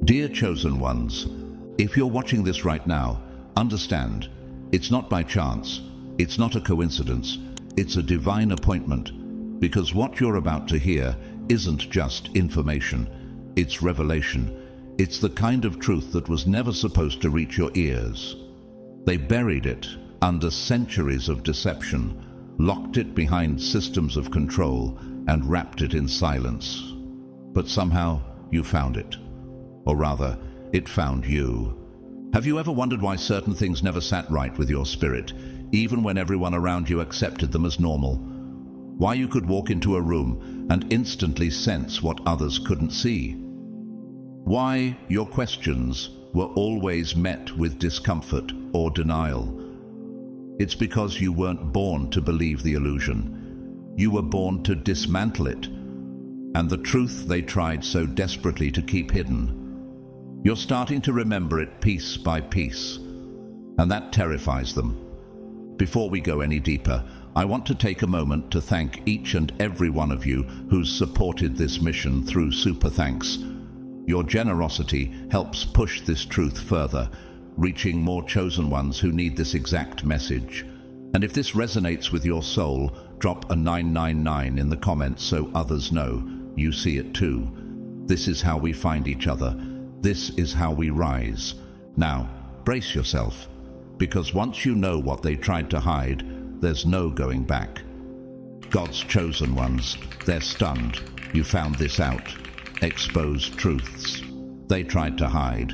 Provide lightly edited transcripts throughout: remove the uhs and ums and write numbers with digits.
Dear chosen ones, if you're watching this right now, understand, it's not by chance, it's not a coincidence, it's a divine appointment, because what you're about to hear isn't just information, it's revelation. It's the kind of truth that was never supposed to reach your ears. They buried it under centuries of deception, locked it behind systems of control, and wrapped it in silence. But somehow you found it. Or rather, it found you. Have you ever wondered why certain things never sat right with your spirit, even when everyone around you accepted them as normal? Why you could walk into a room and instantly sense what others couldn't see? Why your questions were always met with discomfort or denial? It's because you weren't born to believe the illusion. You were born to dismantle it, and the truth they tried so desperately to keep hidden. You're starting to remember it piece by piece, and that terrifies them. Before we go any deeper, I want to take a moment to thank each and every one of you who's supported this mission through Super Thanks. Your generosity helps push this truth further, reaching more chosen ones who need this exact message. And if this resonates with your soul, drop a 999 in the comments so others know you see it too. This is how we find each other. This is how we rise. Now, brace yourself, because once you know what they tried to hide, there's no going back. God's chosen ones, they're stunned. You found this out. Exposed truths they tried to hide.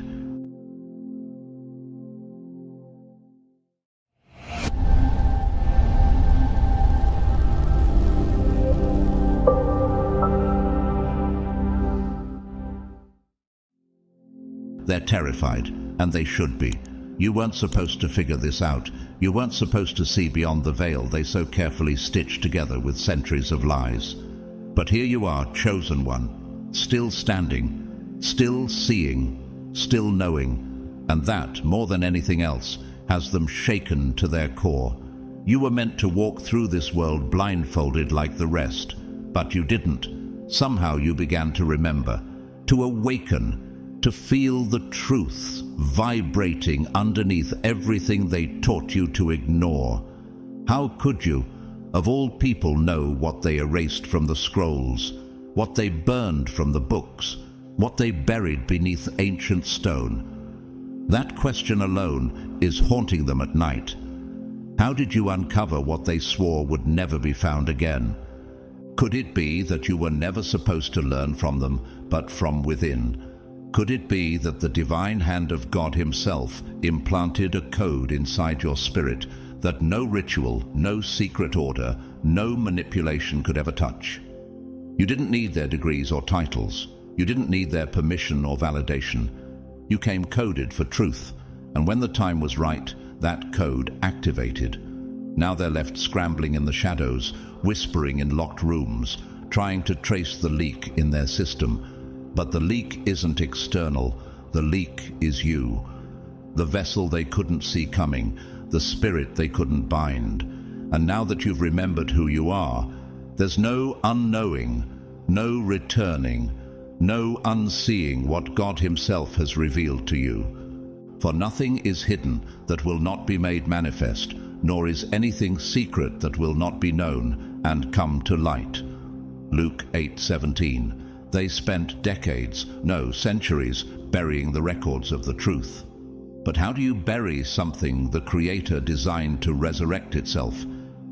They're terrified, and they should be. You weren't supposed to figure this out. You weren't supposed to see beyond the veil they so carefully stitched together with centuries of lies. But here you are, chosen one, still standing, still seeing, still knowing, and that, more than anything else, has them shaken to their core. You were meant to walk through this world blindfolded like the rest, but you didn't. Somehow you began to remember, to awaken, to feel the truth vibrating underneath everything they taught you to ignore. How could you, of all people, know what they erased from the scrolls, what they burned from the books, what they buried beneath ancient stone? That question alone is haunting them at night. How did you uncover what they swore would never be found again? Could it be that you were never supposed to learn from them, but from within? Could it be that the divine hand of God himself implanted a code inside your spirit that no ritual, no secret order, no manipulation could ever touch? You didn't need their degrees or titles. You didn't need their permission or validation. You came coded for truth, and when the time was right, that code activated. Now they're left scrambling in the shadows, whispering in locked rooms, trying to trace the leak in their system. But the leak isn't external. The leak is you. The vessel they couldn't see coming, the spirit they couldn't bind. And now that you've remembered who you are, there's no unknowing, no returning, no unseeing what God himself has revealed to you. For nothing is hidden that will not be made manifest, nor is anything secret that will not be known and come to light. Luke 8:17. They spent decades, no, centuries, burying the records of the truth. But how do you bury something the Creator designed to resurrect itself?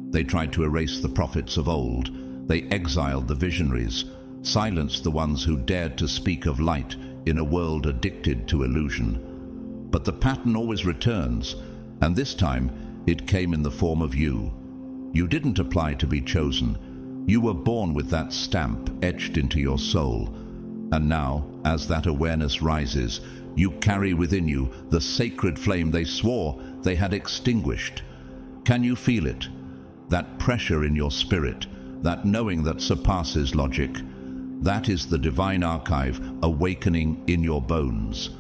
They tried to erase the prophets of old. They exiled the visionaries, silenced the ones who dared to speak of light in a world addicted to illusion. But the pattern always returns, and this time it came in the form of you. You didn't apply to be chosen. You were born with that stamp etched into your soul. And now, as that awareness rises, you carry within you the sacred flame they swore they had extinguished. Can you feel it? That pressure in your spirit, that knowing that surpasses logic. That is the divine archive awakening in your bones.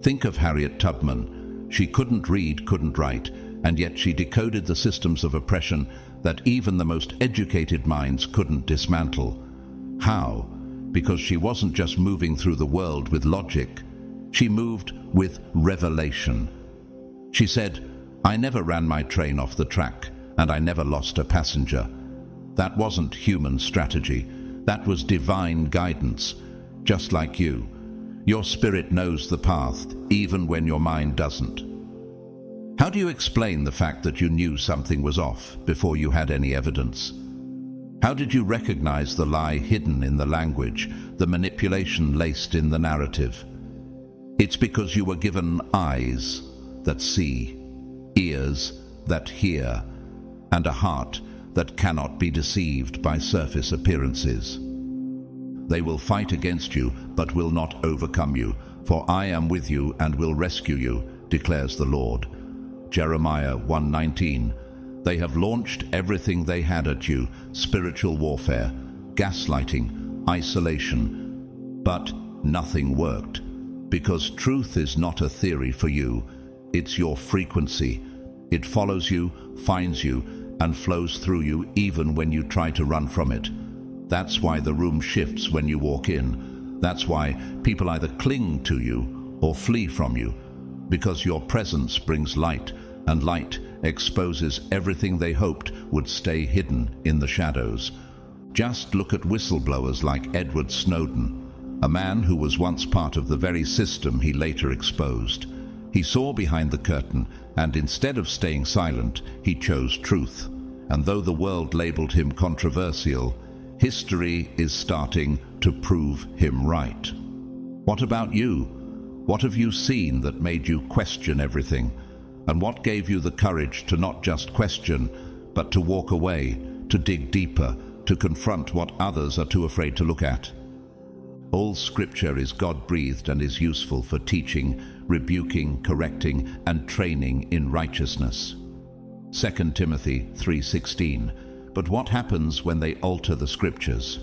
Think of Harriet Tubman. She couldn't read, couldn't write, and yet she decoded the systems of oppression that even the most educated minds couldn't dismantle. How? Because she wasn't just moving through the world with logic. She moved with revelation. She said, "I never ran my train off the track, and I never lost a passenger." That wasn't human strategy. That was divine guidance. Just like you, your spirit knows the path, even when your mind doesn't. How do you explain the fact that you knew something was off before you had any evidence? How did you recognize the lie hidden in the language, the manipulation laced in the narrative? It's because you were given eyes that see, ears that hear, and a heart that cannot be deceived by surface appearances. They will fight against you, but will not overcome you, for I am with you and will rescue you, declares the Lord. Jeremiah 1:19. They have launched everything they had at you, spiritual warfare, gaslighting, isolation, but nothing worked, because truth is not a theory for you, it's your frequency. It follows you, finds you, and flows through you even when you try to run from it. That's why the room shifts when you walk in. That's why people either cling to you or flee from you, because your presence brings light, and light exposes everything they hoped would stay hidden in the shadows. Just look at whistleblowers like Edward Snowden, a man who was once part of the very system he later exposed. He saw behind the curtain, and instead of staying silent, he chose truth. And though the world labeled him controversial, history is starting to prove him right. What about you? What have you seen that made you question everything? And what gave you the courage to not just question, but to walk away, to dig deeper, to confront what others are too afraid to look at? All Scripture is God-breathed and is useful for teaching, rebuking, correcting, and training in righteousness. 2 Timothy 3:16. But what happens when they alter the Scriptures?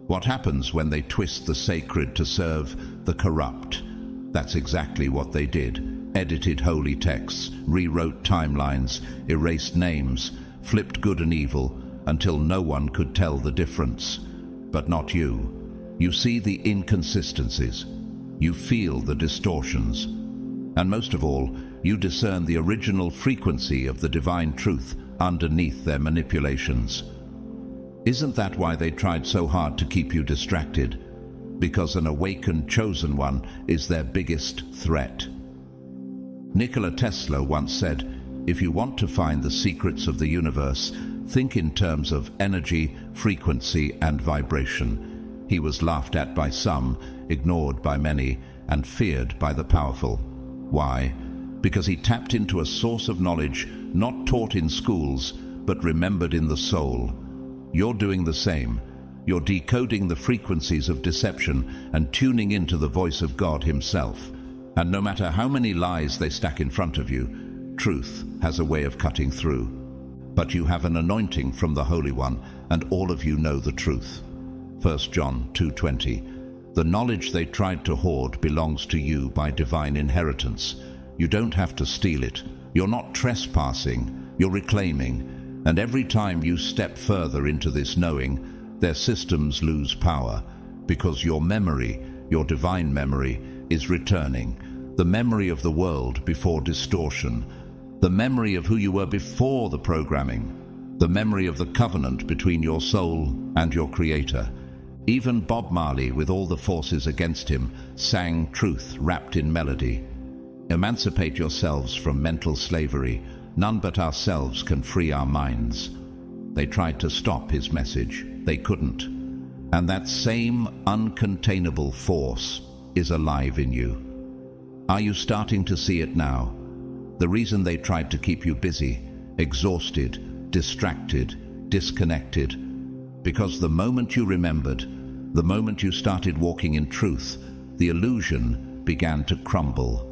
What happens when they twist the sacred to serve the corrupt? That's exactly what they did. Edited holy texts, rewrote timelines, erased names, flipped good and evil, until no one could tell the difference. But not you. You see the inconsistencies. You feel the distortions. And most of all, you discern the original frequency of the divine truth underneath their manipulations. Isn't that why they tried so hard to keep you distracted? Because an awakened chosen one is their biggest threat. Nikola Tesla once said, "If you want to find the secrets of the universe, think in terms of energy, frequency, and vibration." He was laughed at by some, ignored by many, and feared by the powerful. Why? Because he tapped into a source of knowledge not taught in schools, but remembered in the soul. You're doing the same. You're decoding the frequencies of deception and tuning into the voice of God Himself. And no matter how many lies they stack in front of you, truth has a way of cutting through. But you have an anointing from the Holy One, and all of you know the truth. 1 John 2:20. The knowledge they tried to hoard belongs to you by divine inheritance. You don't have to steal it. You're not trespassing, you're reclaiming. And every time you step further into this knowing, their systems lose power, because your memory, your divine memory, is returning. The memory of the world before distortion. The memory of who you were before the programming. The memory of the covenant between your soul and your Creator. Even Bob Marley, with all the forces against him, sang truth wrapped in melody. Emancipate yourselves from mental slavery. None but ourselves can free our minds. They tried to stop his message. They couldn't. And that same uncontainable force is alive in you. Are you starting to see it now? The reason they tried to keep you busy, exhausted, distracted, disconnected, because the moment you remembered, the moment you started walking in truth, the illusion began to crumble.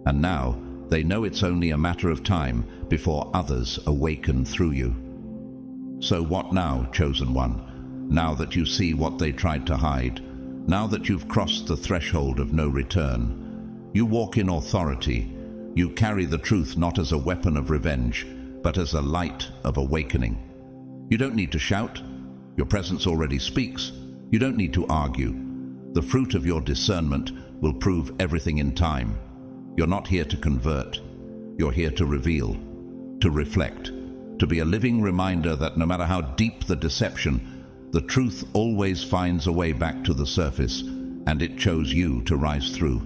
And now they know it's only a matter of time before others awaken through you. So what now, chosen one? Now that you see what they tried to hide, now that you've crossed the threshold of no return, you walk in authority. You carry the truth not as a weapon of revenge, but as a light of awakening. You don't need to shout. Your presence already speaks. You don't need to argue. The fruit of your discernment will prove everything in time. You're not here to convert. You're here to reveal, to reflect, to be a living reminder that no matter how deep the deception, the truth always finds a way back to the surface, and it chose you to rise through.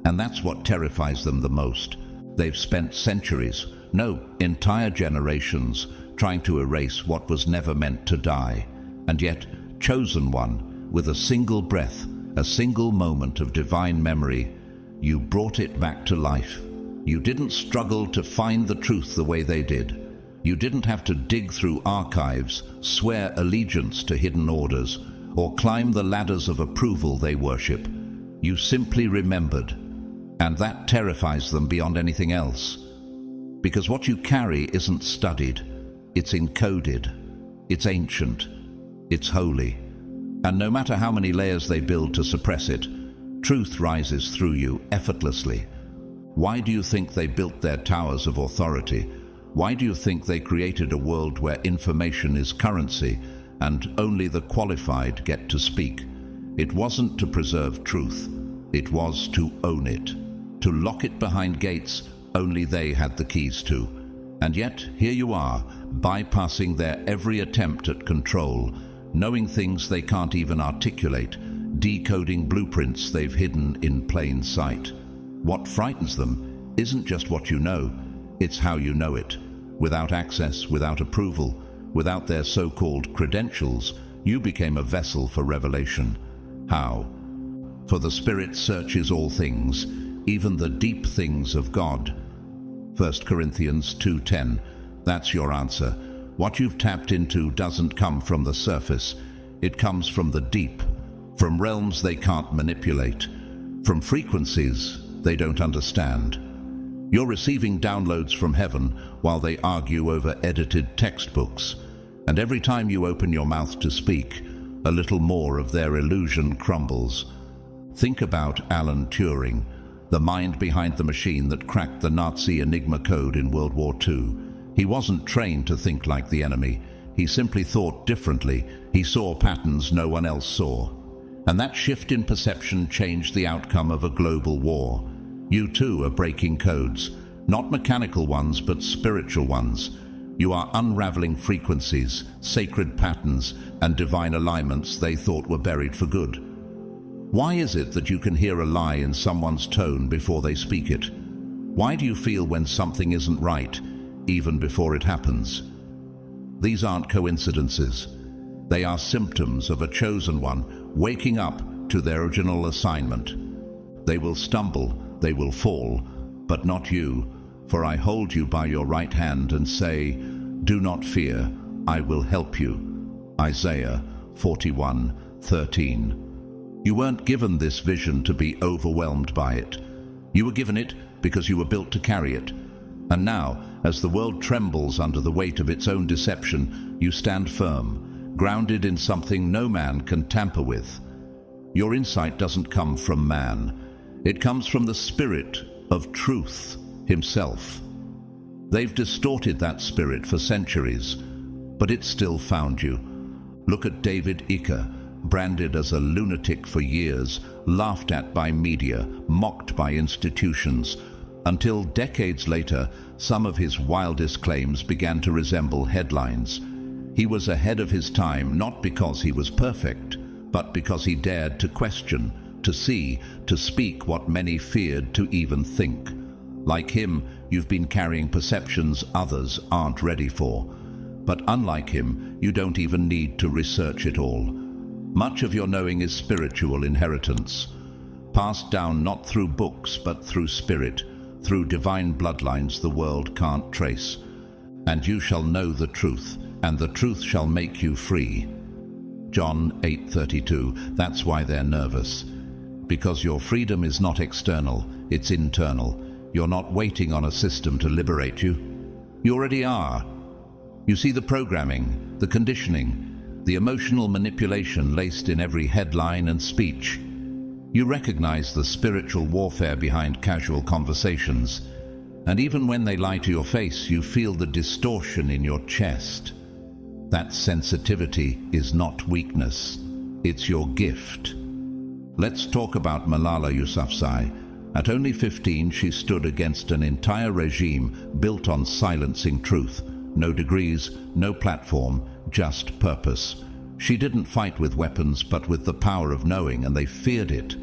And that's what terrifies them the most. They've spent centuries, no, entire generations, trying to erase what was never meant to die, and yet, chosen one, with a single breath, a single moment of divine memory, you brought it back to life. You didn't struggle to find the truth the way they did. You didn't have to dig through archives, swear allegiance to hidden orders, or climb the ladders of approval they worship. You simply remembered, and that terrifies them beyond anything else. Because what you carry isn't studied, it's encoded, it's ancient, it's holy. And no matter how many layers they build to suppress it, truth rises through you effortlessly. Why do you think they built their towers of authority? Why do you think they created a world where information is currency and only the qualified get to speak? It wasn't to preserve truth. It was to own it, to lock it behind gates only they had the keys to. And yet, here you are, bypassing their every attempt at control, knowing things they can't even articulate, decoding blueprints they've hidden in plain sight. What frightens them isn't just what you know, it's how you know it. Without access, without approval, without their so-called credentials, you became a vessel for revelation. How? For the Spirit searches all things, even the deep things of God. 1 Corinthians 2:10. That's your answer. What you've tapped into doesn't come from the surface. It comes from the deep, from realms they can't manipulate, from frequencies they don't understand. You're receiving downloads from heaven while they argue over edited textbooks. And every time you open your mouth to speak, a little more of their illusion crumbles. Think about Alan Turing, the mind behind the machine that cracked the Nazi Enigma code in World War II. He wasn't trained to think like the enemy. He simply thought differently. He saw patterns no one else saw. And that shift in perception changed the outcome of a global war. You too are breaking codes, not mechanical ones, but spiritual ones. You are unraveling frequencies, sacred patterns, and divine alignments they thought were buried for good. Why is it that you can hear a lie in someone's tone before they speak it? Why do you feel when something isn't right, even before it happens? These aren't coincidences. They are symptoms of a chosen one waking up to their original assignment. They will stumble, they will fall, but not you, for I hold you by your right hand and say, "Do not fear, I will help you." Isaiah 41:13. You weren't given this vision to be overwhelmed by it. You were given it because you were built to carry it. And now, as the world trembles under the weight of its own deception, you stand firm, grounded in something no man can tamper with. Your insight doesn't come from man. It comes from the Spirit of truth himself. They've distorted that spirit for centuries, but it still found you. Look at David Icke, branded as a lunatic for years, laughed at by media, mocked by institutions, until decades later, some of his wildest claims began to resemble headlines. He was ahead of his time, not because he was perfect, but because he dared to question, to see, to speak what many feared to even think. Like him, you've been carrying perceptions others aren't ready for. But unlike him, you don't even need to research it all. Much of your knowing is spiritual inheritance, passed down not through books but through spirit, through divine bloodlines the world can't trace. And you shall know the truth, and the truth shall make you free. John 8:32. That's why they're nervous. Because your freedom is not external, it's internal. You're not waiting on a system to liberate you. You already are. You see the programming, the conditioning, the emotional manipulation laced in every headline and speech. You recognize the spiritual warfare behind casual conversations. And even when they lie to your face, you feel the distortion in your chest. That sensitivity is not weakness. It's your gift. Let's talk about Malala Yousafzai. At only 15, she stood against an entire regime built on silencing truth. No degrees, no platform, just purpose. She didn't fight with weapons, but with the power of knowing, and they feared it.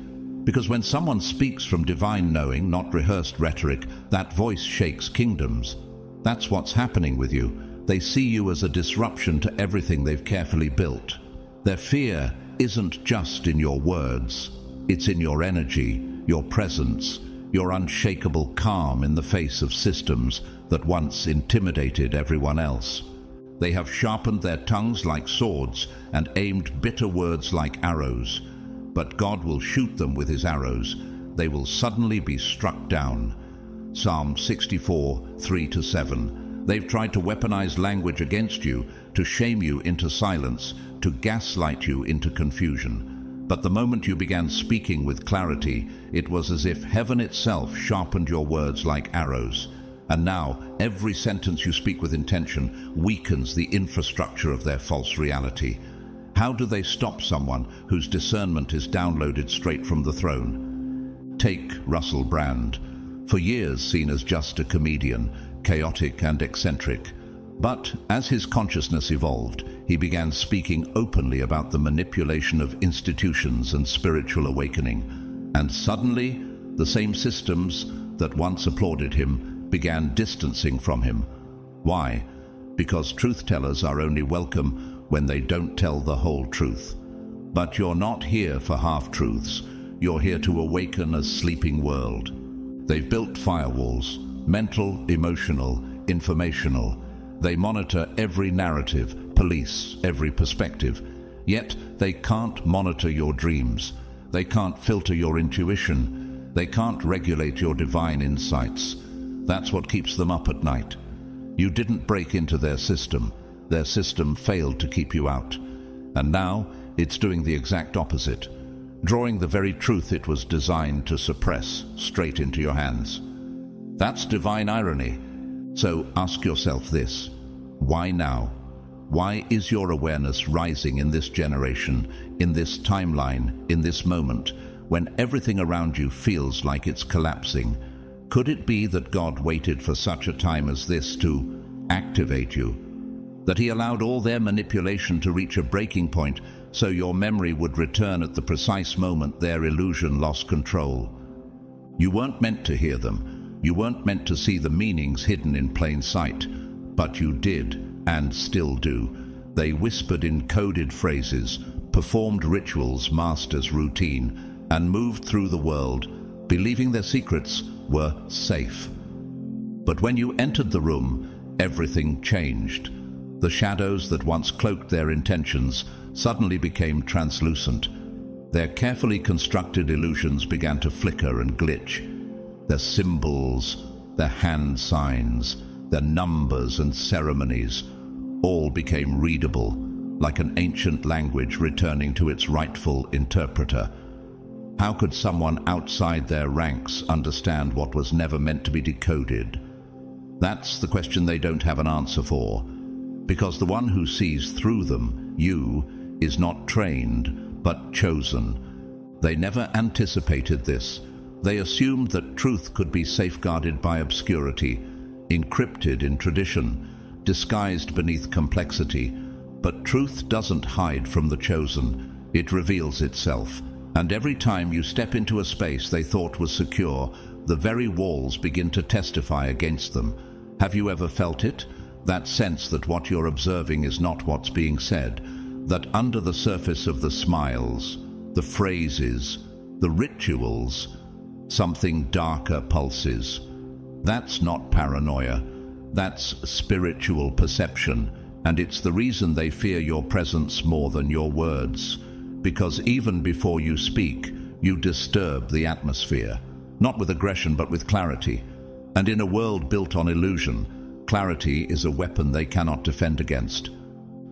Because when someone speaks from divine knowing, not rehearsed rhetoric, that voice shakes kingdoms. That's what's happening with you. They see you as a disruption to everything they've carefully built. Their fear isn't just in your words. It's in your energy, your presence, your unshakable calm in the face of systems that once intimidated everyone else. They have sharpened their tongues like swords and aimed bitter words like arrows. But God will shoot them with his arrows. They will suddenly be struck down. Psalm 64, 3-7. They've tried to weaponize language against you, to shame you into silence, to gaslight you into confusion. But the moment you began speaking with clarity, it was as if heaven itself sharpened your words like arrows. And now, every sentence you speak with intention weakens the infrastructure of their false reality. How do they stop someone whose discernment is downloaded straight from the throne? Take Russell Brand. For years seen as just a comedian, chaotic and eccentric. But as his consciousness evolved, he began speaking openly about the manipulation of institutions and spiritual awakening. And suddenly, the same systems that once applauded him began distancing from him. Why? Because truth-tellers are only welcome when they don't tell the whole truth. But you're not here for half-truths. You're here to awaken a sleeping world. They've built firewalls, mental, emotional, informational. They monitor every narrative, police every perspective. Yet they can't monitor your dreams. They can't filter your intuition. They can't regulate your divine insights. That's what keeps them up at night. You didn't break into their system. Their system failed to keep you out. And now it's doing the exact opposite, drawing the very truth it was designed to suppress straight into your hands. That's divine irony. So ask yourself this: why now? Why is your awareness rising in this generation, in this timeline, in this moment, when everything around you feels like it's collapsing? Could it be that God waited for such a time as this to activate you? That he allowed all their manipulation to reach a breaking point so your memory would return at the precise moment their illusion lost control? You weren't meant to hear them. You weren't meant to see the meanings hidden in plain sight. But you did, and still do. They whispered in coded phrases, performed rituals masked as routine, and moved through the world, believing their secrets were safe. But when you entered the room, everything changed. The shadows that once cloaked their intentions suddenly became translucent. Their carefully constructed illusions began to flicker and glitch. Their symbols, their hand signs, their numbers and ceremonies all became readable, like an ancient language returning to its rightful interpreter. How could someone outside their ranks understand what was never meant to be decoded? That's the question they don't have an answer for. Because the one who sees through them, you, is not trained, but chosen. They never anticipated this. They assumed that truth could be safeguarded by obscurity, encrypted in tradition, disguised beneath complexity. But truth doesn't hide from the chosen. It reveals itself. And every time you step into a space they thought was secure, the very walls begin to testify against them. Have you ever felt it? That sense that what you're observing is not what's being said, that under the surface of the smiles, the phrases, the rituals, something darker pulses. That's not paranoia. That's spiritual perception, and it's the reason they fear your presence more than your words. Because even before you speak, you disturb the atmosphere, not with aggression but with clarity. And in a world built on illusion, clarity is a weapon they cannot defend against.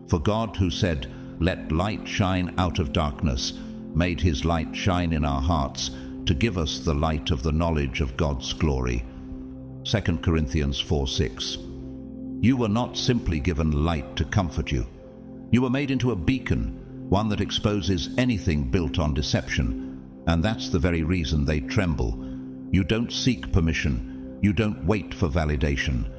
For God, who said, "Let light shine out of darkness," made his light shine in our hearts to give us the light of the knowledge of God's glory. 2 Corinthians 4:6. You were not simply given light to comfort you. You were made into a beacon, one that exposes anything built on deception. And that's the very reason they tremble. You don't seek permission. You don't wait for validation.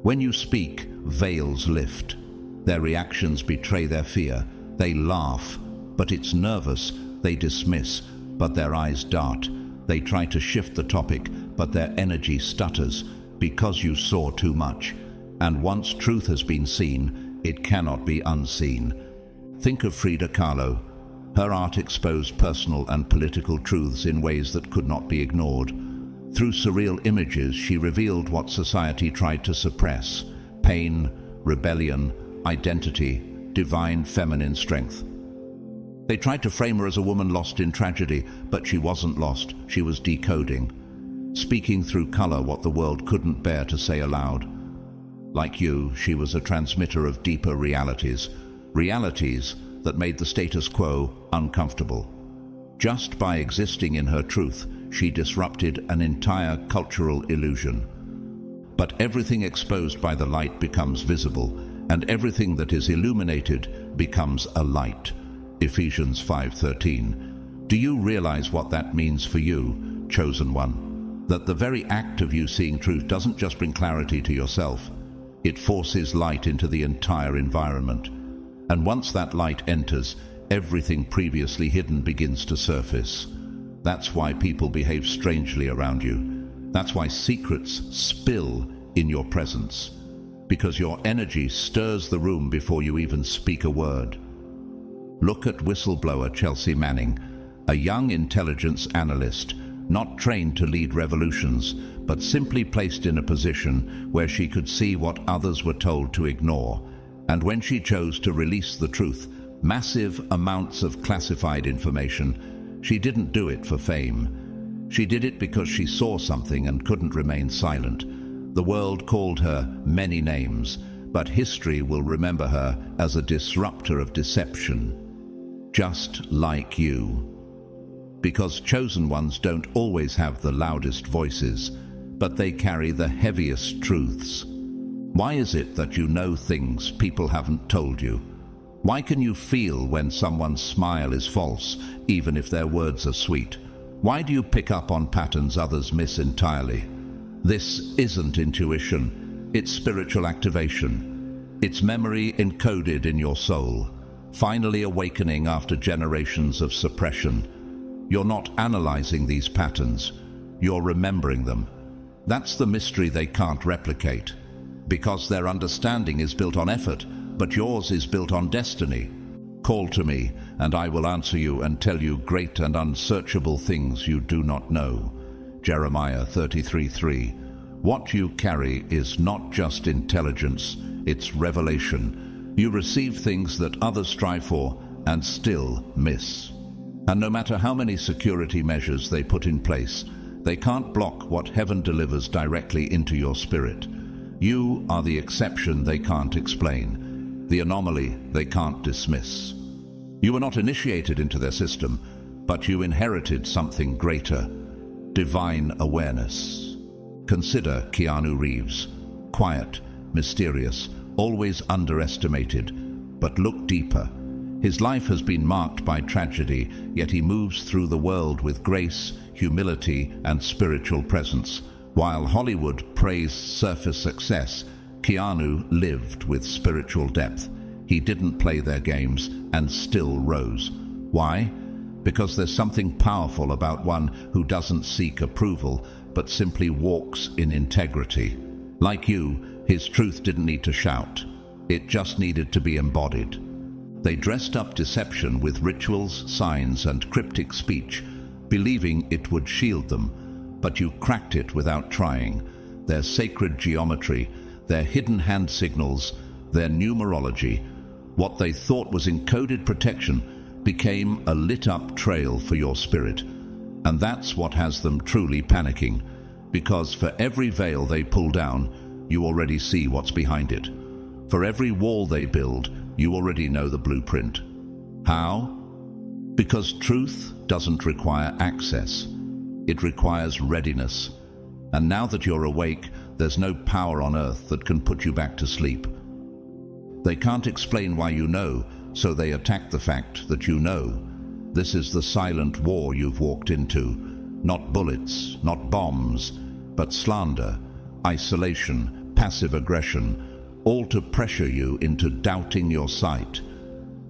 When you speak, veils lift. Their reactions betray their fear. They laugh, but it's nervous. They dismiss, but their eyes dart. They try to shift the topic, but their energy stutters because you saw too much. And once truth has been seen, it cannot be unseen. Think of Frida Kahlo. Her art exposed personal and political truths in ways that could not be ignored. Through surreal images, she revealed what society tried to suppress: pain, rebellion, identity, divine feminine strength. They tried to frame her as a woman lost in tragedy, but she wasn't lost, she was decoding, speaking through color what the world couldn't bear to say aloud. Like you, she was a transmitter of deeper realities, realities that made the status quo uncomfortable. Just by existing in her truth, she disrupted an entire cultural illusion. But everything exposed by the light becomes visible, and everything that is illuminated becomes a light. Ephesians 5:13. Do you realize what that means for you, chosen one? That the very act of you seeing truth doesn't just bring clarity to yourself, it forces light into the entire environment. And once that light enters, everything previously hidden begins to surface. That's why people behave strangely around you. That's why secrets spill in your presence. Because your energy stirs the room before you even speak a word. Look at whistleblower Chelsea Manning, a young intelligence analyst, not trained to lead revolutions, but simply placed in a position where she could see what others were told to ignore. And when she chose to release the truth, massive amounts of classified information, she didn't do it for fame. She did it because she saw something and couldn't remain silent. The world called her many names, but history will remember her as a disruptor of deception. Just like you. Because chosen ones don't always have the loudest voices, but they carry the heaviest truths. Why is it that you know things people haven't told you? Why can you feel when someone's smile is false, even if their words are sweet? Why do you pick up on patterns others miss entirely? This isn't intuition, it's spiritual activation. It's memory encoded in your soul, finally awakening after generations of suppression. You're not analyzing these patterns, you're remembering them. That's the mystery they can't replicate. Because their understanding is built on effort, but yours is built on destiny. Call to me, and I will answer you and tell you great and unsearchable things you do not know. Jeremiah 33:3. What you carry is not just intelligence, it's revelation. You receive things that others strive for and still miss. And no matter how many security measures they put in place, they can't block what heaven delivers directly into your spirit. You are the exception they can't explain, the anomaly they can't dismiss. You were not initiated into their system, but you inherited something greater: divine awareness. Consider Keanu Reeves. Quiet, mysterious, always underestimated. But look deeper. His life has been marked by tragedy, yet he moves through the world with grace, humility, and spiritual presence. While Hollywood praised surface success, Keanu lived with spiritual depth. He didn't play their games and still rose. Why? Because there's something powerful about one who doesn't seek approval, but simply walks in integrity. Like you, his truth didn't need to shout. It just needed to be embodied. They dressed up deception with rituals, signs, and cryptic speech, believing it would shield them. But you cracked it without trying. Their sacred geometry, their hidden hand signals, their numerology, what they thought was encoded protection, became a lit-up trail for your spirit. And that's what has them truly panicking, because for every veil they pull down, you already see what's behind it. For every wall they build, you already know the blueprint. How? Because truth doesn't require access. It requires readiness. And now that you're awake, there's no power on earth that can put you back to sleep. They can't explain why you know, so they attack the fact that you know. This is the silent war you've walked into. Not bullets, not bombs, but slander, isolation, passive aggression, all to pressure you into doubting your sight.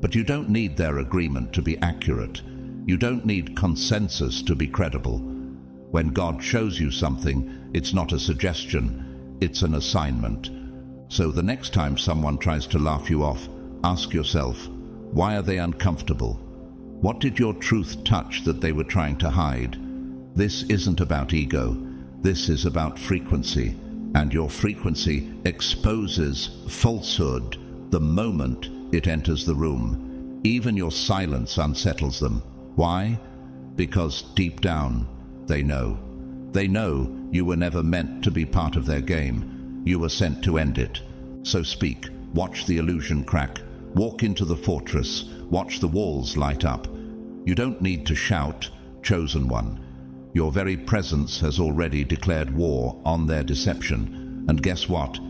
But you don't need their agreement to be accurate. You don't need consensus to be credible. When God shows you something, it's not a suggestion, it's an assignment. So the next time someone tries to laugh you off, ask yourself, why are they uncomfortable? What did your truth touch that they were trying to hide? This isn't about ego. This is about frequency. And your frequency exposes falsehood the moment it enters the room. Even your silence unsettles them. Why? Because deep down, they know. They know you were never meant to be part of their game. You were sent to end it. So speak, watch the illusion crack, walk into the fortress, watch the walls light up. You don't need to shout, chosen one. Your very presence has already declared war on their deception. And guess what?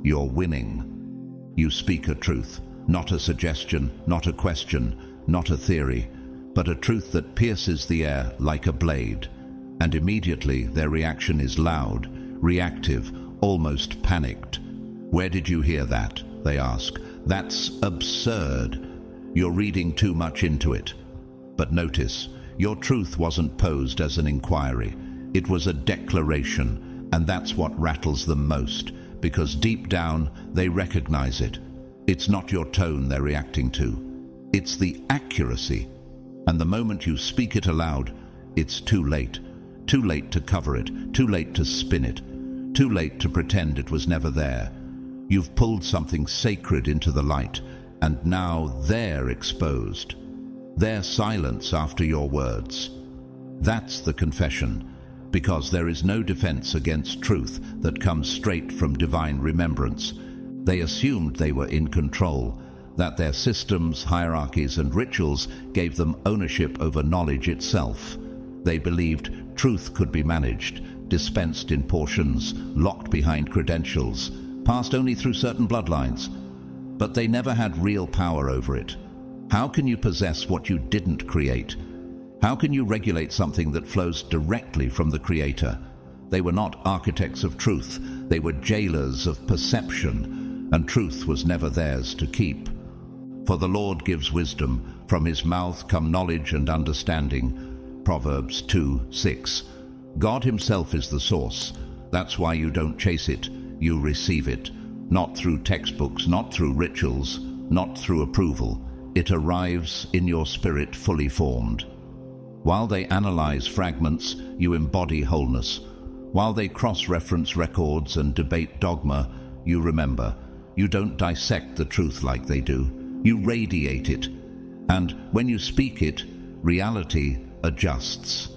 You're winning. You speak a truth, not a suggestion, not a question, not a theory, but a truth that pierces the air like a blade. And immediately their reaction is loud, reactive, almost panicked. Where did you hear that? They ask. That's absurd. You're reading too much into it. But notice, your truth wasn't posed as an inquiry. It was a declaration, and that's what rattles them most, because deep down they recognize it. It's not your tone they're reacting to. It's the accuracy. And the moment you speak it aloud, it's too late. Too late to cover it, too late to spin it, too late to pretend it was never there. You've pulled something sacred into the light, and now they're exposed. Their silence after your words. That's the confession, because there is no defense against truth that comes straight from divine remembrance. They assumed they were in control, that their systems, hierarchies, and rituals gave them ownership over knowledge itself. They believed truth could be managed, dispensed in portions, locked behind credentials, passed only through certain bloodlines. But they never had real power over it. How can you possess what you didn't create? How can you regulate something that flows directly from the Creator? They were not architects of truth. They were jailers of perception, and truth was never theirs to keep. For the Lord gives wisdom. From his mouth come knowledge and understanding. Proverbs 2:6. God himself is the source. That's why you don't chase it. You receive it. Not through textbooks, not through rituals, not through approval. It arrives in your spirit fully formed. While they analyze fragments, you embody wholeness. While they cross-reference records and debate dogma, you remember. You don't dissect the truth like they do. You radiate it. And when you speak it, reality adjusts.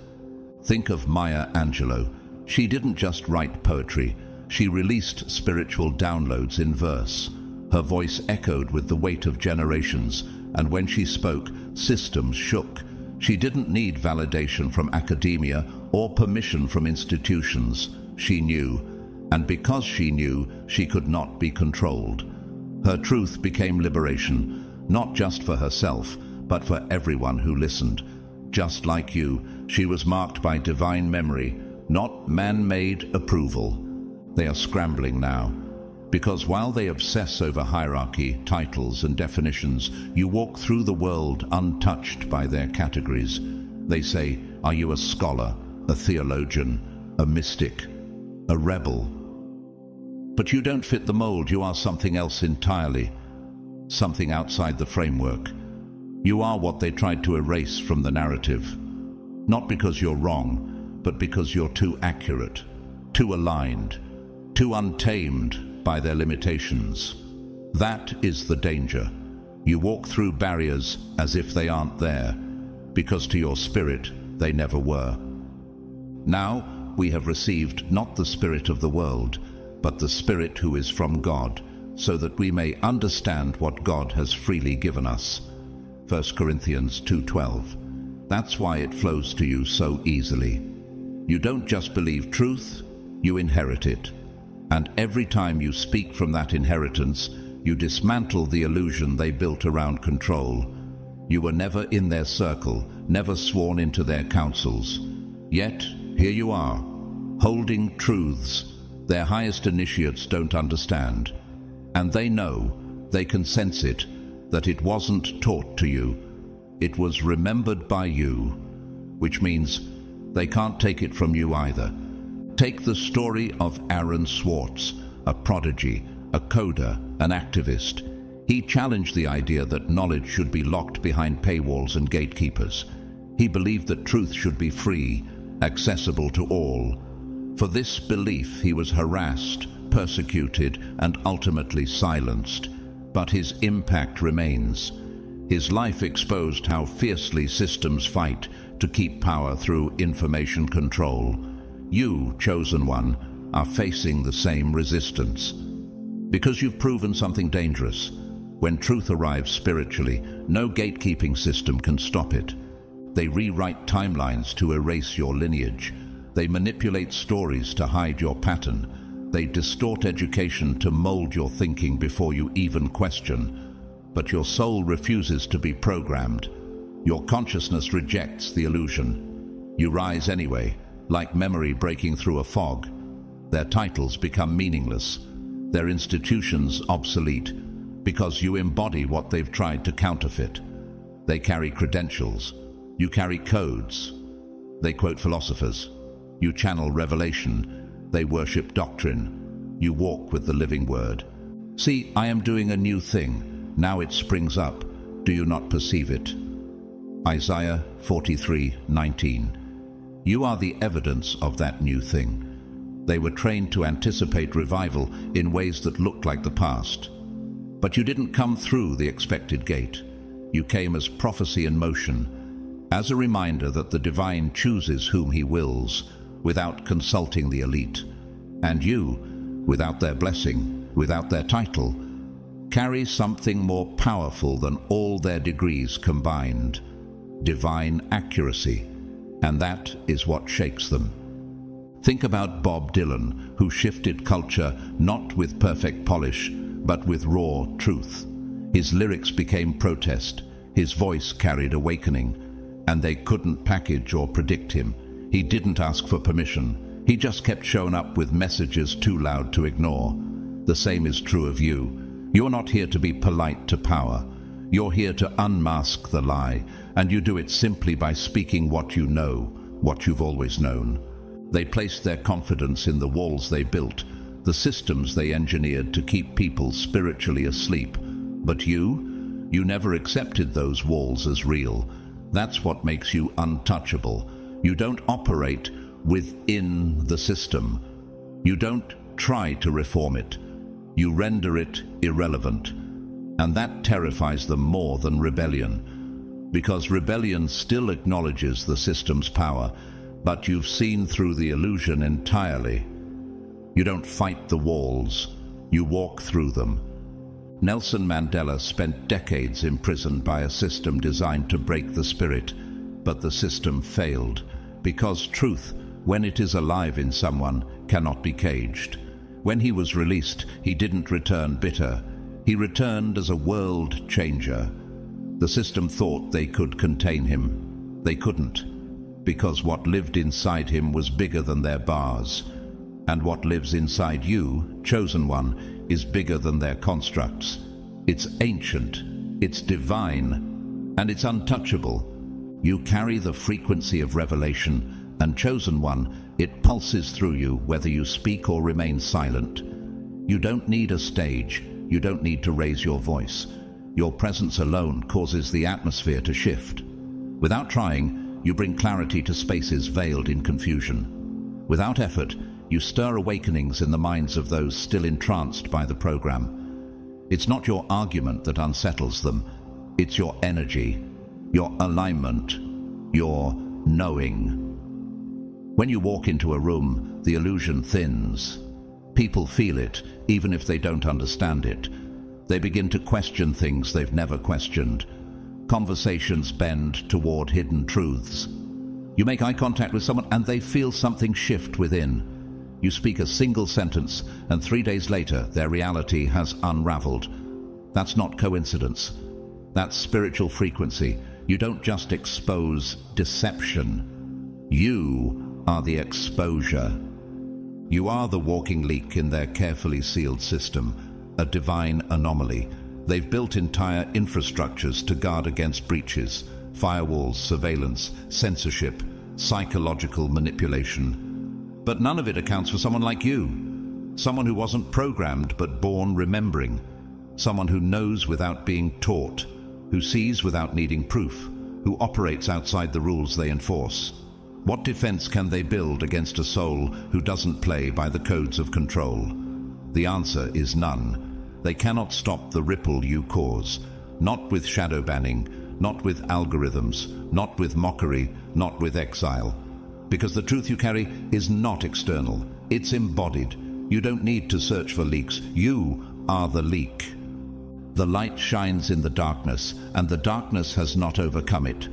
Think of Maya Angelou. She didn't just write poetry. She released spiritual downloads in verse. Her voice echoed with the weight of generations, and when she spoke, systems shook. She didn't need validation from academia or permission from institutions. She knew, and because she knew, she could not be controlled. Her truth became liberation, not just for herself, but for everyone who listened. Just like you, she was marked by divine memory, not man-made approval. They are scrambling now, because while they obsess over hierarchy, titles, and definitions, you walk through the world untouched by their categories. They say, are you a scholar, a theologian, a mystic, a rebel? But you don't fit the mold. You are something else entirely, something outside the framework. You are what they tried to erase from the narrative. Not because you're wrong, but because you're too accurate, too aligned, too untamed by their limitations. That is the danger. You walk through barriers as if they aren't there, because to your spirit they never were. Now we have received not the spirit of the world, but the Spirit who is from God, so that we may understand what God has freely given us. 1 Corinthians 2:12. That's why it flows to you so easily. You don't just believe truth, you inherit it. And every time you speak from that inheritance, you dismantle the illusion they built around control. You were never in their circle, never sworn into their councils. Yet, here you are, holding truths their highest initiates don't understand. And they know, they can sense it, that it wasn't taught to you. It was remembered by you, which means they can't take it from you either. Take the story of Aaron Swartz, a prodigy, a coder, an activist. He challenged the idea that knowledge should be locked behind paywalls and gatekeepers. He believed that truth should be free, accessible to all. For this belief, he was harassed, persecuted, and ultimately silenced. But his impact remains. His life exposed how fiercely systems fight to keep power through information control. You, chosen one, are facing the same resistance. Because you've proven something dangerous. When truth arrives spiritually, no gatekeeping system can stop it. They rewrite timelines to erase your lineage. They manipulate stories to hide your pattern. They distort education to mold your thinking before you even question. But your soul refuses to be programmed. Your consciousness rejects the illusion. You rise anyway, like memory breaking through a fog. Their titles become meaningless, their institutions obsolete, because you embody what they've tried to counterfeit. They carry credentials. You carry codes. They quote philosophers. You channel revelation. They worship doctrine. You walk with the living word. See, I am doing a new thing. Now it springs up. Do you not perceive it? Isaiah 43:19. You are the evidence of that new thing. They were trained to anticipate revival in ways that looked like the past. But you didn't come through the expected gate. You came as prophecy in motion, as a reminder that the divine chooses whom he wills, without consulting the elite. And you, without their blessing, without their title, carry something more powerful than all their degrees combined: divine accuracy. And that is what shakes them. Think about Bob Dylan, who shifted culture not with perfect polish, but with raw truth. His lyrics became protest, his voice carried awakening, and they couldn't package or predict him. He didn't ask for permission. He just kept showing up with messages too loud to ignore. The same is true of you. You're not here to be polite to power. You're here to unmask the lie, and you do it simply by speaking what you know, what you've always known. They placed their confidence in the walls they built, the systems they engineered to keep people spiritually asleep. But you never accepted those walls as real. That's what makes you untouchable. You don't operate within the system. You don't try to reform it. You render it irrelevant. And that terrifies them more than rebellion. Because rebellion still acknowledges the system's power, but you've seen through the illusion entirely. You don't fight the walls, you walk through them. Nelson Mandela spent decades imprisoned by a system designed to break the spirit, but the system failed, because truth, when it is alive in someone, cannot be caged. When he was released, he didn't return bitter. He returned as a world changer. The system thought they could contain him. They couldn't, because what lived inside him was bigger than their bars. And what lives inside you, chosen one, is bigger than their constructs. It's ancient, it's divine, and it's untouchable. You carry the frequency of revelation, and chosen one, it pulses through you whether you speak or remain silent. You don't need a stage. You don't need to raise your voice. Your presence alone causes the atmosphere to shift. Without trying, you bring clarity to spaces veiled in confusion. Without effort, you stir awakenings in the minds of those still entranced by the program. It's not your argument that unsettles them. It's your energy, your alignment, your knowing. When you walk into a room, the illusion thins. People feel it, even if they don't understand it. They begin to question things they've never questioned. Conversations bend toward hidden truths. You make eye contact with someone and they feel something shift within. You speak a single sentence and 3 days later their reality has unraveled. That's not coincidence. That's spiritual frequency You don't just expose deception. You are the exposure. You are the walking leak in their carefully sealed system, a divine anomaly. They've built entire infrastructures to guard against breaches, firewalls, surveillance, censorship, psychological manipulation. But none of it accounts for someone like you, someone who wasn't programmed but born remembering, someone who knows without being taught, who sees without needing proof, who operates outside the rules they enforce. What defense can they build against a soul who doesn't play by the codes of control? The answer is none. They cannot stop the ripple you cause, not with shadow banning, not with algorithms, not with mockery, not with exile. Because the truth you carry is not external, it's embodied. You don't need to search for leaks, you are the leak. The light shines in the darkness, and the darkness has not overcome it.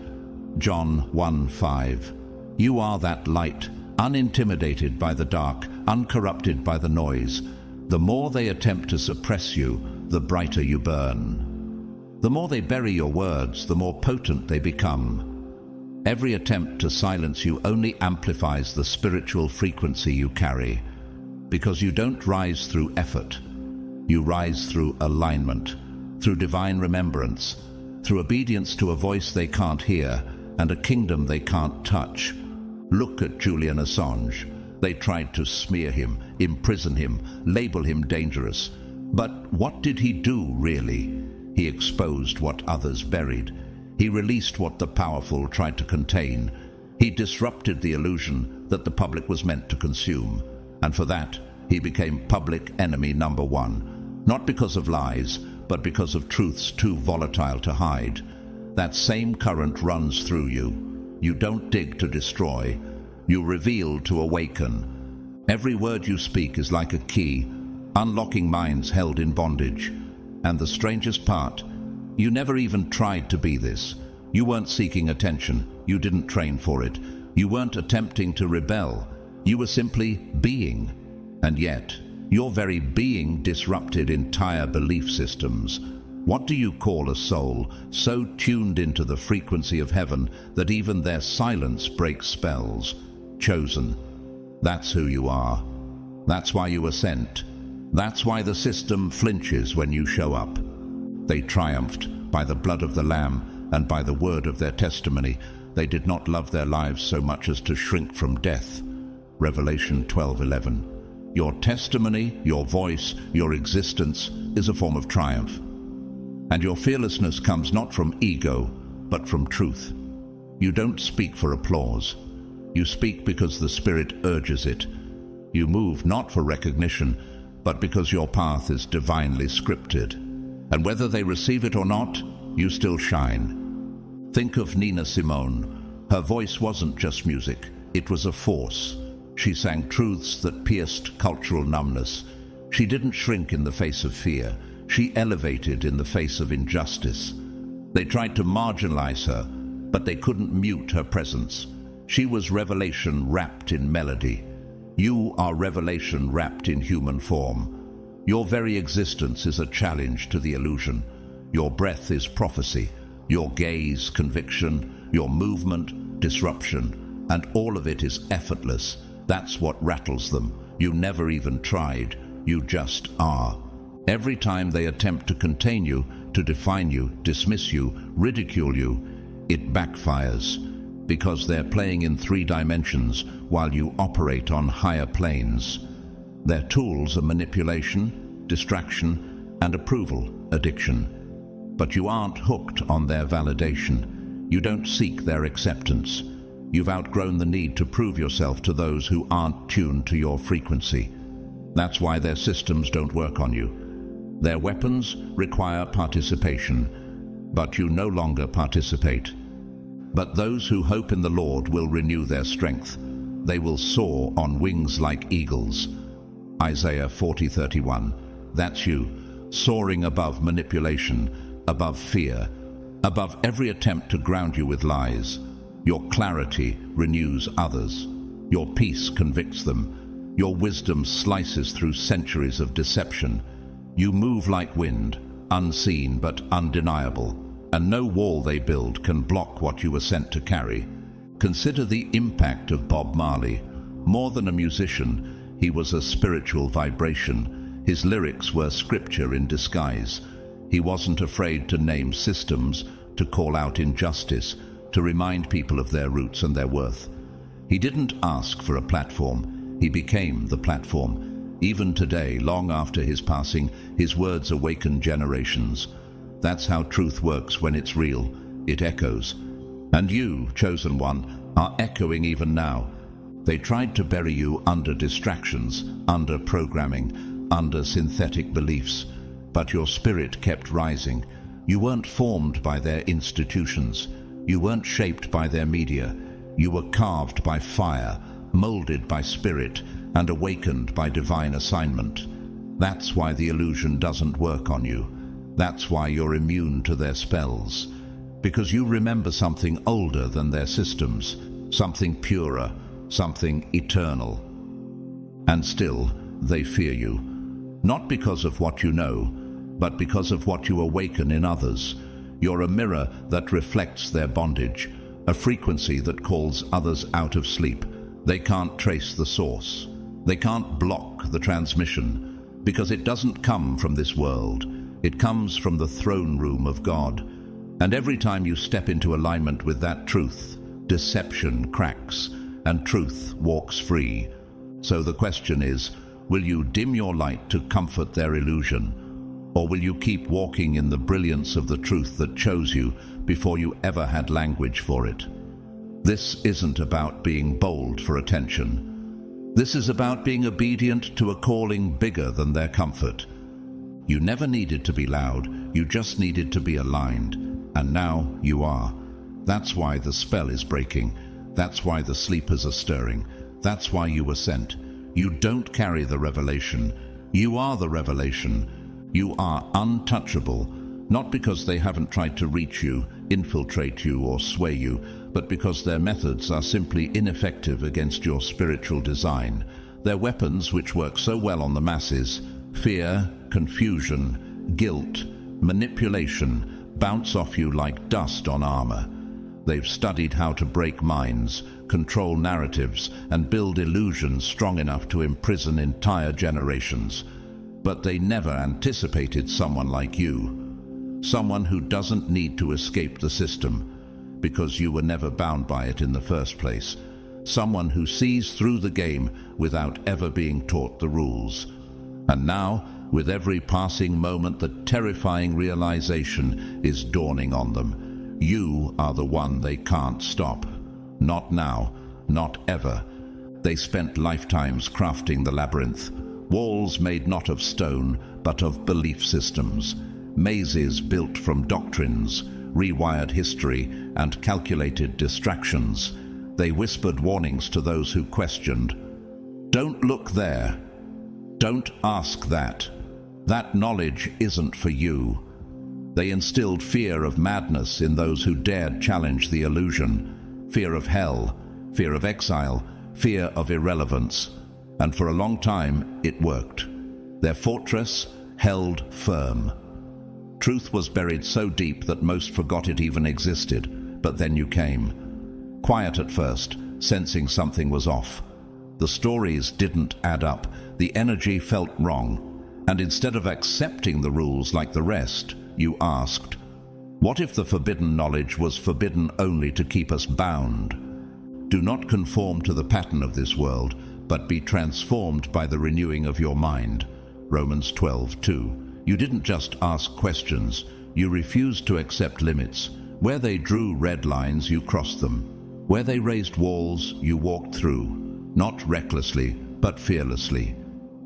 John 1:5. You are that light, unintimidated by the dark, uncorrupted by the noise. The more they attempt to suppress you, the brighter you burn. The more they bury your words, the more potent they become. Every attempt to silence you only amplifies the spiritual frequency you carry. Because you don't rise through effort. You rise through alignment, through divine remembrance, through obedience to a voice they can't hear and a kingdom they can't touch. Look at Julian Assange. They tried to smear him, imprison him, label him dangerous. But what did he do, really? He exposed what others buried. He released what the powerful tried to contain. He disrupted the illusion that the public was meant to consume. And for that, he became public enemy number one. Not because of lies, but because of truths too volatile to hide. That same current runs through you. You don't dig to destroy. You reveal to awaken. Every word you speak is like a key, unlocking minds held in bondage. And the strangest part, you never even tried to be this. You weren't seeking attention. You didn't train for it. You weren't attempting to rebel. You were simply being. And yet, your very being disrupted entire belief systems. What do you call a soul so tuned into the frequency of heaven that even their silence breaks spells? Chosen. That's who you are. That's why you were sent. That's why the system flinches when you show up. They triumphed by the blood of the Lamb and by the word of their testimony. They did not love their lives so much as to shrink from death. Revelation 12:11. Your testimony, your voice, your existence is a form of triumph. And your fearlessness comes not from ego, but from truth. You don't speak for applause. You speak because the Spirit urges it. You move not for recognition, but because your path is divinely scripted. And whether they receive it or not, you still shine. Think of Nina Simone. Her voice wasn't just music, it was a force. She sang truths that pierced cultural numbness. She didn't shrink in the face of fear. She elevated in the face of injustice. They tried to marginalize her, but they couldn't mute her presence. She was revelation wrapped in melody. You are revelation wrapped in human form. Your very existence is a challenge to the illusion. Your breath is prophecy, your gaze conviction, your movement disruption, and all of it is effortless. That's what rattles them. You never even tried. You just are. Every time they attempt to contain you, to define you, dismiss you, ridicule you, it backfires. Because they're playing in 3 dimensions while you operate on higher planes. Their tools are manipulation, distraction, and approval addiction. But you aren't hooked on their validation. You don't seek their acceptance. You've outgrown the need to prove yourself to those who aren't tuned to your frequency. That's why their systems don't work on you. Their weapons require participation, but you no longer participate. But those who hope in the Lord will renew their strength. They will soar on wings like eagles. Isaiah 40:31. That's you, soaring above manipulation, above fear, above every attempt to ground you with lies. Your clarity renews others. Your peace convicts them. Your wisdom slices through centuries of deception. You move like wind, unseen but undeniable. and no wall they build can block what you were sent to carry. Consider the impact of Bob Marley. More than a musician, he was a spiritual vibration. His lyrics were scripture in disguise. He wasn't afraid to name systems, to call out injustice, to remind people of their roots and their worth. He didn't ask for a platform. He became the platform. Even today, long after his passing, his words awaken generations. That's how truth works when it's real. It echoes. And you, chosen one, are echoing even now. They tried to bury you under distractions, under programming, under synthetic beliefs, but your spirit kept rising. You weren't formed by their institutions. You weren't shaped by their media. You were carved by fire, molded by spirit, and awakened by divine assignment. That's why the illusion doesn't work on you. That's why you're immune to their spells. Because you remember something older than their systems, something purer, something eternal. And still, they fear you. Not because of what you know, but because of what you awaken in others. You're a mirror that reflects their bondage, a frequency that calls others out of sleep. They can't trace the source. They can't block the transmission, because it doesn't come from this world. It comes from the throne room of God. And every time you step into alignment with that truth, deception cracks, and truth walks free. So the question is, will you dim your light to comfort their illusion? Or will you keep walking in the brilliance of the truth that chose you before you ever had language for it? This isn't about being bold for attention. This is about being obedient to a calling bigger than their comfort. You never needed to be loud, you just needed to be aligned. And now you are. That's why the spell is breaking. That's why the sleepers are stirring. That's why you were sent. You don't carry the revelation. You are the revelation. You are untouchable, not because they haven't tried to reach you, infiltrate you, or sway you, but because their methods are simply ineffective against your spiritual design. Their weapons, which work so well on the masses, fear, confusion, guilt, manipulation, bounce off you like dust on armor. They've studied how to break minds, control narratives, and build illusions strong enough to imprison entire generations. But they never anticipated someone like you. Someone who doesn't need to escape the system, because you were never bound by it in the first place. Someone who sees through the game without ever being taught the rules. And now, with every passing moment, the terrifying realization is dawning on them. You are the one they can't stop. Not now, not ever. They spent lifetimes crafting the labyrinth. Walls made not of stone, but of belief systems. Mazes built from doctrines, rewired history, and calculated distractions. They whispered warnings to those who questioned. Don't look there. Don't ask that. That knowledge isn't for you. They instilled fear of madness in those who dared challenge the illusion. Fear of hell, fear of exile, fear of irrelevance. And for a long time, it worked. Their fortress held firm. Truth was buried so deep that most forgot it even existed. But then you came. Quiet at first, sensing something was off. The stories didn't add up. The energy felt wrong. And instead of accepting the rules like the rest, you asked, what if the forbidden knowledge was forbidden only to keep us bound? Do not conform to the pattern of this world, but be transformed by the renewing of your mind. Romans 12:2. You didn't just ask questions, you refused to accept limits. Where they drew red lines, you crossed them. Where they raised walls, you walked through. Not recklessly, but fearlessly.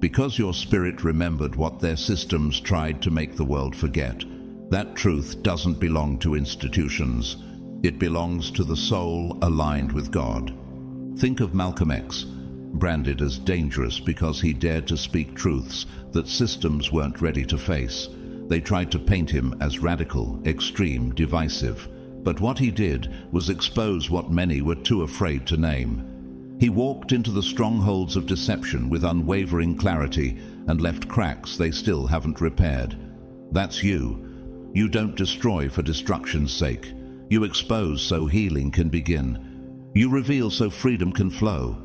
Because your spirit remembered what their systems tried to make the world forget. That truth doesn't belong to institutions. It belongs to the soul aligned with God. Think of Malcolm X, branded as dangerous because he dared to speak truths that systems weren't ready to face. They tried to paint him as radical, extreme, divisive. But what he did was expose what many were too afraid to name. He walked into the strongholds of deception with unwavering clarity and left cracks they still haven't repaired. That's you. You don't destroy for destruction's sake. You expose so healing can begin. You reveal so freedom can flow.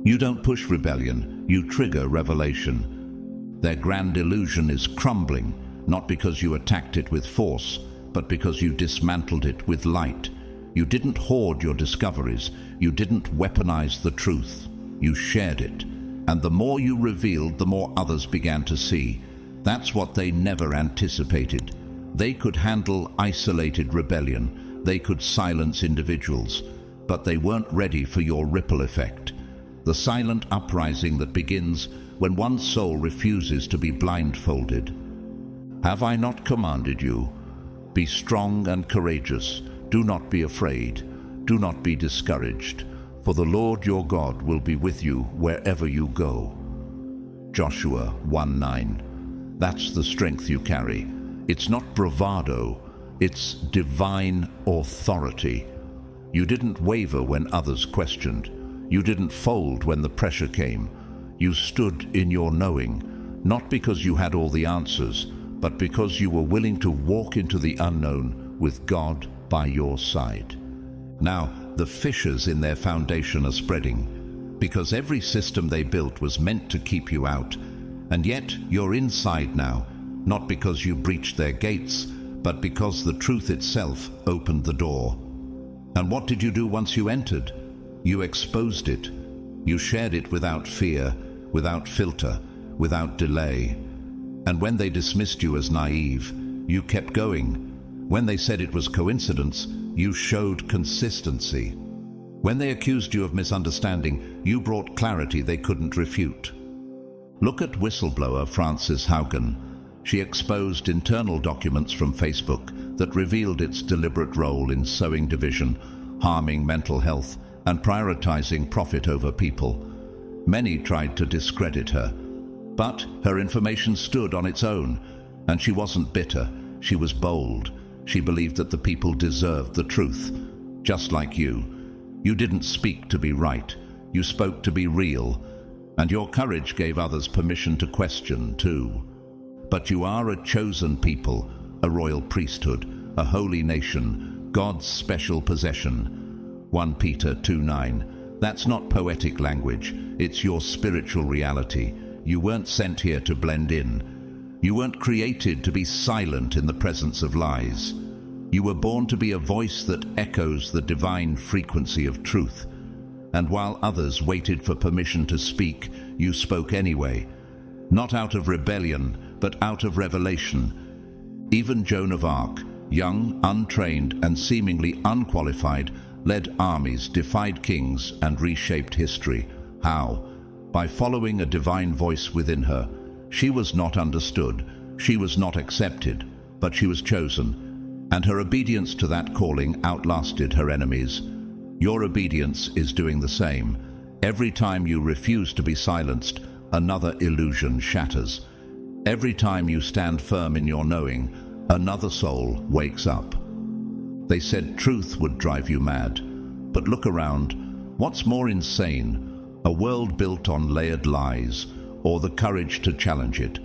You don't push rebellion, you trigger revelation. Their grand illusion is crumbling, not because you attacked it with force, but because you dismantled it with light. You didn't hoard your discoveries. You didn't weaponize the truth. You shared it. And the more you revealed, the more others began to see. That's what they never anticipated. They could handle isolated rebellion. They could silence individuals. But they weren't ready for your ripple effect. The silent uprising that begins when one soul refuses to be blindfolded. Have I not commanded you? Be strong and courageous. Do not be afraid. Do not be discouraged. For the Lord your God will be with you wherever you go. Joshua 1:9. That's the strength you carry. It's not bravado. It's divine authority. You didn't waver when others questioned. You didn't fold when the pressure came. You stood in your knowing, not because you had all the answers, but because you were willing to walk into the unknown with God by your side. Now, the fissures in their foundation are spreading, because every system they built was meant to keep you out. And yet, you're inside now, not because you breached their gates, but because the truth itself opened the door. And what did you do once you entered? You exposed it. You shared it without fear, without filter, without delay. And when they dismissed you as naive, you kept going. When they said it was coincidence, you showed consistency. When they accused you of misunderstanding, you brought clarity they couldn't refute. Look at whistleblower Frances Haugen. She exposed internal documents from Facebook that revealed its deliberate role in sowing division, harming mental health, and prioritizing profit over people. Many tried to discredit her, but her information stood on its own, and she wasn't bitter. She was bold. She believed that the people deserved the truth, just like you. You didn't speak to be right. You spoke to be real, and your courage gave others permission to question too. But you are a chosen people, a royal priesthood, a holy nation, God's special possession. 1 Peter 2:9. That's not poetic language. It's your spiritual reality. You weren't sent here to blend in. You weren't created to be silent in the presence of lies. You were born to be a voice that echoes the divine frequency of truth. And while others waited for permission to speak, you spoke anyway. Not out of rebellion, but out of revelation. Even Joan of Arc, young, untrained, and seemingly unqualified, led armies, defied kings, and reshaped history. How? By following a divine voice within her. She was not understood, she was not accepted, but she was chosen. And her obedience to that calling outlasted her enemies. Your obedience is doing the same. Every time you refuse to be silenced, another illusion shatters. Every time you stand firm in your knowing, another soul wakes up. They said truth would drive you mad. But look around. What's more insane? A world built on layered lies, or the courage to challenge it?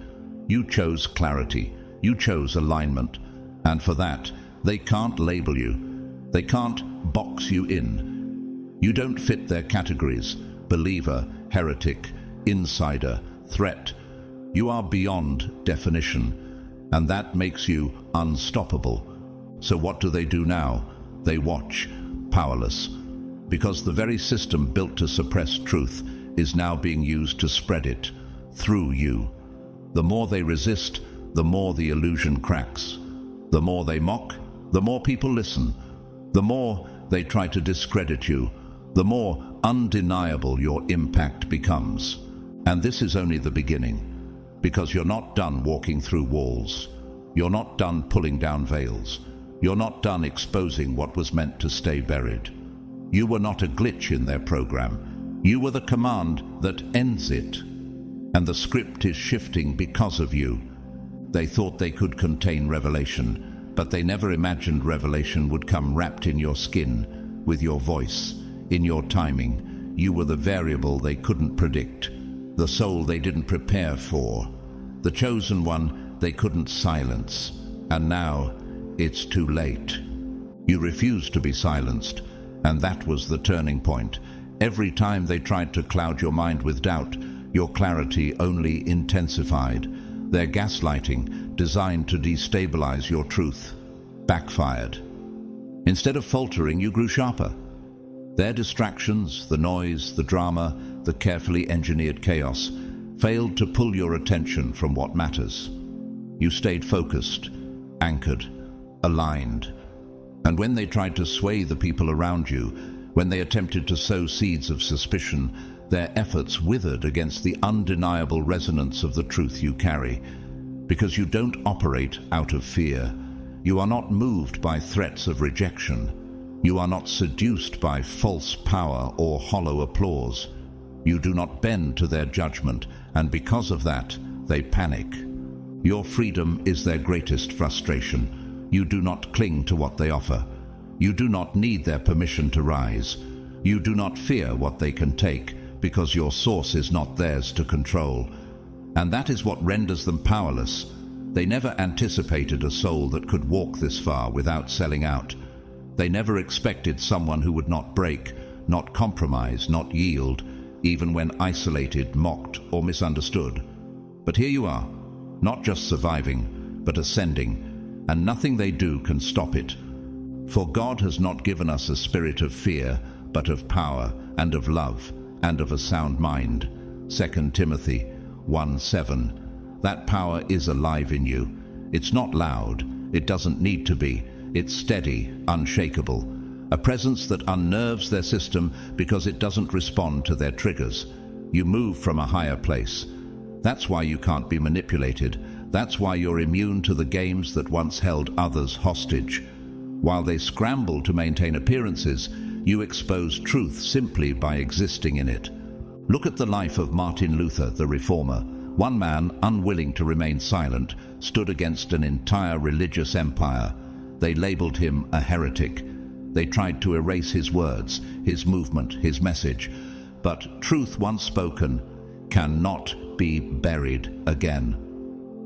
You chose clarity. You chose alignment. And for that, they can't label you. They can't box you in. You don't fit their categories: believer, heretic, insider, threat. You are beyond definition, and that makes you unstoppable. So what do they do now? They watch, powerless, because the very system built to suppress truth is now being used to spread it through you. The more they resist, the more the illusion cracks. The more they mock, the more people listen. The more they try to discredit you, the more undeniable your impact becomes. And this is only the beginning, because you're not done walking through walls. You're not done pulling down veils. You're not done exposing what was meant to stay buried. You were not a glitch in their program. You were the command that ends it. And the script is shifting because of you. They thought they could contain revelation, but they never imagined revelation would come wrapped in your skin, with your voice, in your timing. You were the variable they couldn't predict, the soul they didn't prepare for, the chosen one they couldn't silence. And now, it's too late. You refused to be silenced, and that was the turning point. Every time they tried to cloud your mind with doubt, your clarity only intensified. Their gaslighting, designed to destabilize your truth, backfired. Instead of faltering, you grew sharper. Their distractions, the noise, the drama, the carefully engineered chaos, failed to pull your attention from what matters. You stayed focused, anchored, aligned. And when they tried to sway the people around you, when they attempted to sow seeds of suspicion, their efforts withered against the undeniable resonance of the truth you carry. Because you don't operate out of fear. You are not moved by threats of rejection. You are not seduced by false power or hollow applause. You do not bend to their judgment, and because of that, they panic. Your freedom is their greatest frustration. You do not cling to what they offer. You do not need their permission to rise. You do not fear what they can take, because your source is not theirs to control. And that is what renders them powerless. They never anticipated a soul that could walk this far without selling out. They never expected someone who would not break, not compromise, not yield, even when isolated, mocked, or misunderstood. But here you are, not just surviving, but ascending, and nothing they do can stop it. For God has not given us a spirit of fear, but of power, and of love, and of a sound mind. 2 Timothy 1:7. That power is alive in you. It's not loud. It doesn't need to be. It's steady, unshakable. A presence that unnerves their system because it doesn't respond to their triggers. You move from a higher place. That's why you can't be manipulated. That's why you're immune to the games that once held others hostage. While they scramble to maintain appearances, you expose truth simply by existing in it. Look at the life of Martin Luther, the reformer. One man, unwilling to remain silent, stood against an entire religious empire. They labeled him a heretic. They tried to erase his words, his movement, his message. But truth once spoken cannot be buried again.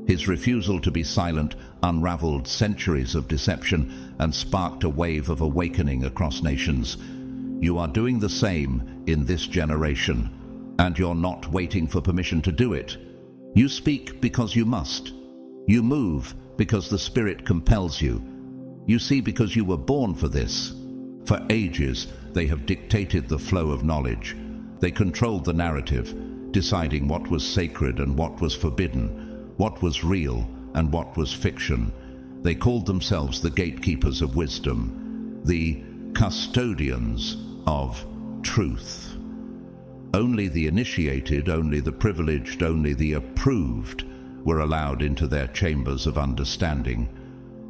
His refusal to be silent unraveled centuries of deception and sparked a wave of awakening across nations. You are doing the same in this generation, and you're not waiting for permission to do it. You speak because you must. You move because the Spirit compels you. You see because you were born for this. For ages, they have dictated the flow of knowledge. They controlled the narrative, deciding what was sacred and what was forbidden, what was real and what was fiction. They called themselves the gatekeepers of wisdom, the custodians of truth. Only the initiated, only the privileged, only the approved were allowed into their chambers of understanding.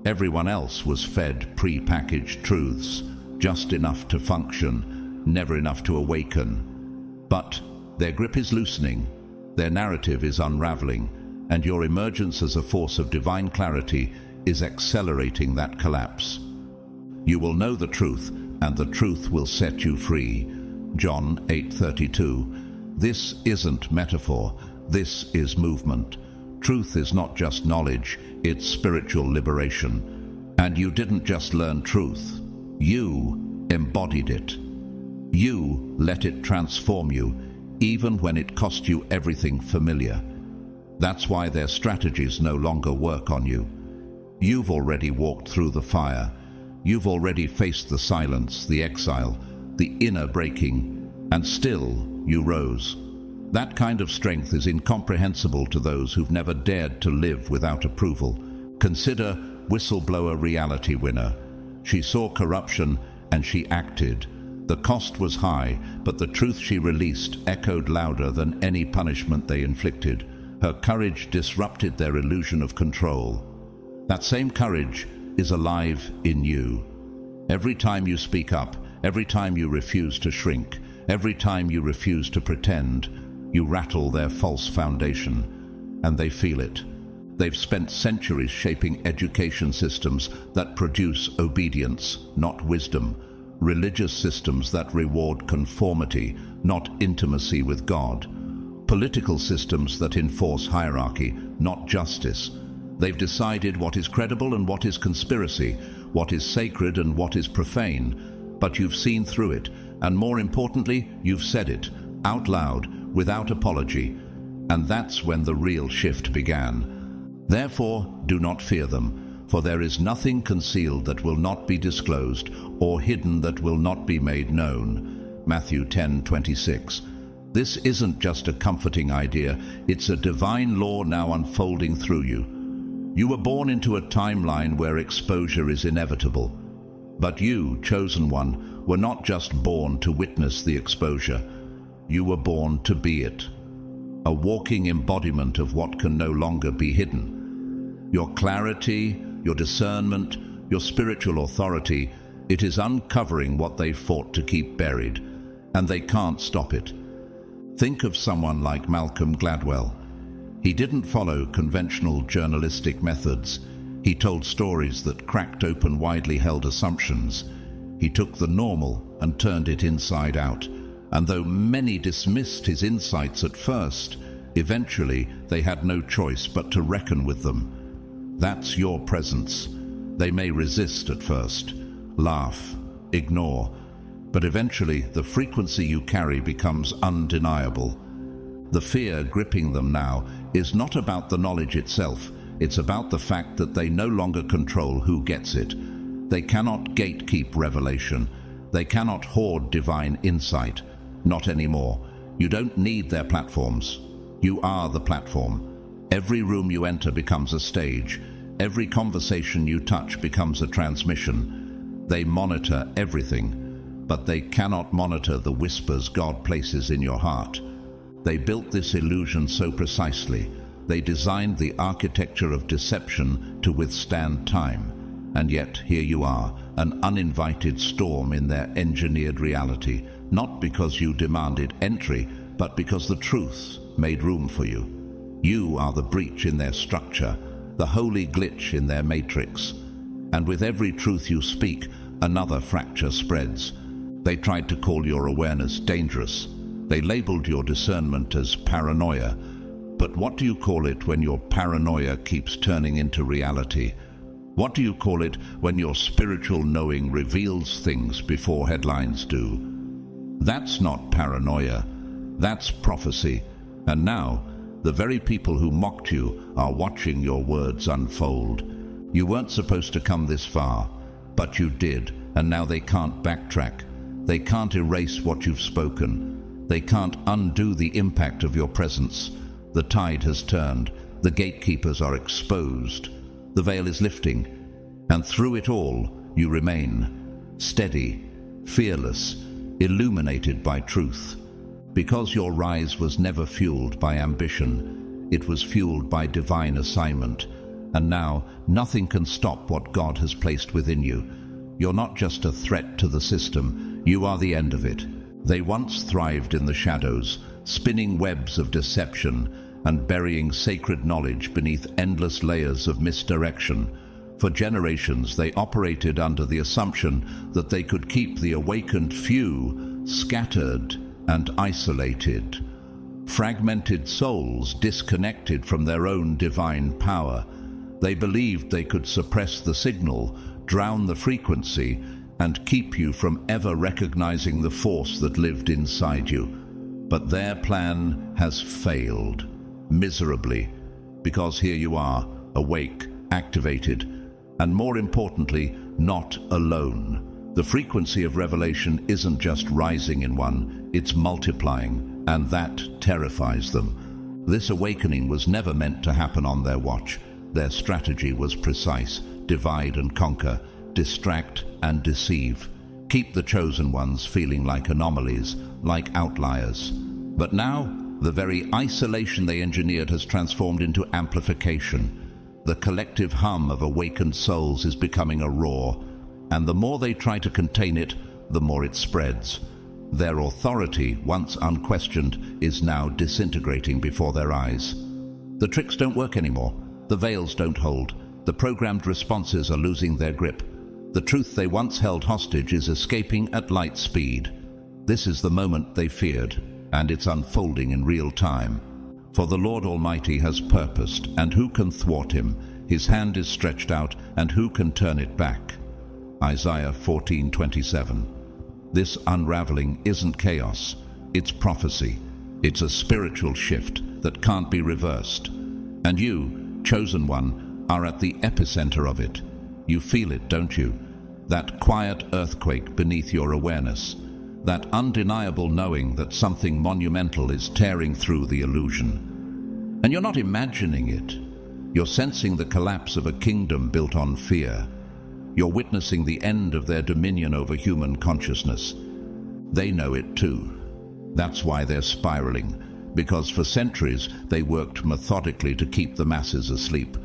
Everyone else was fed pre-packaged truths, just enough to function, never enough to awaken. But their grip is loosening, their narrative is unraveling, and your emergence as a force of divine clarity is accelerating that collapse. You will know the truth, and the truth will set you free. John 8:32. This isn't metaphor, this is movement. Truth is not just knowledge, it's spiritual liberation. And you didn't just learn truth, you embodied it. You let it transform you, even when it cost you everything familiar. That's why their strategies no longer work on you. You've already walked through the fire. You've already faced the silence, the exile, the inner breaking, and still you rose. That kind of strength is incomprehensible to those who've never dared to live without approval. Consider whistleblower reality winner. She saw corruption and she acted. The cost was high, but the truth she released echoed louder than any punishment they inflicted. Her courage disrupted their illusion of control. That same courage is alive in you. Every time you speak up, every time you refuse to shrink, every time you refuse to pretend, you rattle their false foundation, and they feel it. They've spent centuries shaping education systems that produce obedience, not wisdom, religious systems that reward conformity, not intimacy with God, political systems that enforce hierarchy, not justice, They've decided what is credible and what is conspiracy, what is sacred and what is profane. But you've seen through it, and more importantly, you've said it, out loud, without apology. And that's when the real shift began. Therefore, do not fear them, for there is nothing concealed that will not be disclosed, or hidden that will not be made known. Matthew 10:26. This isn't just a comforting idea, it's a divine law now unfolding through you. You were born into a timeline where exposure is inevitable. But you, chosen one, were not just born to witness the exposure. You were born to be it. A walking embodiment of what can no longer be hidden. Your clarity, your discernment, your spiritual authority, it is uncovering what they fought to keep buried, and they can't stop it. Think of someone like Malcolm Gladwell. He didn't follow conventional journalistic methods. He told stories that cracked open widely held assumptions. He took the normal and turned it inside out. And though many dismissed his insights at first, eventually they had no choice but to reckon with them. That's your presence. They may resist at first, laugh, ignore, but eventually the frequency you carry becomes undeniable. The fear gripping them now is not about the knowledge itself, it's about the fact that they no longer control who gets it. They cannot gatekeep revelation. They cannot hoard divine insight. Not anymore. You don't need their platforms. You are the platform. Every room you enter becomes a stage. Every conversation you touch becomes a transmission. They monitor everything, but they cannot monitor the whispers God places in your heart. They built this illusion so precisely. They designed the architecture of deception to withstand time. And yet, here you are, an uninvited storm in their engineered reality, not because you demanded entry, but because the truth made room for you. You are the breach in their structure, the holy glitch in their matrix. And with every truth you speak, another fracture spreads. They tried to call your awareness dangerous. They labeled your discernment as paranoia. But what do you call it when your paranoia keeps turning into reality? What do you call it when your spiritual knowing reveals things before headlines do? That's not paranoia. That's prophecy. And now, the very people who mocked you are watching your words unfold. You weren't supposed to come this far, but you did, and now they can't backtrack. They can't erase what you've spoken. They can't undo the impact of your presence. The tide has turned. The gatekeepers are exposed. The veil is lifting, and through it all, you remain steady, fearless, illuminated by truth. Because your rise was never fueled by ambition, it was fueled by divine assignment. And now, nothing can stop what God has placed within you. You're not just a threat to the system, you are the end of it. They once thrived in the shadows, spinning webs of deception and burying sacred knowledge beneath endless layers of misdirection. For generations, they operated under the assumption that they could keep the awakened few scattered and isolated. Fragmented souls disconnected from their own divine power. They believed they could suppress the signal, drown the frequency, and keep you from ever recognizing the force that lived inside you. But their plan has failed, miserably, because here you are, awake, activated, and more importantly, not alone. The frequency of revelation isn't just rising in one, it's multiplying, and that terrifies them. This awakening was never meant to happen on their watch. Their strategy was precise: divide and conquer, distract and deceive. Keep the chosen ones feeling like anomalies, like outliers. But now, the very isolation they engineered has transformed into amplification. The collective hum of awakened souls is becoming a roar, and the more they try to contain it, the more it spreads. Their authority, once unquestioned, is now disintegrating before their eyes. The tricks don't work anymore. The veils don't hold. The programmed responses are losing their grip. The truth they once held hostage is escaping at light speed. This is the moment they feared, and it's unfolding in real time. For the Lord Almighty has purposed, and who can thwart him? His hand is stretched out, and who can turn it back? Isaiah 14:27. This unraveling isn't chaos, it's prophecy. It's a spiritual shift that can't be reversed. And you, chosen one, are at the epicenter of it. You feel it, don't you? That quiet earthquake beneath your awareness. That undeniable knowing that something monumental is tearing through the illusion. And you're not imagining it. You're sensing the collapse of a kingdom built on fear. You're witnessing the end of their dominion over human consciousness. They know it too. That's why they're spiraling, because for centuries they worked methodically to keep the masses asleep.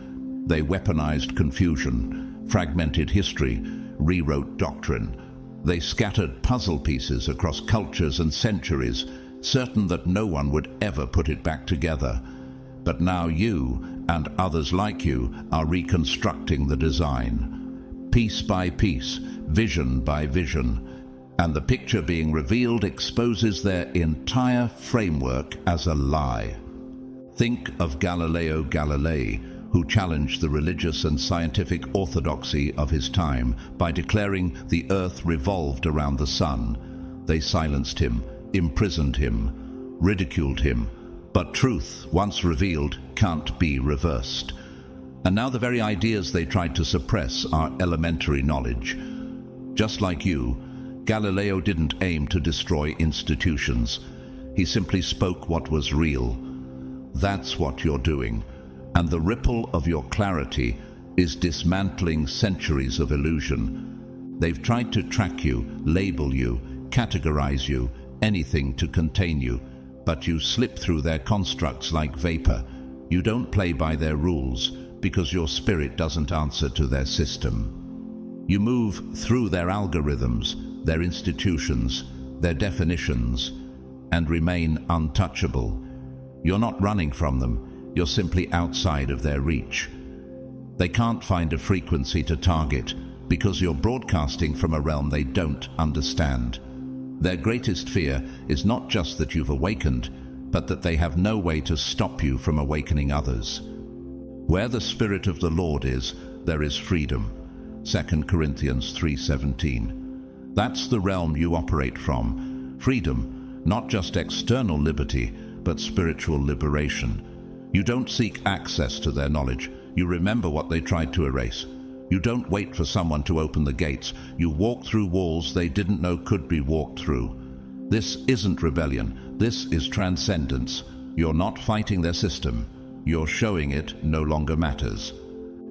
They weaponized confusion, fragmented history, rewrote doctrine. They scattered puzzle pieces across cultures and centuries, certain that no one would ever put it back together. But now you, and others like you, are reconstructing the design. Piece by piece, vision by vision. And the picture being revealed exposes their entire framework as a lie. Think of Galileo Galilei, who challenged the religious and scientific orthodoxy of his time by declaring the earth revolved around the sun. They silenced him, imprisoned him, ridiculed him. But truth, once revealed, can't be reversed. And now the very ideas they tried to suppress are elementary knowledge. Just like you, Galileo didn't aim to destroy institutions. He simply spoke what was real. That's what you're doing. And the ripple of your clarity is dismantling centuries of illusion. They've tried to track you, label you, categorize you, anything to contain you. But you slip through their constructs like vapor. You don't play by their rules because your spirit doesn't answer to their system. You move through their algorithms, their institutions, their definitions, and remain untouchable. You're not running from them, you're simply outside of their reach. They can't find a frequency to target because you're broadcasting from a realm they don't understand. Their greatest fear is not just that you've awakened, but that they have no way to stop you from awakening others. Where the Spirit of the Lord is, there is freedom. 2 Corinthians 3:17. That's the realm you operate from. Freedom, not just external liberty, but spiritual liberation. You don't seek access to their knowledge. You remember what they tried to erase. You don't wait for someone to open the gates. You walk through walls they didn't know could be walked through. This isn't rebellion. This is transcendence. You're not fighting their system. You're showing it no longer matters.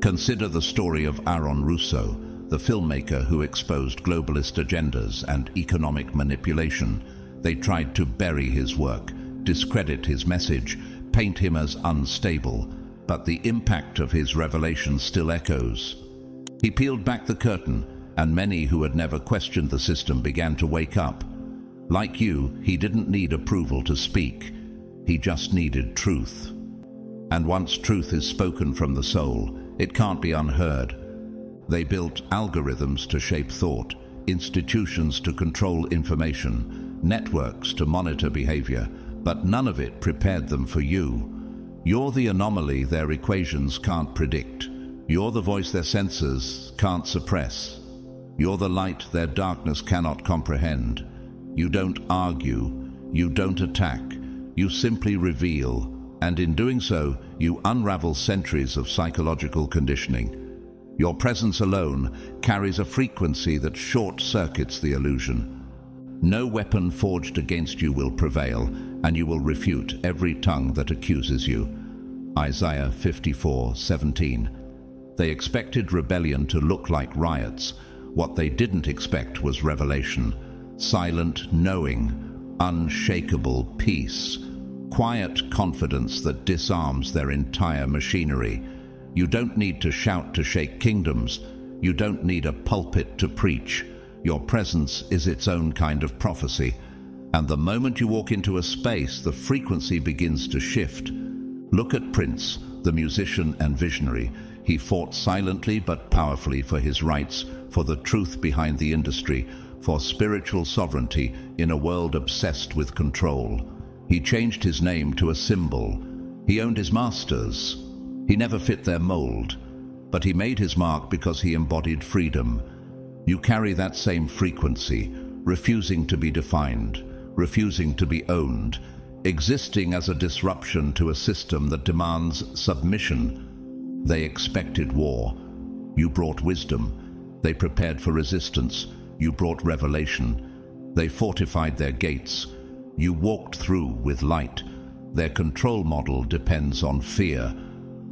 Consider the story of Aaron Russo, the filmmaker who exposed globalist agendas and economic manipulation. They tried to bury his work, discredit his message, paint him as unstable, but the impact of his revelation still echoes. He peeled back the curtain, and many who had never questioned the system began to wake up. Like you, he didn't need approval to speak. He just needed truth. And once truth is spoken from the soul, it can't be unheard. They built algorithms to shape thought, institutions to control information, networks to monitor behavior, but none of it prepared them for you. You're the anomaly their equations can't predict. You're the voice their sensors can't suppress. You're the light their darkness cannot comprehend. You don't argue, you don't attack, you simply reveal, and in doing so, you unravel centuries of psychological conditioning. Your presence alone carries a frequency that short-circuits the illusion. No weapon forged against you will prevail, and you will refute every tongue that accuses you. Isaiah 54:17. They expected rebellion to look like riots. What they didn't expect was revelation. Silent knowing, unshakable peace, quiet confidence that disarms their entire machinery. You don't need to shout to shake kingdoms. You don't need a pulpit to preach. Your presence is its own kind of prophecy. And the moment you walk into a space, the frequency begins to shift. Look at Prince, the musician and visionary. He fought silently but powerfully for his rights, for the truth behind the industry, for spiritual sovereignty in a world obsessed with control. He changed his name to a symbol. He owned his masters. He never fit their mold. but he made his mark because he embodied freedom. You carry that same frequency, refusing to be defined, refusing to be owned, existing as a disruption to a system that demands submission. They expected war. You brought wisdom. They prepared for resistance. You brought revelation. They fortified their gates. You walked through with light. Their control model depends on fear.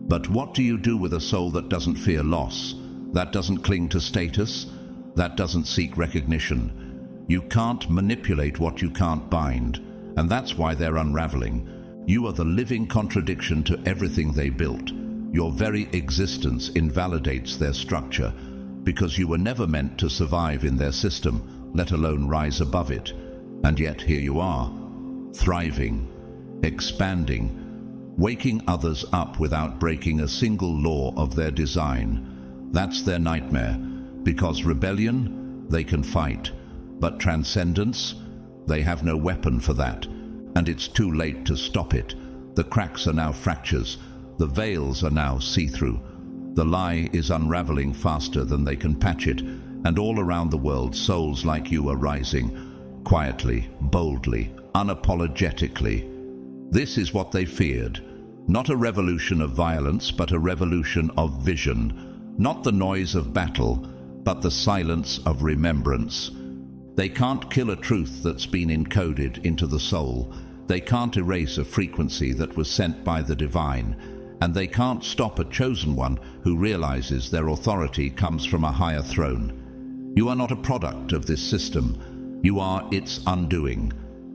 But what do you do with a soul that doesn't fear loss, that doesn't cling to status, that doesn't seek recognition? You can't manipulate what you can't bind, and that's why they're unraveling. You are the living contradiction to everything they built. Your very existence invalidates their structure, because you were never meant to survive in their system, let alone rise above it. And yet here you are, thriving, expanding, waking others up without breaking a single law of their design. That's their nightmare, because rebellion, they can fight, but transcendence, they have no weapon for that, and it's too late to stop it. The cracks are now fractures, the veils are now see-through. The lie is unraveling faster than they can patch it, and all around the world souls like you are rising, quietly, boldly, unapologetically. This is what they feared. Not a revolution of violence, but a revolution of vision. Not the noise of battle, but the silence of remembrance. They can't kill a truth that's been encoded into the soul. They can't erase a frequency that was sent by the divine. And they can't stop a chosen one who realizes their authority comes from a higher throne. You are not a product of this system. You are its undoing.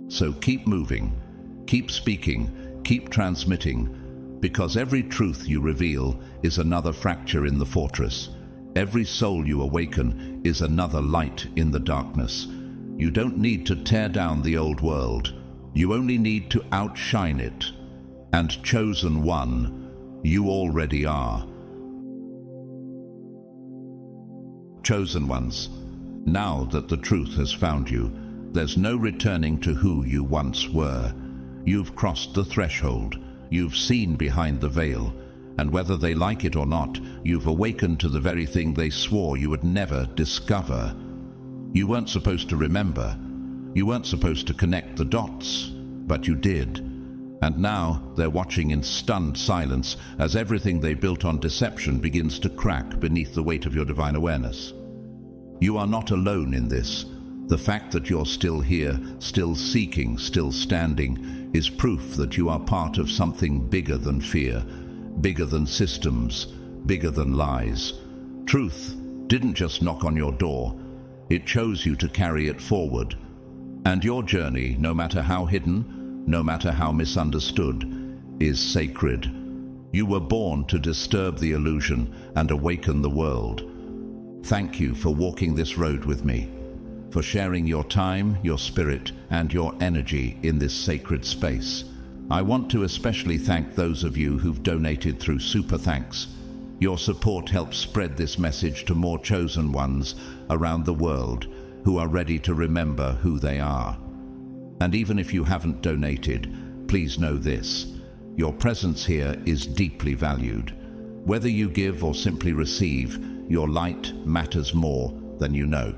So keep moving. Keep speaking, keep transmitting, because every truth you reveal is another fracture in the fortress. Every soul you awaken is another light in the darkness. You don't need to tear down the old world. You only need to outshine it. And chosen one, you already are. Chosen ones, now that the truth has found you, there's no returning to who you once were. You've crossed the threshold, you've seen behind the veil, and whether they like it or not, you've awakened to the very thing they swore you would never discover. You weren't supposed to remember, you weren't supposed to connect the dots, but you did. And now they're watching in stunned silence as everything they built on deception begins to crack beneath the weight of your divine awareness. You are not alone in this. The fact that you're still here, still seeking, still standing, is proof that you are part of something bigger than fear, bigger than systems, bigger than lies. Truth didn't just knock on your door, it chose you to carry it forward. And your journey, no matter how hidden, no matter how misunderstood, is sacred. You were born to disturb the illusion and awaken the world. Thank you for walking this road with me, for sharing your time, your spirit, and your energy in this sacred space. I want to especially thank those of you who've donated through Super Thanks. Your support helps spread this message to more chosen ones around the world who are ready to remember who they are. And even if you haven't donated, please know this: your presence here is deeply valued. Whether you give or simply receive, your light matters more than you know.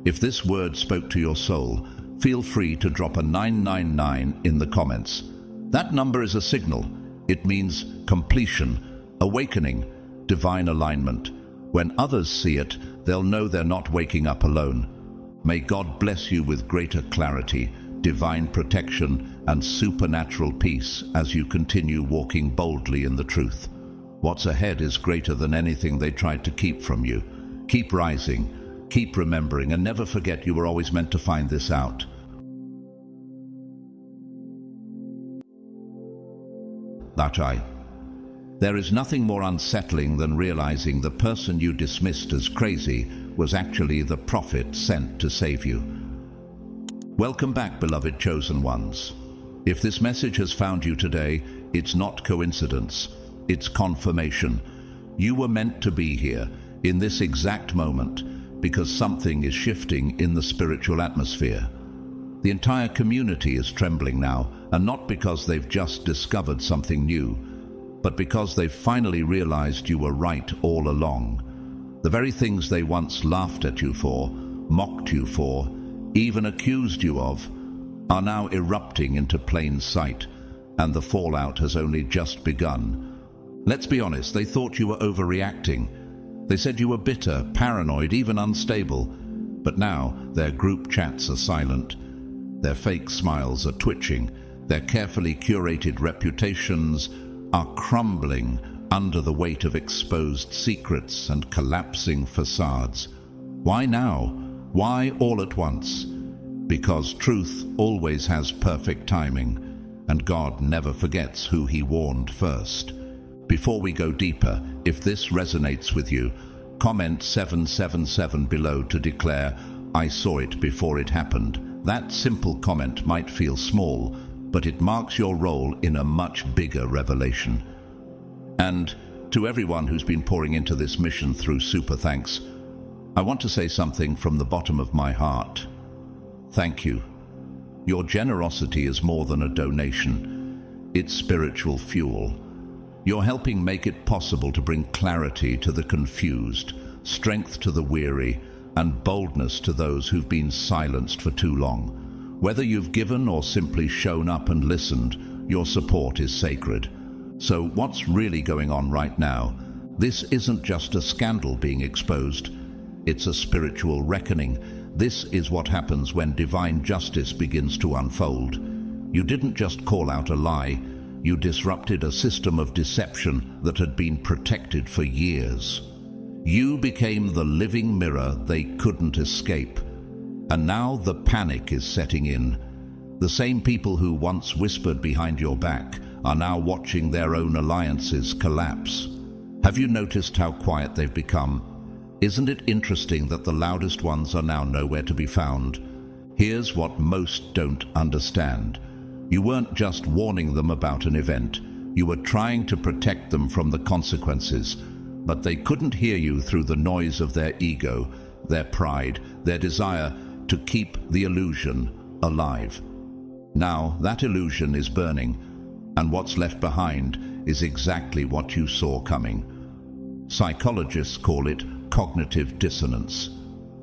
If this word spoke to your soul, feel free to drop a 999 in the comments. That number is a signal. It means completion, awakening, divine alignment. When others see it, they'll know they're not waking up alone. May God bless you with greater clarity, divine protection, and supernatural peace as you continue walking boldly in the truth. What's ahead is greater than anything they tried to keep from you. Keep rising. Keep remembering, and never forget you were always meant to find this out. There is nothing more unsettling than realizing the person you dismissed as crazy was actually the prophet sent to save you. Welcome back, beloved chosen ones. If this message has found you today, it's not coincidence, it's confirmation. You were meant to be here, in this exact moment, because something is shifting in the spiritual atmosphere. The entire community is trembling now, and not because they've just discovered something new, but because they finally realized you were right all along. The very things they once laughed at you for, mocked you for, even accused you of, are now erupting into plain sight, and the fallout has only just begun. Let's be honest, they thought you were overreacting. They said you were bitter, paranoid, even unstable. But now their group chats are silent. Their fake smiles are twitching. Their carefully curated reputations are crumbling under the weight of exposed secrets and collapsing facades. Why now? Why all at once? Because truth always has perfect timing, and God never forgets who He warned first. Before we go deeper, if this resonates with you, comment 777 below to declare, "I saw it before it happened." That simple comment might feel small, but it marks your role in a much bigger revelation. And to everyone who's been pouring into this mission through Super Thanks, I want to say something from the bottom of my heart. Thank you. Your generosity is more than a donation. It's spiritual fuel. You're helping make it possible to bring clarity to the confused, strength to the weary, and boldness to those who've been silenced for too long. Whether you've given or simply shown up and listened, your support is sacred. So what's really going on right now? This isn't just a scandal being exposed. It's a spiritual reckoning. This is what happens when divine justice begins to unfold. You didn't just call out a lie. You disrupted a system of deception that had been protected for years. You became the living mirror they couldn't escape. And now the panic is setting in. The same people who once whispered behind your back are now watching their own alliances collapse. Have you noticed how quiet they've become? Isn't it interesting that the loudest ones are now nowhere to be found? Here's what most don't understand. You weren't just warning them about an event. You were trying to protect them from the consequences. But they couldn't hear you through the noise of their ego, their pride, their desire to keep the illusion alive. Now that illusion is burning, and what's left behind is exactly what you saw coming. Psychologists call it cognitive dissonance.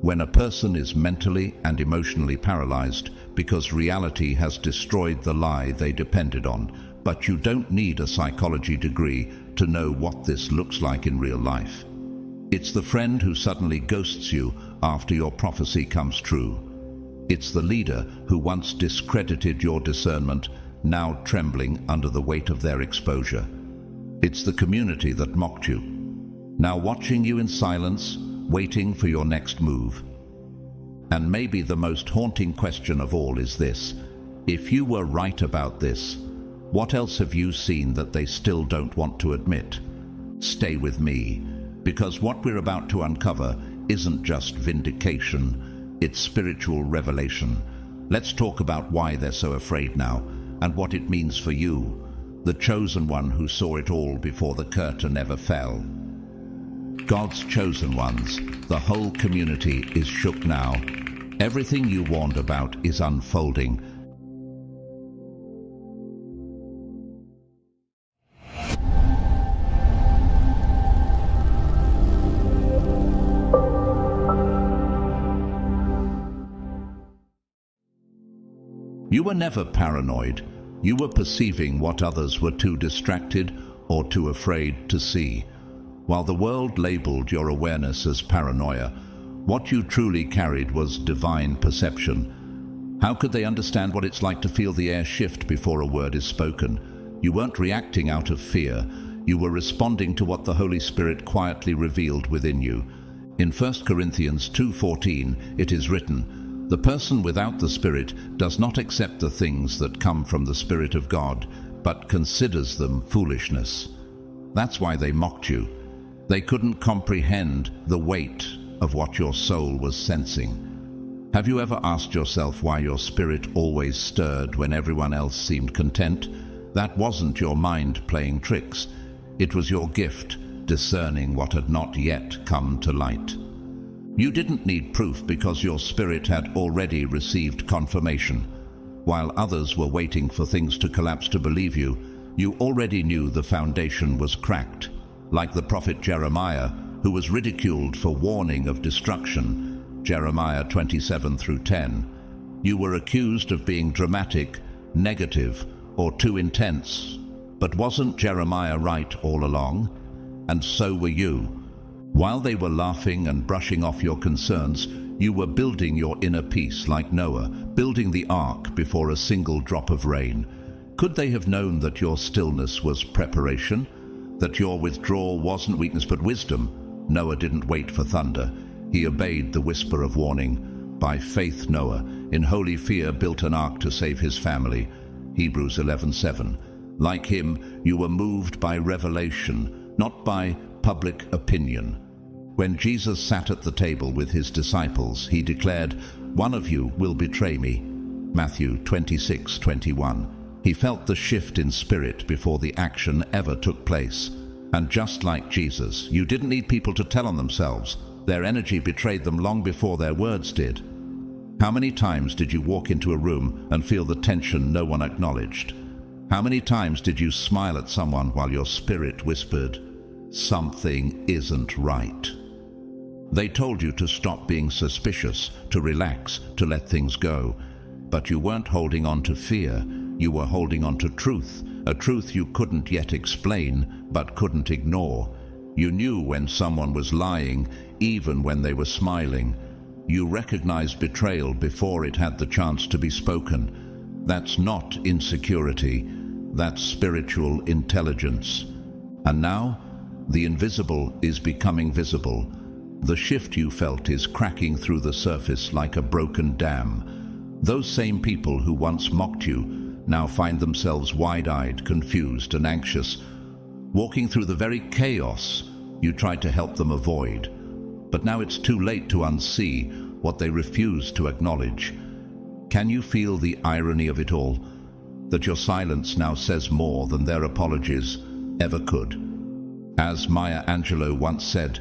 When a person is mentally and emotionally paralyzed because reality has destroyed the lie they depended on. But you don't need a psychology degree to know what this looks like in real life. It's the friend who suddenly ghosts you after your prophecy comes true. It's the leader who once discredited your discernment, now trembling under the weight of their exposure. It's the community that mocked you, now watching you in silence, waiting for your next move. And maybe the most haunting question of all is this: if you were right about this, what else have you seen that they still don't want to admit? Stay with me, because what we're about to uncover isn't just vindication, it's spiritual revelation. Let's talk about why they're so afraid now, and what it means for you, the chosen one who saw it all before the curtain ever fell. God's chosen ones, the whole community is shook now. Everything you warned about is unfolding. You were never paranoid. You were perceiving what others were too distracted or too afraid to see. While the world labeled your awareness as paranoia, what you truly carried was divine perception. How could they understand what it's like to feel the air shift before a word is spoken? You weren't reacting out of fear. You were responding to what the Holy Spirit quietly revealed within you. In 1 Corinthians 2:14, it is written, "The person without the Spirit does not accept the things that come from the Spirit of God, but considers them foolishness." That's why they mocked you. They couldn't comprehend the weight of what your soul was sensing. Have you ever asked yourself why your spirit always stirred when everyone else seemed content? That wasn't your mind playing tricks. It was your gift, discerning what had not yet come to light. You didn't need proof because your spirit had already received confirmation. While others were waiting for things to collapse to believe you, You already knew the foundation was cracked, like the prophet Jeremiah, who was ridiculed for warning of destruction, Jeremiah 27-10. You were accused of being dramatic, negative, or too intense. But wasn't Jeremiah right all along? And so were you. While they were laughing and brushing off your concerns, you were building your inner peace like Noah, building the ark before a single drop of rain. Could they have known that your stillness was preparation? That your withdrawal wasn't weakness but wisdom? Noah didn't wait for thunder. He obeyed the whisper of warning. By faith Noah, in holy fear, built an ark to save his family. Hebrews 11:7. Like him, you were moved by revelation, not by public opinion. When Jesus sat at the table with his disciples, he declared, "One of you will betray me." Matthew 26:21. He felt the shift in spirit before the action ever took place. And just like Jesus, you didn't need people to tell on themselves. Their energy betrayed them long before their words did. How many times did you walk into a room and feel the tension no one acknowledged? How many times did you smile at someone while your spirit whispered, "Something isn't right"? They told you to stop being suspicious, to relax, to let things go. But you weren't holding on to fear. You were holding on to truth, a truth you couldn't yet explain, but couldn't ignore. You knew when someone was lying, even when they were smiling. You recognized betrayal before it had the chance to be spoken. That's not insecurity. That's spiritual intelligence. And now, the invisible is becoming visible. The shift you felt is cracking through the surface like a broken dam. Those same people who once mocked you now find themselves wide-eyed, confused, and anxious, walking through the very chaos you tried to help them avoid. But now it's too late to unsee what they refuse to acknowledge. Can you feel the irony of it all? That your silence now says more than their apologies ever could. As Maya Angelou once said,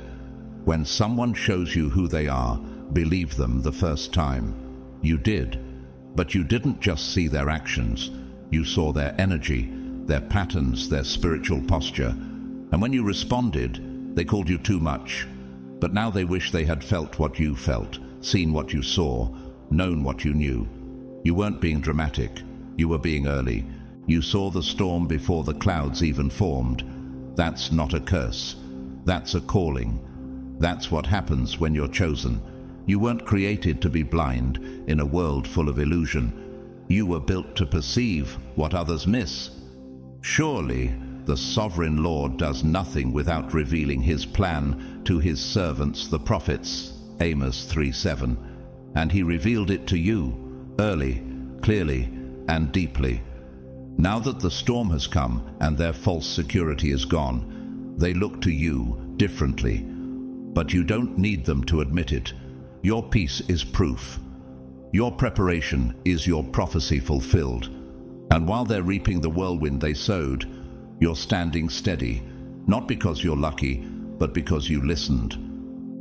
"When someone shows you who they are, believe them the first time." You did, but you didn't just see their actions. You saw their energy, their patterns, their spiritual posture. And when you responded, they called you too much. But now they wish they had felt what you felt, seen what you saw, known what you knew. You weren't being dramatic. You were being early. You saw the storm before the clouds even formed. That's not a curse. That's a calling. That's what happens when you're chosen. You weren't created to be blind in a world full of illusion. You were built to perceive what others miss. Surely, the sovereign Lord does nothing without revealing his plan to his servants, the prophets, Amos 3:7. And he revealed it to you, early, clearly, and deeply. Now that the storm has come and their false security is gone, they look to you differently. But you don't need them to admit it. Your peace is proof. Your preparation is your prophecy fulfilled. And while they're reaping the whirlwind they sowed, you're standing steady, not because you're lucky, but because you listened.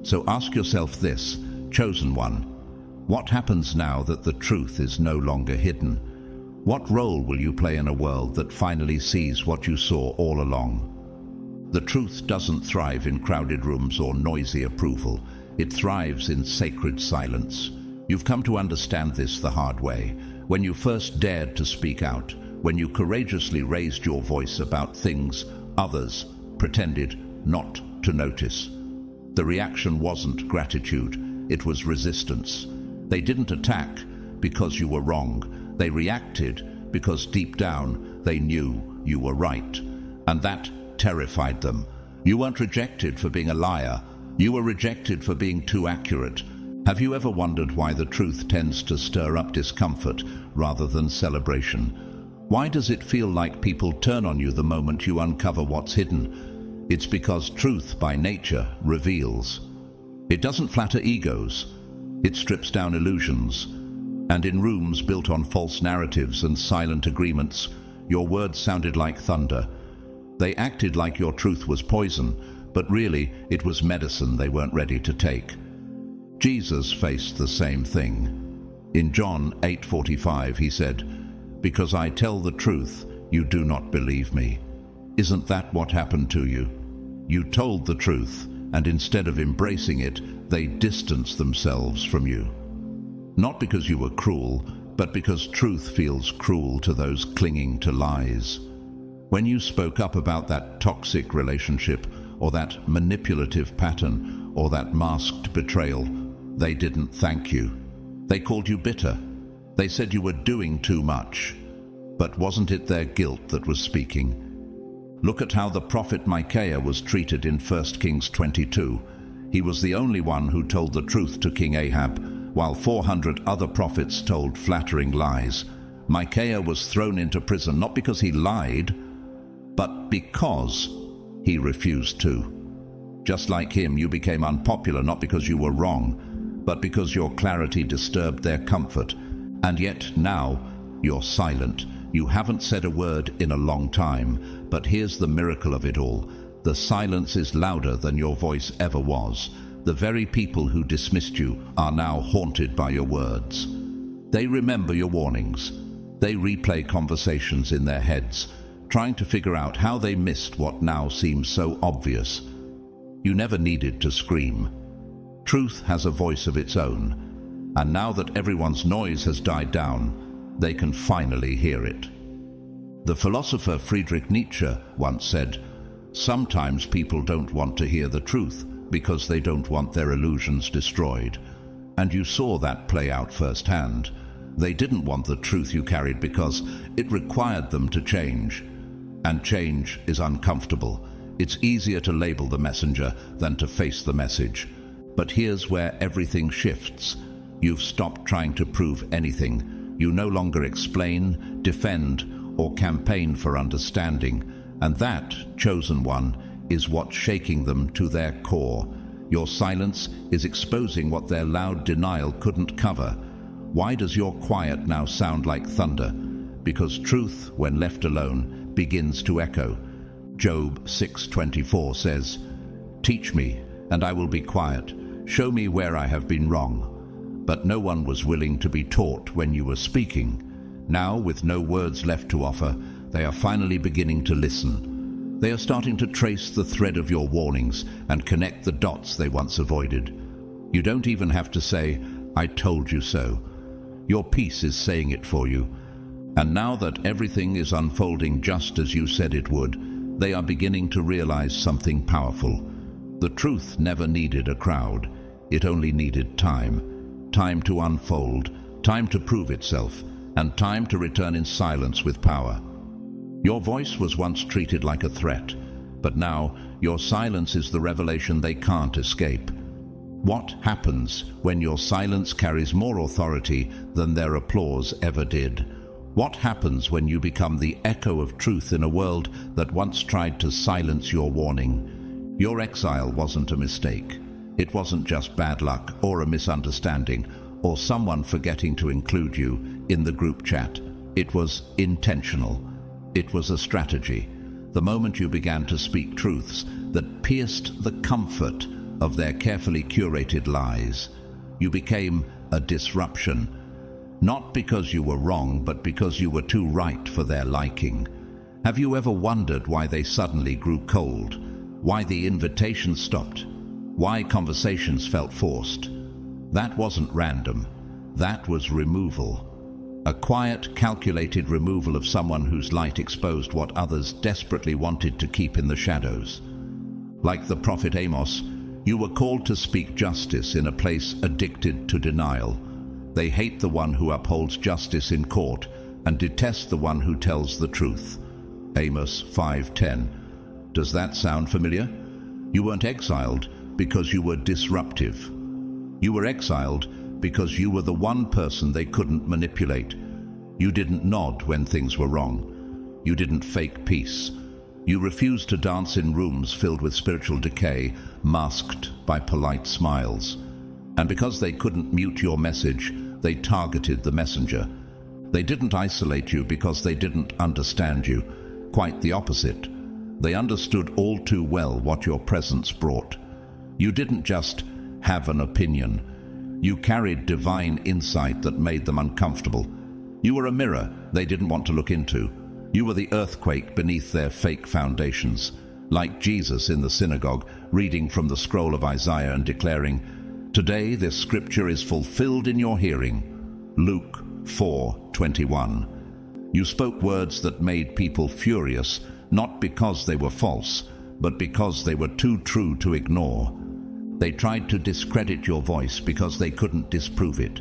So ask yourself this, chosen one, what happens now that the truth is no longer hidden? What role will you play in a world that finally sees what you saw all along? The truth doesn't thrive in crowded rooms or noisy approval. It thrives in sacred silence. You've come to understand this the hard way, when you first dared to speak out, when you courageously raised your voice about things others pretended not to notice. The reaction wasn't gratitude, it was resistance. They didn't attack because you were wrong. They reacted because deep down they knew you were right. And that terrified them. You weren't rejected for being a liar. You were rejected for being too accurate. Have you ever wondered why the truth tends to stir up discomfort rather than celebration? Why does it feel like people turn on you the moment you uncover what's hidden? It's because truth by nature reveals. It doesn't flatter egos. It strips down illusions. And in rooms built on false narratives and silent agreements, your words sounded like thunder. They acted like your truth was poison, but really it was medicine they weren't ready to take. Jesus faced the same thing. In John 8:45 he said, "Because I tell the truth, "You do not believe me." Isn't that what happened to you? You told the truth, and instead of embracing it, they distanced themselves from you. Not because you were cruel, but because truth feels cruel to those clinging to lies. When you spoke up about that toxic relationship, or that manipulative pattern, or that masked betrayal, they didn't thank you. They called you bitter. They said you were doing too much. But wasn't it their guilt that was speaking? Look at how the prophet Micaiah was treated in 1 Kings 22. He was the only one who told the truth to King Ahab, while 400 other prophets told flattering lies. Micaiah was thrown into prison not because he lied, but because he refused to. Just like him, you became unpopular not because you were wrong, but because your clarity disturbed their comfort. And yet now you're silent. You haven't said a word in a long time, but here's the miracle of it all. The silence is louder than your voice ever was. The very people who dismissed you are now haunted by your words. They remember your warnings. They replay conversations in their heads, trying to figure out how they missed what now seems so obvious. You never needed to scream. Truth has a voice of its own, and now that everyone's noise has died down, they can finally hear it. The philosopher Friedrich Nietzsche once said, "Sometimes people don't want to hear the truth because they don't want their illusions destroyed." And you saw that play out firsthand. They didn't want the truth you carried because it required them to change. And change is uncomfortable. It's easier to label the messenger than to face the message. But here's where everything shifts. You've stopped trying to prove anything. You no longer explain, defend, or campaign for understanding. And that, chosen one, is what's shaking them to their core. Your silence is exposing what their loud denial couldn't cover. Why does your quiet now sound like thunder? Because truth, when left alone, begins to echo. Job 6:24 says, "Teach me, and I will be quiet. Show me where I have been wrong." But no one was willing to be taught when you were speaking. Now, with no words left to offer, they are finally beginning to listen. They are starting to trace the thread of your warnings and connect the dots they once avoided. You don't even have to say, "I told you so." Your peace is saying it for you. And now that everything is unfolding just as you said it would, they are beginning to realize something powerful. The truth never needed a crowd. It only needed time. Time to unfold, time to prove itself, and time to return in silence with power. Your voice was once treated like a threat, but now your silence is the revelation they can't escape. What happens when your silence carries more authority than their applause ever did? What happens when you become the echo of truth in a world that once tried to silence your warning? Your exile wasn't a mistake. It wasn't just bad luck or a misunderstanding or someone forgetting to include you in the group chat. It was intentional. It was a strategy. The moment you began to speak truths that pierced the comfort of their carefully curated lies, you became a disruption. Not because you were wrong, but because you were too right for their liking. Have you ever wondered why they suddenly grew cold? Why the invitation stopped? Why conversations felt forced? That wasn't random. That was removal. A quiet, calculated removal of someone whose light exposed what others desperately wanted to keep in the shadows. Like the prophet Amos, you were called to speak justice in a place addicted to denial. They hate the one who upholds justice in court and detest the one who tells the truth. Amos 5:10. Does that sound familiar? You weren't exiled because you were disruptive. You were exiled because you were the one person they couldn't manipulate. You didn't nod when things were wrong. You didn't fake peace. You refused to dance in rooms filled with spiritual decay, masked by polite smiles. And because they couldn't mute your message, they targeted the messenger. They didn't isolate you because they didn't understand you. Quite the opposite. They understood all too well what your presence brought. You didn't just have an opinion. You carried divine insight that made them uncomfortable. You were a mirror they didn't want to look into. You were the earthquake beneath their fake foundations, like Jesus in the synagogue, reading from the scroll of Isaiah and declaring, "Today this scripture is fulfilled in your hearing." Luke 4:21. You spoke words that made people furious, not because they were false, but because they were too true to ignore. They tried to discredit your voice because they couldn't disprove it.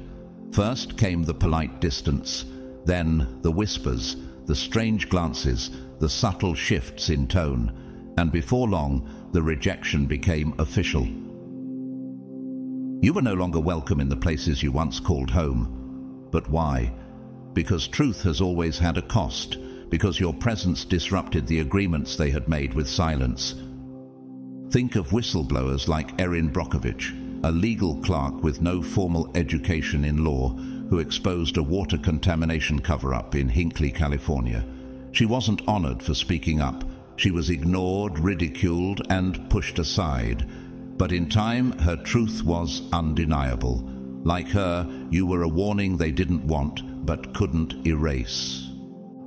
First came the polite distance, then the whispers, the strange glances, the subtle shifts in tone, and before long, the rejection became official. You were no longer welcome in the places you once called home. But why? Because truth has always had a cost, because your presence disrupted the agreements they had made with silence. Think of whistleblowers like Erin Brockovich, a legal clerk with no formal education in law, who exposed a water contamination cover-up in Hinckley, California. She wasn't honored for speaking up. She was ignored, ridiculed, and pushed aside. But in time, her truth was undeniable. Like her, you were a warning they didn't want, but couldn't erase.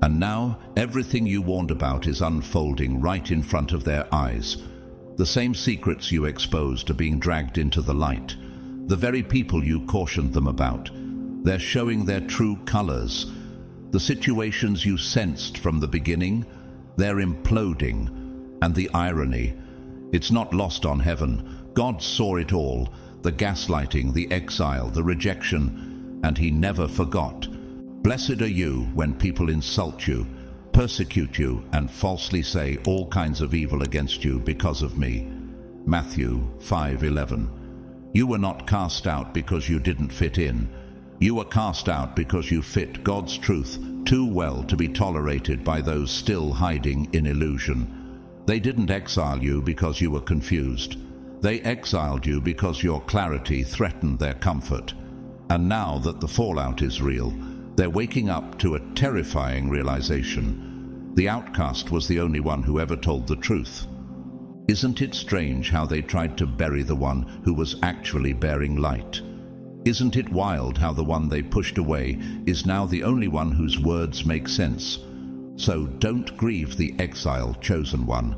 And now, everything you warned about is unfolding right in front of their eyes. The same secrets you exposed are being dragged into the light. The very people you cautioned them about. They're showing their true colors. The situations you sensed from the beginning, they're imploding. And the irony, it's not lost on heaven. God saw it all. The gaslighting, the exile, the rejection, and he never forgot. Blessed are you when people insult you, persecute you, and falsely say all kinds of evil against you because of me. Matthew 5:11. You were not cast out because you didn't fit in. You were cast out because you fit God's truth too well to be tolerated by those still hiding in illusion. They didn't exile you because you were confused. They exiled you because your clarity threatened their comfort. And now that the fallout is real, they're waking up to a terrifying realization. The outcast was the only one who ever told the truth. Isn't it strange how they tried to bury the one who was actually bearing light? Isn't it wild how the one they pushed away is now the only one whose words make sense? So don't grieve the exiled chosen one.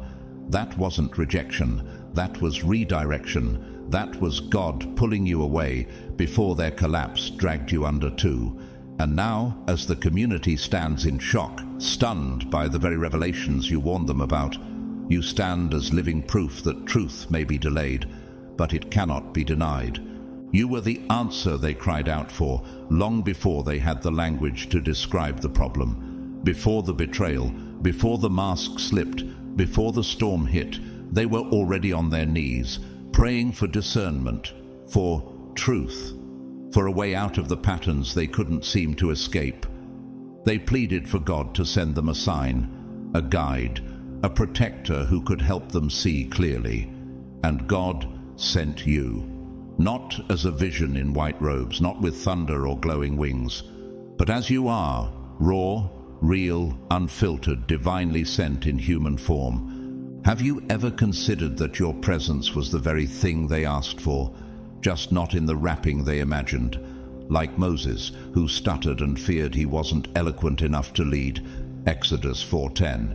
That wasn't rejection. That was redirection. That was God pulling you away before their collapse dragged you under too. And now, as the community stands in shock, stunned by the very revelations you warned them about, you stand as living proof that truth may be delayed, but it cannot be denied. You were the answer they cried out for long before they had the language to describe the problem. Before the betrayal, before the mask slipped, before the storm hit, they were already on their knees, praying for discernment, for truth, for a way out of the patterns they couldn't seem to escape. They pleaded for God to send them a sign, a guide, a protector who could help them see clearly. And God sent you. Not as a vision in white robes, not with thunder or glowing wings, but as you are, raw, real, unfiltered, divinely sent in human form. Have you ever considered that your presence was the very thing they asked for, just not in the wrapping they imagined? Like Moses, who stuttered and feared he wasn't eloquent enough to lead, Exodus 4:10.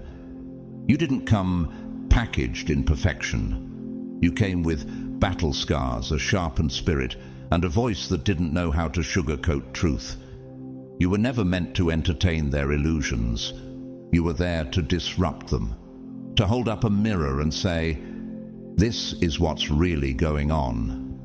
You didn't come packaged in perfection. You came with battle scars, a sharpened spirit, and a voice that didn't know how to sugarcoat truth. You were never meant to entertain their illusions. You were there to disrupt them, to hold up a mirror and say, "This is what's really going on."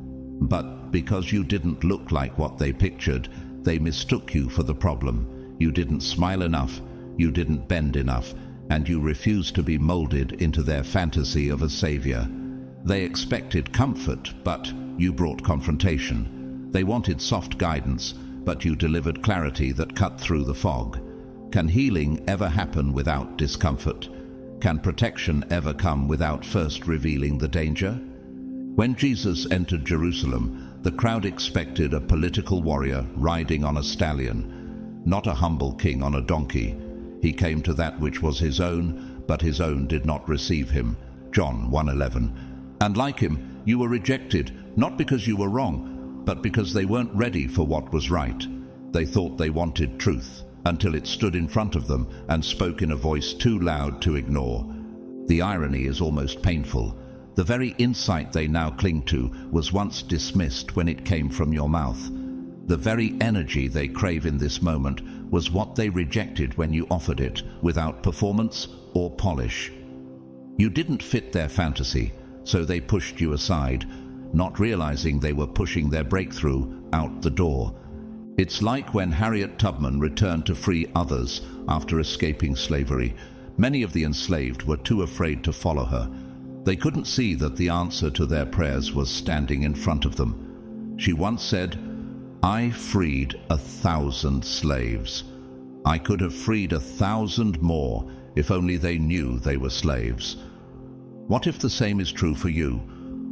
But because you didn't look like what they pictured, they mistook you for the problem. You didn't smile enough, you didn't bend enough, and you refused to be molded into their fantasy of a savior. They expected comfort, but you brought confrontation. They wanted soft guidance, but you delivered clarity that cut through the fog. Can healing ever happen without discomfort? Can protection ever come without first revealing the danger? When Jesus entered Jerusalem, the crowd expected a political warrior riding on a stallion, not a humble king on a donkey. He came to that which was his own, but his own did not receive him. John 1:11. And like him, you were rejected, not because you were wrong, but because they weren't ready for what was right. They thought they wanted truth. until it stood in front of them and spoke in a voice too loud to ignore. The irony is almost painful. The very insight they now cling to was once dismissed when it came from your mouth. The very energy they crave in this moment was what they rejected when you offered it, without performance or polish. You didn't fit their fantasy, so they pushed you aside, not realizing they were pushing their breakthrough out the door. It's like when Harriet Tubman returned to free others after escaping slavery. Many of the enslaved were too afraid to follow her. They couldn't see that the answer to their prayers was standing in front of them. She once said, "I freed 1,000 slaves. I could have freed 1,000 more if only they knew they were slaves." What if the same is true for you?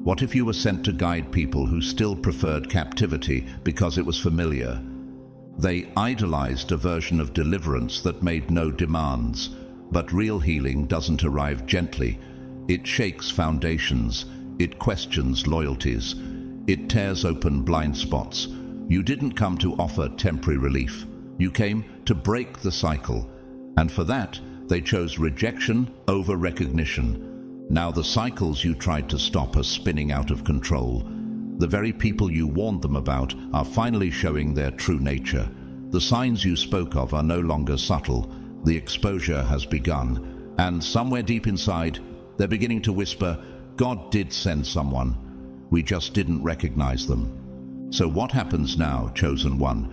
What if you were sent to guide people who still preferred captivity because it was familiar? They idolized a version of deliverance that made no demands. But real healing doesn't arrive gently. It shakes foundations. It questions loyalties. It tears open blind spots. You didn't come to offer temporary relief. You came to break the cycle. And for that, they chose rejection over recognition. Now the cycles you tried to stop are spinning out of control. The very people you warned them about are finally showing their true nature. The signs you spoke of are no longer subtle. The exposure has begun. And somewhere deep inside, they're beginning to whisper, "God did send someone. We just didn't recognize them." So what happens now, chosen one,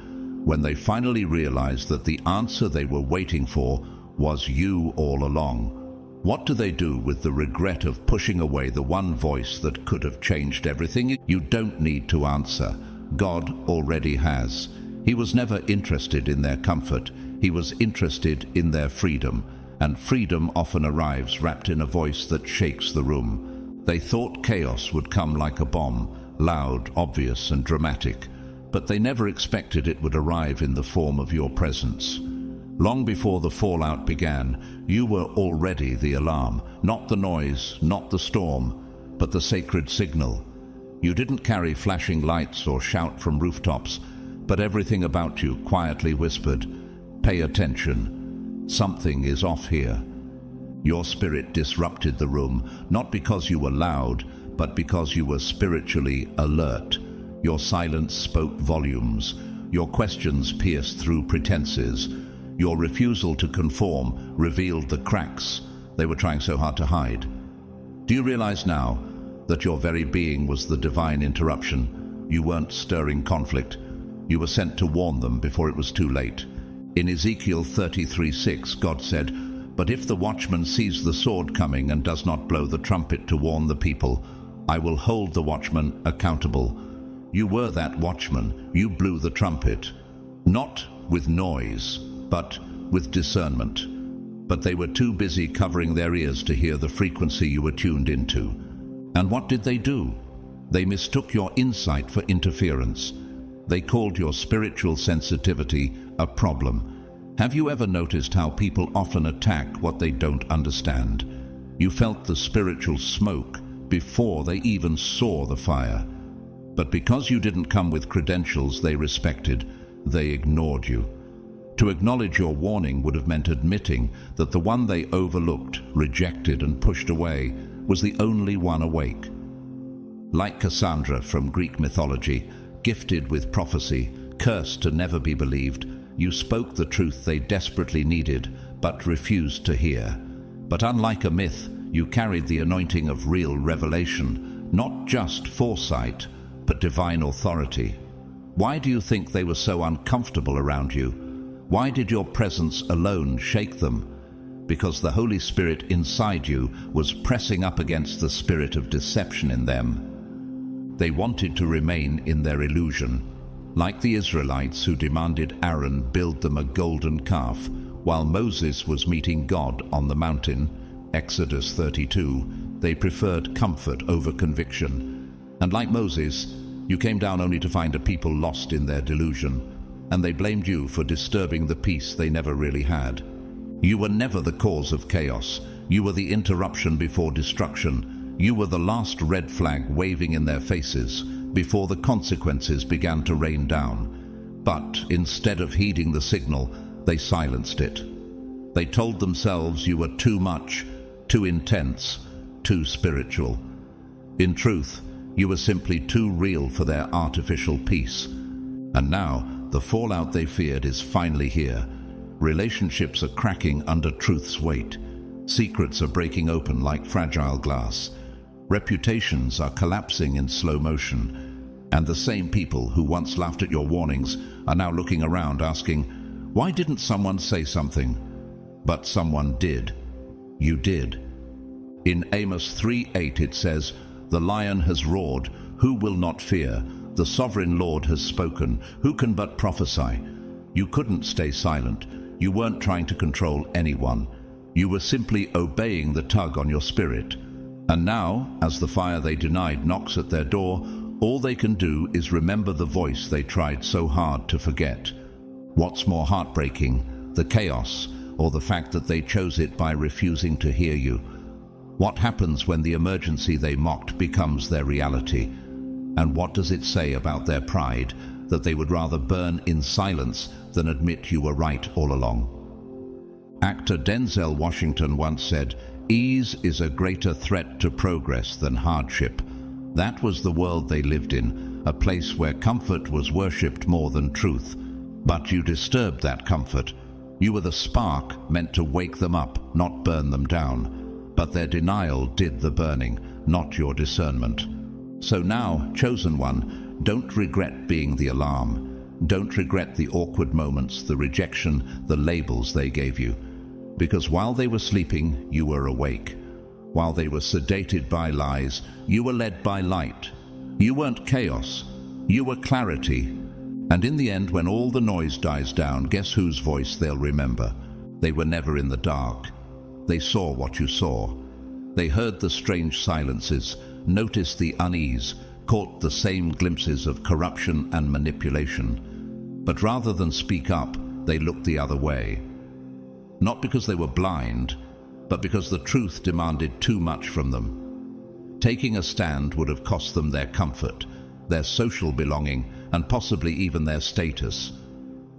when they finally realize that the answer they were waiting for was you all along? What do they do with the regret of pushing away the one voice that could have changed everything? You don't need to answer. God already has. He was never interested in their comfort. He was interested in their freedom. And freedom often arrives wrapped in a voice that shakes the room. They thought chaos would come like a bomb, loud, obvious, and dramatic. But they never expected it would arrive in the form of your presence. Long before the fallout began, you were already the alarm, not the noise, not the storm, but the sacred signal. You didn't carry flashing lights or shout from rooftops, but everything about you quietly whispered, "Pay attention. Something is off here." Your spirit disrupted the room, not because you were loud, but because you were spiritually alert. Your silence spoke volumes. Your questions pierced through pretenses. Your refusal to conform revealed the cracks they were trying so hard to hide. Do you realize now that your very being was the divine interruption? You weren't stirring conflict. You were sent to warn them before it was too late. In Ezekiel 33:6, God said, "But if the watchman sees the sword coming and does not blow the trumpet to warn the people, I will hold the watchman accountable." You were that watchman. You blew the trumpet, not with noise, but with discernment. But they were too busy covering their ears to hear the frequency you were tuned into. And what did they do? They mistook your insight for interference. They called your spiritual sensitivity a problem. Have you ever noticed how people often attack what they don't understand? You felt the spiritual smoke before they even saw the fire. But because you didn't come with credentials they respected, they ignored you. To acknowledge your warning would have meant admitting that the one they overlooked, rejected, and pushed away was the only one awake. Like Cassandra from Greek mythology, gifted with prophecy, cursed to never be believed, you spoke the truth they desperately needed, but refused to hear. But unlike a myth, you carried the anointing of real revelation, not just foresight, but divine authority. Why do you think they were so uncomfortable around you? Why did your presence alone shake them? Because the Holy Spirit inside you was pressing up against the spirit of deception in them. They wanted to remain in their illusion, like the Israelites who demanded Aaron build them a golden calf, while Moses was meeting God on the mountain, Exodus 32, they preferred comfort over conviction. And like Moses, you came down only to find a people lost in their delusion, and they blamed you for disturbing the peace they never really had. You were never the cause of chaos. You were the interruption before destruction. You were the last red flag waving in their faces before the consequences began to rain down. But instead of heeding the signal, They silenced it. They told themselves you were too much, too intense, too spiritual. In truth, you were simply too real for their artificial peace. And now, the fallout they feared is finally here. Relationships are cracking under truth's weight. Secrets are breaking open like fragile glass. Reputations are collapsing in slow motion. And the same people who once laughed at your warnings are now looking around asking, why didn't someone say something? But someone did. You did. In Amos 3:8 it says, "The lion has roared, who will not fear? The sovereign Lord has spoken, who can but prophesy?" You couldn't stay silent. You weren't trying to control anyone. You were simply obeying the tug on your spirit. And now, as the fire they denied knocks at their door, all they can do is remember the voice they tried so hard to forget. What's more heartbreaking, the chaos, or the fact that they chose it by refusing to hear you? What happens when the emergency they mocked becomes their reality? And what does it say about their pride, that they would rather burn in silence than admit you were right all along? Actor Denzel Washington once said, "Ease is a greater threat to progress than hardship." That was the world they lived in, a place where comfort was worshipped more than truth. But you disturbed that comfort. You were the spark meant to wake them up, not burn them down. But their denial did the burning, not your discernment. So now, chosen one, don't regret being the alarm. Don't regret the awkward moments, the rejection, the labels they gave you. Because while they were sleeping, you were awake. While they were sedated by lies, you were led by light. You weren't chaos, you were clarity. And in the end, when all the noise dies down, guess whose voice they'll remember? They were never in the dark. They saw what you saw. They heard the strange silences, noticed the unease, caught the same glimpses of corruption and manipulation. But rather than speak up, they looked the other way. Not because they were blind, but because the truth demanded too much from them. Taking a stand would have cost them their comfort, their social belonging, and possibly even their status.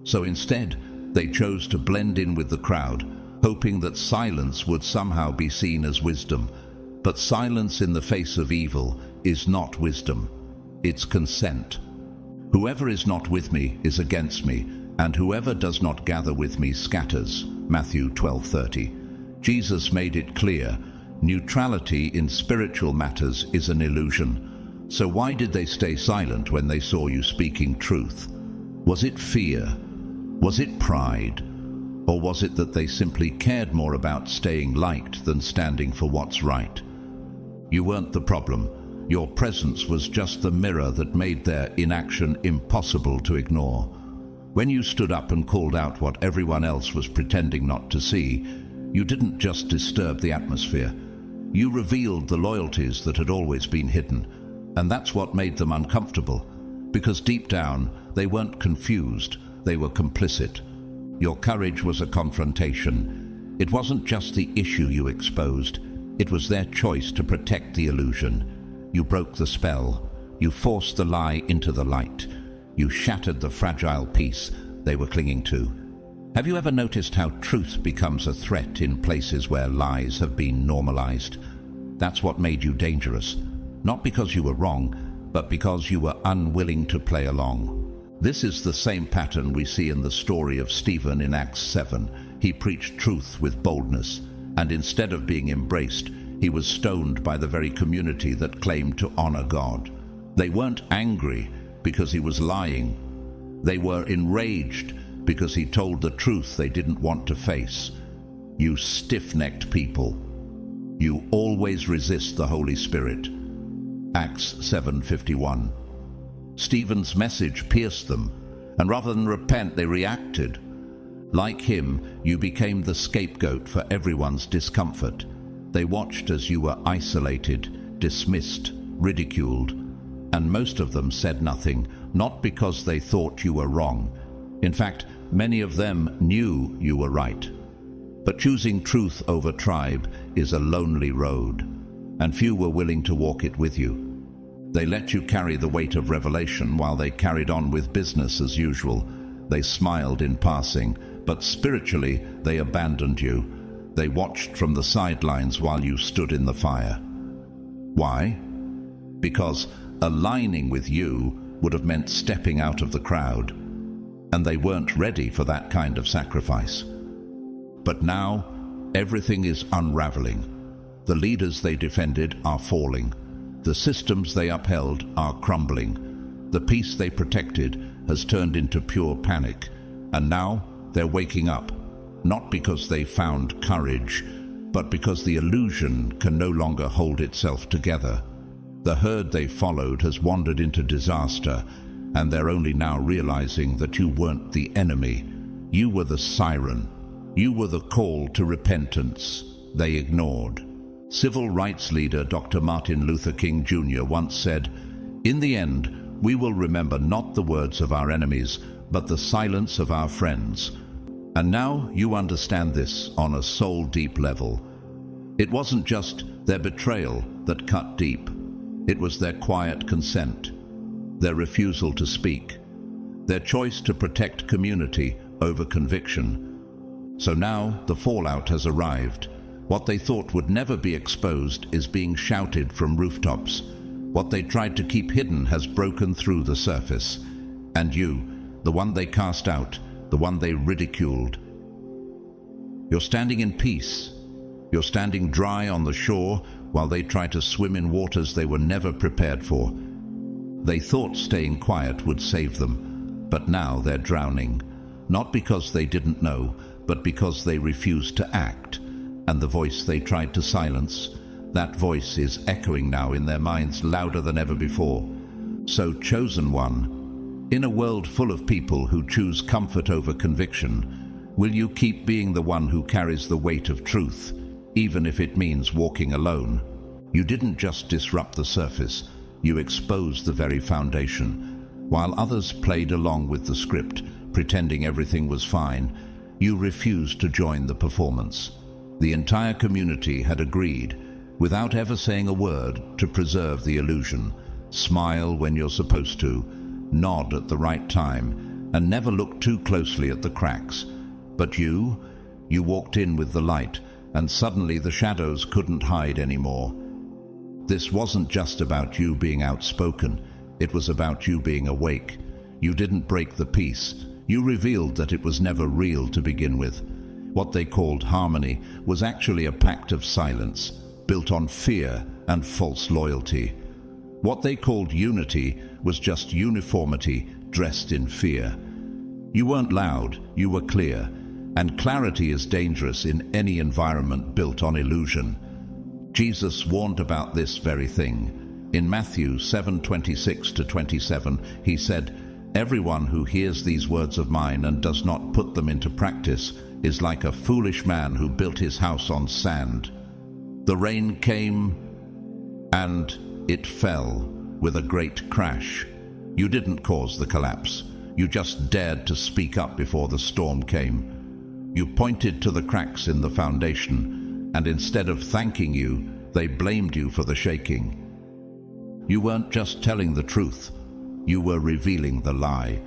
So instead, they chose to blend in with the crowd, hoping that silence would somehow be seen as wisdom. But silence in the face of evil is not wisdom. It's consent. Whoever is not with me is against me, and whoever does not gather with me scatters. Matthew 12:30. Jesus made it clear, neutrality in spiritual matters is an illusion. So why did they stay silent when they saw you speaking truth? Was it fear? Was it pride? Or was it that they simply cared more about staying liked than standing for what's right? You weren't the problem. Your presence was just the mirror that made their inaction impossible to ignore. When you stood up and called out what everyone else was pretending not to see, you didn't just disturb the atmosphere. You revealed the loyalties that had always been hidden. And that's what made them uncomfortable, because deep down, they weren't confused, they were complicit. Your courage was a confrontation. It wasn't just the issue you exposed, it was their choice to protect the illusion. You broke the spell. You forced the lie into the light. You shattered the fragile peace they were clinging to. Have you ever noticed how truth becomes a threat in places where lies have been normalized? That's what made you dangerous. Not because you were wrong, but because you were unwilling to play along. This is the same pattern we see in the story of Stephen in Acts 7. He preached truth with boldness, and instead of being embraced, he was stoned by the very community that claimed to honor God. They weren't angry because he was lying. They were enraged because he told the truth they didn't want to face. You stiff-necked people. You always resist the Holy Spirit. Acts 7:51. Stephen's message pierced them, and rather than repent, they reacted. Like him, you became the scapegoat for everyone's discomfort. They watched as you were isolated, dismissed, ridiculed, and most of them said nothing, not because they thought you were wrong. In fact, many of them knew you were right. But choosing truth over tribe is a lonely road, and few were willing to walk it with you. They let you carry the weight of revelation while they carried on with business as usual. They smiled in passing, but spiritually they abandoned you. They watched from the sidelines while you stood in the fire. Why? Because aligning with you would have meant stepping out of the crowd, and they weren't ready for that kind of sacrifice. But now, everything is unraveling. The leaders they defended are falling. The systems they upheld are crumbling. The peace they protected has turned into pure panic, and now they're waking up, not because they found courage, but because the illusion can no longer hold itself together. The herd they followed has wandered into disaster, and they're only now realizing that you weren't the enemy. You were the siren. You were the call to repentance they ignored. Civil rights leader Dr. Martin Luther King Jr. once said, "In the end, we will remember not the words of our enemies, but the silence of our friends." And now you understand this on a soul-deep level. It wasn't just their betrayal that cut deep. It was their quiet consent, their refusal to speak, their choice to protect community over conviction. So now the fallout has arrived. What they thought would never be exposed is being shouted from rooftops. What they tried to keep hidden has broken through the surface. And you, the one they cast out, the one they ridiculed, you're standing in peace. You're standing dry on the shore while they try to swim in waters they were never prepared for. They thought staying quiet would save them, but now they're drowning. Not because they didn't know, but because they refused to act. And the voice they tried to silence, that voice is echoing now in their minds louder than ever before. So, chosen one, in a world full of people who choose comfort over conviction, will you keep being the one who carries the weight of truth, even if it means walking alone? You didn't just disrupt the surface, you exposed the very foundation. While others played along with the script, pretending everything was fine, you refused to join the performance. The entire community had agreed, without ever saying a word, to preserve the illusion. Smile when you're supposed to, nod at the right time, and never look too closely at the cracks. But you walked in with the light, and suddenly the shadows couldn't hide anymore. This wasn't just about you being outspoken, it was about you being awake. You didn't break the peace. You revealed that it was never real to begin with. What they called harmony was actually a pact of silence, built on fear and false loyalty. What they called unity was just uniformity dressed in fear. You weren't loud, you were clear, and clarity is dangerous in any environment built on illusion. Jesus warned about this very thing. In Matthew 7:26-27, he said, "Everyone who hears these words of mine and does not put them into practice is like a foolish man who built his house on sand. The rain came and it fell with a great crash." You didn't cause the collapse. You just dared to speak up before the storm came. You pointed to the cracks in the foundation, and instead of thanking you, they blamed you for the shaking. You weren't just telling the truth. You were revealing the lie.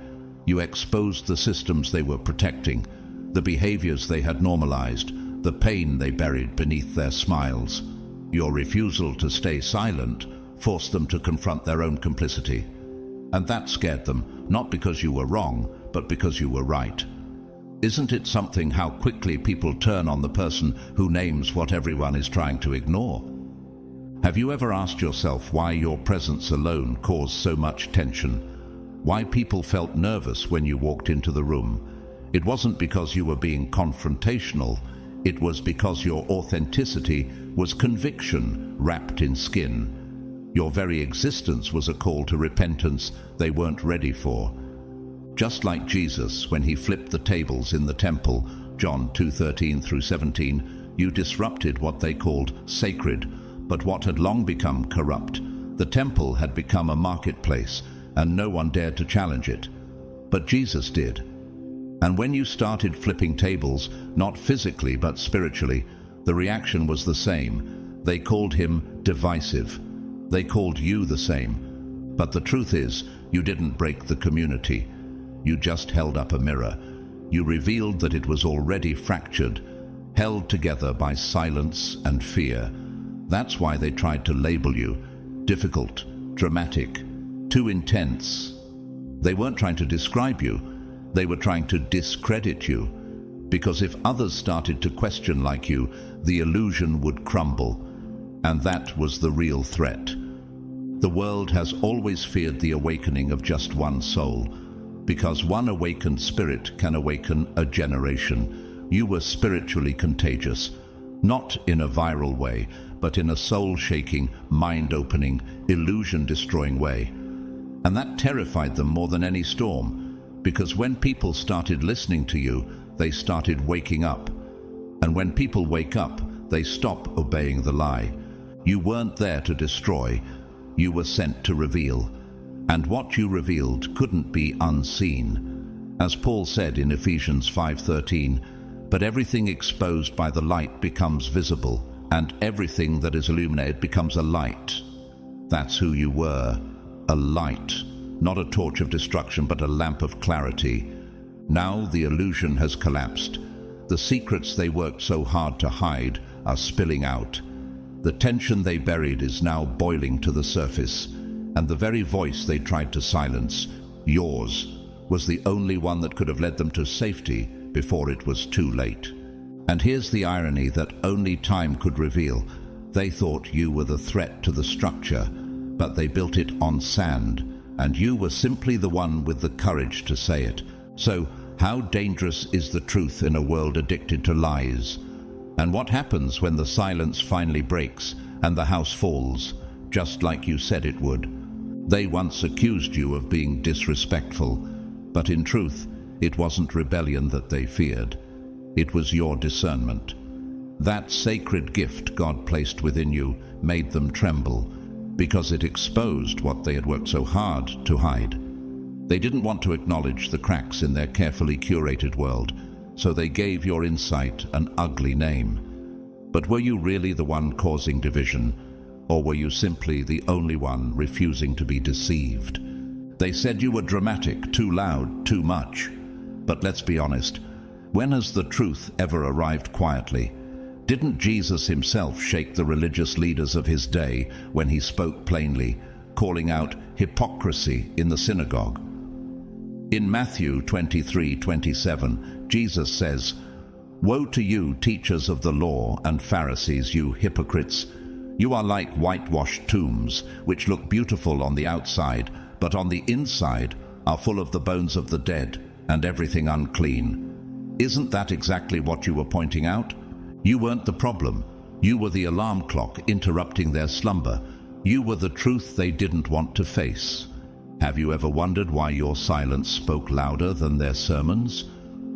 You exposed the systems they were protecting, the behaviors they had normalized, the pain they buried beneath their smiles. Your refusal to stay silent forced them to confront their own complicity. And that scared them, not because you were wrong, but because you were right. Isn't it something how quickly people turn on the person who names what everyone is trying to ignore? Have you ever asked yourself why your presence alone caused so much tension? Why people felt nervous when you walked into the room? It wasn't because you were being confrontational. It was because your authenticity was conviction wrapped in skin. Your very existence was a call to repentance they weren't ready for. Just like Jesus when he flipped the tables in the temple, John 2:13-17, you disrupted what they called sacred, but what had long become corrupt. The temple had become a marketplace, and no one dared to challenge it. But Jesus did. And when you started flipping tables, not physically but spiritually, the reaction was the same. They called him divisive. They called you the same. But the truth is, you didn't break the community. You just held up a mirror. You revealed that it was already fractured, held together by silence and fear. That's why they tried to label you difficult, dramatic, too intense. They weren't trying to describe you, they were trying to discredit you. Because if others started to question like you, the illusion would crumble. And that was the real threat. The world has always feared the awakening of just one soul, because one awakened spirit can awaken a generation. You were spiritually contagious, not in a viral way, but in a soul-shaking, mind-opening, illusion-destroying way. And that terrified them more than any storm, because when people started listening to you, they started waking up. And when people wake up, they stop obeying the lie. You weren't there to destroy, you were sent to reveal. And what you revealed couldn't be unseen. As Paul said in Ephesians 5:13, "But everything exposed by the light becomes visible, and everything that is illuminated becomes a light." That's who you were, a light, not a torch of destruction, but a lamp of clarity. Now the illusion has collapsed. The secrets they worked so hard to hide are spilling out. The tension they buried is now boiling to the surface, and the very voice they tried to silence, yours, was the only one that could have led them to safety before it was too late. And here's the irony that only time could reveal. They thought you were the threat to the structure, but they built it on sand, and you were simply the one with the courage to say it. So, how dangerous is the truth in a world addicted to lies? And what happens when the silence finally breaks and the house falls, just like you said it would? They once accused you of being disrespectful, but in truth, it wasn't rebellion that they feared. It was your discernment. That sacred gift God placed within you made them tremble, because it exposed what they had worked so hard to hide. They didn't want to acknowledge the cracks in their carefully curated world, so they gave your insight an ugly name. But were you really the one causing division, or were you simply the only one refusing to be deceived? They said you were dramatic, too loud, too much. But let's be honest, when has the truth ever arrived quietly? Didn't Jesus himself shake the religious leaders of his day when he spoke plainly, calling out hypocrisy in the synagogue? In Matthew 23:27, Jesus says, "Woe to you, teachers of the law and Pharisees, you hypocrites! You are like whitewashed tombs, which look beautiful on the outside, but on the inside are full of the bones of the dead and everything unclean." Isn't that exactly what you were pointing out? You weren't the problem. You were the alarm clock interrupting their slumber. You were the truth they didn't want to face. Have you ever wondered why your silence spoke louder than their sermons?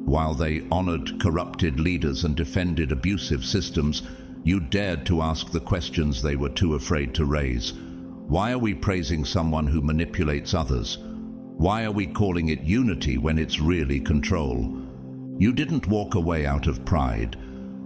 While they honored corrupted leaders and defended abusive systems, you dared to ask the questions they were too afraid to raise. Why are we praising someone who manipulates others? Why are we calling it unity when it's really control? You didn't walk away out of pride.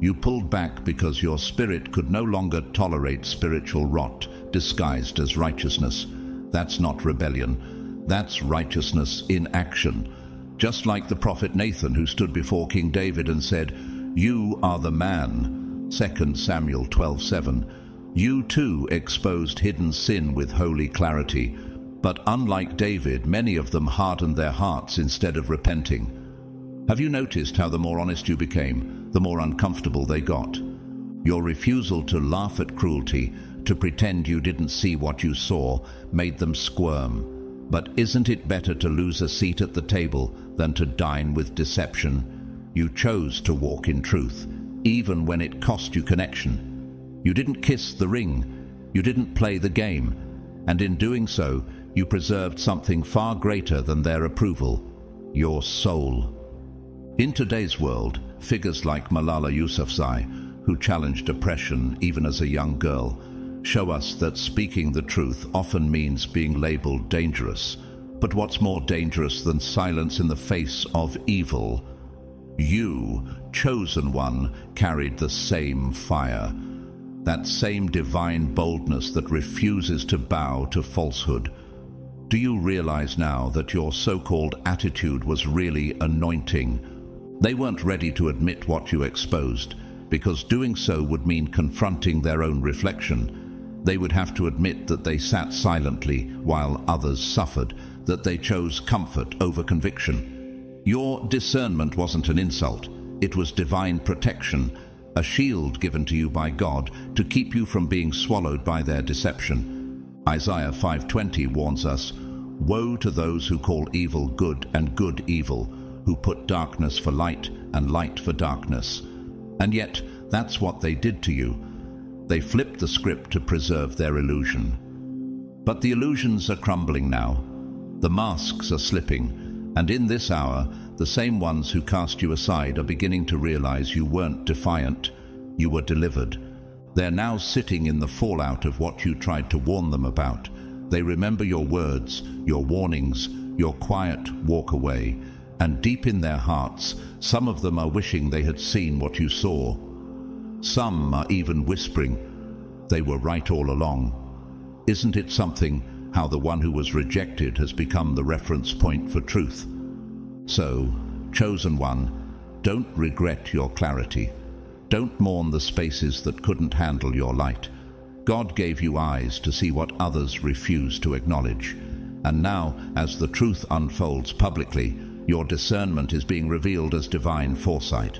You pulled back because your spirit could no longer tolerate spiritual rot disguised as righteousness. That's not rebellion. That's righteousness in action. Just like the prophet Nathan, who stood before King David and said, "You are the man." 2 Samuel 12:7. You too exposed hidden sin with holy clarity. But unlike David, many of them hardened their hearts instead of repenting. Have you noticed how the more honest you became, the more uncomfortable they got? Your refusal to laugh at cruelty, to pretend you didn't see what you saw, made them squirm. But isn't it better to lose a seat at the table than to dine with deception? You chose to walk in truth, even when it cost you connection. You didn't kiss the ring, you didn't play the game, and in doing so, you preserved something far greater than their approval, your soul. In today's world, figures like Malala Yousafzai, who challenged oppression even as a young girl, show us that speaking the truth often means being labeled dangerous. But what's more dangerous than silence in the face of evil? You, chosen one, carried the same fire. That same divine boldness that refuses to bow to falsehood. Do you realize now that your so-called attitude was really anointing? They weren't ready to admit what you exposed, because doing so would mean confronting their own reflection. They would have to admit that they sat silently while others suffered, that they chose comfort over conviction. Your discernment wasn't an insult. It was divine protection, a shield given to you by God to keep you from being swallowed by their deception. Isaiah 5:20 warns us, "Woe to those who call evil good and good evil, who put darkness for light and light for darkness." And yet, that's what they did to you. They flipped the script to preserve their illusion. But the illusions are crumbling now. The masks are slipping, and in this hour, the same ones who cast you aside are beginning to realize you weren't defiant, you were delivered. They're now sitting in the fallout of what you tried to warn them about. They remember your words, your warnings, your quiet walk away, and deep in their hearts, some of them are wishing they had seen what you saw. Some are even whispering, "They were right all along." Isn't it something how the one who was rejected has become the reference point for truth? So, chosen one, don't regret your clarity. Don't mourn the spaces that couldn't handle your light. God gave you eyes to see what others refuse to acknowledge. And now, as the truth unfolds publicly, your discernment is being revealed as divine foresight.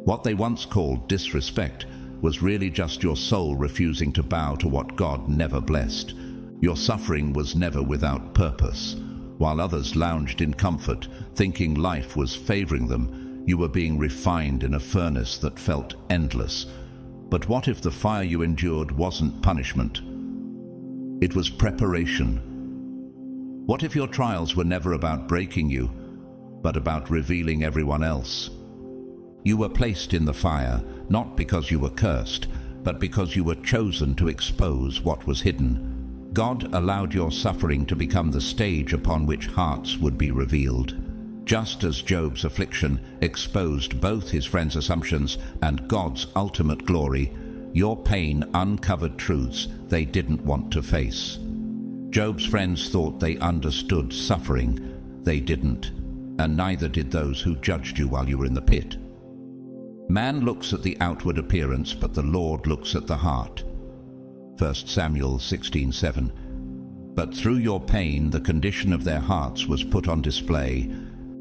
What they once called disrespect was really just your soul refusing to bow to what God never blessed. Your suffering was never without purpose. While others lounged in comfort, thinking life was favoring them, you were being refined in a furnace that felt endless. But what if the fire you endured wasn't punishment? It was preparation. What if your trials were never about breaking you, but about revealing everyone else? You were placed in the fire, not because you were cursed, but because you were chosen to expose what was hidden. God allowed your suffering to become the stage upon which hearts would be revealed. Just as Job's affliction exposed both his friends' assumptions and God's ultimate glory, your pain uncovered truths they didn't want to face. Job's friends thought they understood suffering. They didn't, and neither did those who judged you while you were in the pit. Man looks at the outward appearance, but the Lord looks at the heart. 1 Samuel 16:7. But through your pain, the condition of their hearts was put on display.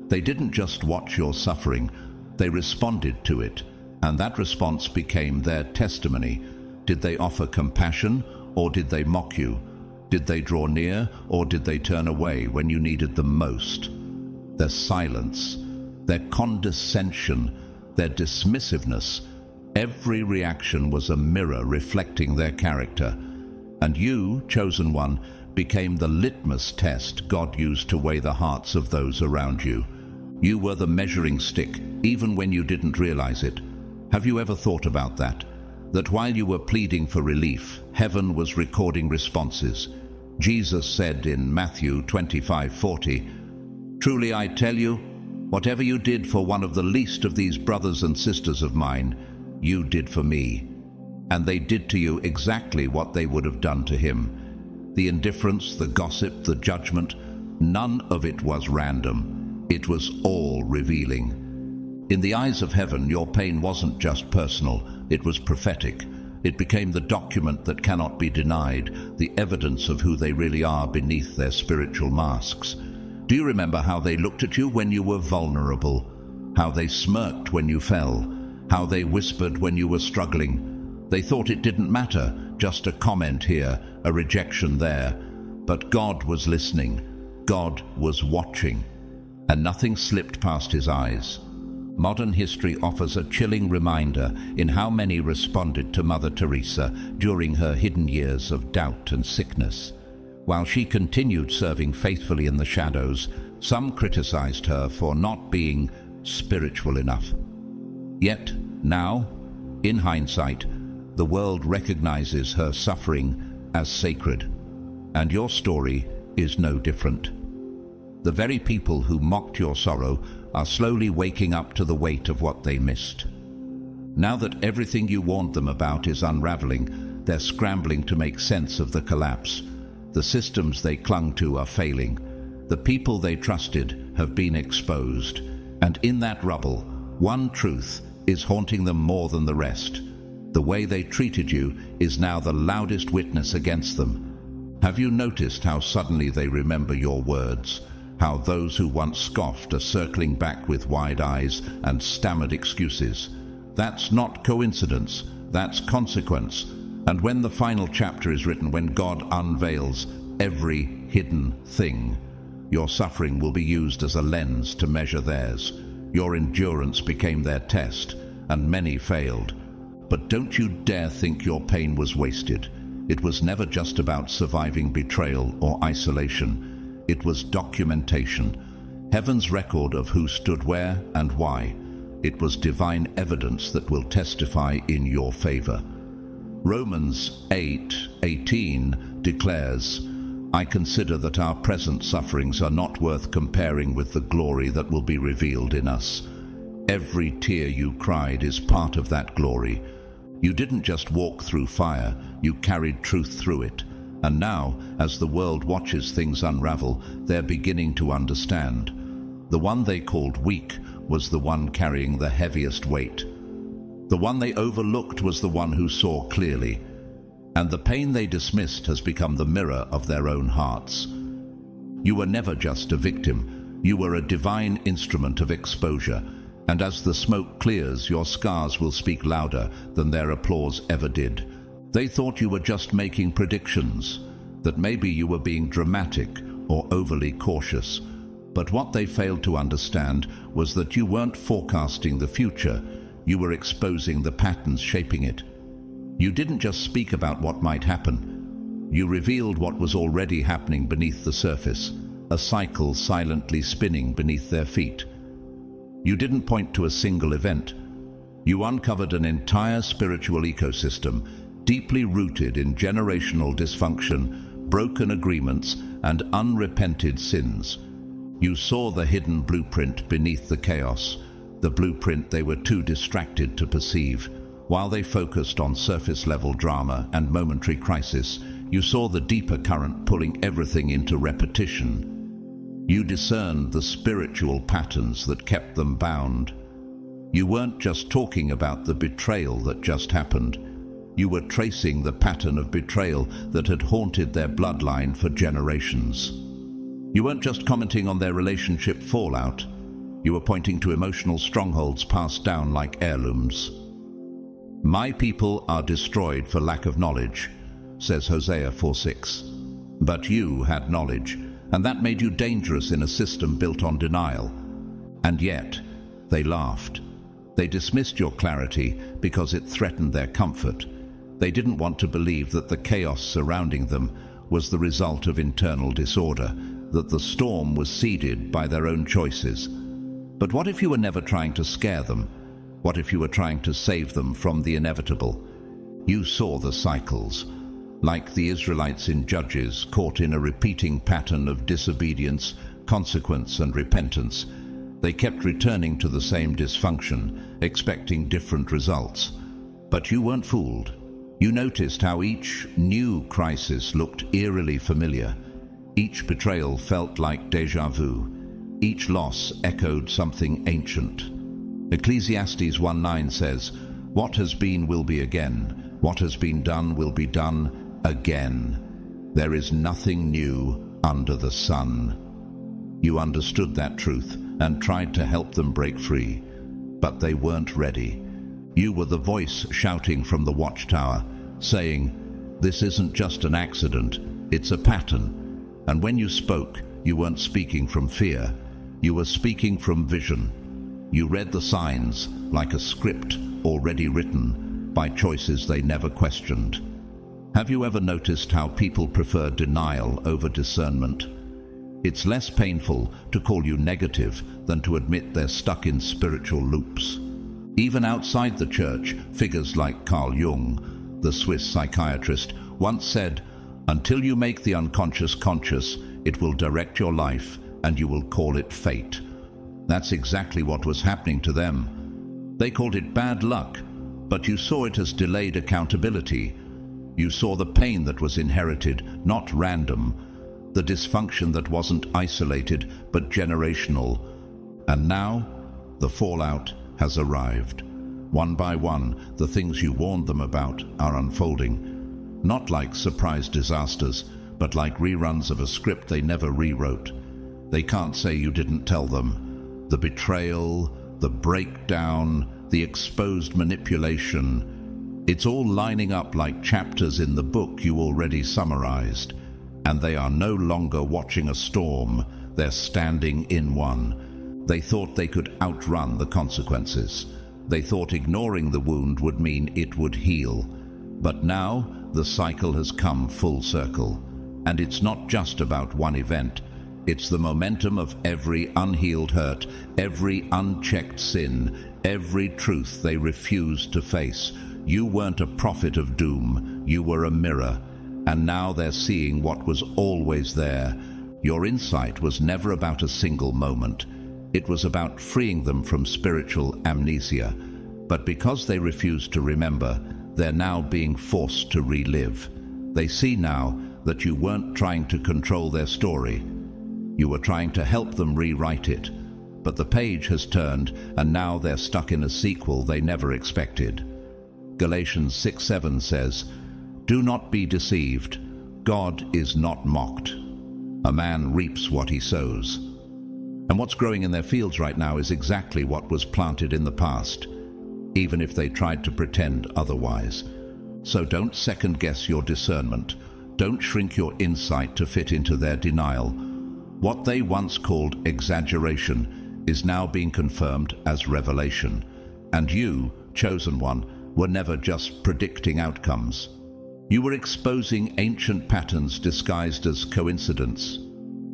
They didn't just watch your suffering, they responded to it, and that response became their testimony. Did they offer compassion, or did they mock you? Did they draw near, or did they turn away when you needed them most? Their silence, their condescension, their dismissiveness, every reaction was a mirror reflecting their character. And you, chosen one, became the litmus test God used to weigh the hearts of those around you. You were the measuring stick, even when you didn't realize it. Have you ever thought about that? That while you were pleading for relief, heaven was recording responses. Jesus said in Matthew 25:40, "Truly I tell you, whatever you did for one of the least of these brothers and sisters of mine, you did for me." And they did to you exactly what they would have done to him. The indifference, the gossip, the judgment, none of it was random. It was all revealing. In the eyes of heaven, your pain wasn't just personal, it was prophetic. It became the document that cannot be denied, the evidence of who they really are beneath their spiritual masks. Do you remember how they looked at you when you were vulnerable? How they smirked when you fell? How they whispered when you were struggling? They thought it didn't matter, just a comment here, a rejection there. But God was listening. God was watching. And nothing slipped past his eyes. Modern history offers a chilling reminder in how many responded to Mother Teresa during her hidden years of doubt and sickness. While she continued serving faithfully in the shadows, some criticized her for not being spiritual enough. Yet, now, in hindsight, the world recognizes her suffering as sacred, and your story is no different. The very people who mocked your sorrow are slowly waking up to the weight of what they missed. Now that everything you warned them about is unraveling, they're scrambling to make sense of the collapse. The systems they clung to are failing. The people they trusted have been exposed. And in that rubble, One truth is haunting them more than the rest. The way they treated you is now the loudest witness against them. Have you noticed how suddenly they remember your words? How those who once scoffed are circling back with wide eyes and stammered excuses? That's not coincidence, that's consequence. And when the final chapter is written, when God unveils every hidden thing, your suffering will be used as a lens to measure theirs. Your endurance became their test, and many failed. But don't you dare think your pain was wasted. It was never just about surviving betrayal or isolation. It was documentation, heaven's record of who stood where and why. It was divine evidence that will testify in your favor. Romans 8:18 declares, I consider that our present sufferings are not worth comparing with the glory that will be revealed in us. Every tear you cried is part of that glory. You didn't just walk through fire, you carried truth through it. And now, as the world watches things unravel, they're beginning to understand. The one they called weak was the one carrying the heaviest weight. The one they overlooked was the one who saw clearly. And the pain they dismissed has become the mirror of their own hearts. You were never just a victim. You were a divine instrument of exposure. And as the smoke clears, your scars will speak louder than their applause ever did. They thought you were just making predictions, that maybe you were being dramatic or overly cautious. But what they failed to understand was that you weren't forecasting the future, you were exposing the patterns shaping it. You didn't just speak about what might happen. You revealed what was already happening beneath the surface, a cycle silently spinning beneath their feet. You didn't point to a single event. You uncovered an entire spiritual ecosystem, deeply rooted in generational dysfunction, broken agreements, and unrepented sins. You saw the hidden blueprint beneath the chaos, the blueprint they were too distracted to perceive. While they focused on surface-level drama and momentary crisis, you saw the deeper current pulling everything into repetition. You discerned the spiritual patterns that kept them bound. You weren't just talking about the betrayal that just happened. You were tracing the pattern of betrayal that had haunted their bloodline for generations. You weren't just commenting on their relationship fallout. You were pointing to emotional strongholds passed down like heirlooms. My people are destroyed for lack of knowledge, says Hosea 4:6. But you had knowledge, and that made you dangerous in a system built on denial. And yet, they laughed. They dismissed your clarity because it threatened their comfort. They didn't want to believe that the chaos surrounding them was the result of internal disorder, that the storm was seeded by their own choices. But what if you were never trying to scare them? What if you were trying to save them from the inevitable? You saw the cycles. Like the Israelites in Judges, caught in a repeating pattern of disobedience, consequence, and repentance, they kept returning to the same dysfunction, expecting different results. But you weren't fooled. You noticed how each new crisis looked eerily familiar. Each betrayal felt like déjà vu. Each loss echoed something ancient. Ecclesiastes 1:9 says, "What has been will be again. What has been done will be done again. There is nothing new under the sun." You understood that truth and tried to help them break free, but they weren't ready. You were the voice shouting from the watchtower, saying, "This isn't just an accident, it's a pattern." And when you spoke, you weren't speaking from fear, you were speaking from vision. You read the signs like a script already written by choices they never questioned. Have you ever noticed how people prefer denial over discernment? It's less painful to call you negative than to admit they're stuck in spiritual loops. Even outside the church, figures like Carl Jung, the Swiss psychiatrist, once said, "Until you make the unconscious conscious, it will direct your life and you will call it fate." That's exactly what was happening to them. They called it bad luck, but you saw it as delayed accountability. You saw the pain that was inherited, not random, the dysfunction that wasn't isolated but generational. And now, the fallout, has arrived. One by one, the things you warned them about are unfolding, not like surprise disasters, but like reruns of a script they never rewrote. They can't say you didn't tell them. The betrayal, the breakdown, the exposed manipulation, it's all lining up like chapters in the book you already summarized. And they are no longer watching a storm, they're standing in one. They thought they could outrun the consequences. They thought ignoring the wound would mean it would heal. But now the cycle has come full circle. And it's not just about one event. It's the momentum of every unhealed hurt, every unchecked sin, every truth they refused to face. You weren't a prophet of doom, you were a mirror. And now they're seeing what was always there. Your insight was never about a single moment. It was about freeing them from spiritual amnesia. But because they refused to remember, they're now being forced to relive. They see now that you weren't trying to control their story. You were trying to help them rewrite it. But the page has turned, and now they're stuck in a sequel they never expected. Galatians 6:7 says, "Do not be deceived. God is not mocked. A man reaps what he sows." And what's growing in their fields right now is exactly what was planted in the past, even if they tried to pretend otherwise. So don't second-guess your discernment. Don't shrink your insight to fit into their denial. What they once called exaggeration is now being confirmed as revelation. And you, chosen one, were never just predicting outcomes. You were exposing ancient patterns disguised as coincidence.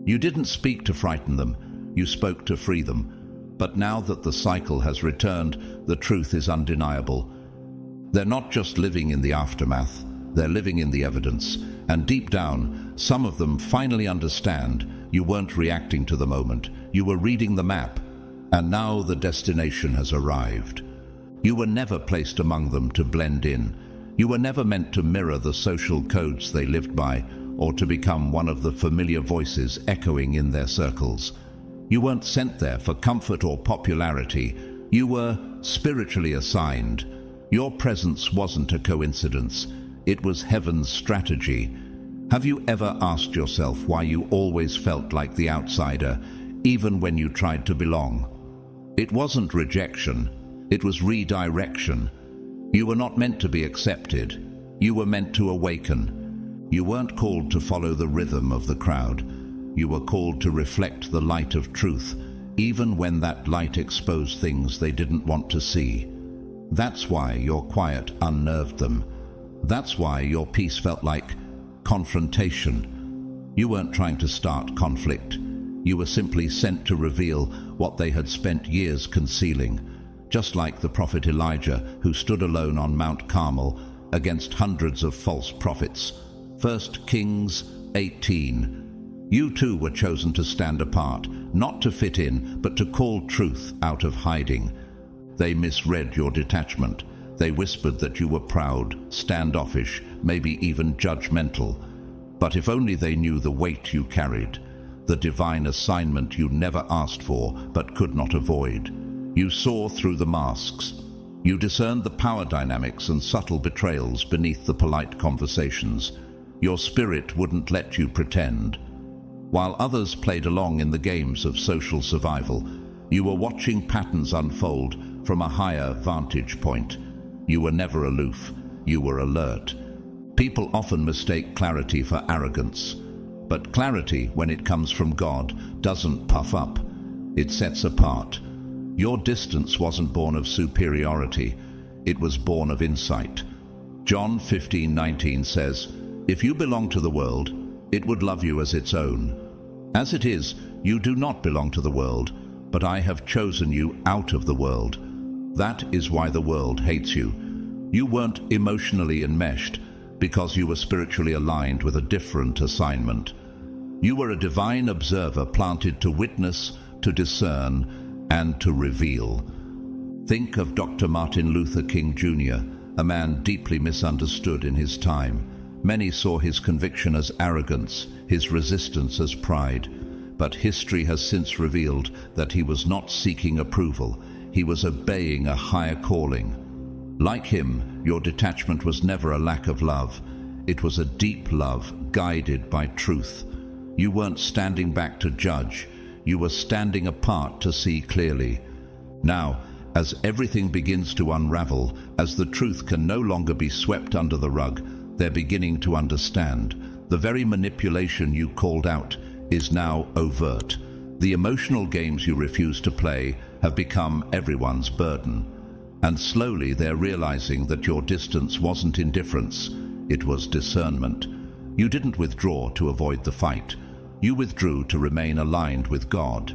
You didn't speak to frighten them, you spoke to free them. But now that the cycle has returned, the truth is undeniable. They're not just living in the aftermath, they're living in the evidence. And deep down, some of them finally understand you weren't reacting to the moment, you were reading the map. And now the destination has arrived. You were never placed among them to blend in. You were never meant to mirror the social codes they lived by, or to become one of the familiar voices echoing in their circles. You weren't sent there for comfort or popularity. You were spiritually assigned. Your presence wasn't a coincidence. It was heaven's strategy. Have you ever asked yourself why you always felt like the outsider, even when you tried to belong? It wasn't rejection. It was redirection. You were not meant to be accepted. You were meant to awaken. You weren't called to follow the rhythm of the crowd. You were called to reflect the light of truth, even when that light exposed things they didn't want to see. That's why your quiet unnerved them. That's why your peace felt like confrontation. You weren't trying to start conflict. You were simply sent to reveal what they had spent years concealing. Just like the prophet Elijah, who stood alone on Mount Carmel against hundreds of false prophets. 1 Kings 18. You too were chosen to stand apart, not to fit in, but to call truth out of hiding. They misread your detachment. They whispered that you were proud, standoffish, maybe even judgmental. But if only they knew the weight you carried, the divine assignment you never asked for but could not avoid. You saw through the masks. You discerned the power dynamics and subtle betrayals beneath the polite conversations. Your spirit wouldn't let you pretend. While others played along in the games of social survival, you were watching patterns unfold from a higher vantage point. You were never aloof. You were alert. People often mistake clarity for arrogance. But clarity, when it comes from God, doesn't puff up. It sets apart. Your distance wasn't born of superiority, it was born of insight. John 15:19 says, "If you belong to the world, it would love you as its own. As it is, you do not belong to the world, but I have chosen you out of the world. That is why the world hates you. You weren't emotionally enmeshed because you were spiritually aligned with a different assignment. You were a divine observer planted to witness, to discern, and to reveal." Think of Dr. Martin Luther King Jr., a man deeply misunderstood in his time. Many saw his conviction as arrogance, his resistance as pride. But history has since revealed that he was not seeking approval. he was obeying a higher calling. Like him, your detachment was never a lack of love. It was a deep love, guided by truth. You weren't standing back to judge. You were standing apart to see clearly. Now, as everything begins to unravel, as the truth can no longer be swept under the rug, they're beginning to understand. The very manipulation you called out is now overt. The emotional games you refuse to play have become everyone's burden. And slowly they're realizing that your distance wasn't indifference, it was discernment. You didn't withdraw to avoid the fight. You withdrew to remain aligned with God.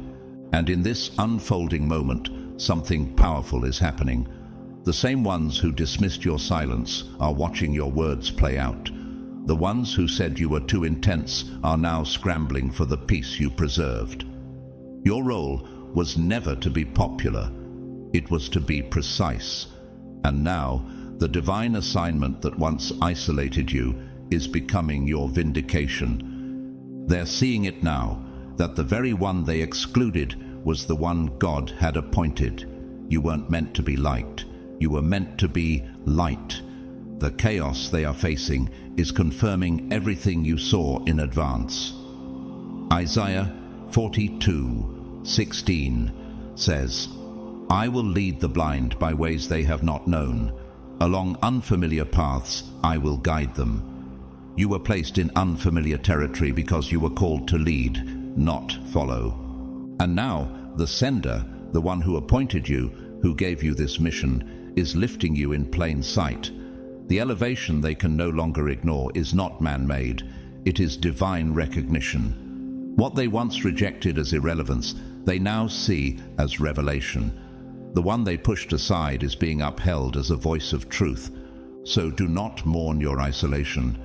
And in this unfolding moment, something powerful is happening. The same ones who dismissed your silence are watching your words play out. The ones who said you were too intense are now scrambling for the peace you preserved. Your role was never to be popular. It was to be precise. And now, the divine assignment that once isolated you is becoming your vindication. They're seeing it now, that the very one they excluded was the one God had appointed. You weren't meant to be liked. You were meant to be light. The chaos they are facing is confirming everything you saw in advance. Isaiah 42:16 says, "I will lead the blind by ways they have not known. Along unfamiliar paths I will guide them." You were placed in unfamiliar territory because you were called to lead, not follow. And now, the sender, the one who appointed you, who gave you this mission, is lifting you in plain sight. The elevation they can no longer ignore is not man-made, it is divine recognition. What they once rejected as irrelevance, they now see as revelation. The one they pushed aside is being upheld as a voice of truth. So do not mourn your isolation.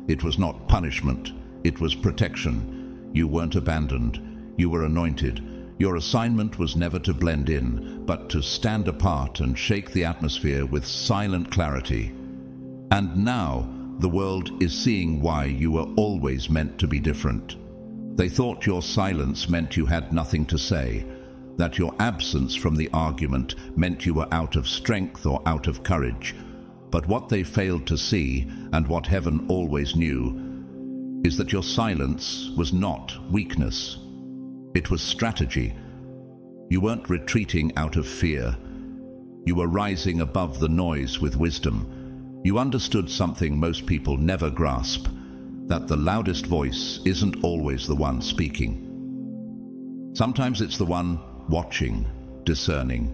It was not punishment, it was protection. You weren't abandoned, you were anointed. Your assignment was never to blend in, but to stand apart and shake the atmosphere with silent clarity. And now, the world is seeing why you were always meant to be different. They thought your silence meant you had nothing to say, that your absence from the argument meant you were out of strength or out of courage. But what they failed to see, and what heaven always knew, is that your silence was not weakness. It was strategy. You weren't retreating out of fear. You were rising above the noise with wisdom. You understood something most people never grasp, that the loudest voice isn't always the one speaking. Sometimes it's the one watching, discerning,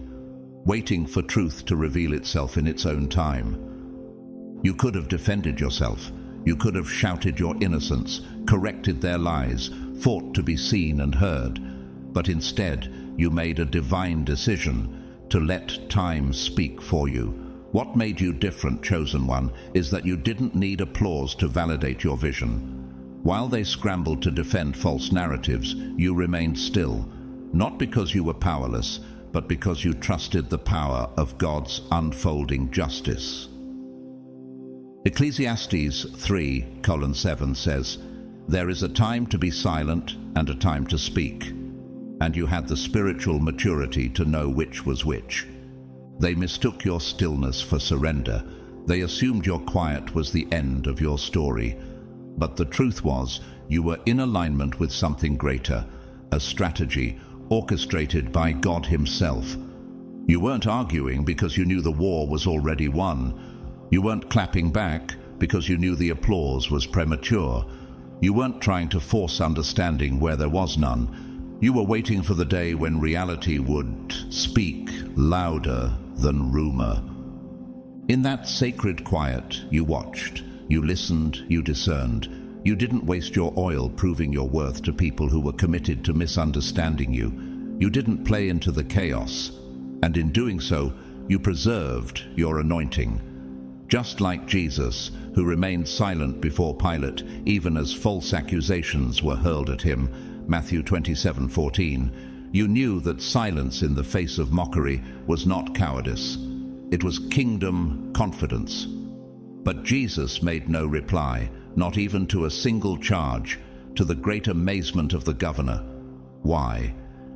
waiting for truth to reveal itself in its own time. You could have defended yourself. You could have shouted your innocence, corrected their lies, fought to be seen and heard. But instead, you made a divine decision to let time speak for you. What made you different, chosen one, is that you didn't need applause to validate your vision. While they scrambled to defend false narratives, you remained still, not because you were powerless, but because you trusted the power of God's unfolding justice. Ecclesiastes 3:7 says, "There is a time to be silent and a time to speak, and you had the spiritual maturity to know which was which." They mistook your stillness for surrender. They assumed your quiet was the end of your story. But the truth was, you were in alignment with something greater, a strategy orchestrated by God Himself. You weren't arguing because you knew the war was already won. You weren't clapping back because you knew the applause was premature. You weren't trying to force understanding where there was none. You were waiting for the day when reality would speak louder than rumor. In that sacred quiet, you watched, you listened, you discerned. You didn't waste your oil proving your worth to people who were committed to misunderstanding you. You didn't play into the chaos, and in doing so, you preserved your anointing. Just like Jesus, who remained silent before Pilate, even as false accusations were hurled at him, Matthew 27:14, you knew that silence in the face of mockery was not cowardice. It was kingdom confidence. But Jesus made no reply, not even to a single charge, to the great amazement of the governor. Why?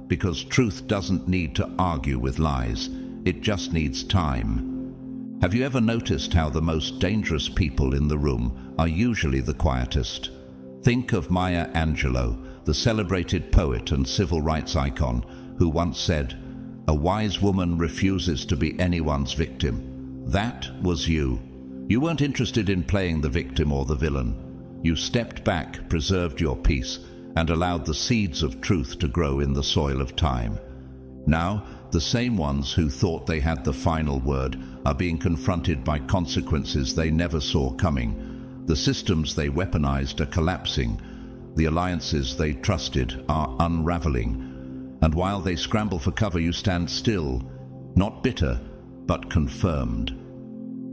because truth doesn't need to argue with lies. It just needs time. Have you ever noticed how the most dangerous people in the room are usually the quietest? Think of Maya Angelou, the celebrated poet and civil rights icon, who once said, "A wise woman refuses to be anyone's victim." That was you. You weren't interested in playing the victim or the villain. You stepped back, preserved your peace, and allowed the seeds of truth to grow in the soil of time. Now, the same ones who thought they had the final word are being confronted by consequences they never saw coming. The systems they weaponized are collapsing. The alliances they trusted are unraveling. And while they scramble for cover, you stand still, not bitter, but confirmed.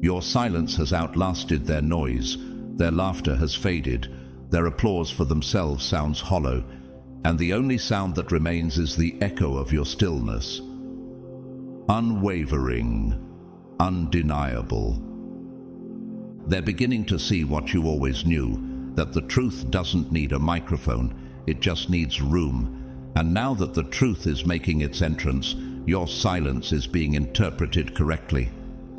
Your silence has outlasted their noise. Their laughter has faded. Their applause for themselves sounds hollow. And the only sound that remains is the echo of your stillness. Unwavering, undeniable. They're beginning to see what you always knew, that the truth doesn't need a microphone, it just needs room. And now that the truth is making its entrance, your silence is being interpreted correctly,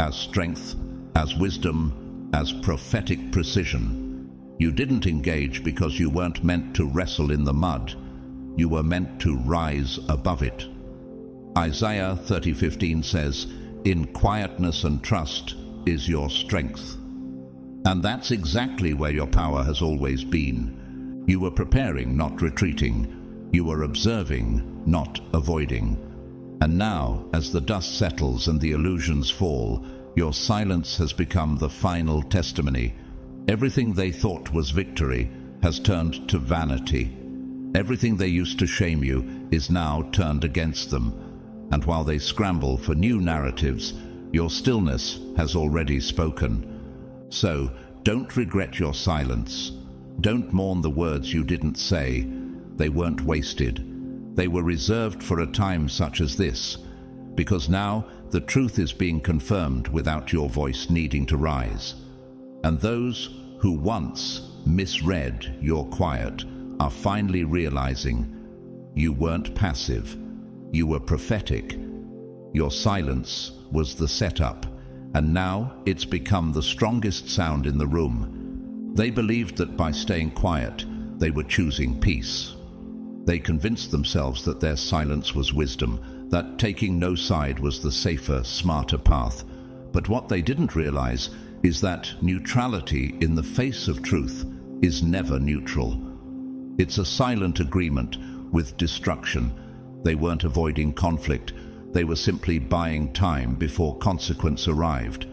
as strength, as wisdom, as prophetic precision. You didn't engage because you weren't meant to wrestle in the mud. You were meant to rise above it. Isaiah 30:15 says, "In quietness and trust is your strength." And that's exactly where your power has always been. You were preparing, not retreating. You were observing, not avoiding. And now, as the dust settles and the illusions fall, your silence has become the final testimony. Everything they thought was victory has turned to vanity. Everything they used to shame you is now turned against them. And while they scramble for new narratives, your stillness has already spoken. So, don't regret your silence. Don't mourn the words you didn't say. They weren't wasted. They were reserved for a time such as this, because now the truth is being confirmed without your voice needing to rise. And those who once misread your quiet are finally realizing you weren't passive. You were prophetic. Your silence was the setup, and now it's become the strongest sound in the room. They believed that by staying quiet, they were choosing peace. They convinced themselves that their silence was wisdom, that taking no side was the safer, smarter path. But what they didn't realize is that neutrality in the face of truth is never neutral. It's a silent agreement with destruction. They weren't avoiding conflict. They were simply buying time before consequence arrived.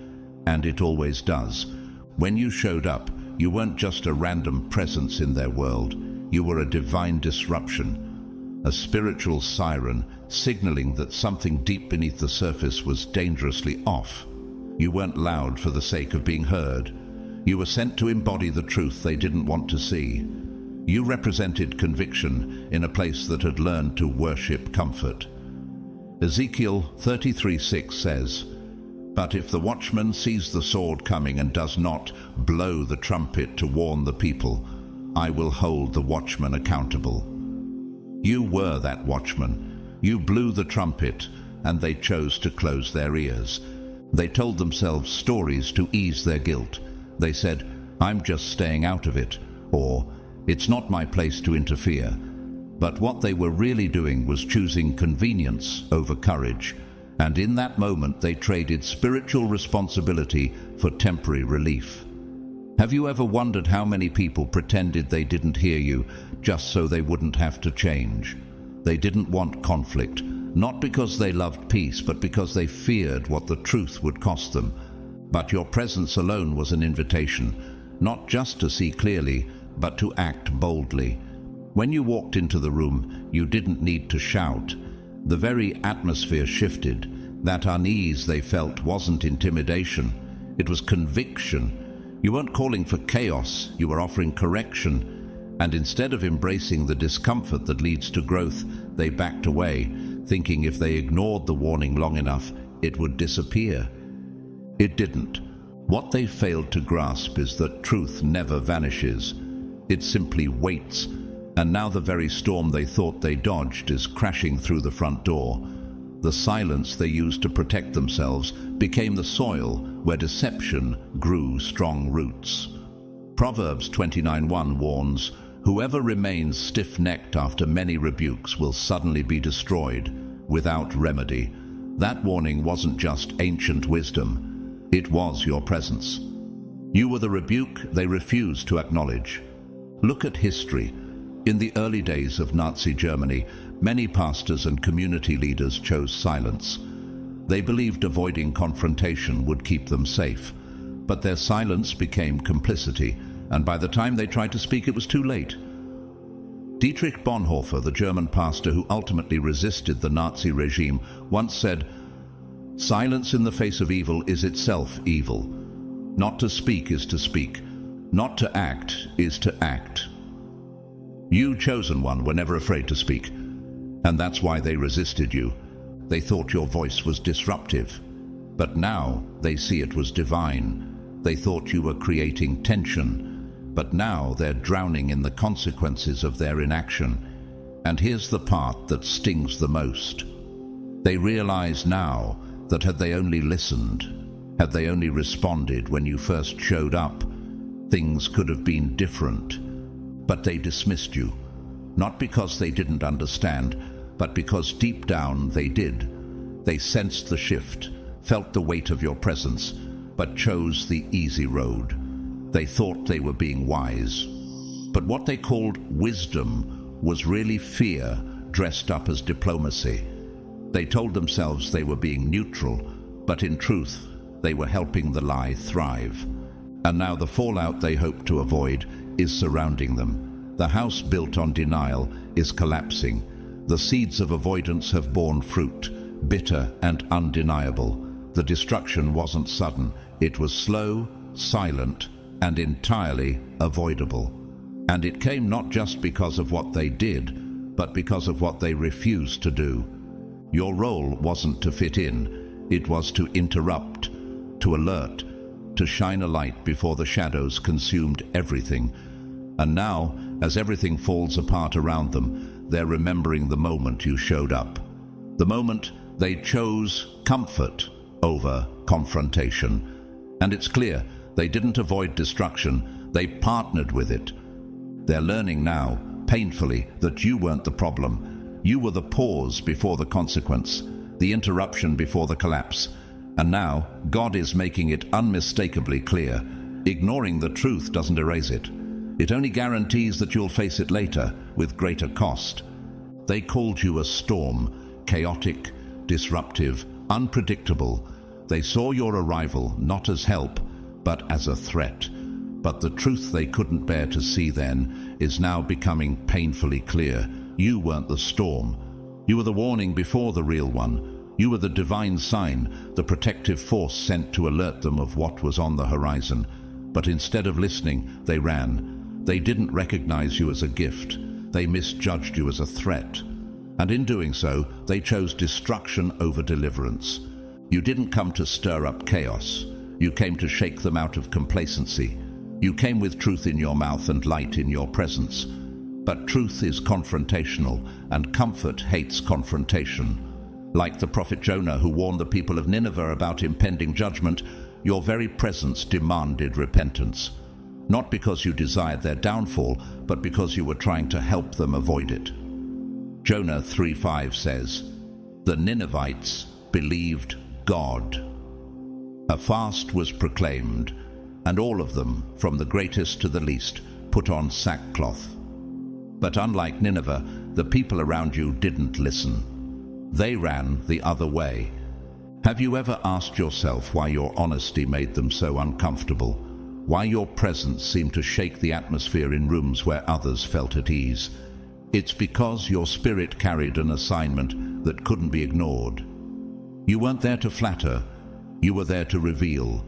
And it always does. When you showed up, you weren't just a random presence in their world. You were a divine disruption, a spiritual siren signaling that something deep beneath the surface was dangerously off. You weren't loud for the sake of being heard. You were sent to embody the truth they didn't want to see. You represented conviction in a place that had learned to worship comfort. Ezekiel 33:6 says, "But if the watchman sees the sword coming and does not blow the trumpet to warn the people, I will hold the watchman accountable." You were that watchman. You blew the trumpet, and they chose to close their ears. They told themselves stories to ease their guilt. They said, "I'm just staying out of it," or "It's not my place to interfere." But what they were really doing was choosing convenience over courage. And in that moment, they traded spiritual responsibility for temporary relief. Have you ever wondered how many people pretended they didn't hear you just so they wouldn't have to change? They didn't want conflict, not because they loved peace, but because they feared what the truth would cost them. But your presence alone was an invitation, not just to see clearly, but to act boldly. When you walked into the room, you didn't need to shout. The very atmosphere shifted. That unease they felt wasn't intimidation. It was conviction. You weren't calling for chaos, you were offering correction. And instead of embracing the discomfort that leads to growth, they backed away, thinking if they ignored the warning long enough, it would disappear. It didn't. What they failed to grasp is that truth never vanishes. It simply waits. And now the very storm they thought they dodged is crashing through the front door. The silence they used to protect themselves became the soil where deception grew strong roots. Proverbs 29:1 warns, "Whoever remains stiff-necked after many rebukes will suddenly be destroyed without remedy." That warning wasn't just ancient wisdom, it was your presence. You were the rebuke they refused to acknowledge. Look at history. In the early days of Nazi Germany, many pastors and community leaders chose silence. They believed avoiding confrontation would keep them safe, but their silence became complicity, and by the time they tried to speak, it was too late. Dietrich Bonhoeffer, the German pastor who ultimately resisted the Nazi regime, once said, "Silence in the face of evil is itself evil. Not to speak is to speak. Not to act is to act." You, chosen one, were never afraid to speak, and that's why they resisted you. They thought your voice was disruptive, but now they see it was divine. They thought you were creating tension, but now they're drowning in the consequences of their inaction. And here's the part that stings the most. They realize now that had they only listened, had they only responded when you first showed up, things could have been different. But they dismissed you, not because they didn't understand, but because deep down they did. They sensed the shift, felt the weight of your presence, but chose the easy road. They thought they were being wise. But what they called wisdom was really fear dressed up as diplomacy. They told themselves they were being neutral, but in truth, they were helping the lie thrive. And now the fallout they hoped to avoid is surrounding them. The house built on denial is collapsing. The seeds of avoidance have borne fruit, bitter and undeniable. The destruction wasn't sudden. It was slow, silent, and entirely avoidable. And it came not just because of what they did, but because of what they refused to do. Your role wasn't to fit in. It was to interrupt, to alert, to shine a light before the shadows consumed everything. And now, as everything falls apart around them, they're remembering the moment you showed up. The moment they chose comfort over confrontation. And it's clear, they didn't avoid destruction, they partnered with it. They're learning now, painfully, that you weren't the problem. You were the pause before the consequence, the interruption before the collapse. And now, God is making it unmistakably clear. Ignoring the truth doesn't erase it. It only guarantees that you'll face it later, with greater cost. They called you a storm, chaotic, disruptive, unpredictable. They saw your arrival not as help, but as a threat. But the truth they couldn't bear to see then is now becoming painfully clear. You weren't the storm. You were the warning before the real one. You were the divine sign, the protective force sent to alert them of what was on the horizon. But instead of listening, they ran. They didn't recognize you as a gift. They misjudged you as a threat. And in doing so, they chose destruction over deliverance. You didn't come to stir up chaos. You came to shake them out of complacency. You came with truth in your mouth and light in your presence. But truth is confrontational, and comfort hates confrontation. Like the prophet Jonah, who warned the people of Nineveh about impending judgment, your very presence demanded repentance. Not because you desired their downfall, but because you were trying to help them avoid it. Jonah 3:5 says, "The Ninevites believed God." A fast was proclaimed, and all of them, from the greatest to the least, put on sackcloth. But unlike Nineveh, the people around you didn't listen. They ran the other way. Have you ever asked yourself why your honesty made them so uncomfortable? Why your presence seemed to shake the atmosphere in rooms where others felt at ease? It's because your spirit carried an assignment that couldn't be ignored. You weren't there to flatter, you were there to reveal.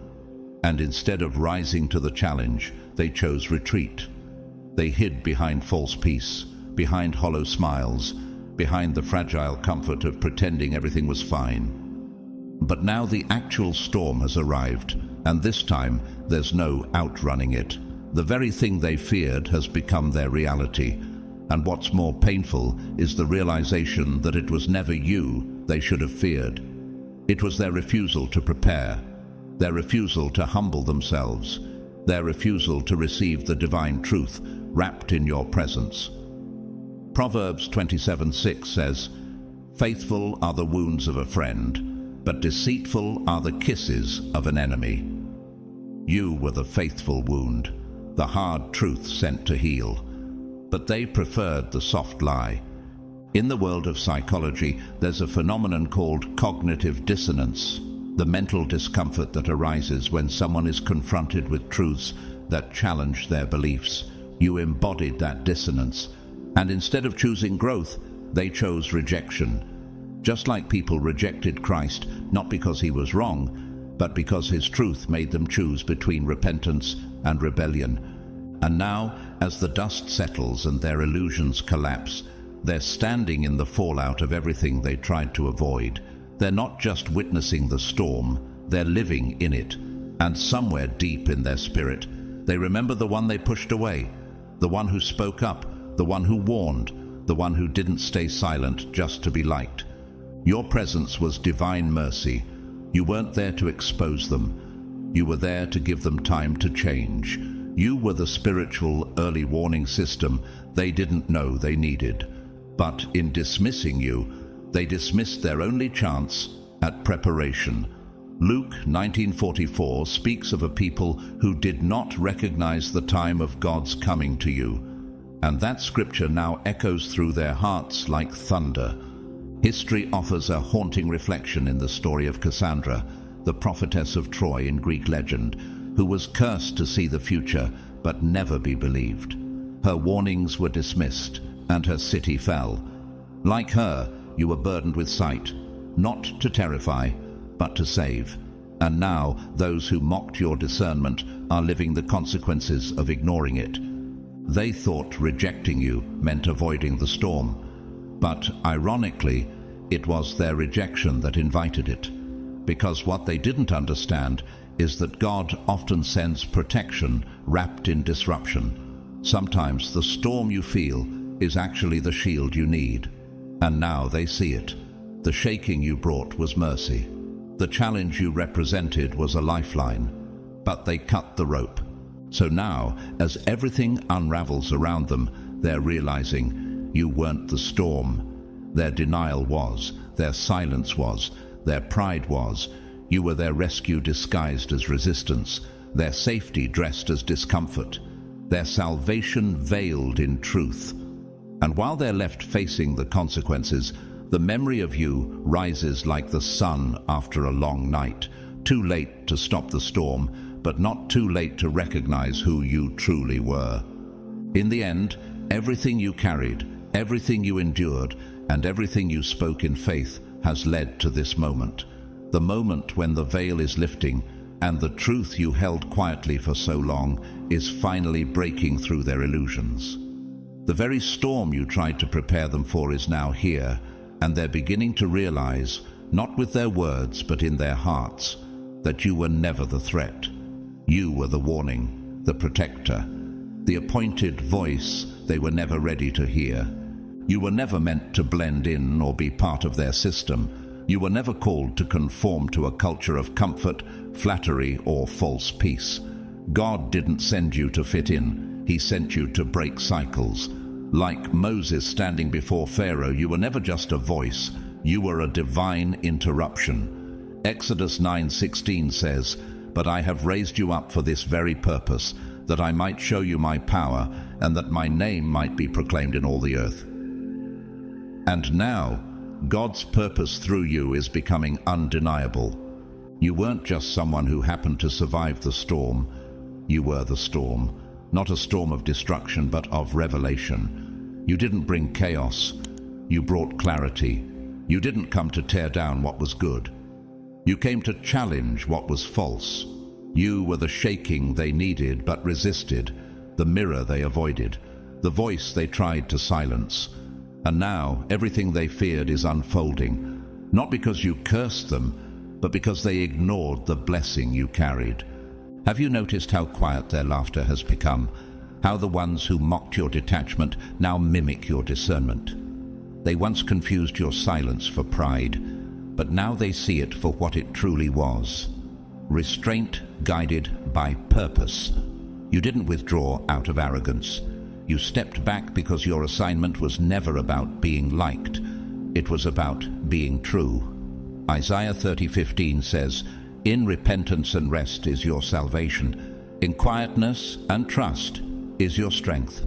And instead of rising to the challenge, they chose retreat. They hid behind false peace, behind hollow smiles, behind the fragile comfort of pretending everything was fine. But now the actual storm has arrived, and this time there's no outrunning it. The very thing they feared has become their reality. And what's more painful is the realization that it was never you they should have feared. It was their refusal to prepare, their refusal to humble themselves, their refusal to receive the divine truth wrapped in your presence. Proverbs 27:6 says, "Faithful are the wounds of a friend, but deceitful are the kisses of an enemy." You were the faithful wound, the hard truth sent to heal. But they preferred the soft lie. In the world of psychology, there's a phenomenon called cognitive dissonance, the mental discomfort that arises when someone is confronted with truths that challenge their beliefs. You embodied that dissonance, and instead of choosing growth, they chose rejection. Just like people rejected Christ, not because he was wrong, but because his truth made them choose between repentance and rebellion. And now, as the dust settles and their illusions collapse, they're standing in the fallout of everything they tried to avoid. They're not just witnessing the storm, they're living in it. And somewhere deep in their spirit, they remember the one they pushed away, the one who spoke up, the one who warned, the one who didn't stay silent just to be liked. Your presence was divine mercy. You weren't there to expose them. You were there to give them time to change. You were the spiritual early warning system they didn't know they needed. But in dismissing you, they dismissed their only chance at preparation. Luke 19:44 speaks of a people who did not recognize the time of God's coming to you. And that scripture now echoes through their hearts like thunder. History offers a haunting reflection in the story of Cassandra, the prophetess of Troy in Greek legend, who was cursed to see the future but never be believed. Her warnings were dismissed, and her city fell. Like her, you were burdened with sight, not to terrify, but to save. And now those who mocked your discernment are living the consequences of ignoring it. They thought rejecting you meant avoiding the storm, but ironically, it was their rejection that invited it. Because what they didn't understand is that God often sends protection wrapped in disruption. Sometimes the storm you feel is actually the shield you need. And now they see it. The shaking you brought was mercy. The challenge you represented was a lifeline. But they cut the rope. So now, as everything unravels around them, they're realizing you weren't the storm. Their denial was, their silence was, their pride was. You were their rescue disguised as resistance, their safety dressed as discomfort, their salvation veiled in truth. And while they're left facing the consequences, the memory of you rises like the sun after a long night, too late to stop the storm, but not too late to recognize who you truly were. In the end, everything you carried, everything you endured, and everything you spoke in faith has led to this moment. The moment when the veil is lifting and the truth you held quietly for so long is finally breaking through their illusions. The very storm you tried to prepare them for is now here, and they're beginning to realize, not with their words but in their hearts, that you were never the threat. You were the warning, the protector, the appointed voice they were never ready to hear. You were never meant to blend in or be part of their system. You were never called to conform to a culture of comfort, flattery, or false peace. God didn't send you to fit in. He sent you to break cycles. Like Moses standing before Pharaoh, you were never just a voice. You were a divine interruption. Exodus 9:16 says, "But I have raised you up for this very purpose, that I might show you my power, and that my name might be proclaimed in all the earth." And now, God's purpose through you is becoming undeniable. You weren't just someone who happened to survive the storm. You were the storm. Not a storm of destruction, but of revelation. You didn't bring chaos. You brought clarity. You didn't come to tear down what was good. You came to challenge what was false. You were the shaking they needed but resisted, the mirror they avoided, the voice they tried to silence. And now everything they feared is unfolding, not because you cursed them, but because they ignored the blessing you carried. Have you noticed how quiet their laughter has become? how the ones who mocked your detachment now mimic your discernment. They once confused your silence for pride, but now they see it for what it truly was. Restraint guided by purpose. You didn't withdraw out of arrogance. You stepped back because your assignment was never about being liked. It was about being true. Isaiah 30:15 says, "In repentance and rest is your salvation. In quietness and trust is your strength."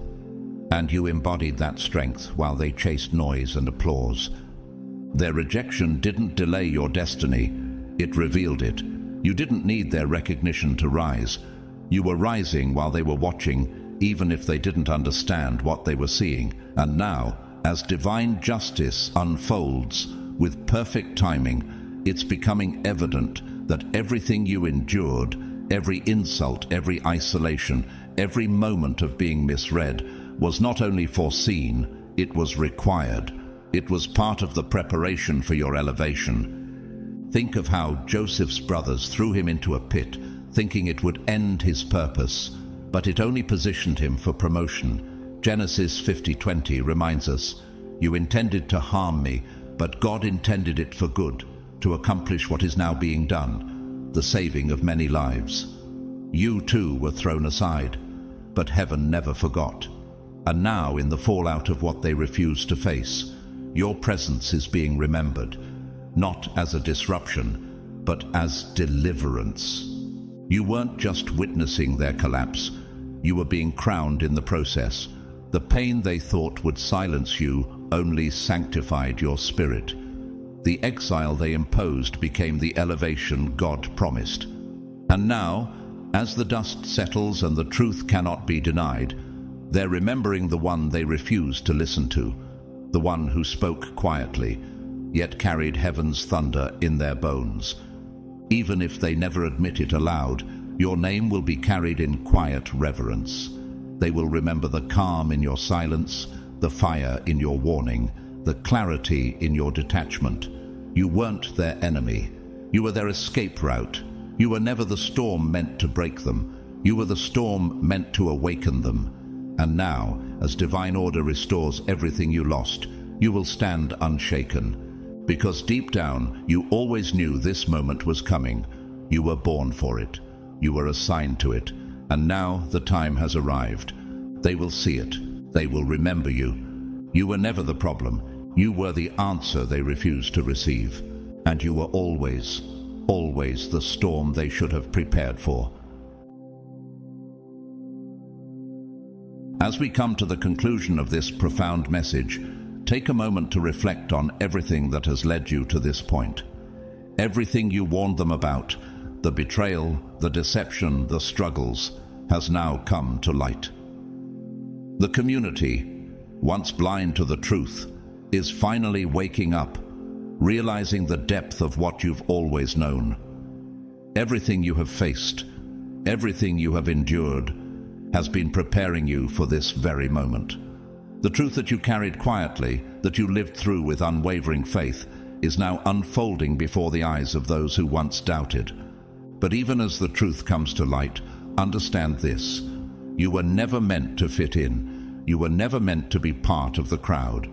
And you embodied that strength while they chased noise and applause. Their rejection didn't delay your destiny, it revealed it. You didn't need their recognition to rise. You were rising while they were watching, even if they didn't understand what they were seeing. And now, as divine justice unfolds with perfect timing, it's becoming evident that everything you endured, every insult, every isolation, every moment of being misread, was not only foreseen, it was required. It was part of the preparation for your elevation. Think of how Joseph's brothers threw him into a pit, thinking it would end his purpose, but it only positioned him for promotion. Genesis 50:20 reminds us, "You intended to harm me, but God intended it for good, to accomplish what is now being done, the saving of many lives." You too were thrown aside, but heaven never forgot. And now, in the fallout of what they refused to face, your presence is being remembered, not as a disruption, but as deliverance. You weren't just witnessing their collapse, you were being crowned in the process. The pain they thought would silence you only sanctified your spirit. The exile they imposed became the elevation God promised. And now, as the dust settles and the truth cannot be denied, they're remembering the one they refused to listen to, the one who spoke quietly, yet carried heaven's thunder in their bones. Even if they never admit it aloud, your name will be carried in quiet reverence. They will remember the calm in your silence, the fire in your warning, the clarity in your detachment. You weren't their enemy. You were their escape route. You were never the storm meant to break them. You were the storm meant to awaken them. And now, as divine order restores everything you lost, you will stand unshaken. Because deep down, you always knew this moment was coming. You were born for it. You were assigned to it. And now the time has arrived. They will see it. They will remember you. You were never the problem. You were the answer they refused to receive. And you were always, always the storm they should have prepared for. As we come to the conclusion of this profound message, take a moment to reflect on everything that has led you to this point. Everything you warned them about, the betrayal, the deception, the struggles, has now come to light. The community, once blind to the truth, is finally waking up, realizing the depth of what you've always known. Everything you have faced, everything you have endured, has been preparing you for this very moment. The truth that you carried quietly, that you lived through with unwavering faith, is now unfolding before the eyes of those who once doubted. But even as the truth comes to light, understand this: you were never meant to fit in. You were never meant to be part of the crowd.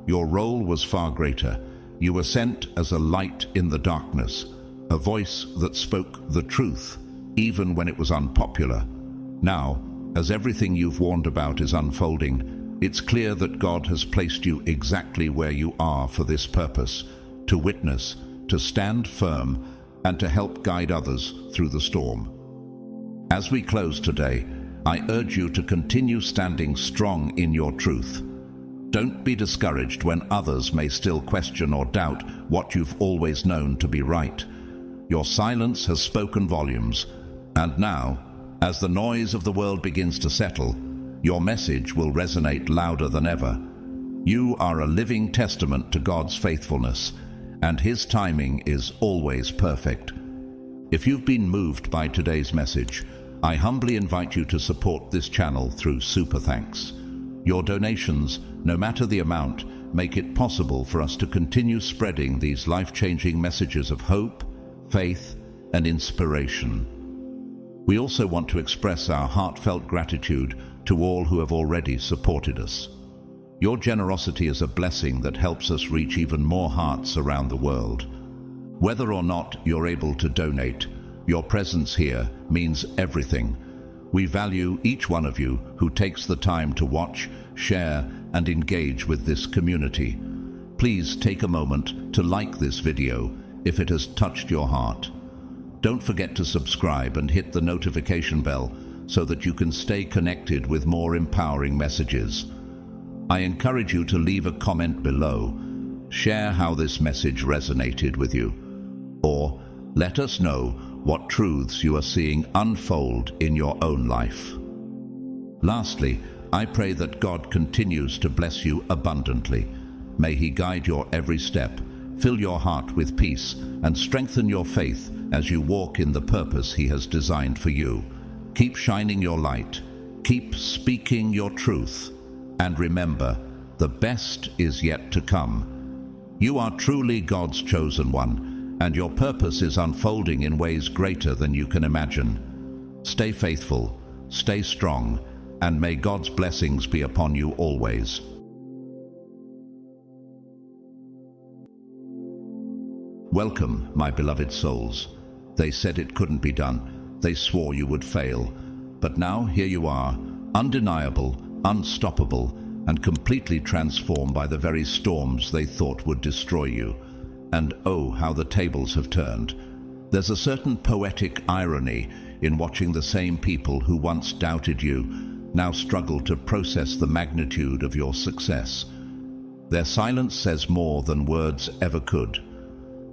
Your role was far greater. You were sent as a light in the darkness, a voice that spoke the truth, even when it was unpopular. Now, as everything you've warned about is unfolding, it's clear that God has placed you exactly where you are for this purpose: to witness, to stand firm, and to help guide others through the storm. As we close today, I urge you to continue standing strong in your truth. Don't be discouraged when others may still question or doubt what you've always known to be right. Your silence has spoken volumes, and now, as the noise of the world begins to settle, your message will resonate louder than ever. You are a living testament to God's faithfulness, and His timing is always perfect. If you've been moved by today's message, I humbly invite you to support this channel through Super Thanks. Your donations, no matter the amount, make it possible for us to continue spreading these life-changing messages of hope, faith, and inspiration. We also want to express our heartfelt gratitude to all who have already supported us. Your generosity is a blessing that helps us reach even more hearts around the world. Whether or not you're able to donate, your presence here means everything. We value each one of you who takes the time to watch, share, and engage with this community. Please take a moment to like this video if it has touched your heart. Don't forget to subscribe and hit the notification bell so that you can stay connected with more empowering messages. I encourage you to leave a comment below. Share how this message resonated with you. Or let us know what truths you are seeing unfold in your own life. Lastly, I pray that God continues to bless you abundantly. May He guide your every step, fill your heart with peace, and strengthen your faith as you walk in the purpose He has designed for you. Keep shining your light, keep speaking your truth, and remember, the best is yet to come. You are truly God's chosen one, and your purpose is unfolding in ways greater than you can imagine. Stay faithful, stay strong, and may God's blessings be upon you always. Welcome, my beloved souls. They said it couldn't be done. They swore you would fail. But now here you are, undeniable, unstoppable, and completely transformed by the very storms they thought would destroy you. And oh, how the tables have turned. There's a certain poetic irony in watching the same people who once doubted you now struggle to process the magnitude of your success. Their silence says more than words ever could.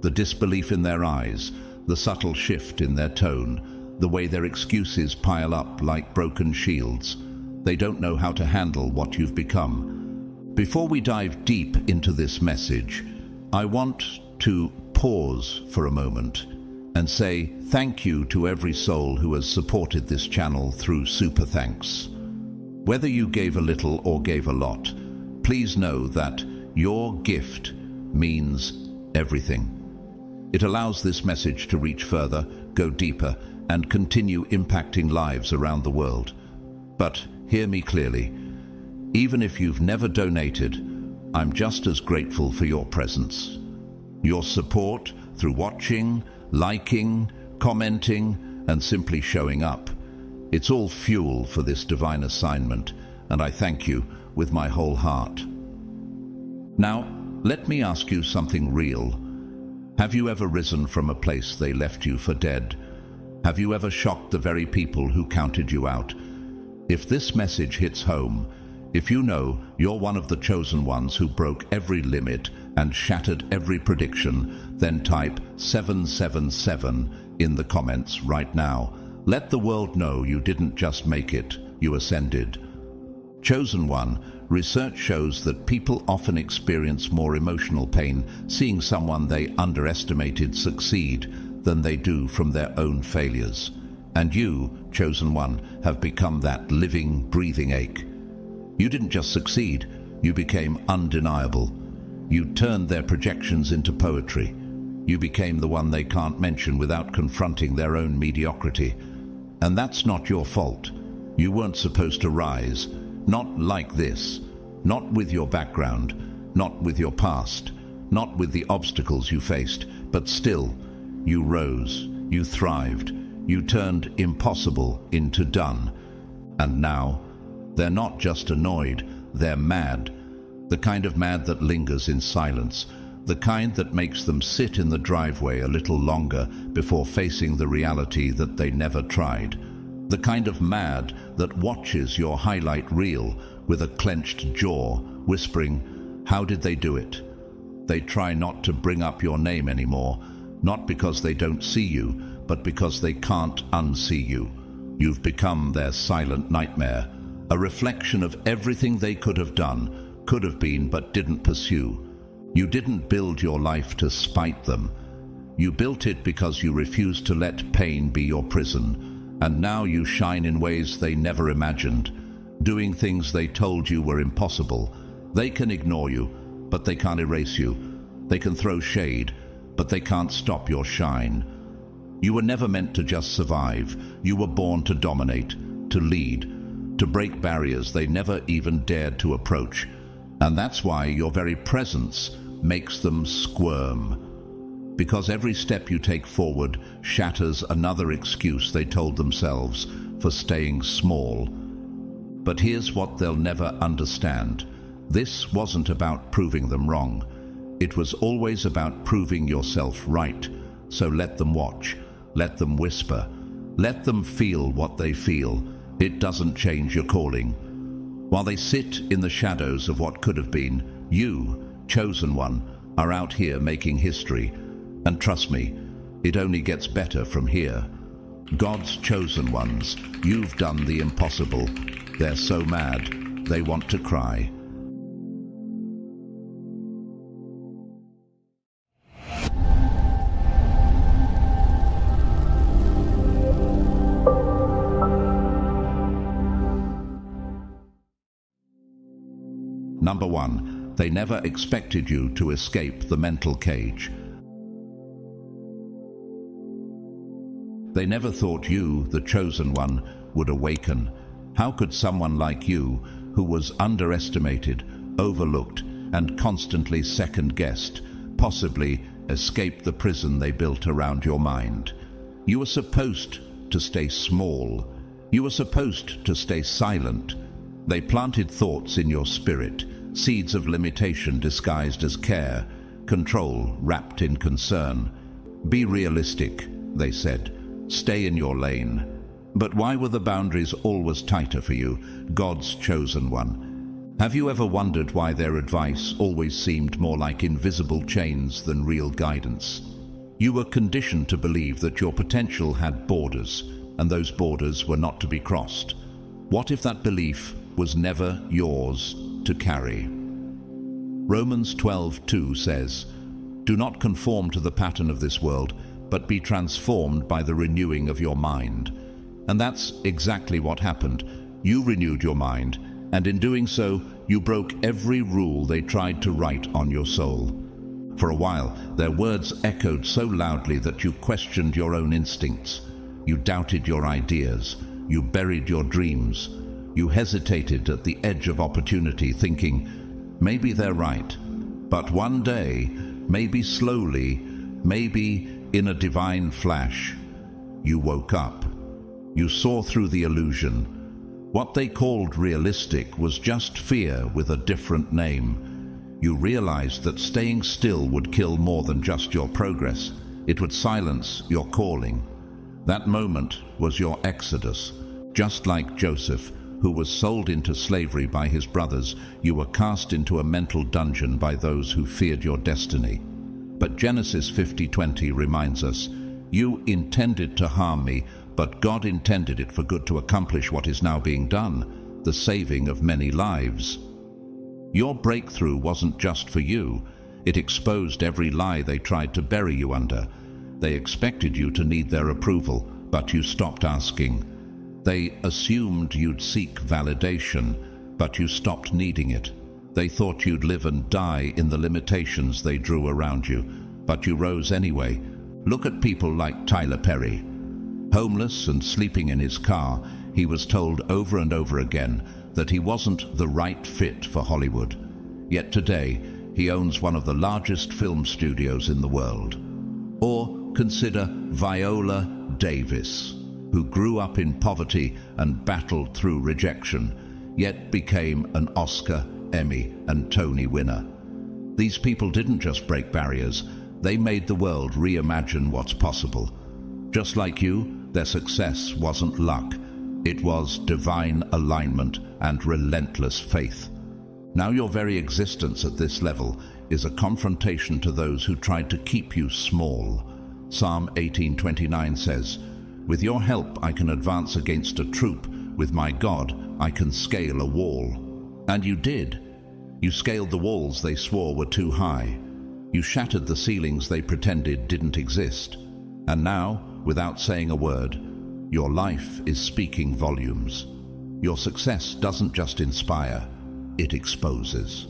The disbelief in their eyes, the subtle shift in their tone, the way their excuses pile up like broken shields. They don't know how to handle what you've become. Before we dive deep into this message, I want to pause for a moment and say thank you to every soul who has supported this channel through Super Thanks. Whether you gave a little or gave a lot, please know that your gift means everything. It allows this message to reach further, go deeper, and continue impacting lives around the world. But hear me clearly. Even if you've never donated, I'm just as grateful for your presence. Your support through watching, liking, commenting, and simply showing up. It's all fuel for this divine assignment, and I thank you with my whole heart. Now, let me ask you something real. Have you ever risen from a place they left you for dead? Have you ever shocked the very people who counted you out? If this message hits home, if you know you're one of the chosen ones who broke every limit and shattered every prediction, then type 777 in the comments right now. Let the world know you didn't just make it, you ascended. Chosen one, research shows that people often experience more emotional pain seeing someone they underestimated succeed than they do from their own failures. And you, chosen one, have become that living, breathing ache. You didn't just succeed, you became undeniable. You turned their projections into poetry. You became the one they can't mention without confronting their own mediocrity. And that's not your fault. You weren't supposed to rise. Not like this. Not with your background. Not with your past. Not with the obstacles you faced. But still, you rose. You thrived. You turned impossible into done. And now, they're not just annoyed, they're mad. The kind of mad that lingers in silence. The kind that makes them sit in the driveway a little longer before facing the reality that they never tried. The kind of mad that watches your highlight reel with a clenched jaw, whispering, "How did they do it?" They try not to bring up your name anymore, not because they don't see you, but because they can't unsee you. You've become their silent nightmare, a reflection of everything they could have done, could have been, but didn't pursue. You didn't build your life to spite them. You built it because you refused to let pain be your prison, and now you shine in ways they never imagined, doing things they told you were impossible. They can ignore you, but they can't erase you. They can throw shade, but they can't stop your shine. You were never meant to just survive. You were born to dominate, to lead, to break barriers they never even dared to approach. And that's why your very presence makes them squirm. Because every step you take forward shatters another excuse they told themselves for staying small. But here's what they'll never understand. This wasn't about proving them wrong. It was always about proving yourself right. So let them watch. Let them whisper. Let them feel what they feel. It doesn't change your calling. While they sit in the shadows of what could have been, you, chosen one, are out here making history. And trust me, it only gets better from here. God's chosen ones, you've done the impossible. They're so mad, they want to cry. Number 1, they never expected you to escape the mental cage. They never thought you, the chosen one, would awaken. How could someone like you, who was underestimated, overlooked, and constantly second-guessed, possibly escape the prison they built around your mind? You were supposed to stay small. You were supposed to stay silent. They planted thoughts in your spirit, seeds of limitation disguised as care, control wrapped in concern. Be realistic, they said. Stay in your lane. But why were the boundaries always tighter for you, God's chosen one? Have you ever wondered why their advice always seemed more like invisible chains than real guidance? You were conditioned to believe that your potential had borders, and those borders were not to be crossed. What if that belief was never yours to carry? Romans 12:2 says, "Do not conform to the pattern of this world, but be transformed by the renewing of your mind." And that's exactly what happened. You renewed your mind, and in doing so, you broke every rule they tried to write on your soul. For a while, their words echoed so loudly that you questioned your own instincts. You doubted your ideas. You buried your dreams. You hesitated at the edge of opportunity, thinking, maybe they're right. But one day, maybe slowly, maybe in a divine flash, you woke up. You saw through the illusion. What they called realistic was just fear with a different name. You realized that staying still would kill more than just your progress. It would silence your calling. That moment was your exodus. Just like Joseph, who was sold into slavery by his brothers, you were cast into a mental dungeon by those who feared your destiny. But Genesis 50:20 reminds us, "You intended to harm me, but God intended it for good to accomplish what is now being done, the saving of many lives." Your breakthrough wasn't just for you. It exposed every lie they tried to bury you under. They expected you to need their approval, but you stopped asking. They assumed you'd seek validation, but you stopped needing it. They thought you'd live and die in the limitations they drew around you, but you rose anyway. Look at people like Tyler Perry. Homeless and sleeping in his car, he was told over and over again that he wasn't the right fit for Hollywood. Yet today, he owns one of the largest film studios in the world. Or consider Viola Davis, who grew up in poverty and battled through rejection, yet became an Oscar, Emmy, and Tony winner. These people didn't just break barriers, they made the world reimagine what's possible. Just like you, their success wasn't luck. It was divine alignment and relentless faith. Now your very existence at this level is a confrontation to those who tried to keep you small. Psalm 18:29 says, "With your help I can advance against a troop. With my God I can scale a wall." And you did. You scaled the walls they swore were too high. You shattered the ceilings they pretended didn't exist. And now, without saying a word, your life is speaking volumes. Your success doesn't just inspire, it exposes.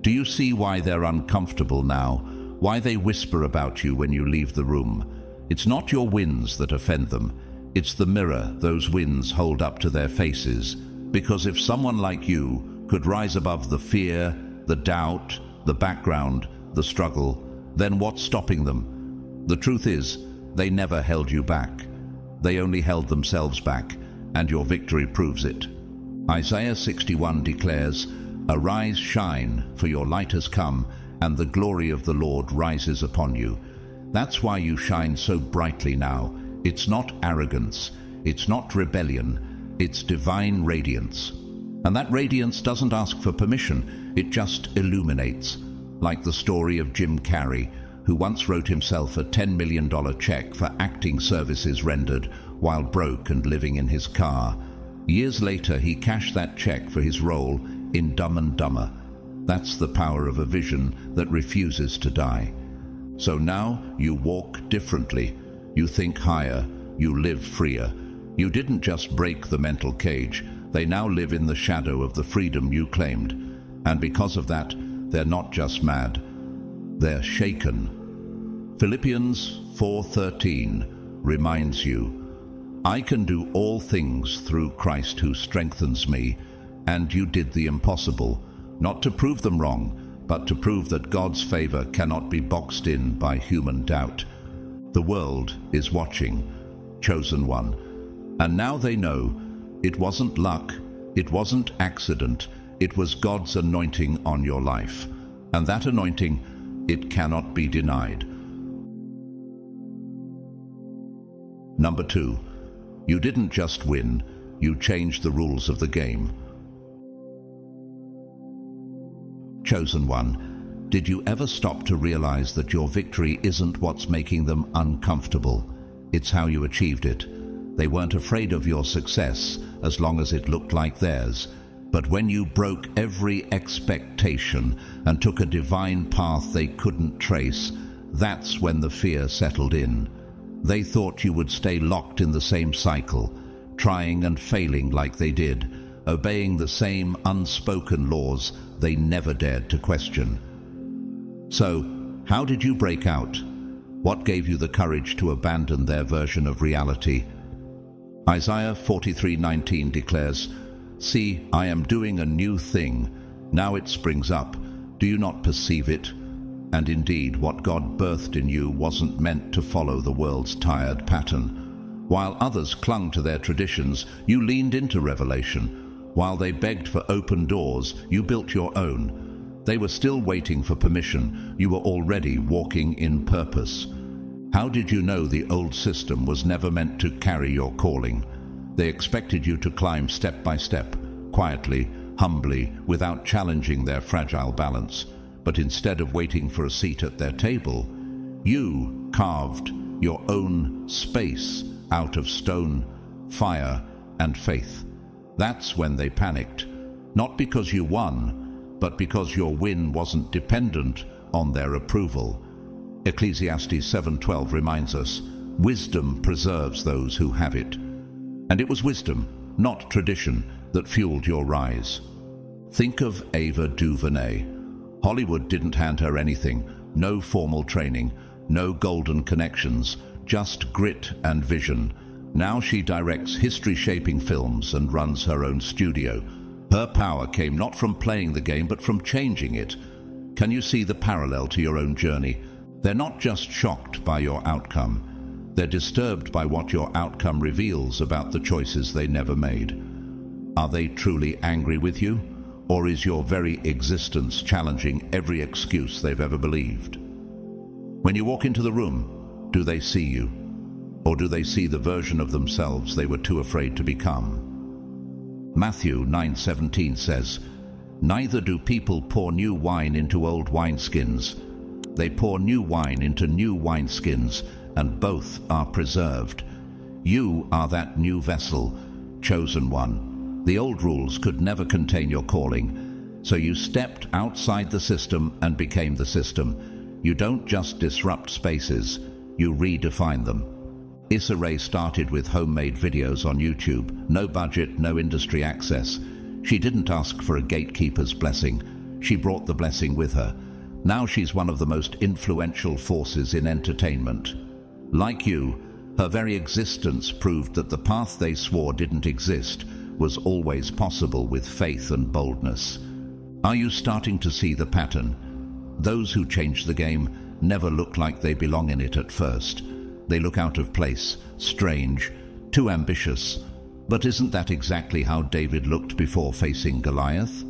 Do you see why they're uncomfortable now? Why they whisper about you when you leave the room? It's not your wins that offend them. It's the mirror those wins hold up to their faces. Because if someone like you could rise above the fear, the doubt, the background, the struggle, then what's stopping them? The truth is, they never held you back. They only held themselves back, and your victory proves it. Isaiah 61 declares, "Arise, shine, for your light has come, and the glory of the Lord rises upon you." That's why you shine so brightly now. It's not arrogance, it's not rebellion, it's divine radiance. And that radiance doesn't ask for permission, it just illuminates. Like the story of Jim Carrey, who once wrote himself a $10 million check for acting services rendered while broke and living in his car. Years later, he cashed that check for his role in Dumb and Dumber. That's the power of a vision that refuses to die. So now you walk differently. You think higher. You live freer. You didn't just break the mental cage. They now live in the shadow of the freedom you claimed. And because of that, they're not just mad. They're shaken. Philippians 4:13 reminds you, "I can do all things through Christ who strengthens me," and you did the impossible, not to prove them wrong, but to prove that God's favor cannot be boxed in by human doubt. The world is watching, chosen one, and now they know it wasn't luck, it wasn't accident, it was God's anointing on your life, and that anointing, it cannot be denied. Number 2, you didn't just win, you changed the rules of the game. Chosen one, did you ever stop to realize that your victory isn't what's making them uncomfortable? It's how you achieved it. They weren't afraid of your success as long as it looked like theirs. But when you broke every expectation and took a divine path they couldn't trace, that's when the fear settled in. They thought you would stay locked in the same cycle, trying and failing like they did, obeying the same unspoken laws they never dared to question. So, how did you break out? What gave you the courage to abandon their version of reality? Isaiah 43:19 declares, "See, I am doing a new thing. Now it springs up. Do you not perceive it?" And indeed, what God birthed in you wasn't meant to follow the world's tired pattern. While others clung to their traditions, you leaned into revelation. While they begged for open doors, you built your own. They were still waiting for permission. You were already walking in purpose. How did you know the old system was never meant to carry your calling? They expected you to climb step by step, quietly, humbly, without challenging their fragile balance. But instead of waiting for a seat at their table, you carved your own space out of stone, fire, and faith. That's when they panicked, not because you won, but because your win wasn't dependent on their approval. Ecclesiastes 7:12 reminds us, "Wisdom preserves those who have it." And it was wisdom, not tradition, that fueled your rise. Think of Ava DuVernay. Hollywood didn't hand her anything, no formal training, no golden connections, just grit and vision. Now she directs history-shaping films and runs her own studio. Her power came not from playing the game, but from changing it. Can you see the parallel to your own journey? They're not just shocked by your outcome. They're disturbed by what your outcome reveals about the choices they never made. Are they truly angry with you? Or is your very existence challenging every excuse they've ever believed? When you walk into the room, do they see you? Or do they see the version of themselves they were too afraid to become? Matthew 9:17 says, "Neither do people pour new wine into old wineskins. They pour new wine into new wineskins, and both are preserved." You are that new vessel, chosen one. The old rules could never contain your calling, so you stepped outside the system and became the system. You don't just disrupt spaces, you redefine them. Issa Rae started with homemade videos on YouTube, no budget, no industry access. She didn't ask for a gatekeeper's blessing, she brought the blessing with her. Now she's one of the most influential forces in entertainment. Like you, her very existence proved that the path they swore didn't exist was always possible with faith and boldness. Are you starting to see the pattern? Those who change the game never look like they belong in it at first. They look out of place, strange, too ambitious. But isn't that exactly how David looked before facing Goliath?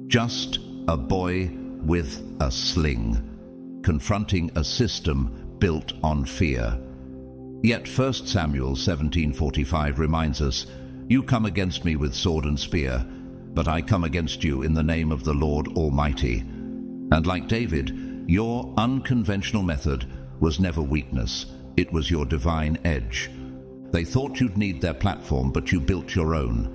Just a boy with a sling, confronting a system built on fear. Yet 1 Samuel 17:45 reminds us, "You come against me with sword and spear, but I come against you in the name of the Lord Almighty." And like David, your unconventional method was never weakness, it was your divine edge. They thought you'd need their platform, but you built your own.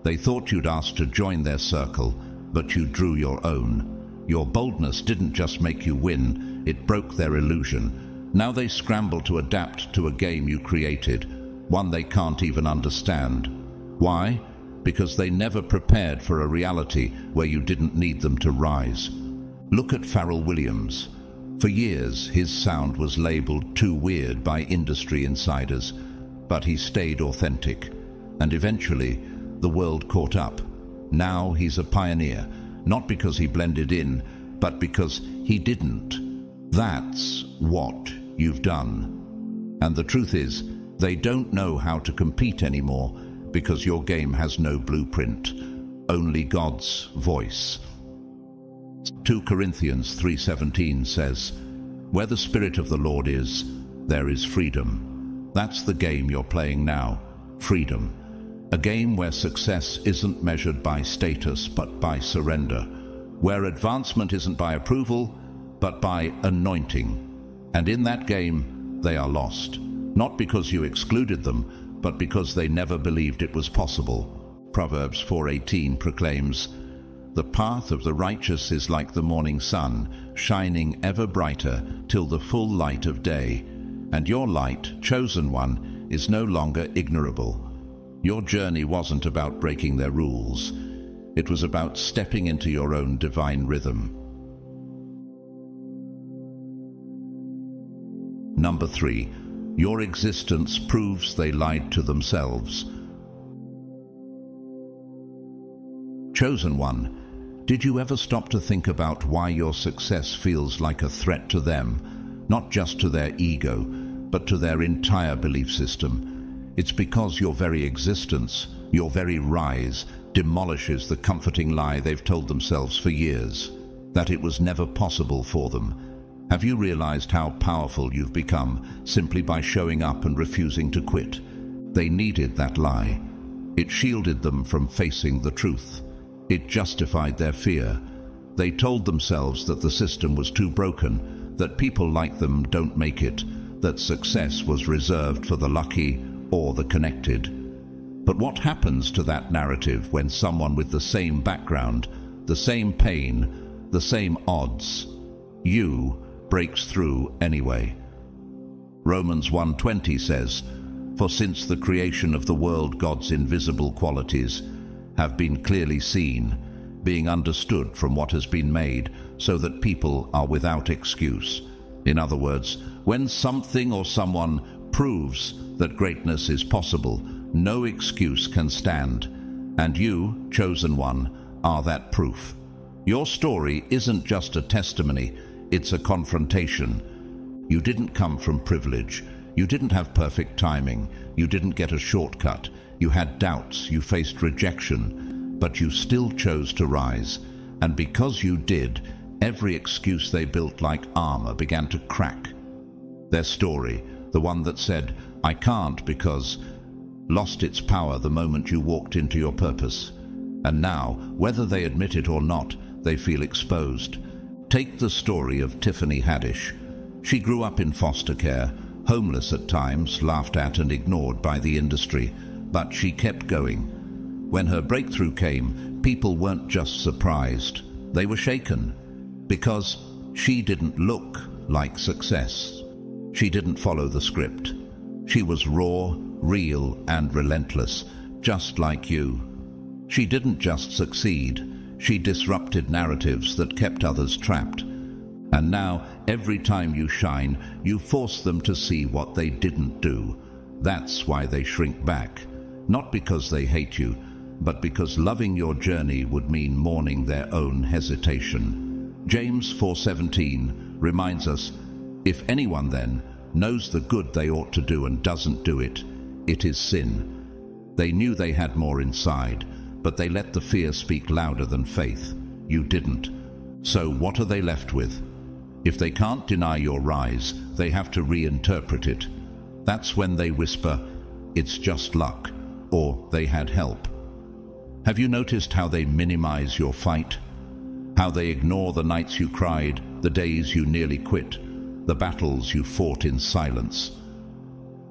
They thought you'd ask to join their circle, but you drew your own. Your boldness didn't just make you win, it broke their illusion. Now they scramble to adapt to a game you created, one they can't even understand. Why? Because they never prepared for a reality where you didn't need them to rise. Look at Pharrell Williams. For years, his sound was labeled too weird by industry insiders, but he stayed authentic, and eventually the world caught up. Now he's a pioneer, not because he blended in, but because he didn't. That's what you've done. And the truth is, they don't know how to compete anymore because your game has no blueprint, only God's voice. 2 Corinthians 3:17 says, "Where the Spirit of the Lord is, there is freedom." That's the game you're playing now, freedom. A game where success isn't measured by status but by surrender, where advancement isn't by approval but by anointing. And in that game, they are lost, not because you excluded them, but because they never believed it was possible. Proverbs 4:18 proclaims, "The path of the righteous is like the morning sun, shining ever brighter till the full light of day. And your light, chosen one, is no longer ignorable." Your journey wasn't about breaking their rules. It was about stepping into your own divine rhythm. Number 3, your existence proves they lied to themselves. Chosen one, did you ever stop to think about why your success feels like a threat to them, not just to their ego, but to their entire belief system? It's because your very existence, your very rise, demolishes the comforting lie they've told themselves for years, that it was never possible for them. Have you realized how powerful you've become simply by showing up and refusing to quit? They needed that lie. It shielded them from facing the truth. It justified their fear. They told themselves that the system was too broken, that people like them don't make it, that success was reserved for the lucky or the connected. But what happens to that narrative when someone with the same background, the same pain, the same odds, you, breaks through anyway? Romans 1:20 says, "For since the creation of the world, God's invisible qualities have been clearly seen, being understood from what has been made, so that people are without excuse." In other words, when something or someone proves that greatness is possible, no excuse can stand. And you, chosen one, are that proof. Your story isn't just a testimony, it's a confrontation. You didn't come from privilege. You didn't have perfect timing. You didn't get a shortcut. You had doubts. You faced rejection. But you still chose to rise. And because you did, every excuse they built like armor began to crack. Their story, the one that said, "I can't because," lost its power the moment you walked into your purpose. And now, whether they admit it or not, they feel exposed. Take the story of Tiffany Haddish. She grew up in foster care, homeless at times, laughed at and ignored by the industry, but she kept going. When her breakthrough came, people weren't just surprised, they were shaken, because she didn't look like success. She didn't follow the script. She was raw, real, and relentless, just like you. She didn't just succeed, she disrupted narratives that kept others trapped. And now, every time you shine, you force them to see what they didn't do. That's why they shrink back. Not because they hate you, but because loving your journey would mean mourning their own hesitation. James 4:17 reminds us, "If anyone then knows the good they ought to do and doesn't do it, it is sin." They knew they had more inside, but they let the fear speak louder than faith. You didn't. So what are they left with? If they can't deny your rise, they have to reinterpret it. That's when they whisper, "It's just luck," or "They had help." Have you noticed how they minimize your fight? How they ignore the nights you cried, the days you nearly quit, the battles you fought in silence?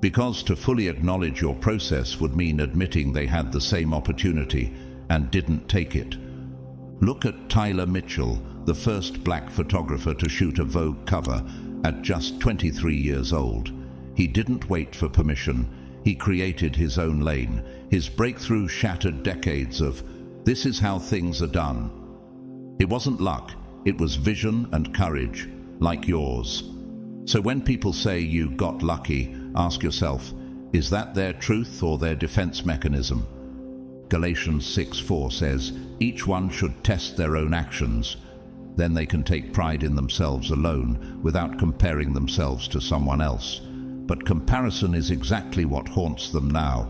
Because to fully acknowledge your process would mean admitting they had the same opportunity and didn't take it. Look at Tyler Mitchell, the first black photographer to shoot a Vogue cover at just 23 years old. He didn't wait for permission. He created his own lane. His breakthrough shattered decades of "this is how things are done." It wasn't luck, it was vision and courage, like yours. So when people say you got lucky, ask yourself, is that their truth or their defense mechanism? Galatians 6:4 says, "Each one should test their own actions. Then they can take pride in themselves alone without comparing themselves to someone else." But comparison is exactly what haunts them now.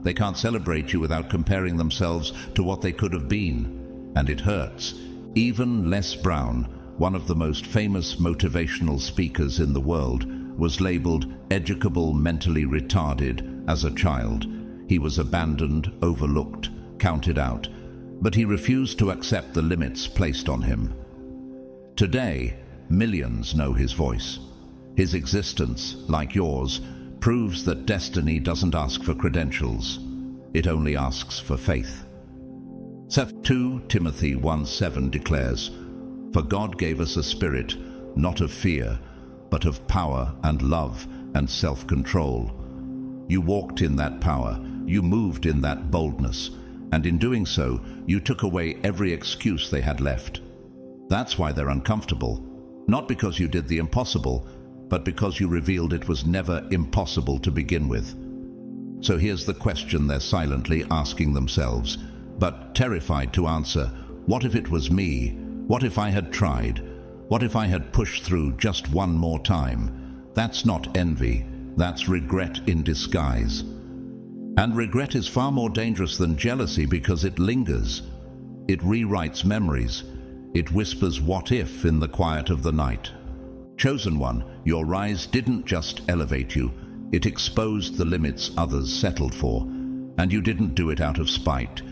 They can't celebrate you without comparing themselves to what they could have been. And it hurts. Even Les Brown, one of the most famous motivational speakers in the world, was labeled educable mentally retarded as a child. He was abandoned, overlooked, counted out, but he refused to accept the limits placed on him. Today, millions know his voice. His existence, like yours, proves that destiny doesn't ask for credentials. It only asks for faith. 2 Timothy 1:7 declares, "For God gave us a spirit, not of fear, but of power and love and self-control." You walked in that power, you moved in that boldness, and in doing so, you took away every excuse they had left. That's why they're uncomfortable. Not because you did the impossible, but because you revealed it was never impossible to begin with. So here's the question they're silently asking themselves, but terrified to answer. What if it was me? What if I had tried? What if I had pushed through just one more time? That's not envy, that's regret in disguise. And regret is far more dangerous than jealousy because it lingers. It rewrites memories. It whispers what if in the quiet of the night. Chosen one, your rise didn't just elevate you, it exposed the limits others settled for. And you didn't do it out of spite.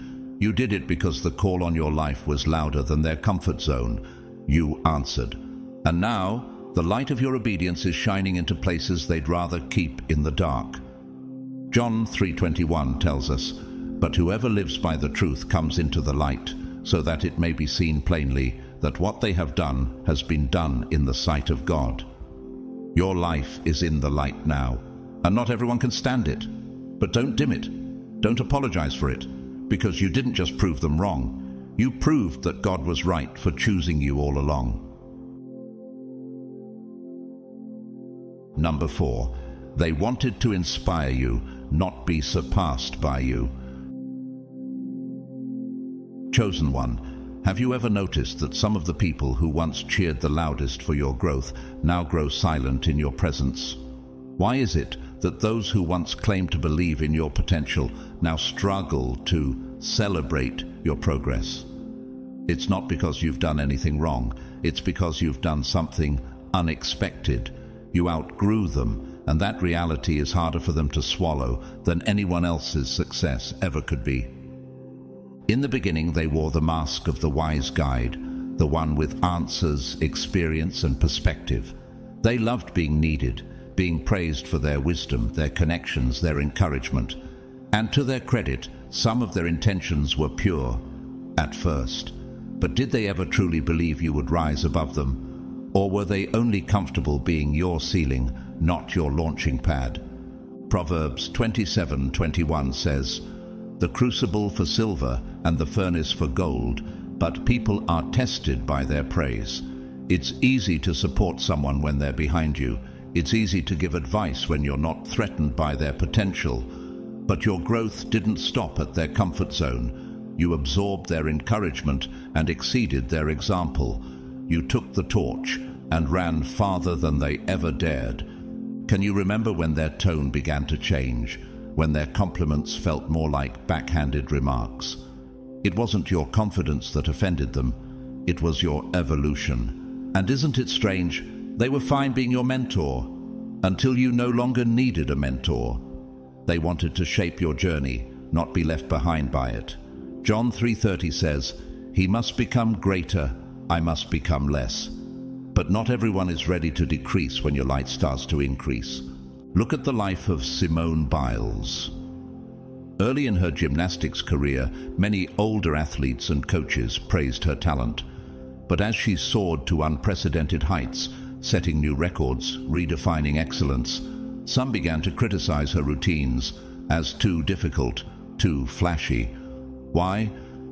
You did it because the call on your life was louder than their comfort zone. You answered. And now, the light of your obedience is shining into places they'd rather keep in the dark. John 3:21 tells us, "But whoever lives by the truth comes into the light, so that it may be seen plainly that what they have done has been done in the sight of God." Your life is in the light now, and not everyone can stand it. But don't dim it. Don't apologize for it, because you didn't just prove them wrong. You proved that God was right for choosing you all along. Number 4, they wanted to inspire you, not be surpassed by you. Chosen one, have you ever noticed that some of the people who once cheered the loudest for your growth now grow silent in your presence? Why is it that those who once claimed to believe in your potential now struggle to celebrate your progress? It's not because you've done anything wrong. It's because you've done something unexpected. You outgrew them, and that reality is harder for them to swallow than anyone else's success ever could be. In the beginning, they wore the mask of the wise guide, the one with answers, experience, and perspective. They loved being needed, being praised for their wisdom, their connections, their encouragement. And to their credit, some of their intentions were pure at first. But did they ever truly believe you would rise above them? Or were they only comfortable being your ceiling, not your launching pad? Proverbs 27:21 says, "The crucible for silver and the furnace for gold, but people are tested by their praise." It's easy to support someone when they're behind you. It's easy to give advice when you're not threatened by their potential. But your growth didn't stop at their comfort zone. You absorbed their encouragement and exceeded their example. You took the torch and ran farther than they ever dared. Can you remember when their tone began to change, when their compliments felt more like backhanded remarks? It wasn't your confidence that offended them, it was your evolution. And isn't it strange? They were fine being your mentor until you no longer needed a mentor. They wanted to shape your journey, not be left behind by it. John 3:30 says, "He must become greater, I must become less." But not everyone is ready to decrease when your light starts to increase. Look at the life of Simone Biles. Early in her gymnastics career, many older athletes and coaches praised her talent. But as she soared to unprecedented heights, setting new records, redefining excellence, some began to criticize her routines as too difficult, too flashy. Why?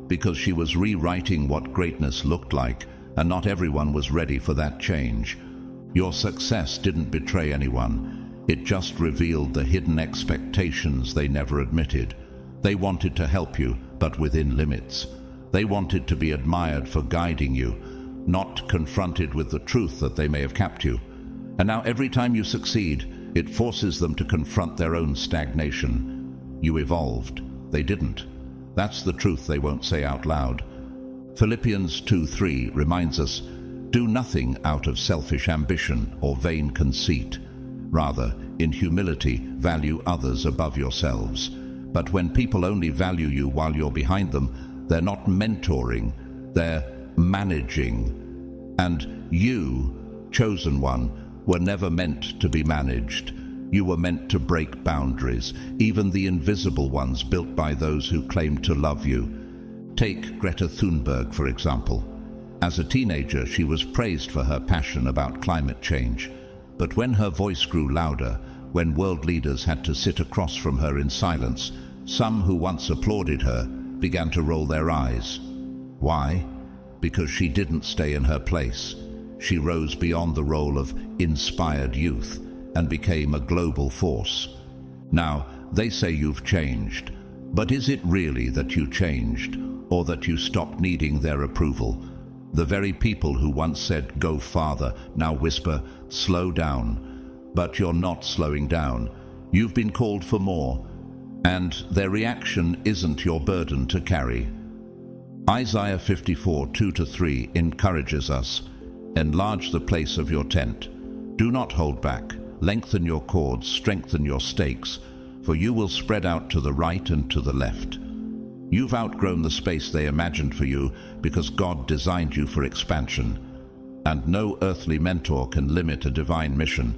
Because she was rewriting what greatness looked like, and not everyone was ready for that change. Your success didn't betray anyone. It just revealed the hidden expectations they never admitted. They wanted to help you, but within limits. They wanted to be admired for guiding you, not confronted with the truth that they may have capped you. And now every time you succeed, it forces them to confront their own stagnation. You evolved. They didn't. That's the truth they won't say out loud. Philippians 2:3 reminds us, "Do nothing out of selfish ambition or vain conceit. Rather, in humility, value others above yourselves." But when people only value you while you're behind them, they're not mentoring, they're managing. And you, chosen one, were never meant to be managed. You were meant to break boundaries, even the invisible ones built by those who claim to love you. Take Greta Thunberg, for example. As a teenager, she was praised for her passion about climate change. But when her voice grew louder, when world leaders had to sit across from her in silence, some who once applauded her began to roll their eyes. Why? Because she didn't stay in her place. She rose beyond the role of inspired youth and became a global force. Now, they say you've changed, but is it really that you changed, or that you stopped needing their approval? The very people who once said, "Go farther," now whisper, "Slow down." But you're not slowing down. You've been called for more, and their reaction isn't your burden to carry. Isaiah 54:2-3 encourages us, "Enlarge the place of your tent. Do not hold back. Lengthen your cords, strengthen your stakes, for you will spread out to the right and to the left." You've outgrown the space they imagined for you because God designed you for expansion. And no earthly mentor can limit a divine mission.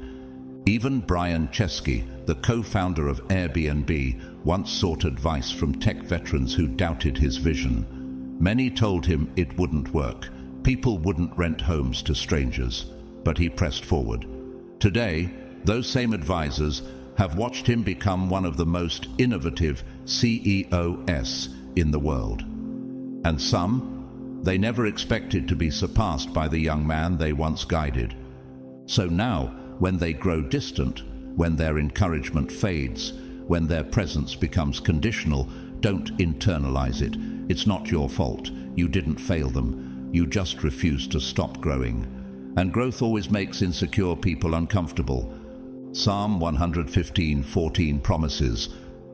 Even Brian Chesky, the co-founder of Airbnb, once sought advice from tech veterans who doubted his vision. Many told him it wouldn't work. People wouldn't rent homes to strangers. But he pressed forward. Today, those same advisors have watched him become one of the most innovative CEOs in the world. And some, they never expected to be surpassed by the young man they once guided. So now, when they grow distant, when their encouragement fades, when their presence becomes conditional, don't internalize it. It's not your fault. You didn't fail them. You just refused to stop growing. And growth always makes insecure people uncomfortable. Psalm 115:14 promises,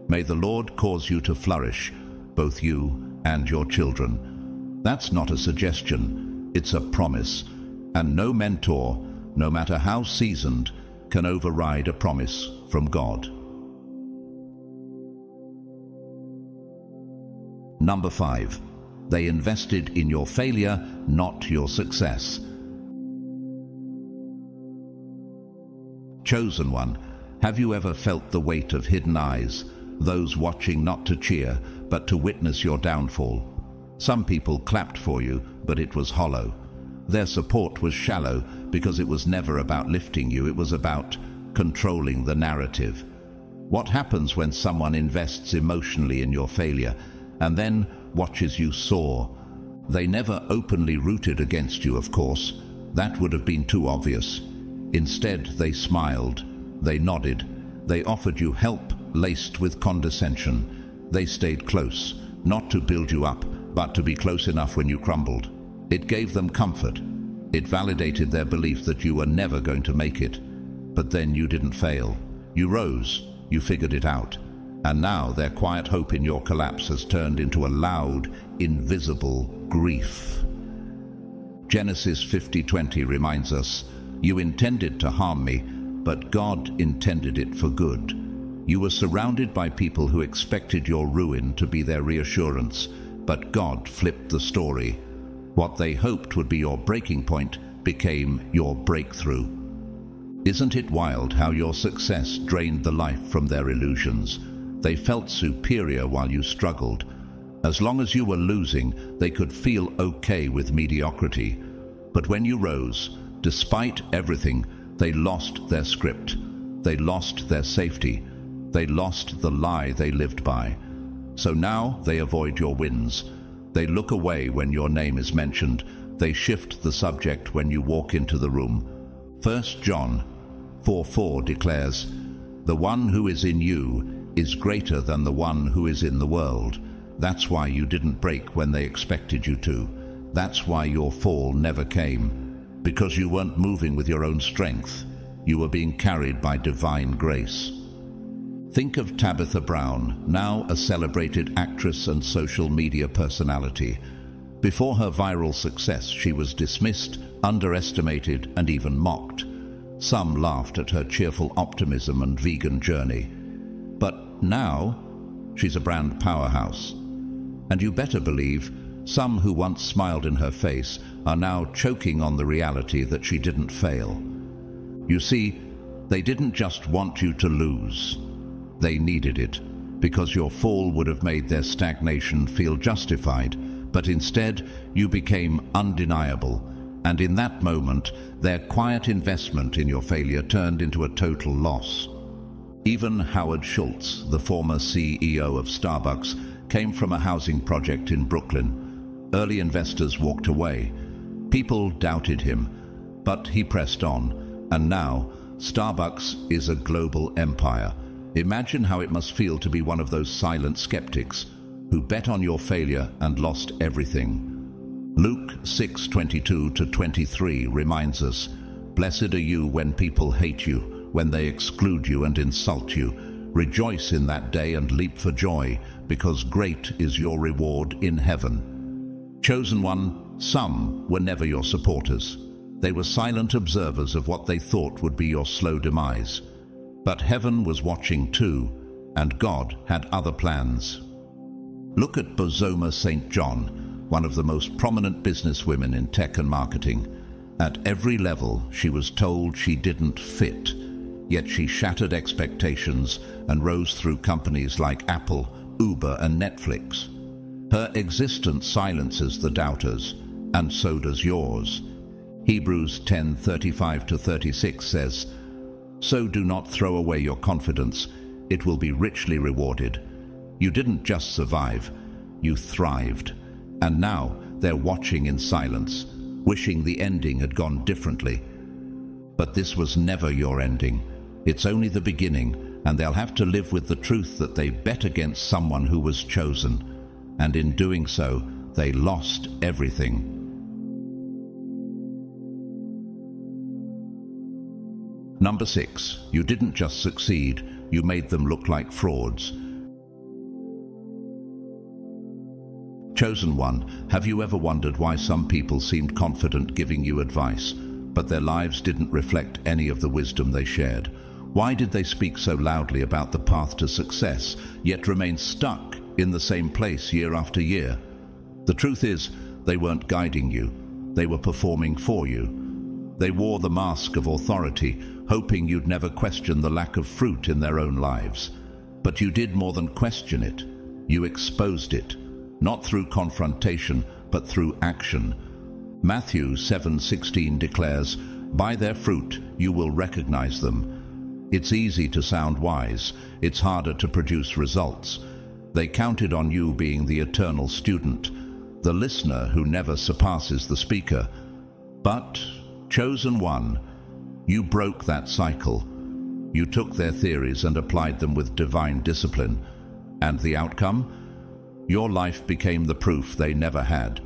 "May the Lord cause you to flourish, both you and your children." That's not a suggestion, it's a promise. And no mentor, no matter how seasoned, can override a promise from God. Number 5. They invested in your failure, not your success. Chosen one, have you ever felt the weight of hidden eyes, those watching not to cheer, but to witness your downfall? Some people clapped for you, but it was hollow. Their support was shallow because it was never about lifting you, it was about controlling the narrative. What happens when someone invests emotionally in your failure and then watches you soar? They never openly rooted against you, of course. That would have been too obvious. Instead, they smiled, they nodded, they offered you help laced with condescension. They stayed close, not to build you up, but to be close enough when you crumbled. It gave them comfort. It validated their belief that you were never going to make it. But then you didn't fail. You rose, you figured it out. And now their quiet hope in your collapse has turned into a loud, invisible grief. Genesis 50:20 reminds us, "You intended to harm me, but God intended it for good." You were surrounded by people who expected your ruin to be their reassurance, but God flipped the story. What they hoped would be your breaking point became your breakthrough. Isn't it wild how your success drained the life from their illusions? They felt superior while you struggled. As long as you were losing, they could feel okay with mediocrity. But when you rose, despite everything, they lost their script. They lost their safety. They lost the lie they lived by. So now they avoid your wins. They look away when your name is mentioned. They shift the subject when you walk into the room. 1 John 4:4 declares, "The one who is in you is greater than the one who is in the world." That's why you didn't break when they expected you to. That's why your fall never came. Because you weren't moving with your own strength. You were being carried by divine grace. Think of Tabitha Brown, now a celebrated actress and social media personality. Before her viral success, she was dismissed, underestimated, and even mocked. Some laughed at her cheerful optimism and vegan journey. But now, she's a brand powerhouse. And you better believe, some who once smiled in her face are now choking on the reality that she didn't fail. You see, they didn't just want you to lose. They needed it, because your fall would have made their stagnation feel justified, but instead you became undeniable, and in that moment, their quiet investment in your failure turned into a total loss. Even Howard Schultz, the former CEO of Starbucks, came from a housing project in Brooklyn. Early investors walked away. People doubted him, but he pressed on, and now Starbucks is a global empire. Imagine how it must feel to be one of those silent skeptics who bet on your failure and lost everything. Luke 6:22-23 reminds us, "Blessed are you when people hate you, when they exclude you and insult you. Rejoice in that day and leap for joy, because great is your reward in heaven." Chosen one, some were never your supporters. They were silent observers of what they thought would be your slow demise. But heaven was watching too, and God had other plans. Look at Bozoma St. John, one of the most prominent businesswomen in tech and marketing. At every level, she was told she didn't fit, yet she shattered expectations and rose through companies like Apple, Uber, and Netflix. Her existence silences the doubters, and so does yours. Hebrews 10:35-36 says, "So do not throw away your confidence. It will be richly rewarded." You didn't just survive, you thrived. And now they're watching in silence, wishing the ending had gone differently. But this was never your ending. It's only the beginning, and they'll have to live with the truth that they bet against someone who was chosen. And in doing so, they lost everything. Number 6, you didn't just succeed, you made them look like frauds. Chosen one, have you ever wondered why some people seemed confident giving you advice, but their lives didn't reflect any of the wisdom they shared? Why did they speak so loudly about the path to success, yet remain stuck in the same place year after year? The truth is, they weren't guiding you, they were performing for you. They wore the mask of authority, hoping you'd never question the lack of fruit in their own lives. But you did more than question it. You exposed it, not through confrontation, but through action. Matthew 7:16 declares, "By their fruit you will recognize them." It's easy to sound wise. It's harder to produce results. They counted on you being the eternal student, the listener who never surpasses the speaker. But, chosen one, you broke that cycle. You took their theories and applied them with divine discipline. And the outcome? Your life became the proof they never had.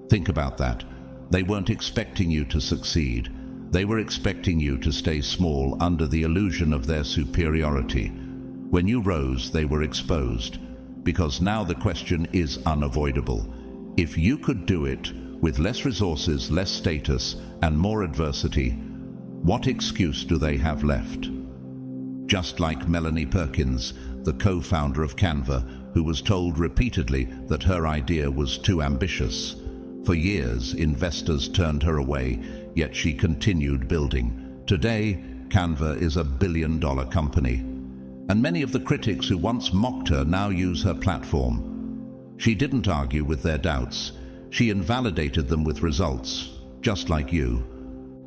Think about that. They weren't expecting you to succeed. They were expecting you to stay small under the illusion of their superiority. When you rose, they were exposed, because now the question is unavoidable. If you could do it with less resources, less status, and more adversity, what excuse do they have left? Just like Melanie Perkins, the co-founder of Canva, who was told repeatedly that her idea was too ambitious. For years, investors turned her away, yet she continued building. Today, Canva is a billion-dollar company. And many of the critics who once mocked her now use her platform. She didn't argue with their doubts. She invalidated them with results, just like you.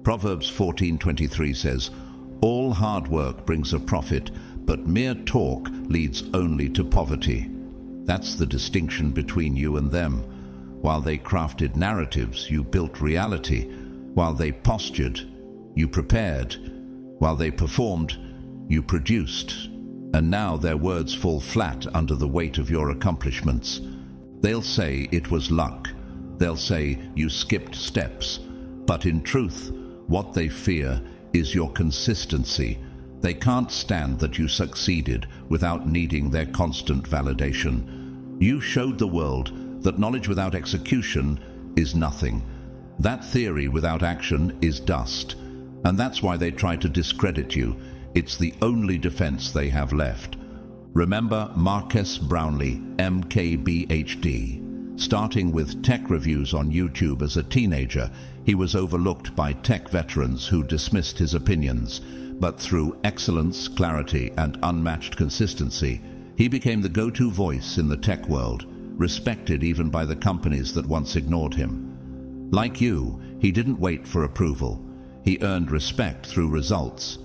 Proverbs 14:23 says, "All hard work brings a profit, but mere talk leads only to poverty." That's the distinction between you and them. While they crafted narratives, you built reality. While they postured, you prepared. While they performed, you produced. And now their words fall flat under the weight of your accomplishments. They'll say it was luck. They'll say you skipped steps. But in truth, what they fear is your consistency. They can't stand that you succeeded without needing their constant validation. You showed the world that knowledge without execution is nothing. That theory without action is dust. And that's why they try to discredit you. It's the only defense they have left. Remember Marques Brownlee, MKBHD. Starting with tech reviews on YouTube as a teenager, he was overlooked by tech veterans who dismissed his opinions. But through excellence, clarity, and unmatched consistency, he became the go-to voice in the tech world, respected even by the companies that once ignored him. Like you, he didn't wait for approval. He earned respect through results.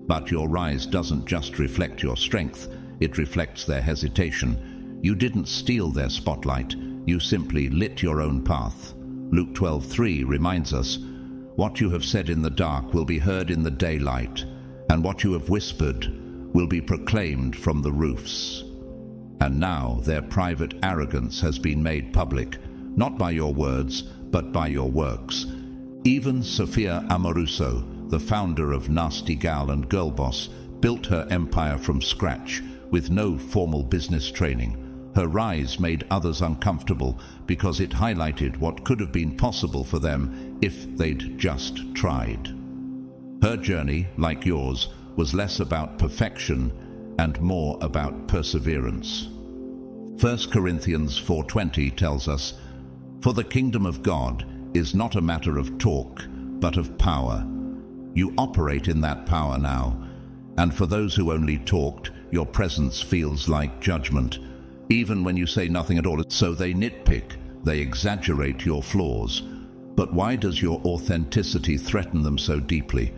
But your rise doesn't just reflect your strength, it reflects their hesitation. You didn't steal their spotlight, you simply lit your own path. Luke 12:3 reminds us, "What you have said in the dark will be heard in the daylight, and what you have whispered will be proclaimed from the roofs." And now their private arrogance has been made public, not by your words, but by your works. Even Sophia Amoruso, the founder of Nasty Gal and Girl Boss, built her empire from scratch with no formal business training. Her rise made others uncomfortable because it highlighted what could have been possible for them if they'd just tried. Her journey, like yours, was less about perfection and more about perseverance. 1 Corinthians 4:20 tells us, "For the kingdom of God is not a matter of talk, but of power." You operate in that power now, and for those who only talked, your presence feels like judgment, even when you say nothing at all. So they nitpick, they exaggerate your flaws. But why does your authenticity threaten them so deeply?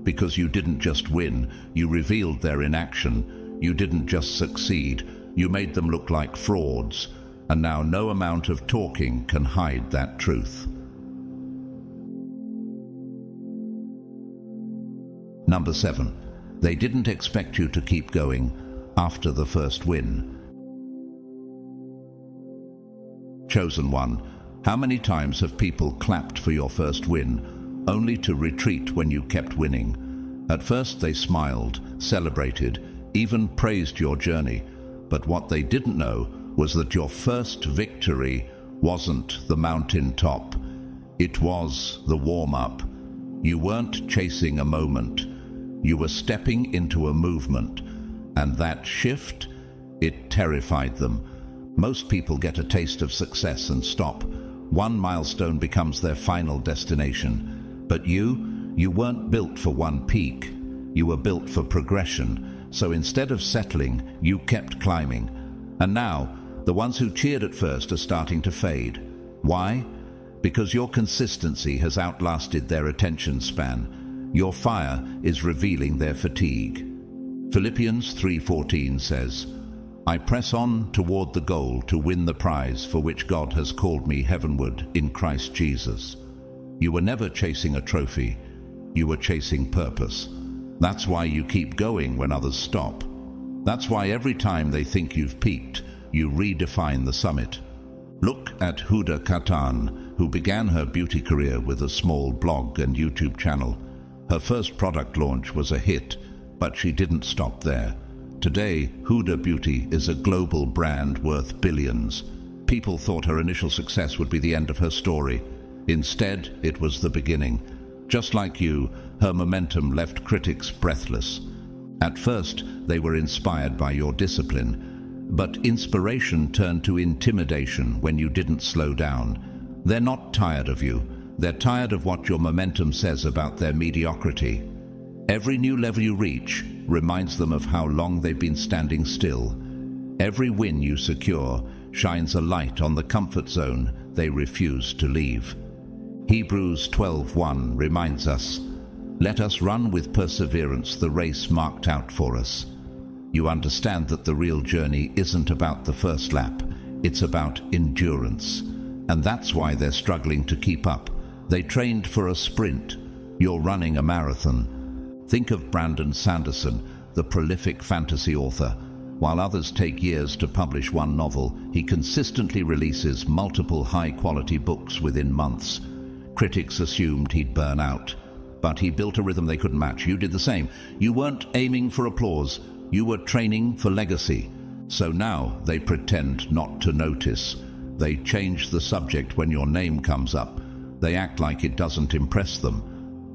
Because you didn't just win, you revealed their inaction. You didn't just succeed, you made them look like frauds. And now no amount of talking can hide that truth. Number 7. They didn't expect you to keep going after the first win. Chosen one, how many times have people clapped for your first win, only to retreat when you kept winning? At first they smiled, celebrated, even praised your journey, but what they didn't know was that your first victory wasn't the mountain top. It was the warm-up. You weren't chasing a moment. You were stepping into a movement, and that shift, it terrified them. Most people get a taste of success and stop. One milestone becomes their final destination. But you weren't built for one peak. You were built for progression. So instead of settling, you kept climbing. And now, the ones who cheered at first are starting to fade. Why? Because your consistency has outlasted their attention span. Your fire is revealing their fatigue. Philippians 3:14 says, "I press on toward the goal to win the prize for which God has called me heavenward in Christ Jesus." You were never chasing a trophy. You were chasing purpose. That's why you keep going when others stop. That's why every time they think you've peaked, you redefine the summit. Look at Huda Kattan, who began her beauty career with a small blog and YouTube channel. Her first product launch was a hit, but she didn't stop there. Today, Huda Beauty is a global brand worth billions. People thought her initial success would be the end of her story. Instead, it was the beginning. Just like you, her momentum left critics breathless. At first, they were inspired by your discipline, but inspiration turned to intimidation when you didn't slow down. They're not tired of you. They're tired of what your momentum says about their mediocrity. Every new level you reach reminds them of how long they've been standing still. Every win you secure shines a light on the comfort zone they refuse to leave. Hebrews 12:1 reminds us, "Let us run with perseverance the race marked out for us." You understand that the real journey isn't about the first lap, it's about endurance. And that's why they're struggling to keep up. They trained for a sprint. You're running a marathon. Think of Brandon Sanderson, the prolific fantasy author. While others take years to publish one novel, he consistently releases multiple high-quality books within months. Critics assumed he'd burn out, but he built a rhythm they couldn't match. You did the same. You weren't aiming for applause, you were training for legacy. So now they pretend not to notice. They change the subject when your name comes up. They act like it doesn't impress them.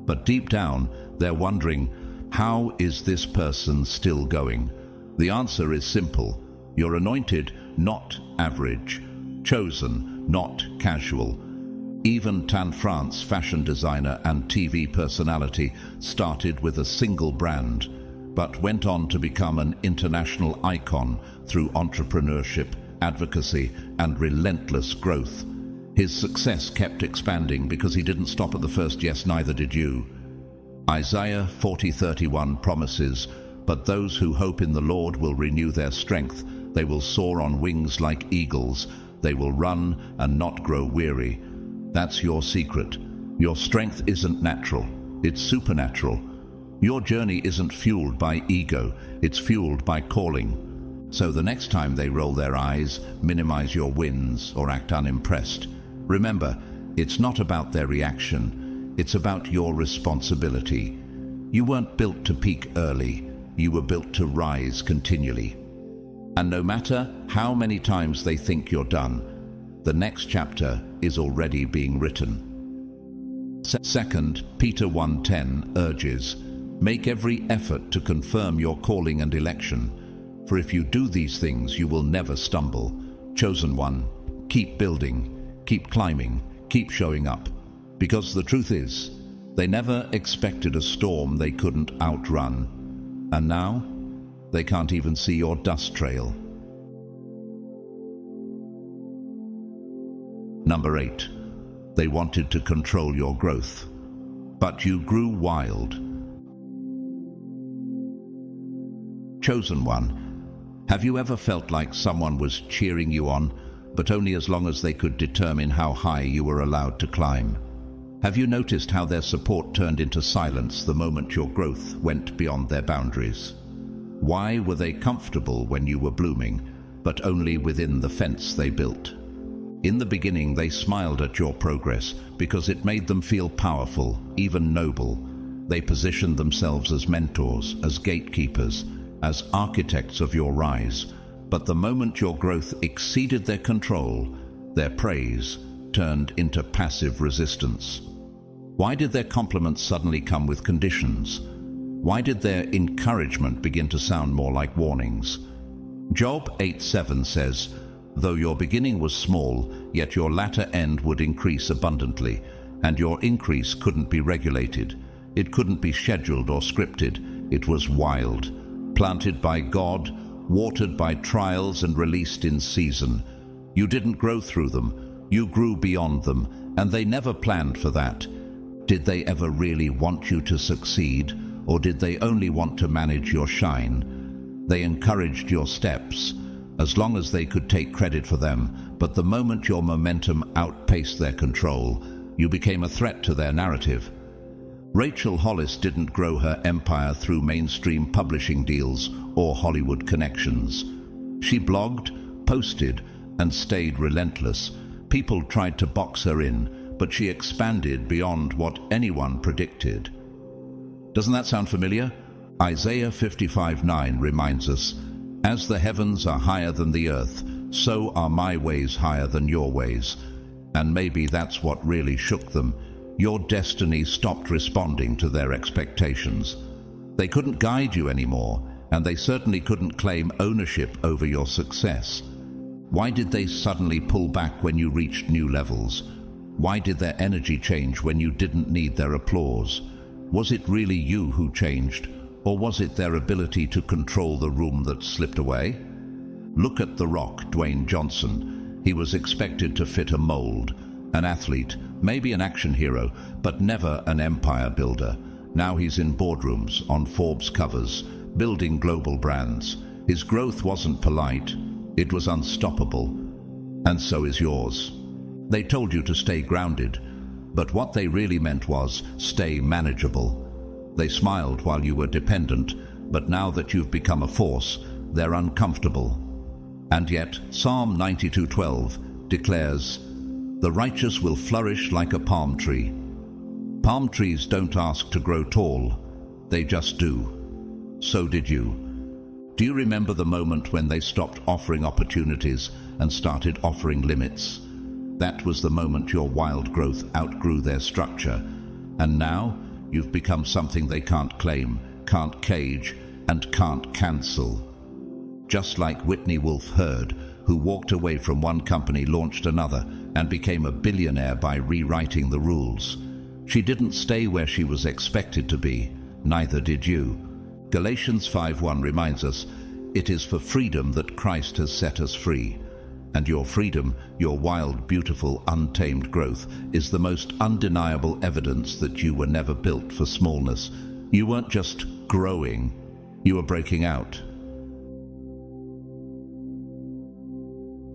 But deep down, they're wondering, how is this person still going? The answer is simple. You're anointed, not average. Chosen, not casual. Even Tan France, fashion designer and TV personality, started with a single brand, but went on to become an international icon through entrepreneurship, advocacy, and relentless growth. His success kept expanding because he didn't stop at the first yes, neither did you. Isaiah 40:31 promises, "But those who hope in the Lord will renew their strength. They will soar on wings like eagles. They will run and not grow weary." That's your secret. Your strength isn't natural, it's supernatural. Your journey isn't fueled by ego, it's fueled by calling. So the next time they roll their eyes, minimize your wins, or act unimpressed, remember, it's not about their reaction, it's about your responsibility. You weren't built to peak early, you were built to rise continually. And no matter how many times they think you're done, the next chapter is already being written. 2 Peter 1:10 urges, "Make every effort to confirm your calling and election. For if you do these things, you will never stumble." Chosen one, keep building, keep climbing, keep showing up. Because the truth is, they never expected a storm they couldn't outrun. And now, they can't even see your dust trail. Number 8. They wanted to control your growth, but you grew wild. Chosen one, have you ever felt like someone was cheering you on, but only as long as they could determine how high you were allowed to climb? Have you noticed how their support turned into silence the moment your growth went beyond their boundaries? Why were they comfortable when you were blooming, but only within the fence they built? In the beginning, they smiled at your progress because it made them feel powerful, even noble. They positioned themselves as mentors, as gatekeepers, as architects of your rise. But the moment your growth exceeded their control, their praise turned into passive resistance. Why did their compliments suddenly come with conditions? Why did their encouragement begin to sound more like warnings? Job 8:7 says, "Though your beginning was small, yet your latter end would increase abundantly, and your increase couldn't be regulated. It couldn't be scheduled or scripted. It was wild, planted by God, watered by trials, and released in season. You didn't grow through them, you grew beyond them, and they never planned for that. Did they ever really want you to succeed, or did they only want to manage your shine? They encouraged your steps, as long as they could take credit for them, but the moment your momentum outpaced their control, you became a threat to their narrative. Rachel Hollis didn't grow her empire through mainstream publishing deals or Hollywood connections. She blogged, posted and stayed relentless. People tried to box her in, but she expanded beyond what anyone predicted. Doesn't that sound familiar? Isaiah 55:9 reminds us, "As the heavens are higher than the earth, so are my ways higher than your ways." And maybe that's what really shook them. Your destiny stopped responding to their expectations. They couldn't guide you anymore, and they certainly couldn't claim ownership over your success. Why did they suddenly pull back when you reached new levels? Why did their energy change when you didn't need their applause? Was it really you who changed, or was it their ability to control the room that slipped away? Look at The Rock, Dwayne Johnson. He was expected to fit a mold, an athlete, maybe an action hero, but never an empire builder. Now he's in boardrooms, on Forbes covers, building global brands. His growth wasn't polite, it was unstoppable. And so is yours. They told you to stay grounded, but what they really meant was stay manageable. They smiled while you were dependent, but now that you've become a force, they're uncomfortable. And yet, Psalm 92:12 declares, "The righteous will flourish like a palm tree." Palm trees don't ask to grow tall, they just do. So did you. Do you remember the moment when they stopped offering opportunities and started offering limits? That was the moment your wild growth outgrew their structure. And now, you've become something they can't claim, can't cage, and can't cancel. Just like Whitney Wolfe Herd, who walked away from one company, launched another, and became a billionaire by rewriting the rules. She didn't stay where she was expected to be, neither did you. Galatians 5:1 reminds us, "It is for freedom that Christ has set us free." And your freedom, your wild, beautiful, untamed growth, is the most undeniable evidence that you were never built for smallness. You weren't just growing, you were breaking out.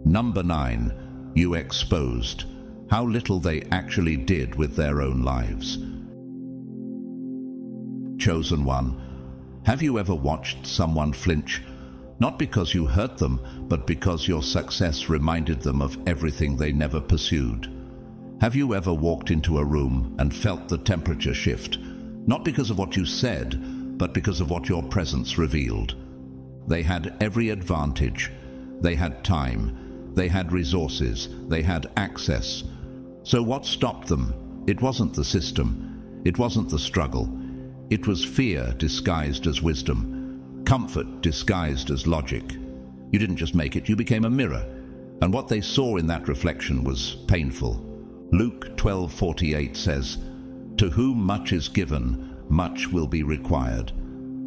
Number 9, you exposed how little they actually did with their own lives. Chosen one, have you ever watched someone flinch? Not because you hurt them, but because your success reminded them of everything they never pursued. Have you ever walked into a room and felt the temperature shift? Not because of what you said, but because of what your presence revealed. They had every advantage. They had time. They had resources. They had access. So what stopped them? It wasn't the system. It wasn't the struggle. It was fear disguised as wisdom. Comfort disguised as logic. You didn't just make it, you became a mirror. And what they saw in that reflection was painful. Luke 12:48 says, "To whom much is given, much will be required."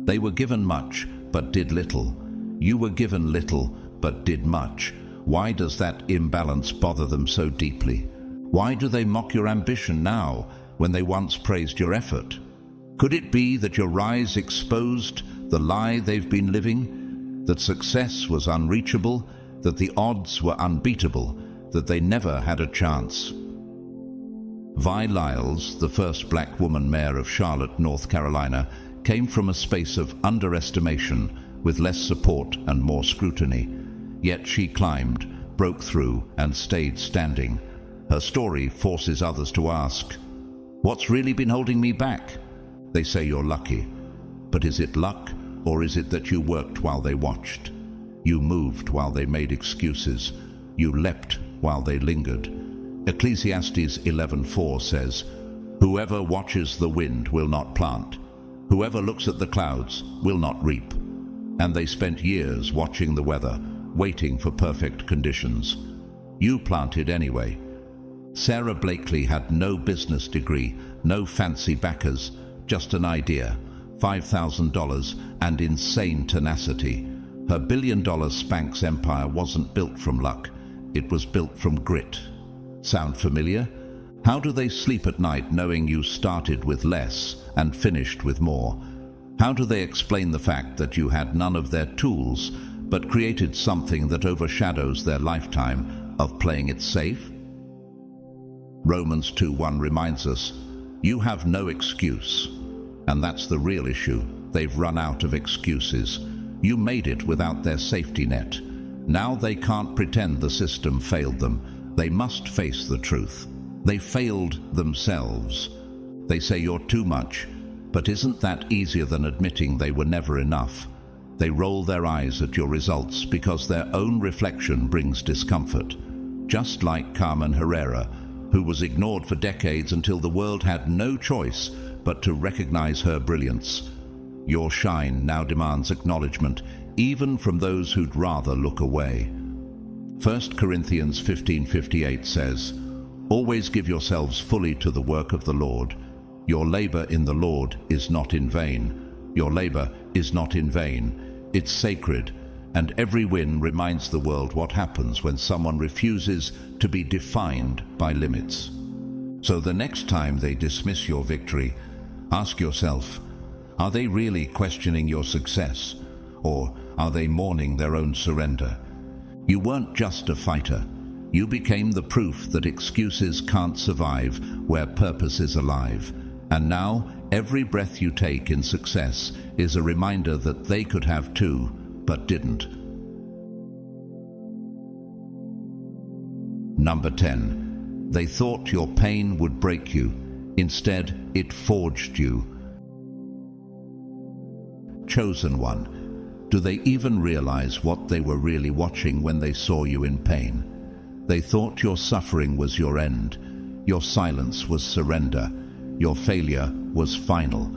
They were given much, but did little. You were given little, but did much. Why does that imbalance bother them so deeply? Why do they mock your ambition now, when they once praised your effort? Could it be that your rise exposed the lie they've been living? That success was unreachable, that the odds were unbeatable, that they never had a chance? Vi Lyles, the first black woman mayor of Charlotte, North Carolina, came from a space of underestimation with less support and more scrutiny. Yet she climbed, broke through, and stayed standing. Her story forces others to ask, "What's really been holding me back?" They say you're lucky. But is it luck, or is it that you worked while they watched? You moved while they made excuses. You leapt while they lingered. Ecclesiastes 11:4 says, "Whoever watches the wind will not plant. Whoever looks at the clouds will not reap." And they spent years watching the weather, waiting for perfect conditions. You planted anyway. Sarah Blakely had no business degree, no fancy backers, just an idea, $5,000, and insane tenacity. Her billion-dollar Spanx empire wasn't built from luck, it was built from grit. Sound familiar? How do they sleep at night knowing you started with less and finished with more? How do they explain the fact that you had none of their tools, but created something that overshadows their lifetime of playing it safe? Romans 2:1 reminds us, "You have no excuse." And that's the real issue. They've run out of excuses. You made it without their safety net. Now they can't pretend the system failed them. They must face the truth. They failed themselves. They say you're too much, but isn't that easier than admitting they were never enough? They roll their eyes at your results because their own reflection brings discomfort. Just like Carmen Herrera, who was ignored for decades until the world had no choice but to recognize her brilliance. Your shine now demands acknowledgement, even from those who'd rather look away. 1 Corinthians 15:58 says, "Always give yourselves fully to the work of the Lord. Your labor in the Lord is not in vain." Your labor is not in vain. It's sacred, and every win reminds the world what happens when someone refuses to be defined by limits. So the next time they dismiss your victory, ask yourself, are they really questioning your success, or are they mourning their own surrender? You weren't just a fighter. You became the proof that excuses can't survive where purpose is alive. And now, every breath you take in success is a reminder that they could have too, but didn't. Number 10. They thought your pain would break you. Instead, it forged you. Chosen one. Do they even realize what they were really watching when they saw you in pain? They thought your suffering was your end. Your silence was surrender. Your failure was final.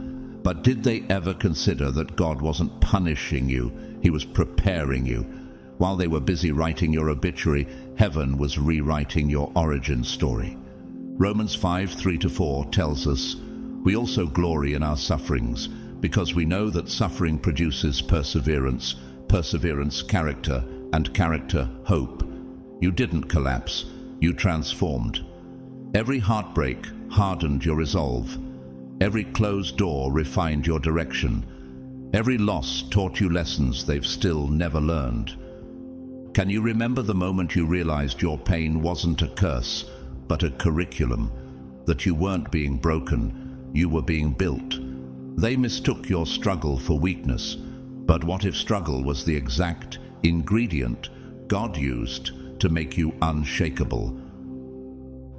But did they ever consider that God wasn't punishing you? He was preparing you. While they were busy writing your obituary, heaven was rewriting your origin story. Romans 5:3-4 tells us, "We also glory in our sufferings, because we know that suffering produces perseverance, perseverance character, and character hope." You didn't collapse, you transformed. Every heartbreak hardened your resolve. Every closed door refined your direction. Every loss taught you lessons they've still never learned. Can you remember the moment you realized your pain wasn't a curse, but a curriculum? That you weren't being broken, you were being built. They mistook your struggle for weakness, but what if struggle was the exact ingredient God used to make you unshakable?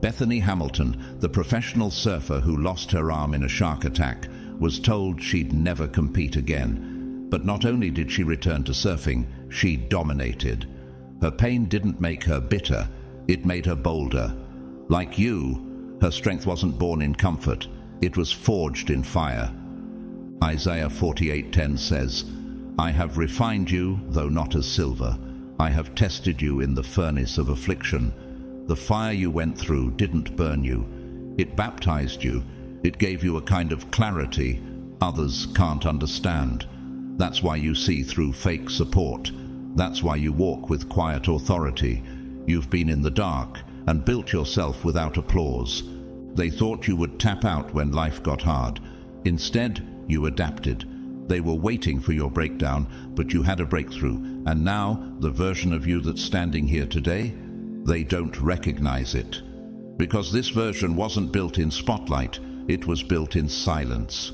Bethany Hamilton, the professional surfer who lost her arm in a shark attack, was told she'd never compete again. But not only did she return to surfing, she dominated. Her pain didn't make her bitter, it made her bolder. Like you, her strength wasn't born in comfort, it was forged in fire. Isaiah 48:10 says, "I have refined you, though not as silver. I have tested you in the furnace of affliction." The fire you went through didn't burn you. It baptized you. It gave you a kind of clarity others can't understand. That's why you see through fake support. That's why you walk with quiet authority. You've been in the dark and built yourself without applause. They thought you would tap out when life got hard. Instead, you adapted. They were waiting for your breakdown, but you had a breakthrough. And now, the version of you that's standing here today, they don't recognize it. Because this version wasn't built in spotlight, it was built in silence.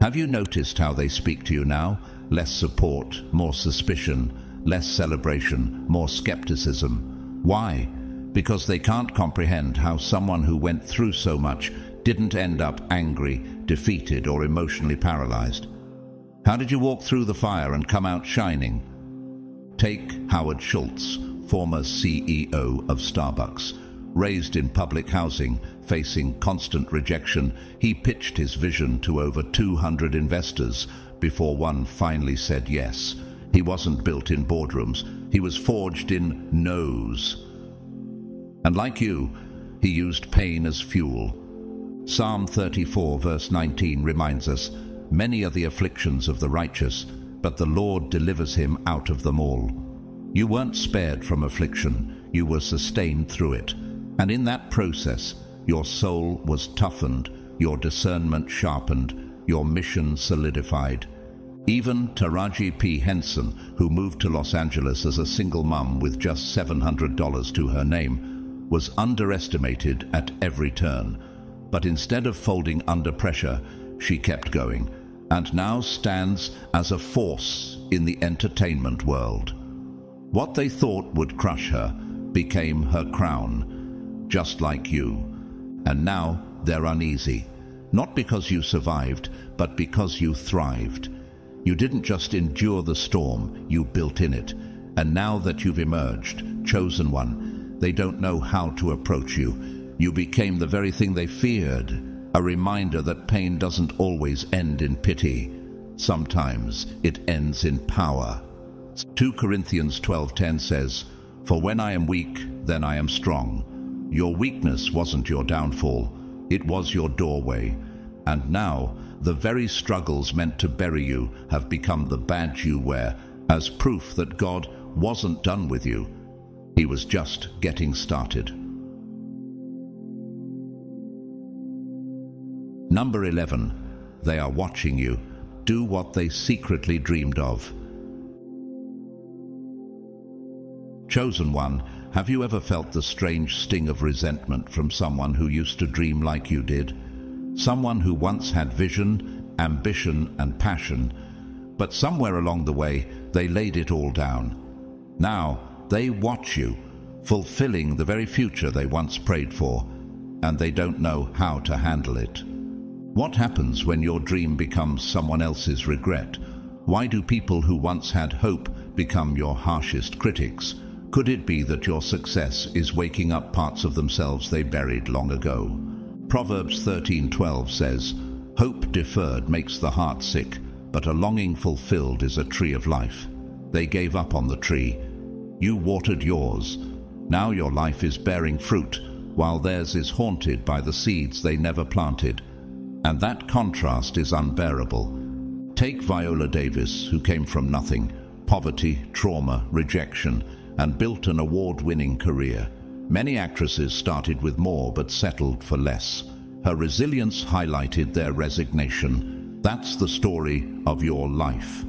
Have you noticed how they speak to you now? Less support, more suspicion, less celebration, more skepticism. Why? Because they can't comprehend how someone who went through so much didn't end up angry, defeated, or emotionally paralyzed. How did you walk through the fire and come out shining? Take Howard Schultz, former CEO of Starbucks. Raised in public housing, facing constant rejection, he pitched his vision to over 200 investors before one finally said yes. He wasn't built in boardrooms, he was forged in no's. And like you, he used pain as fuel. Psalm 34 verse 19 reminds us, "Many are the afflictions of the righteous, but the Lord delivers him out of them all." You weren't spared from affliction, you were sustained through it. And in that process, your soul was toughened, your discernment sharpened, your mission solidified. Even Taraji P. Henson, who moved to Los Angeles as a single mum with just $700 to her name, was underestimated at every turn. But instead of folding under pressure, she kept going, and now stands as a force in the entertainment world. What they thought would crush her became her crown, just like you. And now they're uneasy, not because you survived, but because you thrived. You didn't just endure the storm, you built in it. And now that you've emerged, chosen one, they don't know how to approach you. You became the very thing they feared, a reminder that pain doesn't always end in pity. Sometimes it ends in power. 2 Corinthians 12:10 says, "For when I am weak, then I am strong." Your weakness wasn't your downfall, it was your doorway. And now, the very struggles meant to bury you have become the badge you wear, as proof that God wasn't done with you. He was just getting started. Number 11. They are watching you. Do what they secretly dreamed of. Chosen one, have you ever felt the strange sting of resentment from someone who used to dream like you did? Someone who once had vision, ambition, and passion, but somewhere along the way, they laid it all down. Now, they watch you, fulfilling the very future they once prayed for, and they don't know how to handle it. What happens when your dream becomes someone else's regret? Why do people who once had hope become your harshest critics? Could it be that your success is waking up parts of themselves they buried long ago? Proverbs 13:12 says, "Hope deferred makes the heart sick, but a longing fulfilled is a tree of life." They gave up on the tree. You watered yours. Now your life is bearing fruit, while theirs is haunted by the seeds they never planted. And that contrast is unbearable. Take Viola Davis, who came from nothing, poverty, trauma, rejection, and built an award-winning career. Many actresses started with more but settled for less. Her resilience highlighted their resignation. That's the story of your life.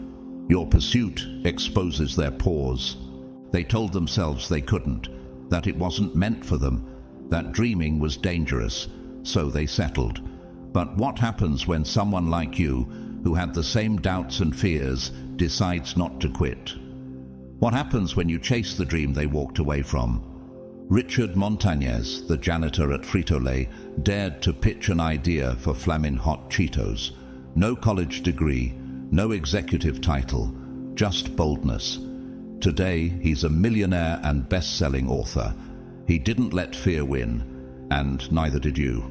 Your pursuit exposes their pause. They told themselves they couldn't, that it wasn't meant for them, that dreaming was dangerous, so they settled. But what happens when someone like you, who had the same doubts and fears, decides not to quit? What happens when you chase the dream they walked away from? Richard Montañez, the janitor at Frito-Lay, dared to pitch an idea for Flamin' Hot Cheetos. No college degree, no executive title, just boldness. Today, he's a millionaire and best-selling author. He didn't let fear win, and neither did you.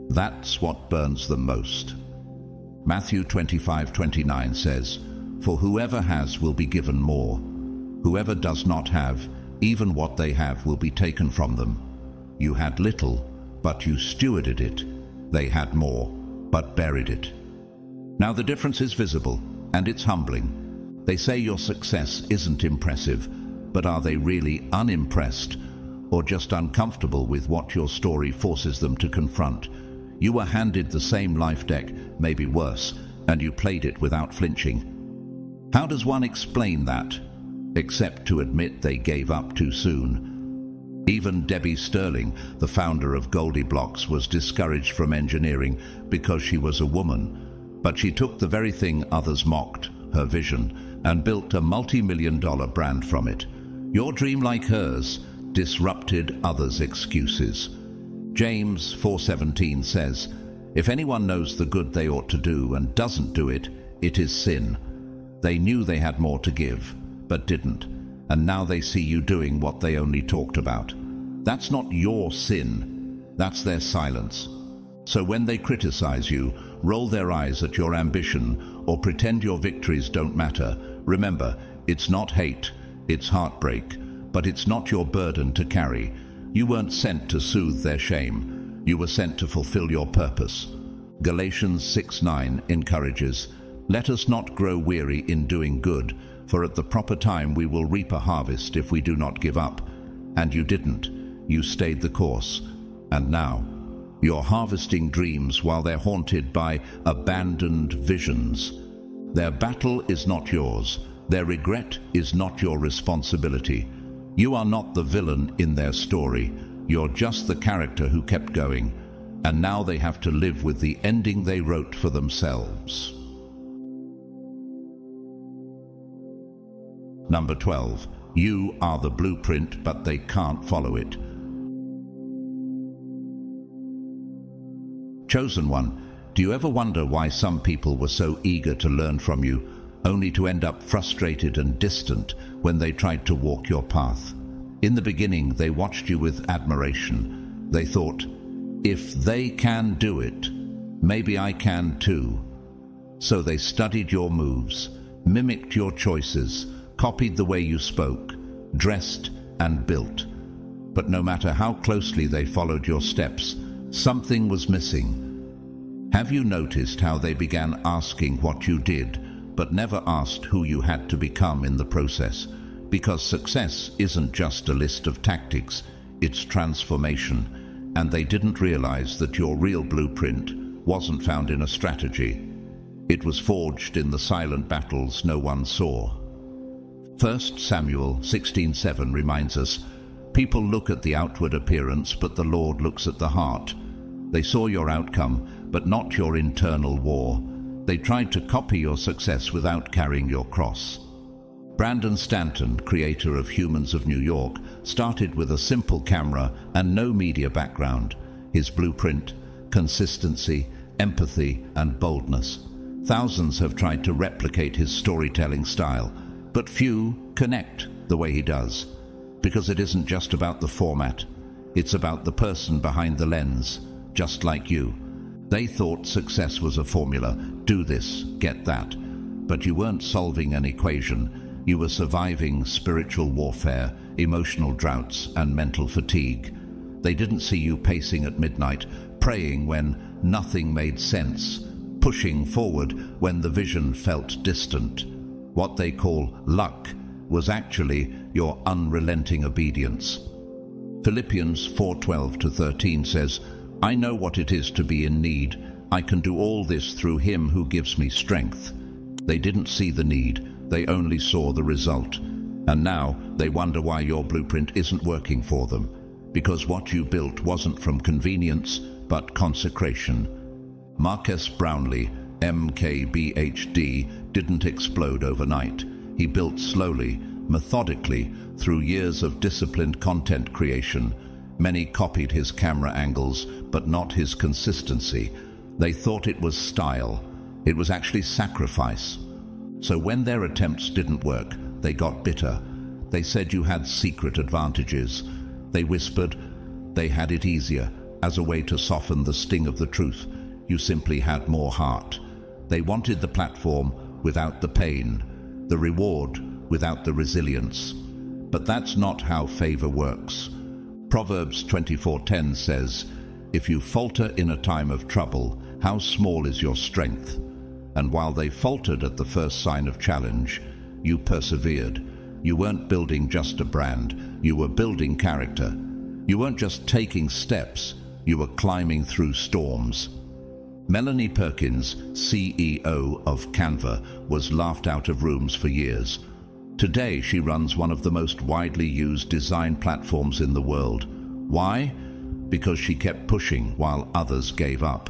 That's what burns them most. Matthew 25:29 says, "For whoever has will be given more. Whoever does not have, even what they have will be taken from them. You had little, but you stewarded it. They had more, but buried it." Now the difference is visible, and it's humbling. They say your success isn't impressive, but are they really unimpressed, or just uncomfortable with what your story forces them to confront? You were handed the same life deck, maybe worse, and you played it without flinching. How does one explain that? Except to admit they gave up too soon. Even Debbie Sterling, the founder of Goldie Blocks, was discouraged from engineering because she was a woman. But she took the very thing others mocked, her vision, and built a multi-million-dollar brand from it. Your dream, like hers, disrupted others' excuses. James 4:17 says, "If anyone knows the good they ought to do and doesn't do it, it is sin." They knew they had more to give, but didn't, and now they see you doing what they only talked about. That's not your sin, that's their silence. So when they criticize you, roll their eyes at your ambition, or pretend your victories don't matter, remember, it's not hate, it's heartbreak, but it's not your burden to carry. You weren't sent to soothe their shame, you were sent to fulfill your purpose. Galatians 6:9 encourages, "Let us not grow weary in doing good, for at the proper time we will reap a harvest if we do not give up." And you didn't. You stayed the course. And now, you're harvesting dreams while they're haunted by abandoned visions. Their battle is not yours. Their regret is not your responsibility. You are not the villain in their story. You're just the character who kept going. And now they have to live with the ending they wrote for themselves. Number 12. You are the blueprint, but they can't follow it. Chosen one, do you ever wonder why some people were so eager to learn from you, only to end up frustrated and distant when they tried to walk your path? In the beginning, they watched you with admiration. They thought, if they can do it, maybe I can too. So they studied your moves, mimicked your choices, copied the way you spoke, dressed and built. But no matter how closely they followed your steps, something was missing. Have you noticed how they began asking what you did, but never asked who you had to become in the process? Because success isn't just a list of tactics, it's transformation. And they didn't realize that your real blueprint wasn't found in a strategy. It was forged in the silent battles no one saw. 1 Samuel 16:7 reminds us, people look at the outward appearance, but the Lord looks at the heart. They saw your outcome, but not your internal war. They tried to copy your success without carrying your cross. Brandon Stanton, creator of Humans of New York, started with a simple camera and no media background. His blueprint: consistency, empathy, and boldness. Thousands have tried to replicate his storytelling style, but few connect the way he does. Because it isn't just about the format, it's about the person behind the lens, just like you. They thought success was a formula: do this, get that. But you weren't solving an equation. You were surviving spiritual warfare, emotional droughts, and mental fatigue. They didn't see you pacing at midnight, praying when nothing made sense, pushing forward when the vision felt distant. What they call luck was actually your unrelenting obedience. Philippians 4:12-13 says, I know what it is to be in need. I can do all this through him who gives me strength. They didn't see the need, they only saw the result. And now they wonder why your blueprint isn't working for them. Because what you built wasn't from convenience, but consecration. Marcus Brownlee, MKBHD, didn't explode overnight. He built slowly, methodically, through years of disciplined content creation. Many copied his camera angles, but not his consistency. They thought it was style. It was actually sacrifice. So when their attempts didn't work, they got bitter. They said you had secret advantages. They whispered they had it easier, as a way to soften the sting of the truth. You simply had more heart. They wanted the platform without the pain, the reward without the resilience. But that's not how favor works. Proverbs 24:10 says, if you falter in a time of trouble, how small is your strength? And while they faltered at the first sign of challenge, you persevered. You weren't building just a brand, you were building character. You weren't just taking steps, you were climbing through storms. Melanie Perkins, CEO of Canva, was laughed out of rooms for years. Today she runs one of the most widely used design platforms in the world. Why? Because she kept pushing while others gave up.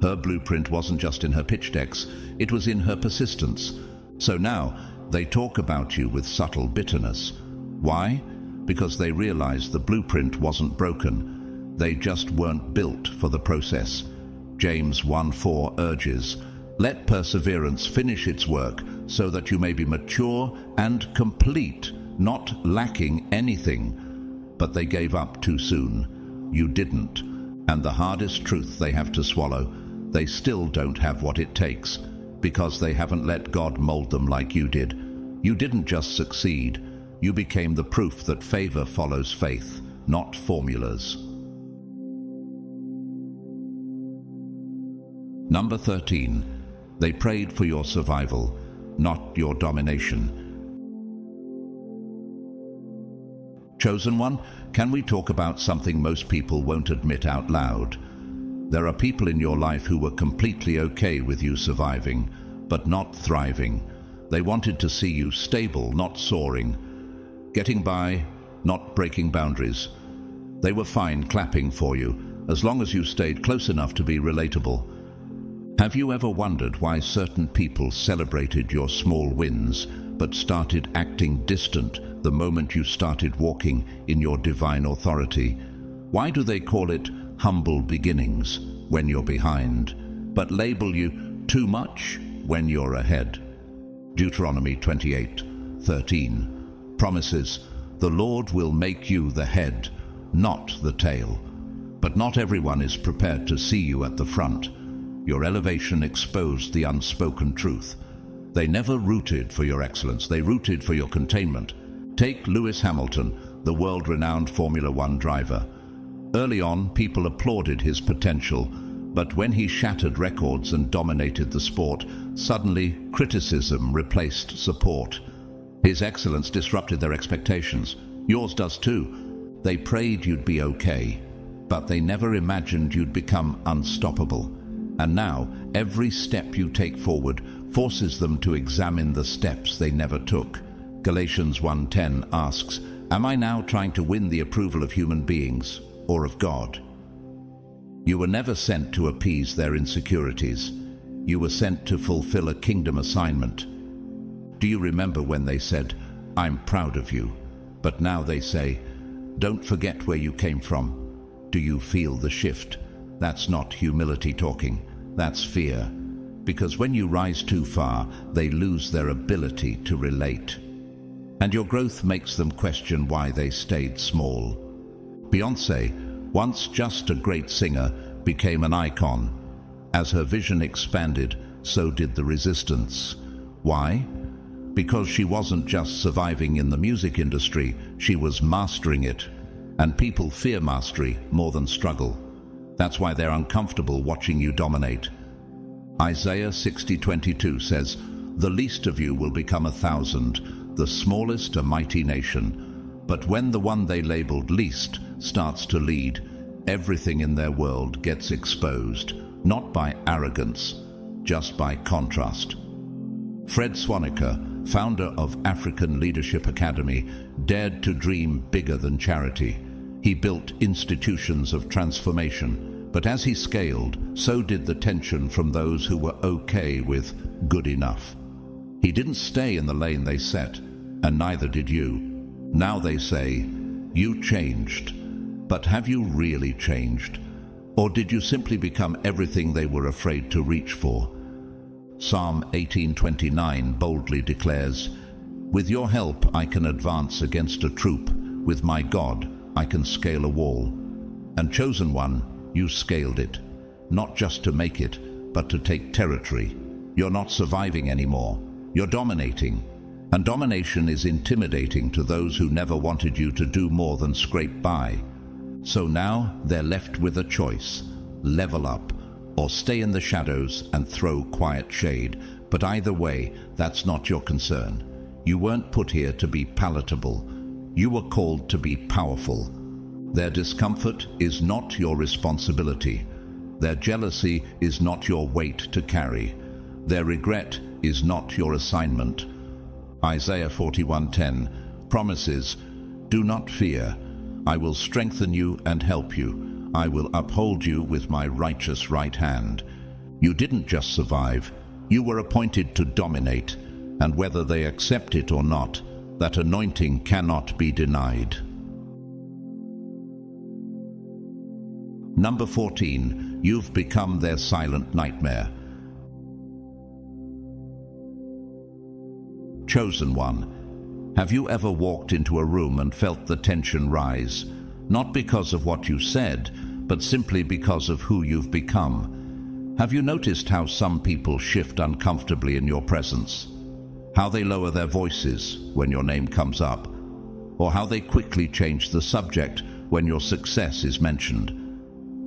Her blueprint wasn't just in her pitch decks, it was in her persistence. So now they talk about you with subtle bitterness. Why? Because they realized the blueprint wasn't broken. They just weren't built for the process. James 1:4 urges, let perseverance finish its work so that you may be mature and complete, not lacking anything. But they gave up too soon. You didn't. And the hardest truth they have to swallow, they still don't have what it takes, because they haven't let God mold them like you did. You didn't just succeed, you became the proof that favor follows faith, not formulas. Number 13, they prayed for your survival, not your domination. Chosen one, can we talk about something most people won't admit out loud? There are people in your life who were completely okay with you surviving, but not thriving. They wanted to see you stable, not soaring. Getting by, not breaking boundaries. They were fine clapping for you, as long as you stayed close enough to be relatable. Have you ever wondered why certain people celebrated your small wins, but started acting distant the moment you started walking in your divine authority? Why do they call it humble beginnings when you're behind, but label you too much when you're ahead? Deuteronomy 28:13 promises, "The Lord will make you the head, not the tail." But not everyone is prepared to see you at the front. Your elevation exposed the unspoken truth. They never rooted for your excellence, they rooted for your containment. Take Lewis Hamilton, the world-renowned Formula One driver. Early on, people applauded his potential, but when he shattered records and dominated the sport, suddenly criticism replaced support. His excellence disrupted their expectations. Yours does too. They prayed you'd be okay, but they never imagined you'd become unstoppable. And now, every step you take forward forces them to examine the steps they never took. Galatians 1:10 asks, "Am I now trying to win the approval of human beings or of God?" You were never sent to appease their insecurities. You were sent to fulfill a kingdom assignment. Do you remember when they said, "I'm proud of you," but now they say, "Don't forget where you came from"? Do you feel the shift? That's not humility talking, that's fear. Because when you rise too far, they lose their ability to relate. And your growth makes them question why they stayed small. Beyoncé, once just a great singer, became an icon. As her vision expanded, so did the resistance. Why? Because she wasn't just surviving in the music industry, she was mastering it. And people fear mastery more than struggle. That's why they're uncomfortable watching you dominate. Isaiah 60:22 says, "The least of you will become 1,000, the smallest a mighty nation." But when the one they labeled least starts to lead, everything in their world gets exposed, not by arrogance, just by contrast. Fred Swaniker, founder of African Leadership Academy, dared to dream bigger than charity. He built institutions of transformation, but as he scaled, so did the tension from those who were okay with good enough. He didn't stay in the lane they set, and neither did you. Now they say, "You changed." But have you really changed? Or did you simply become everything they were afraid to reach for? Psalm 18:29 boldly declares, "With your help I can advance against a troop. With my God I can scale a wall." And chosen one, you scaled it, not just to make it, but to take territory. You're not surviving anymore. You're dominating. And domination is intimidating to those who never wanted you to do more than scrape by. So now they're left with a choice: level up, or stay in the shadows and throw quiet shade. But either way, that's not your concern. You weren't put here to be palatable. You were called to be powerful. Their discomfort is not your responsibility. Their jealousy is not your weight to carry. Their regret is not your assignment. Isaiah 41:10 promises, "Do not fear. I will strengthen you and help you. I will uphold you with my righteous right hand." You didn't just survive. You were appointed to dominate. And whether they accept it or not, that anointing cannot be denied. Number 14, you've become their silent nightmare. Chosen one, have you ever walked into a room and felt the tension rise? Not because of what you said, but simply because of who you've become. Have you noticed how some people shift uncomfortably in your presence? How they lower their voices when your name comes up? Or how they quickly change the subject when your success is mentioned?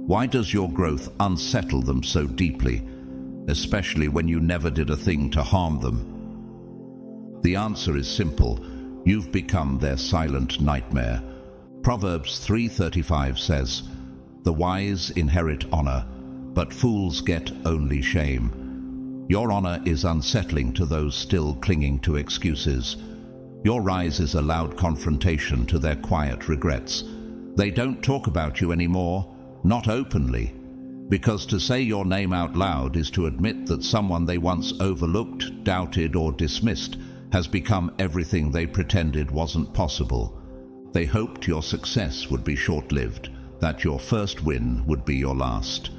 Why does your growth unsettle them so deeply, especially when you never did a thing to harm them? The answer is simple. You've become their silent nightmare. Proverbs 3:35 says, "The wise inherit honor, but fools get only shame." Your honor is unsettling to those still clinging to excuses. Your rise is a loud confrontation to their quiet regrets. They don't talk about you anymore, not openly, because to say your name out loud is to admit that someone they once overlooked, doubted, or dismissed has become everything they pretended wasn't possible. They hoped your success would be short-lived, that your first win would be your last.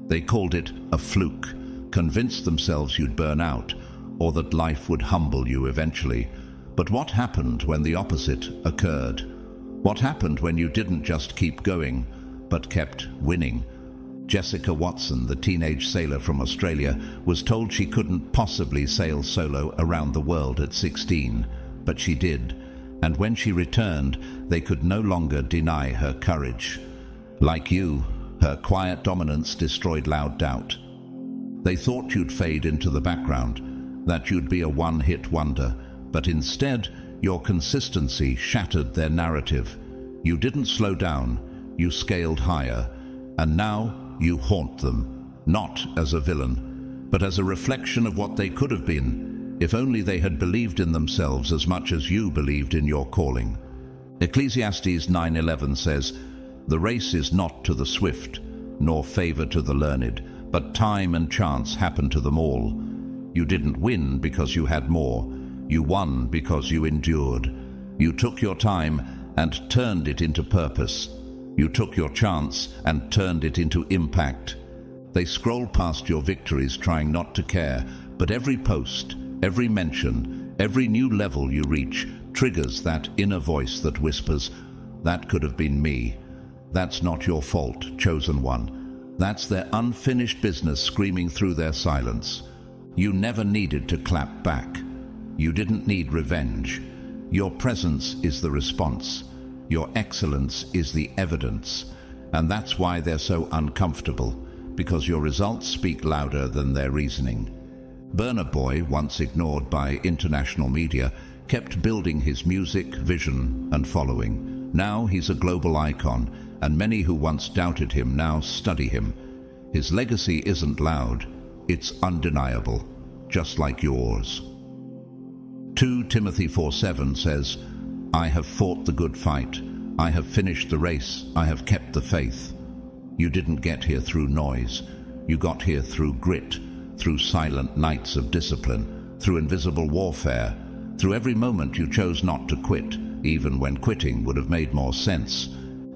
They called it a fluke, convinced themselves you'd burn out, or that life would humble you eventually. But what happened when the opposite occurred? What happened when you didn't just keep going, but kept winning? Jessica Watson, the teenage sailor from Australia, was told she couldn't possibly sail solo around the world at 16, but she did. And when she returned, they could no longer deny her courage. Like you, her quiet dominance destroyed loud doubt. They thought you'd fade into the background, that you'd be a one-hit wonder, but instead, your consistency shattered their narrative. You didn't slow down, you scaled higher, and now you haunt them, not as a villain, but as a reflection of what they could have been, if only they had believed in themselves as much as you believed in your calling. Ecclesiastes 9:11 says, "The race is not to the swift, nor favor to the learned, but time and chance happen to them all." You didn't win because you had more. You won because you endured. You took your time and turned it into purpose. You took your chance and turned it into impact. They scroll past your victories trying not to care, but every post, every mention, every new level you reach triggers that inner voice that whispers, "That could have been me." That's not your fault, chosen one. That's their unfinished business screaming through their silence. You never needed to clap back. You didn't need revenge. Your presence is the response. Your excellence is the evidence. And that's why they're so uncomfortable, because your results speak louder than their reasoning. Burna Boy, once ignored by international media, kept building his music, vision, and following. Now he's a global icon, and many who once doubted him now study him. His legacy isn't loud, it's undeniable, just like yours. 2 Timothy 4:7 says, "I have fought the good fight. I have finished the race. I have kept the faith." You didn't get here through noise. You got here through grit, through silent nights of discipline, through invisible warfare, through every moment you chose not to quit, even when quitting would have made more sense.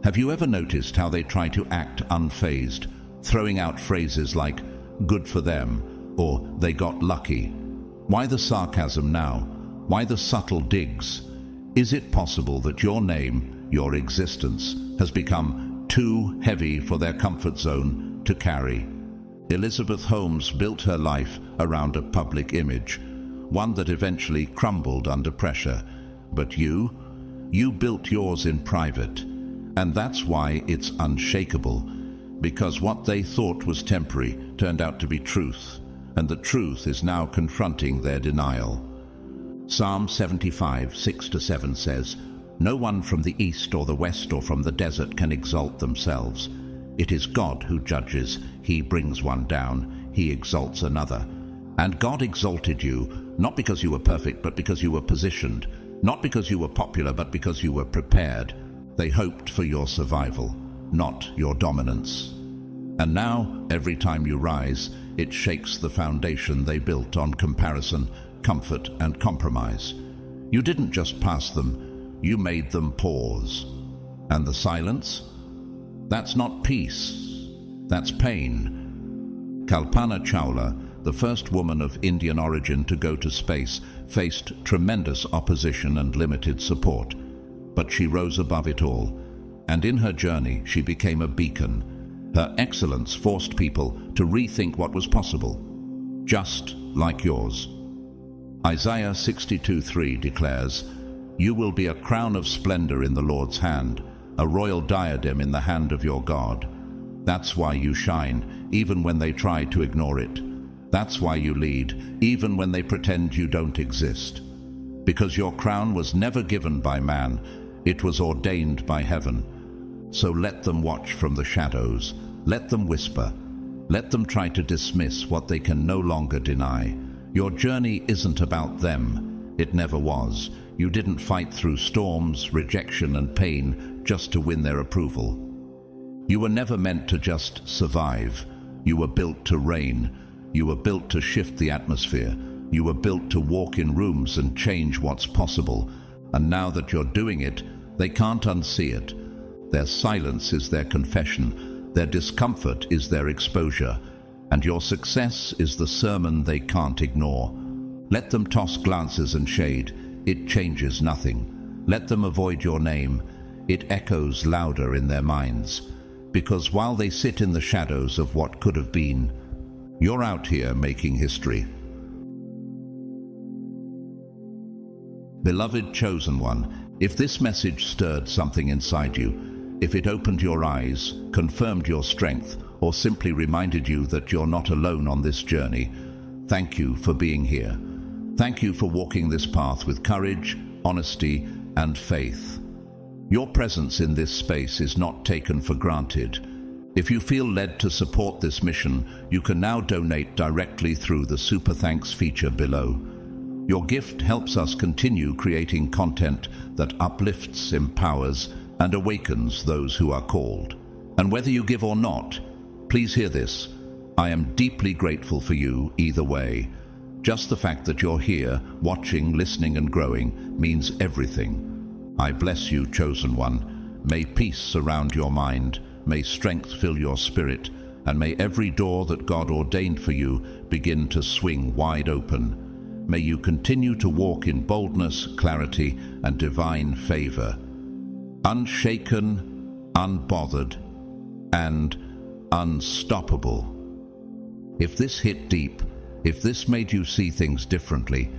Have you ever noticed how they try to act unfazed, throwing out phrases like, "good for them," or "they got lucky"? Why the sarcasm now? Why the subtle digs? Is it possible that your name, your existence, has become too heavy for their comfort zone to carry? Elizabeth Holmes built her life around a public image, one that eventually crumbled under pressure. But you built yours in private. And that's why it's unshakable, because what they thought was temporary turned out to be truth, and the truth is now confronting their denial. Psalm 75, 6-7 says, "No one from the east or the west or from the desert can exalt themselves. It is God who judges. He brings one down. He exalts another." And God exalted you, not because you were perfect, but because you were positioned. Not because you were popular, but because you were prepared. They hoped for your survival, not your dominance. And now, every time you rise, it shakes the foundation they built on comparison, comfort, and compromise. You didn't just pass them, you made them pause. And the silence? That's not peace, that's pain. Kalpana Chawla, the first woman of Indian origin to go to space, faced tremendous opposition and limited support. But she rose above it all, and in her journey she became a beacon. Her excellence forced people to rethink what was possible, just like yours. Isaiah 62:3 declares, "You will be a crown of splendor in the Lord's hand, a royal diadem in the hand of your God." That's why you shine, even when they try to ignore it. That's why you lead, even when they pretend you don't exist. Because your crown was never given by man, it was ordained by heaven. So let them watch from the shadows. Let them whisper. Let them try to dismiss what they can no longer deny. Your journey isn't about them. It never was. You didn't fight through storms, rejection, and pain just to win their approval. You were never meant to just survive. You were built to reign. You were built to shift the atmosphere. You were built to walk in rooms and change what's possible, and now that you're doing it, they can't unsee it. Their silence is their confession, their discomfort is their exposure, and your success is the sermon they can't ignore. Let them toss glances and shade, it changes nothing. Let them avoid your name, it echoes louder in their minds. Because while they sit in the shadows of what could have been, you're out here making history. Beloved chosen one, if this message stirred something inside you, if it opened your eyes, confirmed your strength, or simply reminded you that you're not alone on this journey, thank you for being here. Thank you for walking this path with courage, honesty, and faith. Your presence in this space is not taken for granted. If you feel led to support this mission, you can now donate directly through the Super Thanks feature below. Your gift helps us continue creating content that uplifts, empowers, and awakens those who are called. And whether you give or not, please hear this. I am deeply grateful for you either way. Just the fact that you're here, watching, listening, and growing means everything. I bless you, chosen one. May peace surround your mind, may strength fill your spirit, and may every door that God ordained for you begin to swing wide open. May you continue to walk in boldness, clarity, and divine favor. Unshaken, unbothered, and unstoppable. If this hit deep, if this made you see things differently,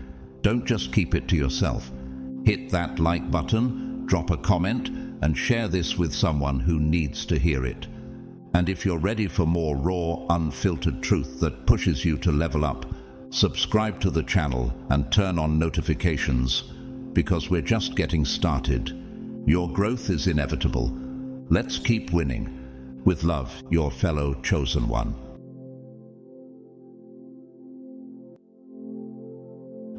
don't just keep it to yourself. Hit that like button, drop a comment, and share this with someone who needs to hear it. And if you're ready for more raw, unfiltered truth that pushes you to level up, subscribe to the channel and turn on notifications, because we're just getting started. Your growth is inevitable. Let's keep winning. With love, your fellow chosen one.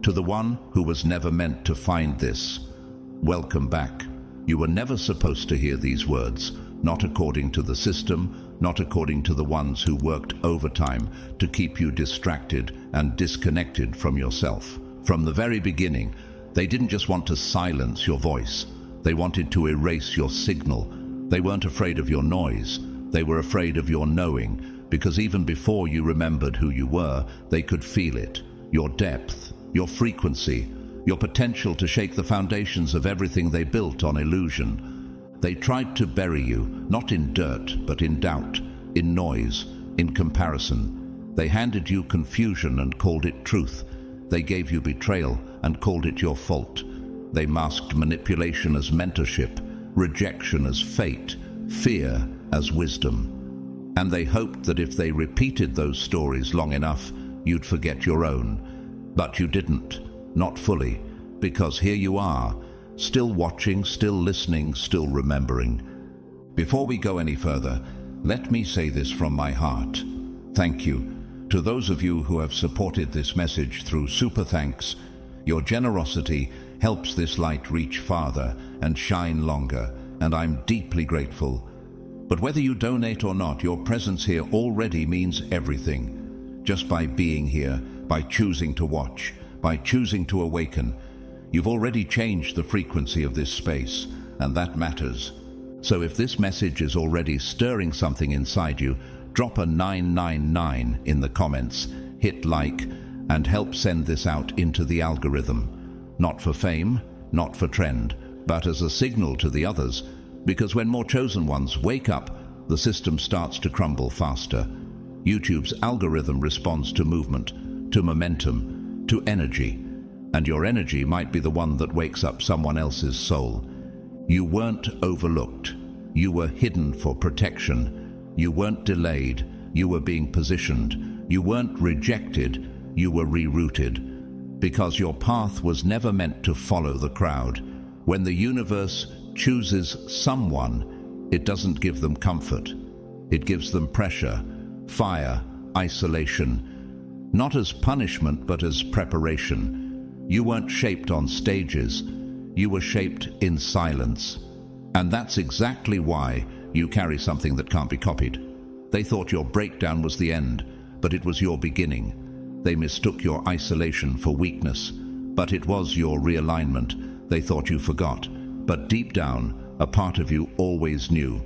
To the one who was never meant to find this, welcome back. You were never supposed to hear these words, not according to the system, not according to the ones who worked overtime to keep you distracted and disconnected from yourself. From the very beginning, they didn't just want to silence your voice. They wanted to erase your signal. They weren't afraid of your noise. They were afraid of your knowing, because even before you remembered who you were, they could feel it. Your depth, your frequency, your potential to shake the foundations of everything they built on illusion. They tried to bury you, not in dirt, but in doubt, in noise, in comparison. They handed you confusion and called it truth. They gave you betrayal and called it your fault. They masked manipulation as mentorship, rejection as fate, fear as wisdom. And they hoped that if they repeated those stories long enough, you'd forget your own. But you didn't, not fully, because here you are, still watching, still listening, still remembering. Before we go any further, let me say this from my heart. Thank you to those of you who have supported this message through Super Thanks. Your generosity helps this light reach farther and shine longer, and I'm deeply grateful. But whether you donate or not, your presence here already means everything. Just by being here, by choosing to watch, by choosing to awaken, you've already changed the frequency of this space, and that matters. So if this message is already stirring something inside you, drop a 999 in the comments, hit like, and help send this out into the algorithm. Not for fame, not for trend, but as a signal to the others, because when more chosen ones wake up, the system starts to crumble faster. YouTube's algorithm responds to movement, to momentum, to energy, and your energy might be the one that wakes up someone else's soul. You weren't overlooked. You were hidden for protection. You weren't delayed. You were being positioned. You weren't rejected. You were rerouted. Because your path was never meant to follow the crowd. When the universe chooses someone, it doesn't give them comfort. It gives them pressure, fire, isolation. Not as punishment, but as preparation. You weren't shaped on stages. You were shaped in silence. And that's exactly why you carry something that can't be copied. They thought your breakdown was the end, but it was your beginning. They mistook your isolation for weakness, but it was your realignment. They thought you forgot, but deep down, a part of you always knew.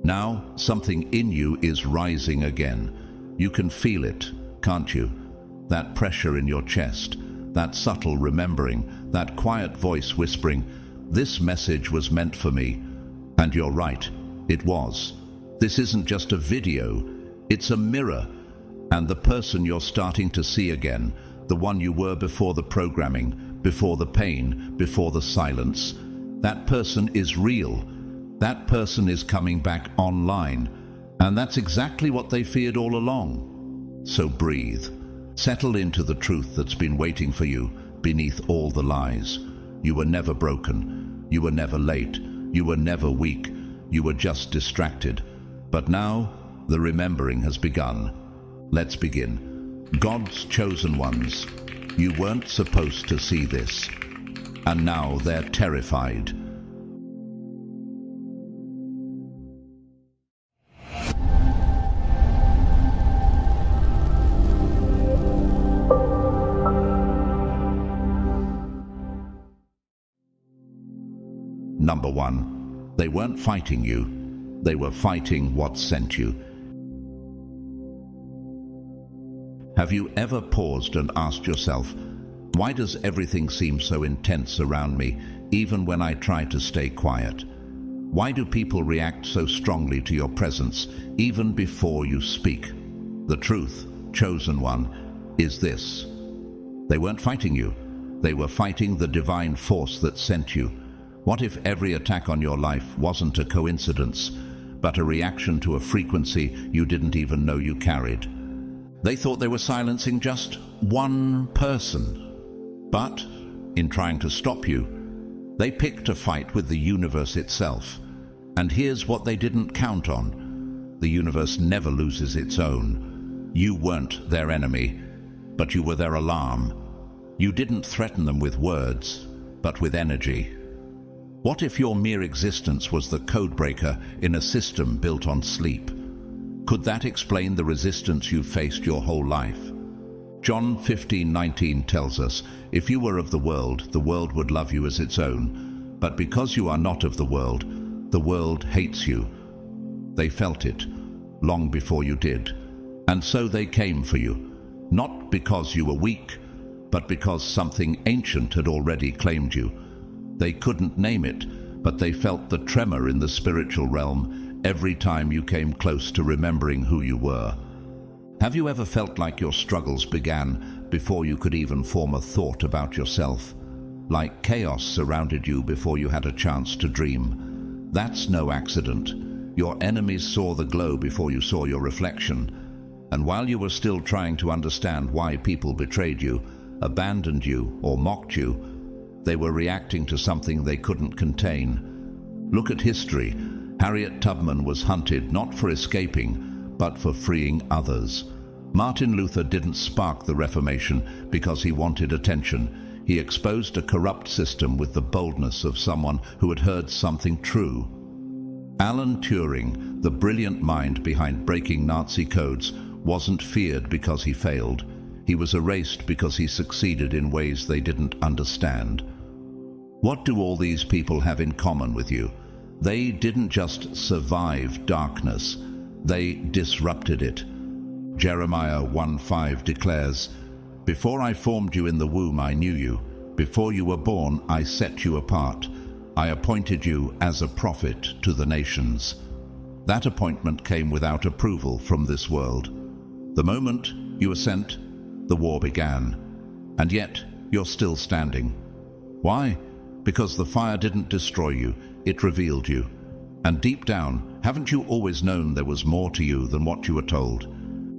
Now, something in you is rising again. You can feel it, can't you? That pressure in your chest, that subtle remembering, that quiet voice whispering, "This message was meant for me." And you're right, it was. This isn't just a video, it's a mirror. And the person you're starting to see again, the one you were before the programming, before the pain, before the silence, that person is real. That person is coming back online. And that's exactly what they feared all along. So breathe. Settle into the truth that's been waiting for you beneath all the lies. You were never broken. You were never late. You were never weak. You were just distracted. But now, the remembering has begun. Let's begin. God's chosen ones. You weren't supposed to see this. And now they're terrified. Number one, they weren't fighting you. They were fighting what sent you. Have you ever paused and asked yourself, why does everything seem so intense around me, even when I try to stay quiet? Why do people react so strongly to your presence, even before you speak? The truth, chosen one, is this. They weren't fighting you. They were fighting the divine force that sent you. What if every attack on your life wasn't a coincidence, but a reaction to a frequency you didn't even know you carried? They thought they were silencing just one person. But, in trying to stop you, they picked a fight with the universe itself. And here's what they didn't count on. The universe never loses its own. You weren't their enemy, but you were their alarm. You didn't threaten them with words, but with energy. What if your mere existence was the codebreaker in a system built on sleep? Could that explain the resistance you've faced your whole life? John 15:19 tells us, if you were of the world would love you as its own. But because you are not of the world hates you. They felt it long before you did. And so they came for you, not because you were weak, but because something ancient had already claimed you. They couldn't name it, but they felt the tremor in the spiritual realm every time you came close to remembering who you were. Have you ever felt like your struggles began before you could even form a thought about yourself? Like chaos surrounded you before you had a chance to dream? That's no accident. Your enemies saw the glow before you saw your reflection. And while you were still trying to understand why people betrayed you, abandoned you, or mocked you, they were reacting to something they couldn't contain. Look at history. Harriet Tubman was hunted not for escaping, but for freeing others. Martin Luther didn't spark the Reformation because he wanted attention. He exposed a corrupt system with the boldness of someone who had heard something true. Alan Turing, the brilliant mind behind breaking Nazi codes, wasn't feared because he failed. He was erased because he succeeded in ways they didn't understand. What do all these people have in common with you? They didn't just survive darkness, they disrupted it. Jeremiah 1:5 declares, "Before I formed you in the womb I knew you. Before you were born I set you apart. I appointed you as a prophet to the nations." That appointment came without approval from this world. The moment you were sent, the war began. And yet, you're still standing. Why? Because the fire didn't destroy you, it revealed you. And deep down, haven't you always known there was more to you than what you were told?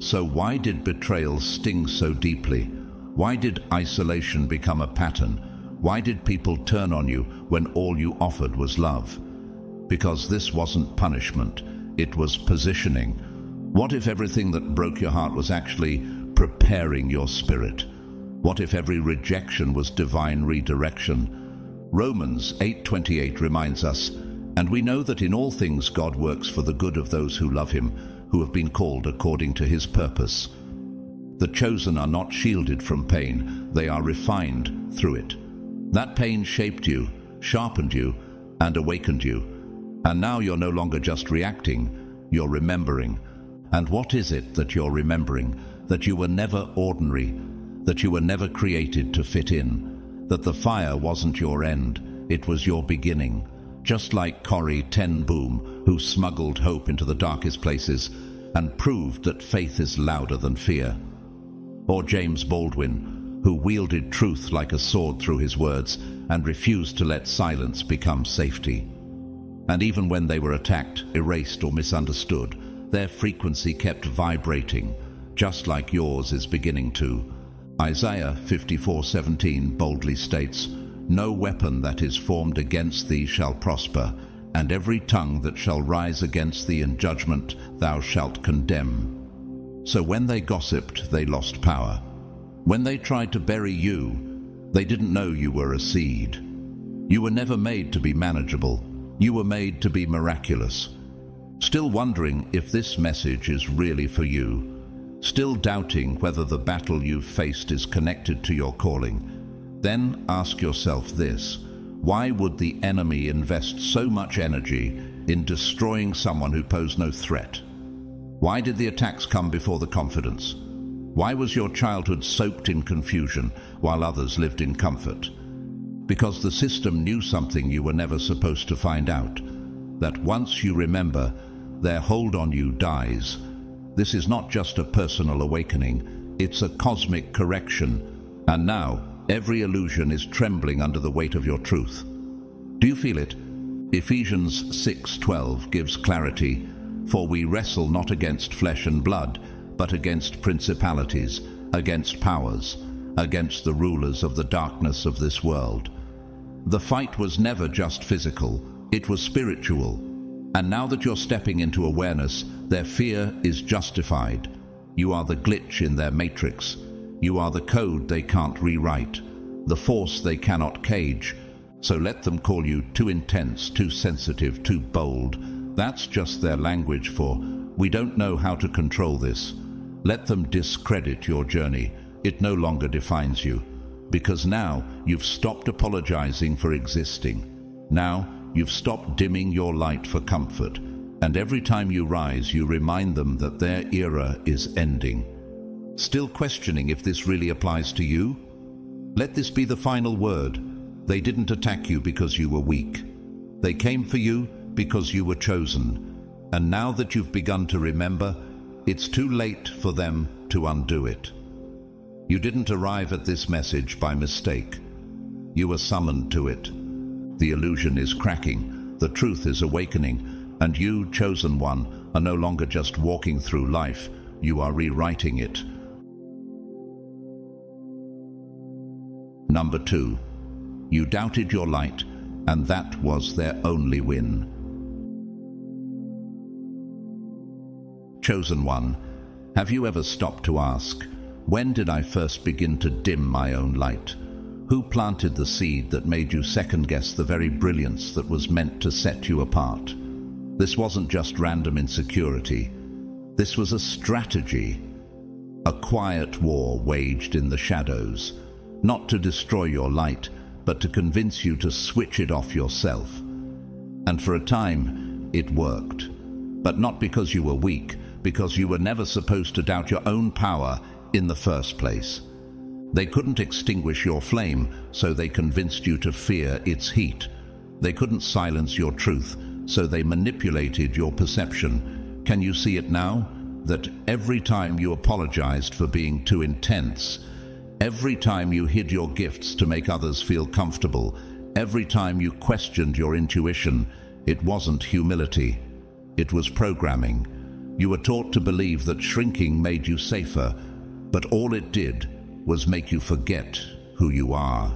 So why did betrayal sting so deeply? Why did isolation become a pattern? Why did people turn on you when all you offered was love? Because this wasn't punishment, it was positioning. What if everything that broke your heart was actually preparing your spirit? What if every rejection was divine redirection? Romans 8:28 reminds us, "And we know that in all things God works for the good of those who love him, who have been called according to his purpose." The chosen are not shielded from pain, they are refined through it. That pain shaped you, sharpened you, and awakened you. And now you're no longer just reacting, you're remembering. And what is it that you're remembering? That you were never ordinary, that you were never created to fit in, that the fire wasn't your end, it was your beginning. Just like Corrie ten Boom, who smuggled hope into the darkest places and proved that faith is louder than fear. Or James Baldwin, who wielded truth like a sword through his words and refused to let silence become safety. And even when they were attacked, erased or misunderstood, their frequency kept vibrating, just like yours is beginning to. Isaiah 54:17 boldly states, "No weapon that is formed against thee shall prosper, and every tongue that shall rise against thee in judgment thou shalt condemn." So when they gossiped, they lost power. When they tried to bury you, they didn't know you were a seed. You were never made to be manageable. You were made to be miraculous. Still wondering if this message is really for you? Still doubting whether the battle you've faced is connected to your calling? Then ask yourself this: why would the enemy invest so much energy in destroying someone who posed no threat? Why did the attacks come before the confidence? Why was your childhood soaked in confusion while others lived in comfort? Because the system knew something you were never supposed to find out, that once you remember, their hold on you dies. This is not just a personal awakening, it's a cosmic correction. And now, every illusion is trembling under the weight of your truth. Do you feel it? Ephesians 6:12 gives clarity. For we wrestle not against flesh and blood, but against principalities, against powers, against the rulers of the darkness of this world. The fight was never just physical, it was spiritual. And now that you're stepping into awareness, their fear is justified. You are the glitch in their matrix. You are the code they can't rewrite, the force they cannot cage. So let them call you too intense, too sensitive, too bold. That's just their language for, we don't know how to control this. Let them discredit your journey. It no longer defines you. Because now you've stopped apologizing for existing. Now you've stopped dimming your light for comfort. And every time you rise, you remind them that their era is ending. Still questioning if this really applies to you? Let this be the final word. They didn't attack you because you were weak. They came for you because you were chosen. And now that you've begun to remember, it's too late for them to undo it. You didn't arrive at this message by mistake. You were summoned to it. The illusion is cracking, the truth is awakening, and you, chosen one, are no longer just walking through life, you are rewriting it. Number 2. You doubted your light, and that was their only win. Chosen one, have you ever stopped to ask, when did I first begin to dim my own light? Who planted the seed that made you second-guess the very brilliance that was meant to set you apart? This wasn't just random insecurity. This was a strategy, a quiet war waged in the shadows, not to destroy your light, but to convince you to switch it off yourself. And for a time, it worked. But not because you were weak, because you were never supposed to doubt your own power in the first place. They couldn't extinguish your flame, so they convinced you to fear its heat. They couldn't silence your truth, so they manipulated your perception. Can you see it now? That every time you apologized for being too intense, every time you hid your gifts to make others feel comfortable, every time you questioned your intuition, it wasn't humility. It was programming. You were taught to believe that shrinking made you safer, but all it did was make you forget who you are.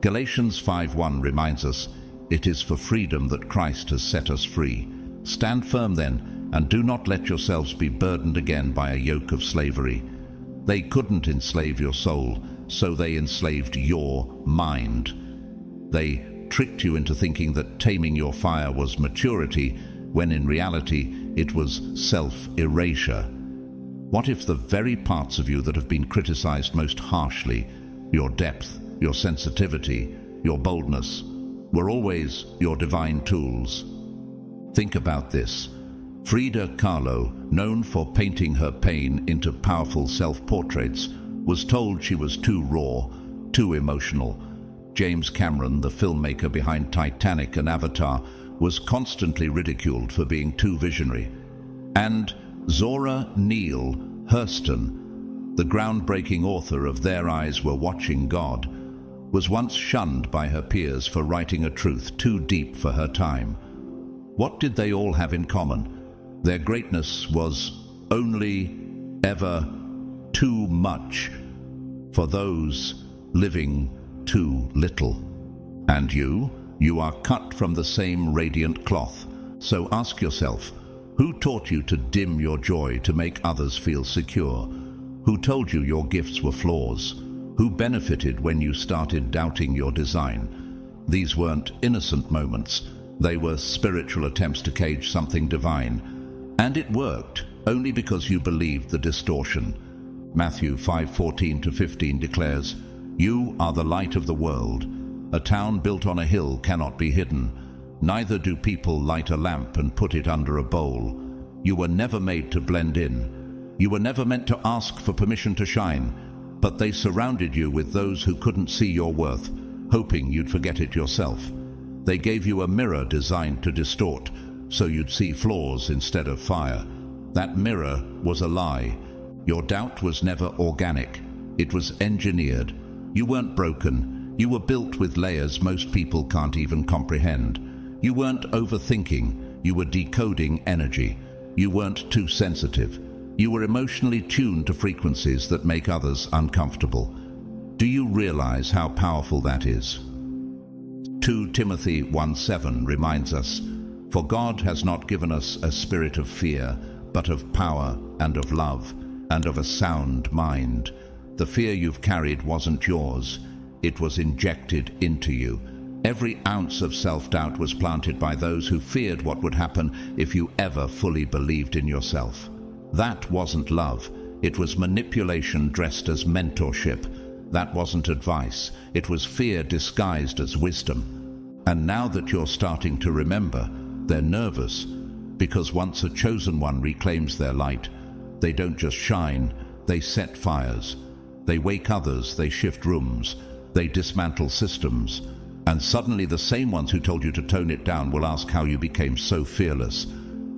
Galatians 5:1 reminds us, it is for freedom that Christ has set us free. Stand firm then, and do not let yourselves be burdened again by a yoke of slavery. They couldn't enslave your soul, so they enslaved your mind. They tricked you into thinking that taming your fire was maturity, when in reality it was self-erasure. What if the very parts of you that have been criticized most harshly, your depth, your sensitivity, your boldness, were always your divine tools? Think about this. Frida Kahlo, known for painting her pain into powerful self-portraits, was told she was too raw, too emotional. James Cameron, the filmmaker behind Titanic and Avatar, was constantly ridiculed for being too visionary. And Zora Neale Hurston, the groundbreaking author of Their Eyes Were Watching God, was once shunned by her peers for writing a truth too deep for her time. What did they all have in common? Their greatness was only ever too much for those living too little. And you are cut from the same radiant cloth. So ask yourself, who taught you to dim your joy to make others feel secure? Who told you your gifts were flaws? Who benefited when you started doubting your design? These weren't innocent moments. They were spiritual attempts to cage something divine. And it worked, only because you believed the distortion. Matthew 5:14-15 declares, "You are the light of the world. A town built on a hill cannot be hidden. Neither do people light a lamp and put it under a bowl. You were never made to blend in. You were never meant to ask for permission to shine, but they surrounded you with those who couldn't see your worth, hoping you'd forget it yourself. They gave you a mirror designed to distort, so you'd see flaws instead of fire. That mirror was a lie. Your doubt was never organic. It was engineered. You weren't broken. You were built with layers most people can't even comprehend. You weren't overthinking. You were decoding energy. You weren't too sensitive. You were emotionally tuned to frequencies that make others uncomfortable. Do you realize how powerful that is? 2 Timothy 1:7 reminds us, "For God has not given us a spirit of fear, but of power and of love and of a sound mind." The fear you've carried wasn't yours. It was injected into you. Every ounce of self-doubt was planted by those who feared what would happen if you ever fully believed in yourself. That wasn't love. It was manipulation dressed as mentorship. That wasn't advice. It was fear disguised as wisdom. And now that you're starting to remember, they're nervous, because once a chosen one reclaims their light, they don't just shine, they set fires. They wake others, they shift rooms, they dismantle systems. And suddenly the same ones who told you to tone it down will ask how you became so fearless.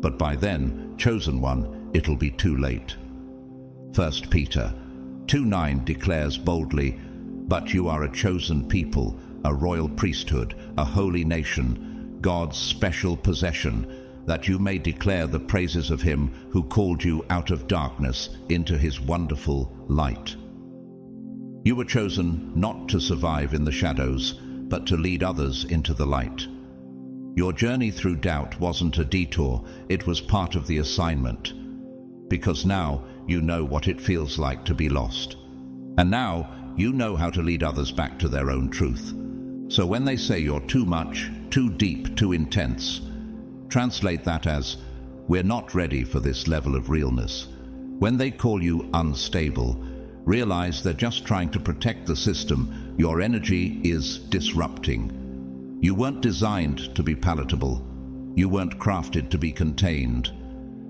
But by then, chosen one, it'll be too late. 1 Peter 2:9 declares boldly, "But you are a chosen people, a royal priesthood, a holy nation, God's special possession, that you may declare the praises of him who called you out of darkness into his wonderful light." You were chosen not to survive in the shadows, but to lead others into the light. Your journey through doubt wasn't a detour, it was part of the assignment. Because now you know what it feels like to be lost. And now you know how to lead others back to their own truth. So when they say you're too much, too deep, too intense, translate that as, "We're not ready for this level of realness." When they call you unstable, realize they're just trying to protect the system your energy is disrupting. You weren't designed to be palatable. You weren't crafted to be contained.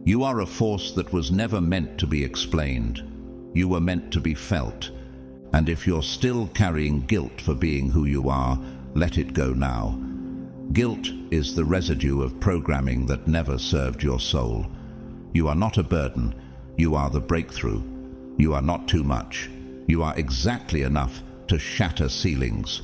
You are a force that was never meant to be explained. You were meant to be felt. And if you're still carrying guilt for being who you are, let it go now. Guilt is the residue of programming that never served your soul. You are not a burden. You are the breakthrough. You are not too much. You are exactly enough to shatter ceilings.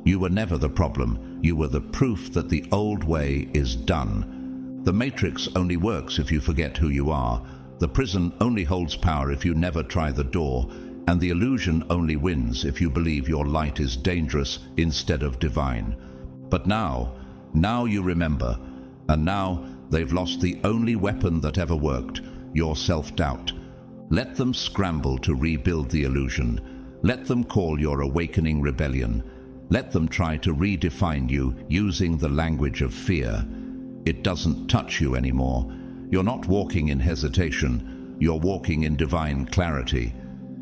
You were never the problem. You were the proof that the old way is done. The matrix only works if you forget who you are. The prison only holds power if you never try the door. And the illusion only wins if you believe your light is dangerous instead of divine. But now you remember. And now they've lost the only weapon that ever worked, your self-doubt. Let them scramble to rebuild the illusion. Let them call your awakening rebellion. Let them try to redefine you using the language of fear. It doesn't touch you anymore. You're not walking in hesitation. you're walking in divine clarity.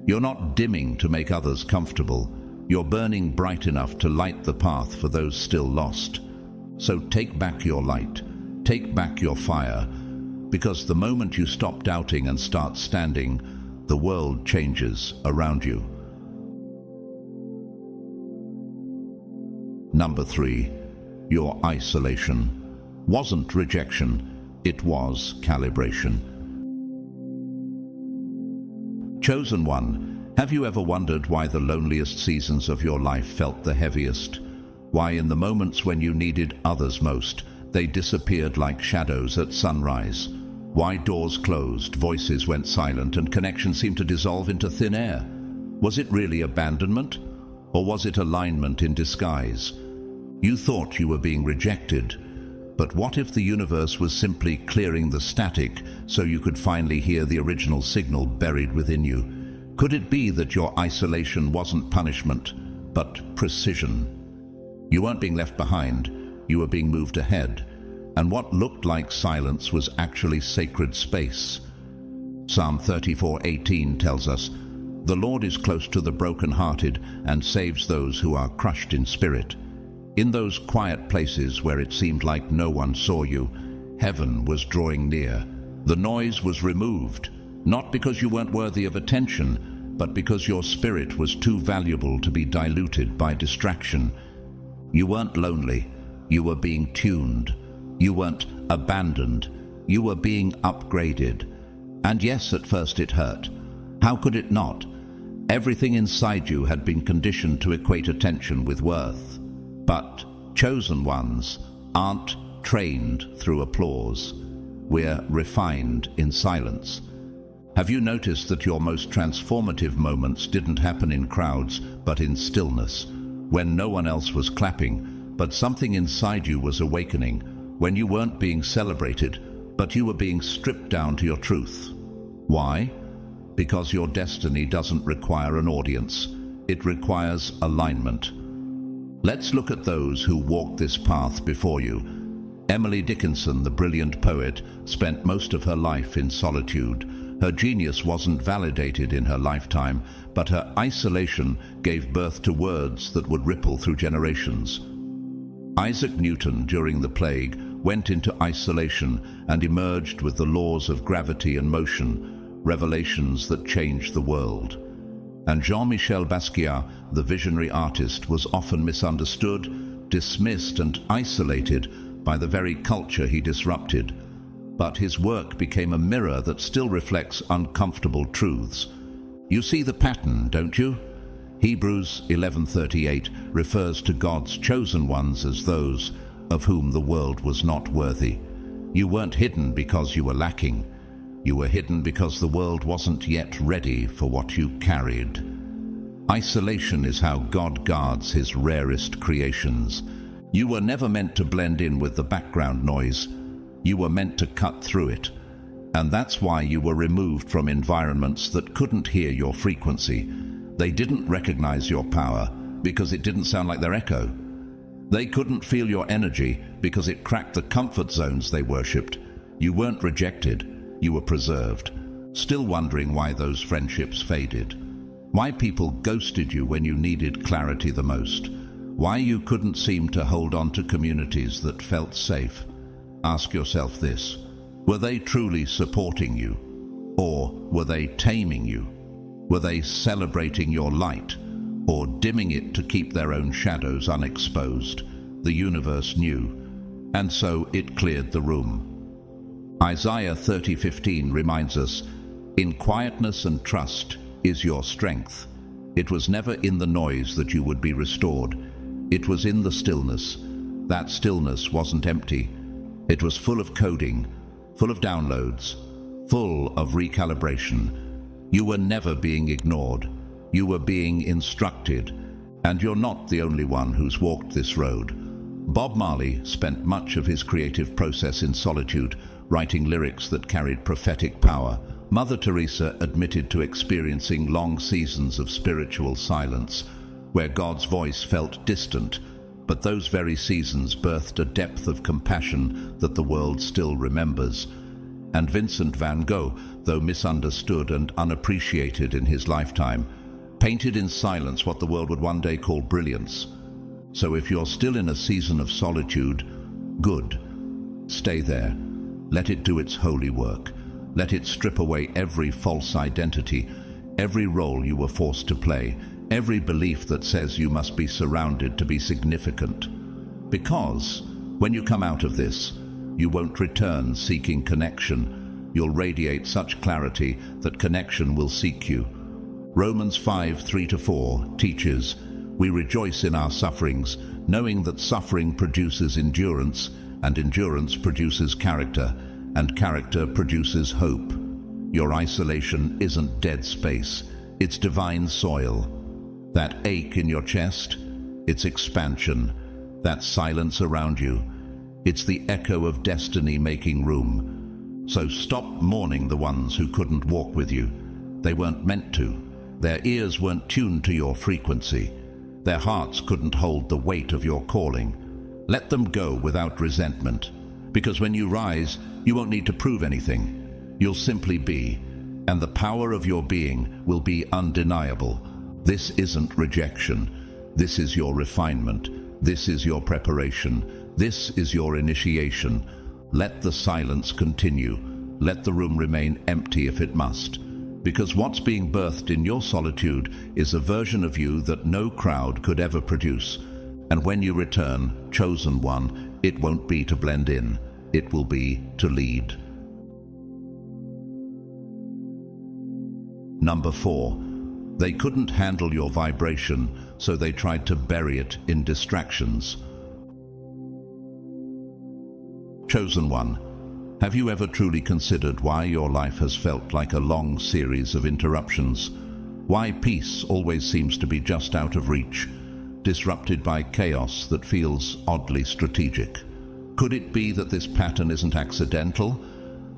You're not dimming to make others comfortable. You're burning bright enough to light the path for those still lost. So take back your light. Take back your fire. Because the moment you stop doubting and start standing, the world changes around you. Number 3, your isolation wasn't rejection, it was calibration. Chosen one, have you ever wondered why the loneliest seasons of your life felt the heaviest? Why in the moments when you needed others most, they disappeared like shadows at sunrise? Why doors closed, voices went silent, and connection seemed to dissolve into thin air? Was it really abandonment? Or was it alignment in disguise? You thought you were being rejected, but what if the universe was simply clearing the static so you could finally hear the original signal buried within you? Could it be that your isolation wasn't punishment, but precision? You weren't being left behind, you were being moved ahead, and what looked like silence was actually sacred space. Psalm 34:18 tells us, "The Lord is close to the brokenhearted and saves those who are crushed in spirit." In those quiet places where it seemed like no one saw you, heaven was drawing near. The noise was removed, not because you weren't worthy of attention, but because your spirit was too valuable to be diluted by distraction. You weren't lonely, you were being tuned. You weren't abandoned, you were being upgraded. And yes, at first it hurt. How could it not? Everything inside you had been conditioned to equate attention with worth. But chosen ones aren't trained through applause. We're refined in silence. Have you noticed that your most transformative moments didn't happen in crowds, but in stillness? When no one else was clapping, but something inside you was awakening. When you weren't being celebrated, but you were being stripped down to your truth. Why? Because your destiny doesn't require an audience. It requires alignment. Let's look at those who walked this path before you. Emily Dickinson, the brilliant poet, spent most of her life in solitude. Her genius wasn't validated in her lifetime, but her isolation gave birth to words that would ripple through generations. Isaac Newton, during the plague, went into isolation and emerged with the laws of gravity and motion, revelations that changed the world. And Jean-Michel Basquiat, the visionary artist, was often misunderstood, dismissed and isolated by the very culture he disrupted. But his work became a mirror that still reflects uncomfortable truths. You see the pattern, don't you? Hebrews 11:38 refers to God's chosen ones as those of whom the world was not worthy. You weren't hidden because you were lacking. You were hidden because the world wasn't yet ready for what you carried. Isolation is how God guards his rarest creations. You were never meant to blend in with the background noise. You were meant to cut through it. And that's why you were removed from environments that couldn't hear your frequency. They didn't recognize your power because it didn't sound like their echo. They couldn't feel your energy because it cracked the comfort zones they worshipped. You weren't rejected. You were preserved, still wondering why those friendships faded, why people ghosted you when you needed clarity the most, why you couldn't seem to hold on to communities that felt safe. Ask yourself this: were they truly supporting you, or were they taming you? Were they celebrating your light, or dimming it to keep their own shadows unexposed? The universe knew, and so it cleared the room. Isaiah 30:15 reminds us, "In quietness and trust is your strength." It was never in the noise that you would be restored. It was in the stillness. That stillness wasn't empty. It was full of coding, full of downloads, full of recalibration. You were never being ignored. You were being instructed. And you're not the only one who's walked this road. Bob Marley spent much of his creative process in solitude, writing lyrics that carried prophetic power. Mother Teresa admitted to experiencing long seasons of spiritual silence, where God's voice felt distant, but those very seasons birthed a depth of compassion that the world still remembers. And Vincent van Gogh, though misunderstood and unappreciated in his lifetime, painted in silence what the world would one day call brilliance. So if you're still in a season of solitude, good. Stay there. Let it do its holy work. Let it strip away every false identity, every role you were forced to play, every belief that says you must be surrounded to be significant. Because when you come out of this, you won't return seeking connection. You'll radiate such clarity that connection will seek you. Romans 5:3-4 teaches, "We rejoice in our sufferings, knowing that suffering produces endurance, and endurance produces character, and character produces hope." Your isolation isn't dead space, it's divine soil. That ache in your chest, it's expansion. That silence around you, it's the echo of destiny making room. So stop mourning the ones who couldn't walk with you. They weren't meant to. Their ears weren't tuned to your frequency. Their hearts couldn't hold the weight of your calling. Let them go without resentment, because when you rise, you won't need to prove anything. You'll simply be, and the power of your being will be undeniable. This isn't rejection. This is your refinement. This is your preparation. This is your initiation. Let the silence continue. Let the room remain empty if it must. Because what's being birthed in your solitude is a version of you that no crowd could ever produce. And when you return, chosen one, it won't be to blend in. It will be to lead. Number 4. They couldn't handle your vibration, so they tried to bury it in distractions. Chosen one, have you ever truly considered why your life has felt like a long series of interruptions? Why peace always seems to be just out of reach, disrupted by chaos that feels oddly strategic? Could it be that this pattern isn't accidental?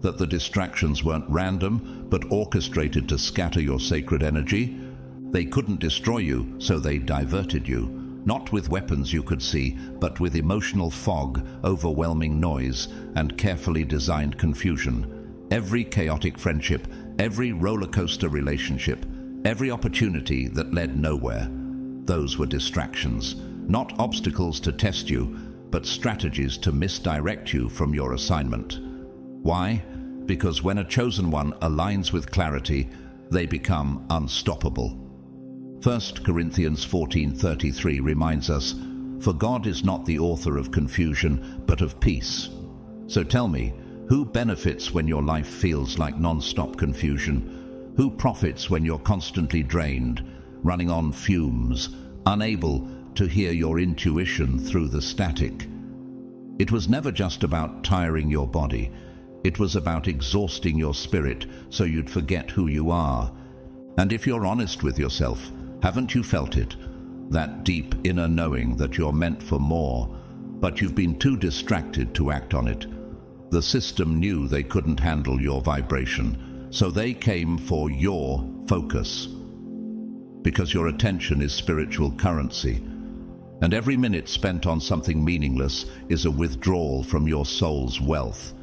That the distractions weren't random, but orchestrated to scatter your sacred energy? They couldn't destroy you, so they diverted you. Not with weapons you could see, but with emotional fog, overwhelming noise, and carefully designed confusion. Every chaotic friendship, every roller coaster relationship, every opportunity that led nowhere. Those were distractions, not obstacles to test you, but strategies to misdirect you from your assignment. Why? Because when a chosen one aligns with clarity, they become unstoppable. 1 Corinthians 14:33 reminds us, "For God is not the author of confusion, but of peace." So tell me, who benefits when your life feels like non-stop confusion? Who profits when you're constantly drained, running on fumes, unable to hear your intuition through the static? It was never just about tiring your body. It was about exhausting your spirit so you'd forget who you are. And if you're honest with yourself, haven't you felt it? That deep inner knowing that you're meant for more, but you've been too distracted to act on it. The system knew they couldn't handle your vibration, so they came for your focus. Because your attention is spiritual currency, and every minute spent on something meaningless is a withdrawal from your soul's wealth.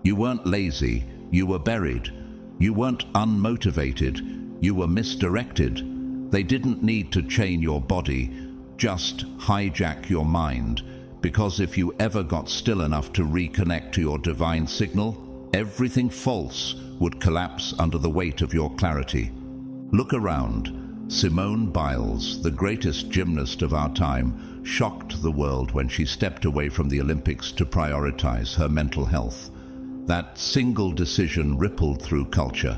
You weren't lazy, you were buried. You weren't unmotivated, you were misdirected. They didn't need to chain your body, just hijack your mind, because if you ever got still enough to reconnect to your divine signal, everything false would collapse under the weight of your clarity. Look around. Simone Biles, the greatest gymnast of our time, shocked the world when she stepped away from the Olympics to prioritize her mental health. That single decision rippled through culture.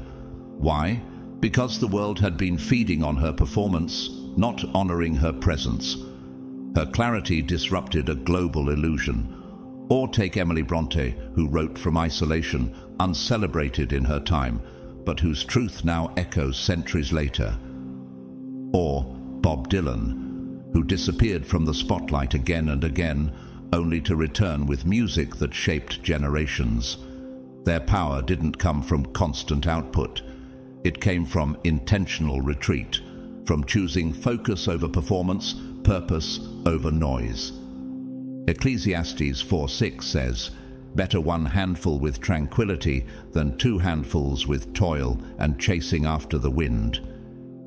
Why? Because the world had been feeding on her performance, not honoring her presence. Her clarity disrupted a global illusion. Or take Emily Bronte, who wrote from isolation, uncelebrated in her time, but whose truth now echoes centuries later. Or Bob Dylan, who disappeared from the spotlight again and again, only to return with music that shaped generations. Their power didn't come from constant output. It came from intentional retreat, from choosing focus over performance, purpose over noise. Ecclesiastes 4:6 says, Better one handful with tranquility than two handfuls with toil and chasing after the wind.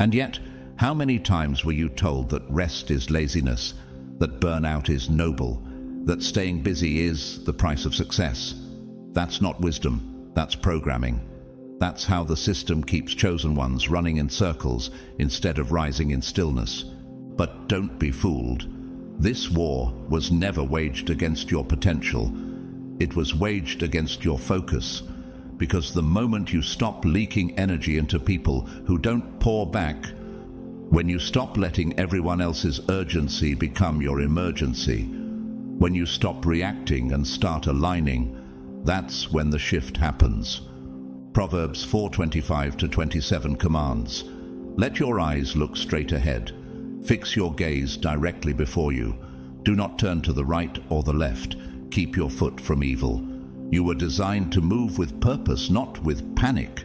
And yet, how many times were you told that rest is laziness, that burnout is noble, that staying busy is the price of success? That's not wisdom, that's programming. That's how the system keeps chosen ones running in circles instead of rising in stillness. But don't be fooled. This war was never waged against your potential. It was waged against your focus, because the moment you stop leaking energy into people who don't pour back, when you stop letting everyone else's urgency become your emergency, when you stop reacting and start aligning, that's when the shift happens. Proverbs 4:25-27 commands, "Let your eyes look straight ahead. Fix your gaze directly before you. Do not turn to the right or the left. Keep your foot from evil." You were designed to move with purpose, not with panic.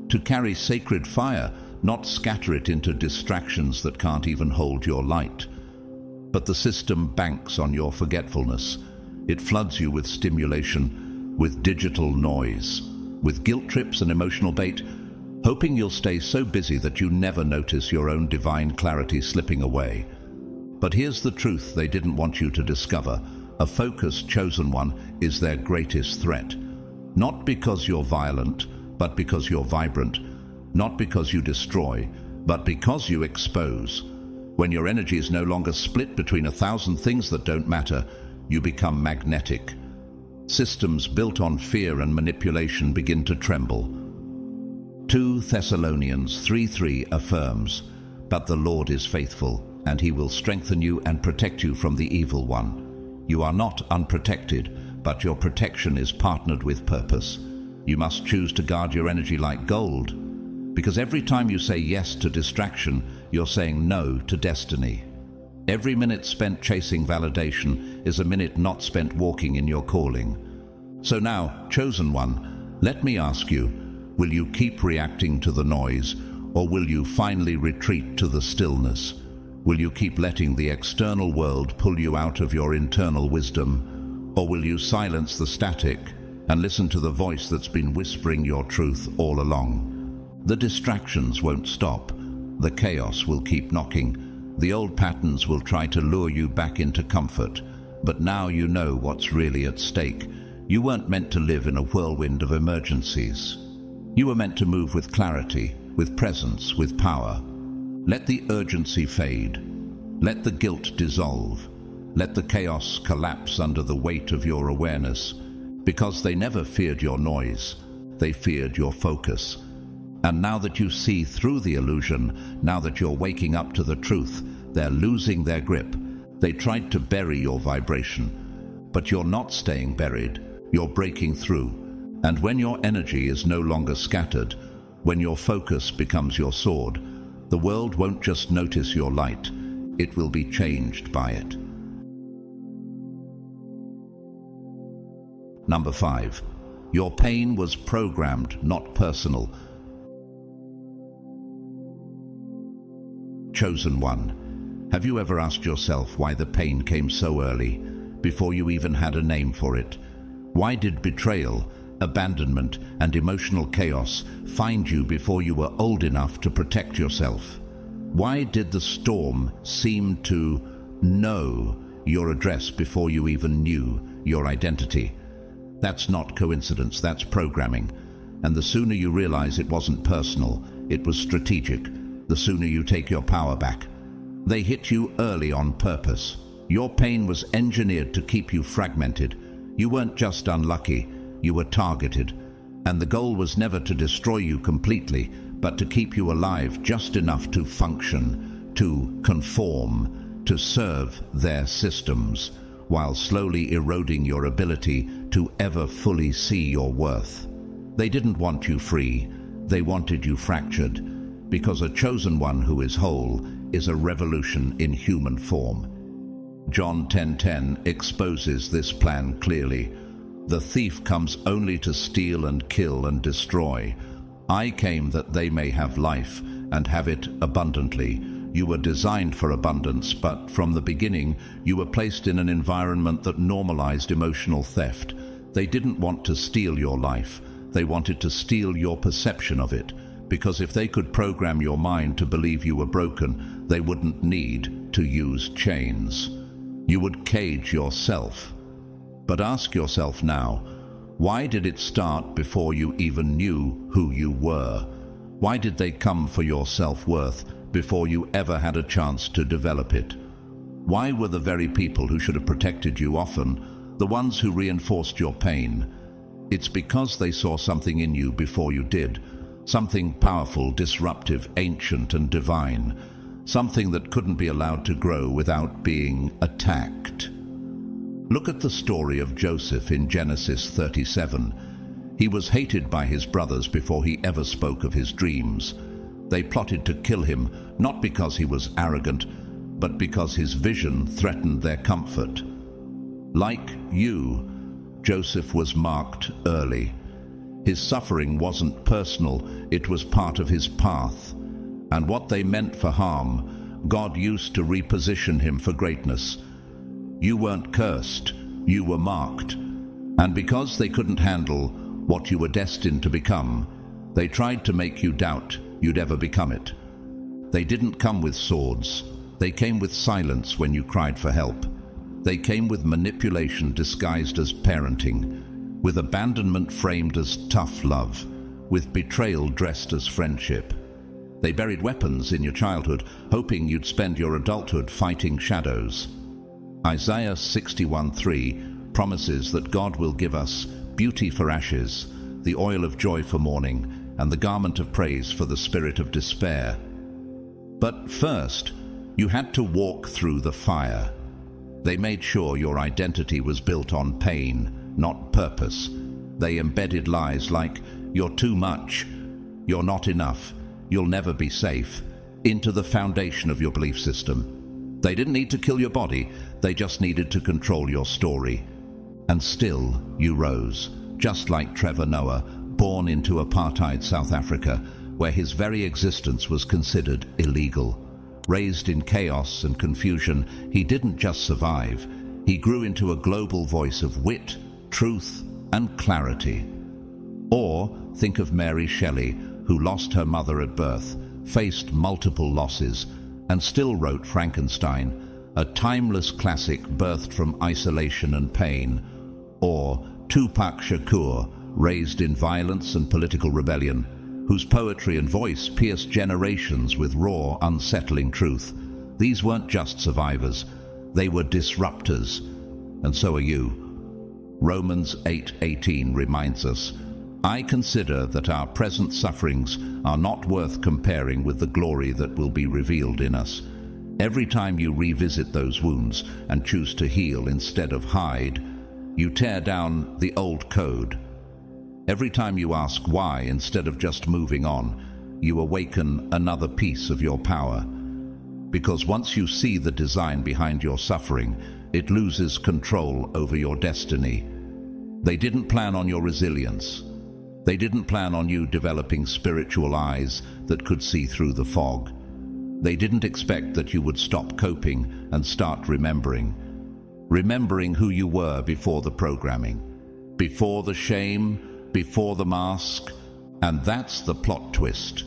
To carry sacred fire, not scatter it into distractions that can't even hold your light. But the system banks on your forgetfulness. It floods you with stimulation, with digital noise, with guilt trips and emotional bait, hoping you'll stay so busy that you never notice your own divine clarity slipping away. But here's the truth they didn't want you to discover. A focused, chosen one is their greatest threat. Not because you're violent, but because you're vibrant. Not because you destroy, but because you expose. When your energy is no longer split between 1,000 things that don't matter, you become magnetic. Systems built on fear and manipulation begin to tremble. 2 Thessalonians 3:3 affirms, "But the Lord is faithful, and he will strengthen you and protect you from the evil one." You are not unprotected, but your protection is partnered with purpose. You must choose to guard your energy like gold, because every time you say yes to distraction, you're saying no to destiny. Every minute spent chasing validation is a minute not spent walking in your calling. So now, chosen one, let me ask you, will you keep reacting to the noise, or will you finally retreat to the stillness? Will you keep letting the external world pull you out of your internal wisdom, or will you silence the static and listen to the voice that's been whispering your truth all along? The distractions won't stop. The chaos will keep knocking. The old patterns will try to lure you back into comfort, but now you know what's really at stake. You weren't meant to live in a whirlwind of emergencies. You were meant to move with clarity, with presence, with power. Let the urgency fade. Let the guilt dissolve. Let the chaos collapse under the weight of your awareness, because they never feared your noise. They feared your focus. And now that you see through the illusion, now that you're waking up to the truth, they're losing their grip. They tried to bury your vibration, but you're not staying buried. You're breaking through. And when your energy is no longer scattered, when your focus becomes your sword, the world won't just notice your light, it will be changed by it. Number 5. Your pain was programmed, not personal. Chosen one. Have you ever asked yourself why the pain came so early, before you even had a name for it? Why did betrayal, abandonment, and emotional chaos find you before you were old enough to protect yourself? Why did the storm seem to know your address before you even knew your identity? That's not coincidence, that's programming. And the sooner you realize it wasn't personal, it was strategic, the sooner you take your power back. They hit you early on purpose. Your pain was engineered to keep you fragmented. You weren't just unlucky, you were targeted. And the goal was never to destroy you completely, but to keep you alive just enough to function, to conform, to serve their systems, while slowly eroding your ability to ever fully see your worth. They didn't want you free, they wanted you fractured, because a chosen one who is whole is a revolution in human form. John 10:10 exposes this plan clearly. The thief comes only to steal and kill and destroy. I came that they may have life and have it abundantly. You were designed for abundance, but from the beginning you were placed in an environment that normalized emotional theft. They didn't want to steal your life. They wanted to steal your perception of it, because if they could program your mind to believe you were broken, they wouldn't need to use chains. You would cage yourself. But ask yourself now, why did it start before you even knew who you were? Why did they come for your self-worth before you ever had a chance to develop it? Why were the very people who should have protected you often the ones who reinforced your pain? It's because they saw something in you before you did, something powerful, disruptive, ancient and divine, something that couldn't be allowed to grow without being attacked. Look at the story of Joseph in Genesis 37. He was hated by his brothers before he ever spoke of his dreams. They plotted to kill him, not because he was arrogant, but because his vision threatened their comfort. Like you, Joseph was marked early. His suffering wasn't personal, it was part of his path. And what they meant for harm, God used to reposition him for greatness. You weren't cursed, you were marked. And because they couldn't handle what you were destined to become, they tried to make you doubt you'd ever become it. They didn't come with swords. They came with silence when you cried for help. They came with manipulation disguised as parenting, with abandonment framed as tough love, with betrayal dressed as friendship. They buried weapons in your childhood, hoping you'd spend your adulthood fighting shadows. Isaiah 61:3 promises that God will give us beauty for ashes, the oil of joy for mourning, and the garment of praise for the spirit of despair. But first, you had to walk through the fire. They made sure your identity was built on pain, not purpose. They embedded lies like, "You're too much," "You're not enough," "You'll never be safe," into the foundation of your belief system. They didn't need to kill your body, they just needed to control your story. And still, you rose, just like Trevor Noah, born into apartheid South Africa, where his very existence was considered illegal. Raised in chaos and confusion, he didn't just survive, he grew into a global voice of wit, truth, and clarity. Or think of Mary Shelley, who lost her mother at birth, faced multiple losses, and still wrote Frankenstein, a timeless classic birthed from isolation and pain. Or Tupac Shakur, raised in violence and political rebellion, whose poetry and voice pierced generations with raw, unsettling truth. These weren't just survivors, they were disruptors. And so are you. Romans 8:18 reminds us, "I consider that our present sufferings are not worth comparing with the glory that will be revealed in us." Every time you revisit those wounds and choose to heal instead of hide, you tear down the old code. Every time you ask why instead of just moving on, you awaken another piece of your power. Because once you see the design behind your suffering, it loses control over your destiny. They didn't plan on your resilience. They didn't plan on you developing spiritual eyes that could see through the fog. They didn't expect that you would stop coping and start remembering. Remembering who you were before the programming, before the shame, before the mask. And that's the plot twist.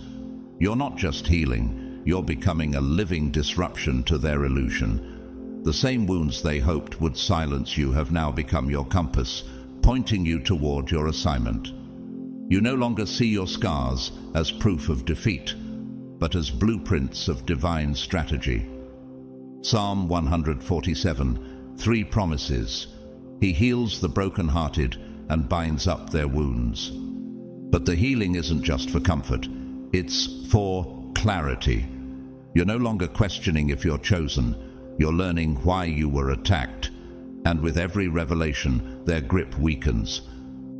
You're not just healing, you're becoming a living disruption to their illusion. The same wounds they hoped would silence you have now become your compass, pointing you toward your assignment. You no longer see your scars as proof of defeat, but as blueprints of divine strategy. Psalm 147, 3 promises. He heals the brokenhearted and binds up their wounds. But the healing isn't just for comfort, it's for clarity. You're no longer questioning if you're chosen, you're learning why you were attacked. And with every revelation, their grip weakens.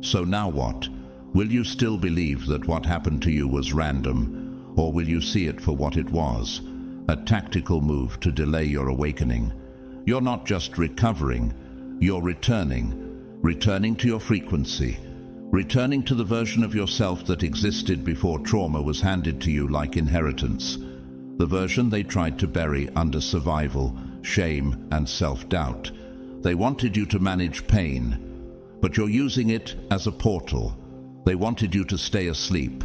So now what? Will you still believe that what happened to you was random, or will you see it for what it was? A tactical move to delay your awakening. You're not just recovering, you're returning to your frequency, returning to the version of yourself that existed before trauma was handed to you like inheritance, the version they tried to bury under survival, shame, and self-doubt. They wanted you to manage pain, but you're using it as a portal. They wanted you to stay asleep,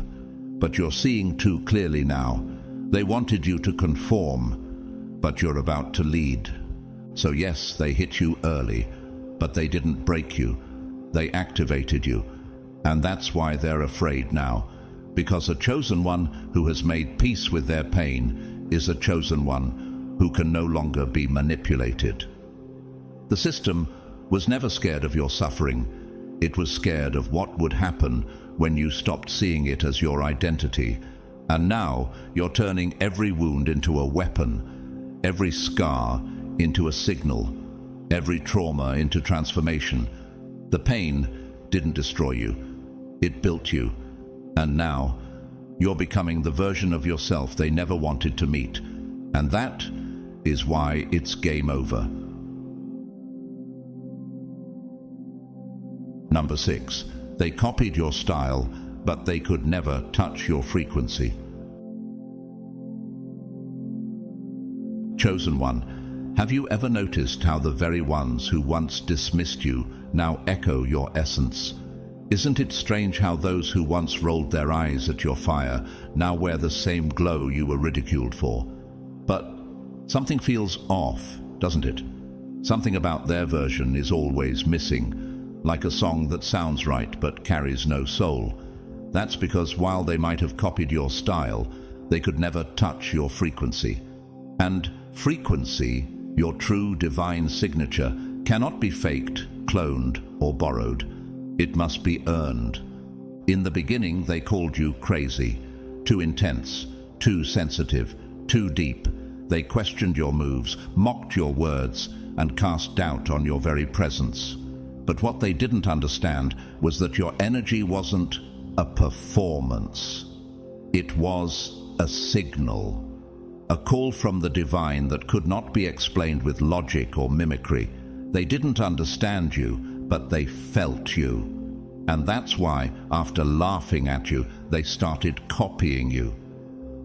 but you're seeing too clearly now. They wanted you to conform, but you're about to lead. So yes, they hit you early, but they didn't break you. They activated you. And that's why they're afraid now, because a chosen one who has made peace with their pain is a chosen one who can no longer be manipulated. The system was never scared of your suffering. It was scared of what would happen when you stopped seeing it as your identity. And now you're turning every wound into a weapon, every scar into a signal, every trauma into transformation. The pain didn't destroy you. It built you. And now you're becoming the version of yourself they never wanted to meet. And that is why it's game over. Number 6. They copied your style, but they could never touch your frequency. Chosen one, have you ever noticed how the very ones who once dismissed you now echo your essence? Isn't it strange how those who once rolled their eyes at your fire now wear the same glow you were ridiculed for? But something feels off, doesn't it? Something about their version is always missing, like a song that sounds right but carries no soul. That's because while they might have copied your style, they could never touch your frequency. And frequency, your true divine signature, cannot be faked, cloned, or borrowed. It must be earned. In the beginning, they called you crazy, too intense, too sensitive, too deep. They questioned your moves, mocked your words, and cast doubt on your very presence. But what they didn't understand was that your energy wasn't a performance. It was a signal, a call from the divine that could not be explained with logic or mimicry. They didn't understand you, but they felt you. And that's why, after laughing at you, they started copying you.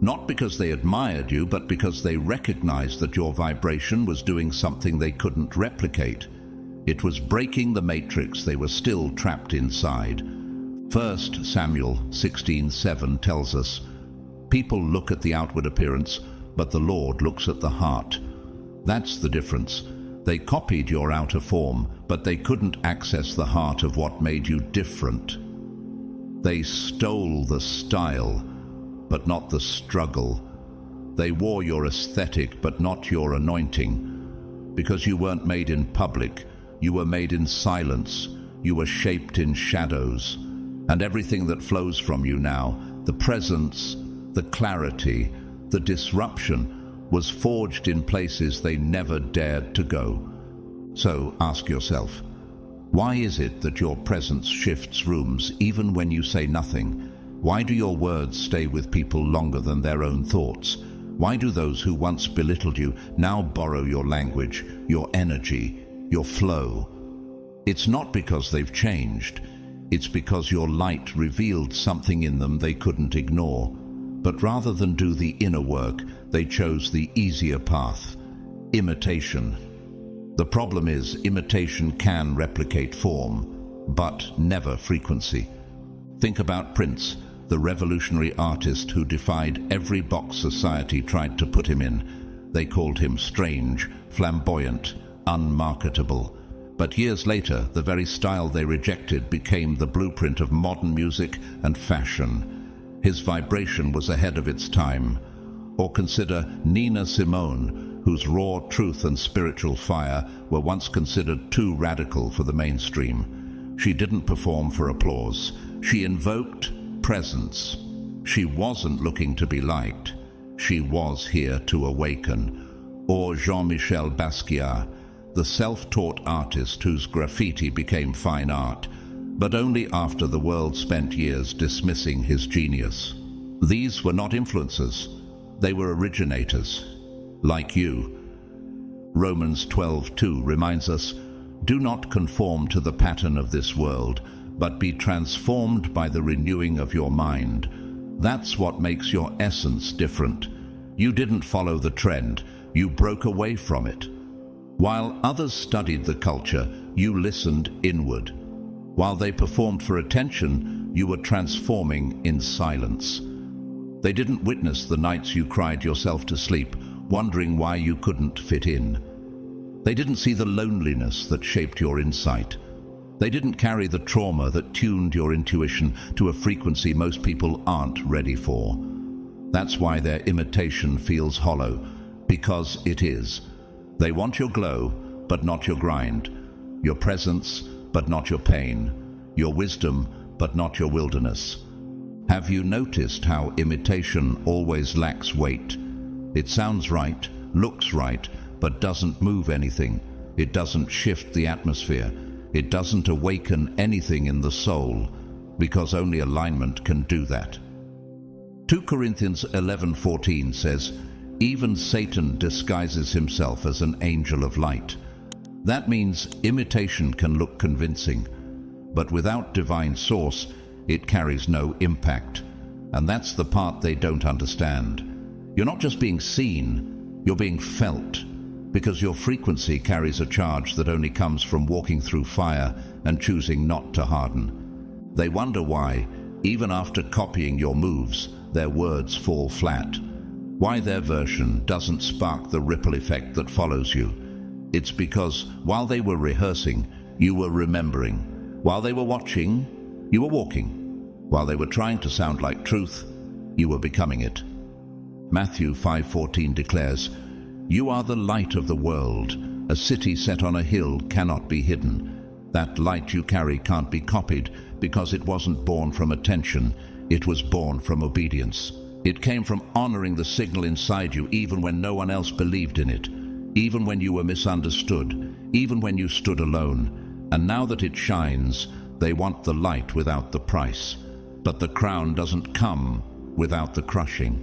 Not because they admired you, but because they recognized that your vibration was doing something they couldn't replicate. It was breaking the matrix they were still trapped inside. 1 Samuel 16:7 tells us, "People look at the outward appearance, but the Lord looks at the heart." That's the difference. They copied your outer form, but they couldn't access the heart of what made you different. They stole the style, but not the struggle. They wore your aesthetic, but not your anointing. Because you weren't made in public, you were made in silence. You were shaped in shadows. And everything that flows from you now, the presence, the clarity, the disruption, was forged in places they never dared to go. So ask yourself, why is it that your presence shifts rooms even when you say nothing? Why do your words stay with people longer than their own thoughts? Why do those who once belittled you now borrow your language, your energy, your flow? It's not because they've changed. It's because your light revealed something in them they couldn't ignore. But rather than do the inner work, they chose the easier path, imitation. The problem is, imitation can replicate form, but never frequency. Think about Prince, the revolutionary artist who defied every box society tried to put him in. They called him strange, flamboyant, unmarketable. But years later, the very style they rejected became the blueprint of modern music and fashion. His vibration was ahead of its time. Or consider Nina Simone, whose raw truth and spiritual fire were once considered too radical for the mainstream. She didn't perform for applause. She invoked presence. She wasn't looking to be liked. She was here to awaken. Or Jean-Michel Basquiat, the self-taught artist whose graffiti became fine art, but only after the world spent years dismissing his genius. These were not influencers. They were originators, like you. Romans 12:2 reminds us, "Do not conform to the pattern of this world, but be transformed by the renewing of your mind." That's what makes your essence different. You didn't follow the trend. You broke away from it. While others studied the culture, you listened inward. While they performed for attention, you were transforming in silence. They didn't witness the nights you cried yourself to sleep, wondering why you couldn't fit in. They didn't see the loneliness that shaped your insight. They didn't carry the trauma that tuned your intuition to a frequency most people aren't ready for. That's why their imitation feels hollow, because it is. They want your glow, but not your grind. Your presence, but not your pain. Your wisdom, but not your wilderness. Have you noticed how imitation always lacks weight? It sounds right, looks right, but doesn't move anything. It doesn't shift the atmosphere. It doesn't awaken anything in the soul, because only alignment can do that. 2 Corinthians 11:14 says, "Even Satan disguises himself as an angel of light." That means imitation can look convincing, but without divine source, it carries no impact. And that's the part they don't understand. You're not just being seen, you're being felt, because your frequency carries a charge that only comes from walking through fire and choosing not to harden. They wonder why, even after copying your moves, their words fall flat. Why their version doesn't spark the ripple effect that follows you. It's because while they were rehearsing, you were remembering. While they were watching, you were walking. While they were trying to sound like truth, you were becoming it. Matthew 5:14 declares, "You are the light of the world. A city set on a hill cannot be hidden. That light you carry can't be copied because it wasn't born from attention, it was born from obedience. It came from honoring the signal inside you even when no one else believed in it, even when you were misunderstood, even when you stood alone. And now that it shines, they want the light without the price. But the crown doesn't come without the crushing.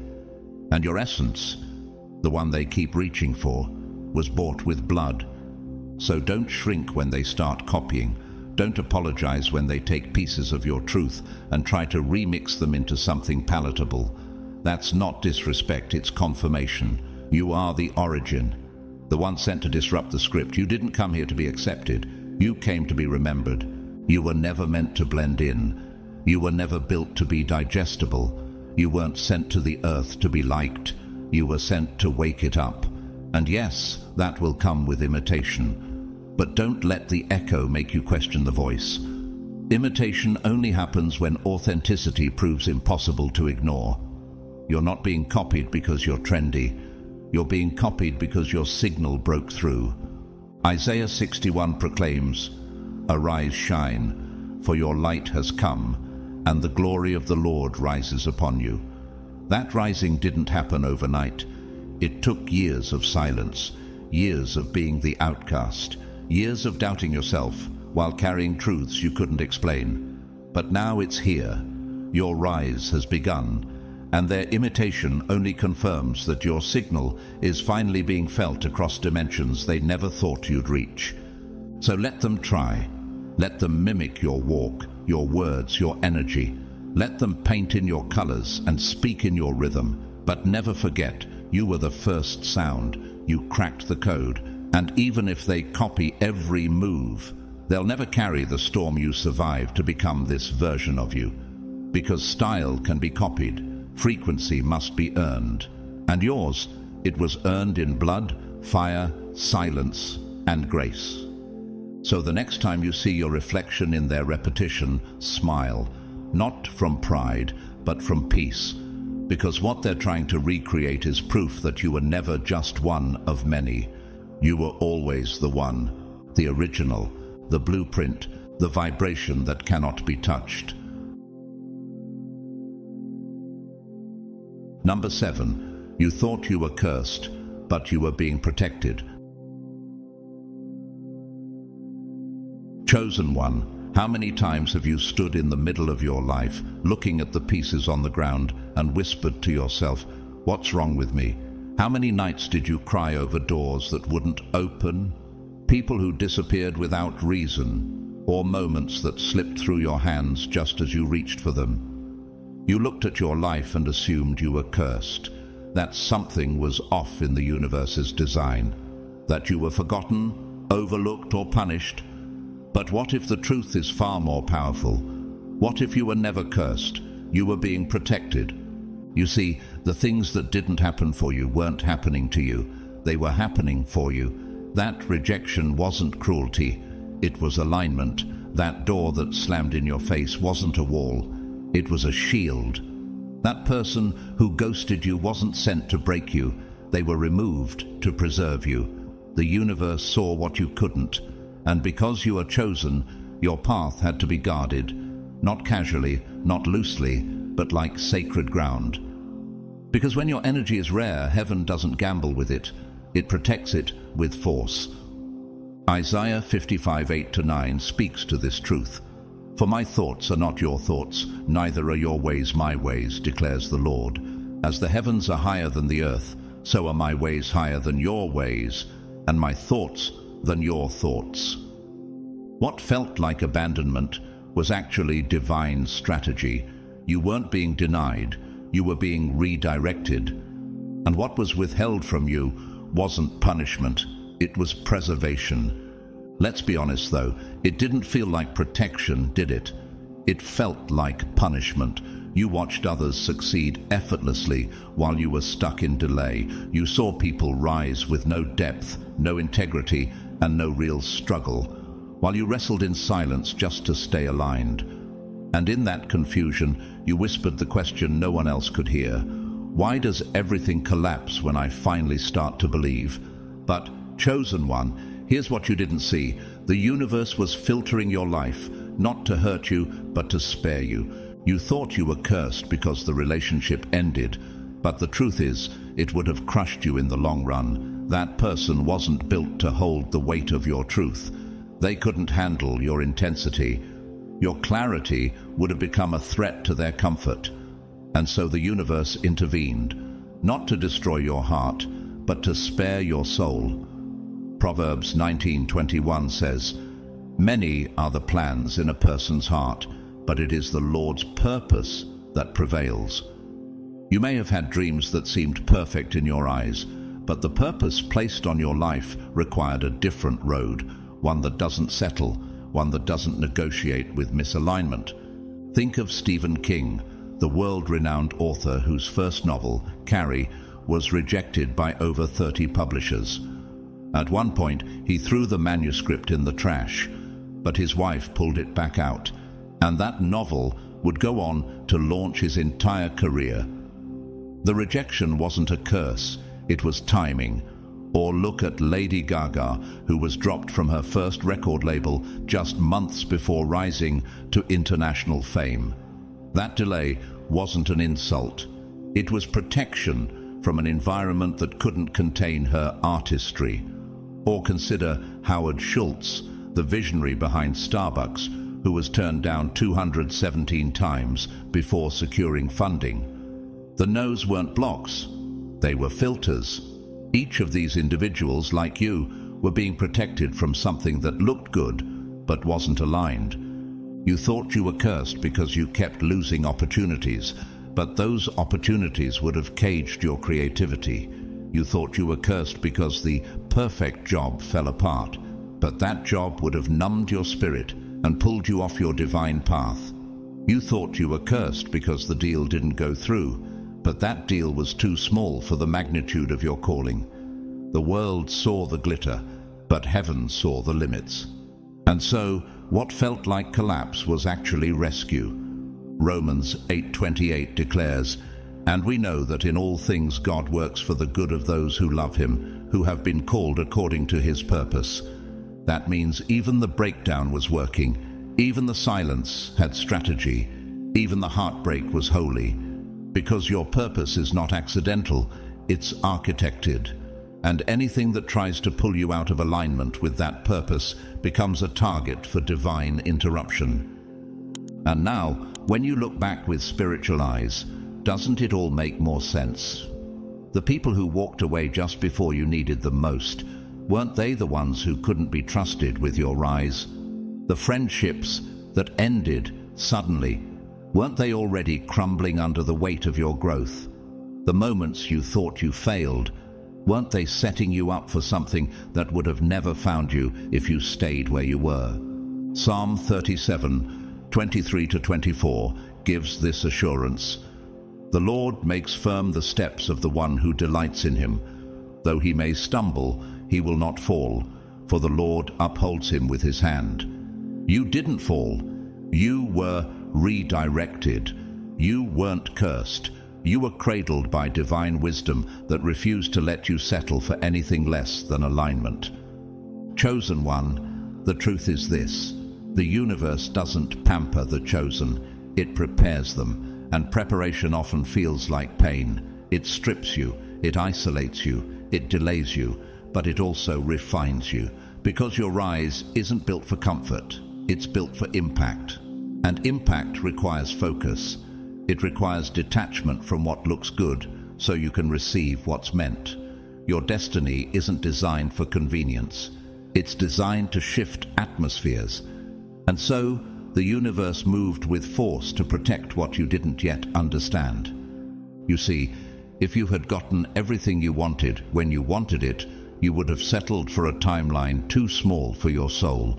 And your essence, the one they keep reaching for, was bought with blood. So don't shrink when they start copying. Don't apologize when they take pieces of your truth and try to remix them into something palatable. That's not disrespect, it's confirmation. You are the origin, the one sent to disrupt the script. You didn't come here to be accepted. You came to be remembered. You were never meant to blend in. You were never built to be digestible. You weren't sent to the earth to be liked. You were sent to wake it up. And yes, that will come with imitation. But don't let the echo make you question the voice. Imitation only happens when authenticity proves impossible to ignore. You're not being copied because you're trendy. You're being copied because your signal broke through. Isaiah 61 proclaims, "Arise, shine, for your light has come, and the glory of the Lord rises upon you." That rising didn't happen overnight. It took years of silence, years of being the outcast, years of doubting yourself while carrying truths you couldn't explain. But now it's here. Your rise has begun, and their imitation only confirms that your signal is finally being felt across dimensions they never thought you'd reach. So let them try. Let them mimic your walk, your words, your energy. Let them paint in your colors and speak in your rhythm. But never forget, you were the first sound. You cracked the code. And even if they copy every move, they'll never carry the storm you survived to become this version of you. Because style can be copied. Frequency must be earned. And yours, it was earned in blood, fire, silence, and grace. So the next time you see your reflection in their repetition, smile. Not from pride, but from peace. Because what they're trying to recreate is proof that you were never just one of many. You were always the one, the original, the blueprint, the vibration that cannot be touched. Number 7, you thought you were cursed, but you were being protected. Chosen one, how many times have you stood in the middle of your life, looking at the pieces on the ground, and whispered to yourself, "What's wrong with me?" How many nights did you cry over doors that wouldn't open? People who disappeared without reason, or moments that slipped through your hands just as you reached for them? You looked at your life and assumed you were cursed, that something was off in the universe's design, that you were forgotten, overlooked, or punished. But what if the truth is far more powerful? What if you were never cursed? You were being protected. You see, the things that didn't happen for you weren't happening to you. They were happening for you. That rejection wasn't cruelty. It was alignment. That door that slammed in your face wasn't a wall. It was a shield. That person who ghosted you wasn't sent to break you. They were removed to preserve you. The universe saw what you couldn't. And because you are chosen, your path had to be guarded. Not casually, not loosely, but like sacred ground. Because when your energy is rare, heaven doesn't gamble with it. It protects it with force. Isaiah 55:8-9 speaks to this truth. For my thoughts are not your thoughts, neither are your ways my ways, declares the Lord. As the heavens are higher than the earth, so are my ways higher than your ways, and my thoughts than your thoughts. What felt like abandonment was actually divine strategy. You weren't being denied, you were being redirected. And what was withheld from you wasn't punishment, it was preservation. Let's be honest though, it didn't feel like protection, did it? It felt like punishment. You watched others succeed effortlessly while you were stuck in delay. You saw people rise with no depth, no integrity, and no real struggle, while you wrestled in silence just to stay aligned. And in that confusion, you whispered the question no one else could hear. Why does everything collapse when I finally start to believe? But, chosen one, here's what you didn't see. The universe was filtering your life, not to hurt you, but to spare you. You thought you were cursed because the relationship ended, but the truth is, it would have crushed you in the long run. That person wasn't built to hold the weight of your truth. They couldn't handle your intensity. Your clarity would have become a threat to their comfort. And so the universe intervened, not to destroy your heart, but to spare your soul. Proverbs 19:21 says, "Many are the plans in a person's heart, but it is the Lord's purpose that prevails." You may have had dreams that seemed perfect in your eyes, but the purpose placed on your life required a different road, one that doesn't settle, one that doesn't negotiate with misalignment. Think of Stephen King, the world-renowned author whose first novel, Carrie, was rejected by over 30 publishers. At one point, he threw the manuscript in the trash, but his wife pulled it back out, and that novel would go on to launch his entire career. The rejection wasn't a curse, it was timing. Or look at Lady Gaga, who was dropped from her first record label just months before rising to international fame. That delay wasn't an insult. It was protection from an environment that couldn't contain her artistry. Or consider Howard Schultz, the visionary behind Starbucks, who was turned down 217 times before securing funding. The no's weren't blocks, they were filters. Each of these individuals, like you, were being protected from something that looked good, but wasn't aligned. You thought you were cursed because you kept losing opportunities, but those opportunities would have caged your creativity. You thought you were cursed because the perfect job fell apart, but that job would have numbed your spirit and pulled you off your divine path. You thought you were cursed because the deal didn't go through, but that deal was too small for the magnitude of your calling. The world saw the glitter, but heaven saw the limits. And so, what felt like collapse was actually rescue. Romans 8:28 declares, "And we know that in all things God works for the good of those who love him, who have been called according to his purpose." That means even the breakdown was working, even the silence had strategy, even the heartbreak was holy. Because your purpose is not accidental, it's architected. And anything that tries to pull you out of alignment with that purpose becomes a target for divine interruption. And now, when you look back with spiritual eyes, doesn't it all make more sense? The people who walked away just before you needed them most, weren't they the ones who couldn't be trusted with your rise? The friendships that ended suddenly, weren't they already crumbling under the weight of your growth? The moments you thought you failed, weren't they setting you up for something that would have never found you if you stayed where you were? Psalm 37:23-24 gives this assurance. The Lord makes firm the steps of the one who delights in him. Though he may stumble, he will not fall, for the Lord upholds him with his hand. You didn't fall. You were redirected. You weren't cursed. You were cradled by divine wisdom that refused to let you settle for anything less than alignment. Chosen one, the truth is this: the universe doesn't pamper the chosen, it prepares them. And preparation often feels like pain. It strips you, it isolates you, it delays you, but it also refines you. Because your rise isn't built for comfort, it's built for impact. And impact requires focus. It requires detachment from what looks good so you can receive what's meant. Your destiny isn't designed for convenience. It's designed to shift atmospheres. And so, the universe moved with force to protect what you didn't yet understand. You see, if you had gotten everything you wanted when you wanted it, you would have settled for a timeline too small for your soul.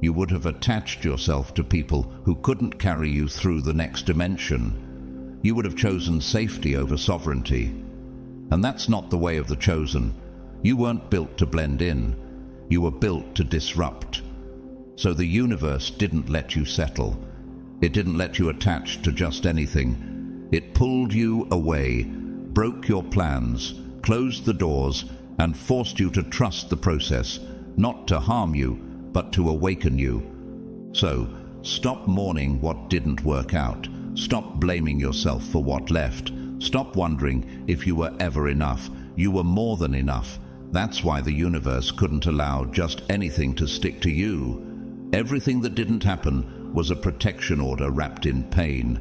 You would have attached yourself to people who couldn't carry you through the next dimension. You would have chosen safety over sovereignty. And that's not the way of the chosen. You weren't built to blend in. You were built to disrupt. So the universe didn't let you settle. It didn't let you attach to just anything. It pulled you away, broke your plans, closed the doors, and forced you to trust the process, not to harm you, but to awaken you. So, stop mourning what didn't work out. Stop blaming yourself for what left. Stop wondering if you were ever enough. You were more than enough. That's why the universe couldn't allow just anything to stick to you. Everything that didn't happen was a protection order wrapped in pain.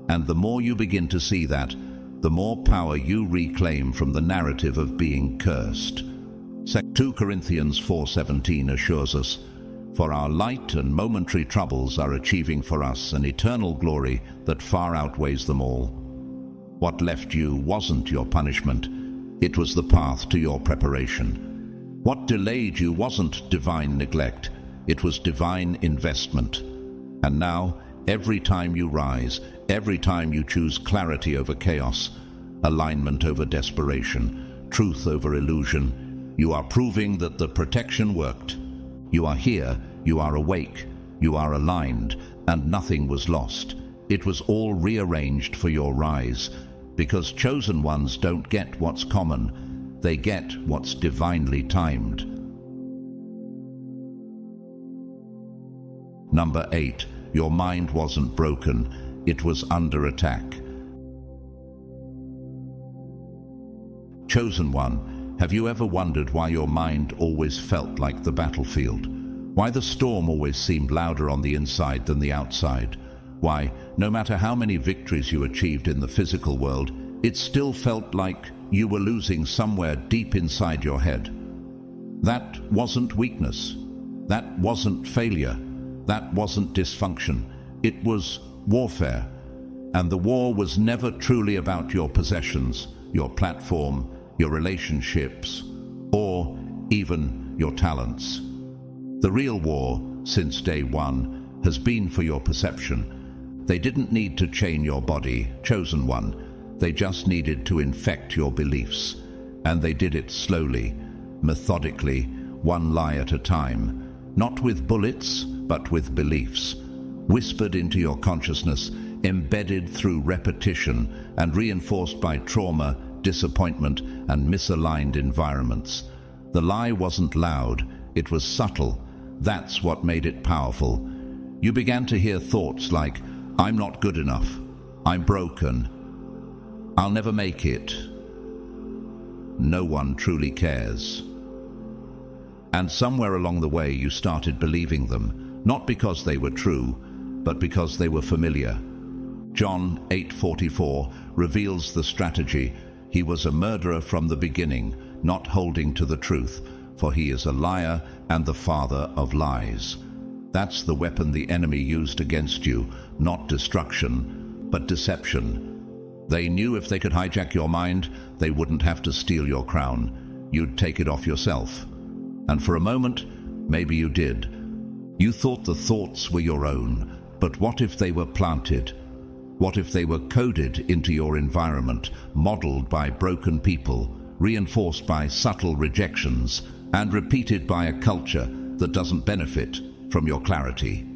And the more you begin to see that, the more power you reclaim from the narrative of being cursed. 2 Corinthians 4:17 assures us, "For our light and momentary troubles are achieving for us an eternal glory that far outweighs them all." What left you wasn't your punishment. It was the path to your preparation. What delayed you wasn't divine neglect. It was divine investment. And now, every time you rise, every time you choose clarity over chaos, alignment over desperation, truth over illusion, you are proving that the protection worked. You are here, you are awake, you are aligned, and nothing was lost. It was all rearranged for your rise, because chosen ones don't get what's common, they get what's divinely timed. Number 8, your mind wasn't broken, it was under attack. Chosen one, have you ever wondered why your mind always felt like the battlefield? Why the storm always seemed louder on the inside than the outside? Why, no matter how many victories you achieved in the physical world, it still felt like you were losing somewhere deep inside your head? That wasn't weakness. That wasn't failure. That wasn't dysfunction. It was warfare. And the war was never truly about your possessions, your platform, your relationships, or even your talents. The real war, since day one, has been for your perception. They didn't need to chain your body, chosen one. They just needed to infect your beliefs. And they did it slowly, methodically, one lie at a time. Not with bullets, but with beliefs. Whispered into your consciousness, embedded through repetition, and reinforced by trauma, disappointment, and misaligned environments. The lie wasn't loud, it was subtle. That's what made it powerful. You began to hear thoughts like, "I'm not good enough. I'm broken. I'll never make it. No one truly cares." And somewhere along the way you started believing them, not because they were true, but because they were familiar. John 8:44 reveals the strategy. He was a murderer from the beginning, not holding to the truth, for he is a liar and the father of lies. That's the weapon the enemy used against you, not destruction, but deception. They knew if they could hijack your mind, they wouldn't have to steal your crown. You'd take it off yourself. And for a moment, maybe you did. You thought the thoughts were your own, but what if they were planted? What if they were coded into your environment, modeled by broken people, reinforced by subtle rejections, and repeated by a culture that doesn't benefit from your clarity?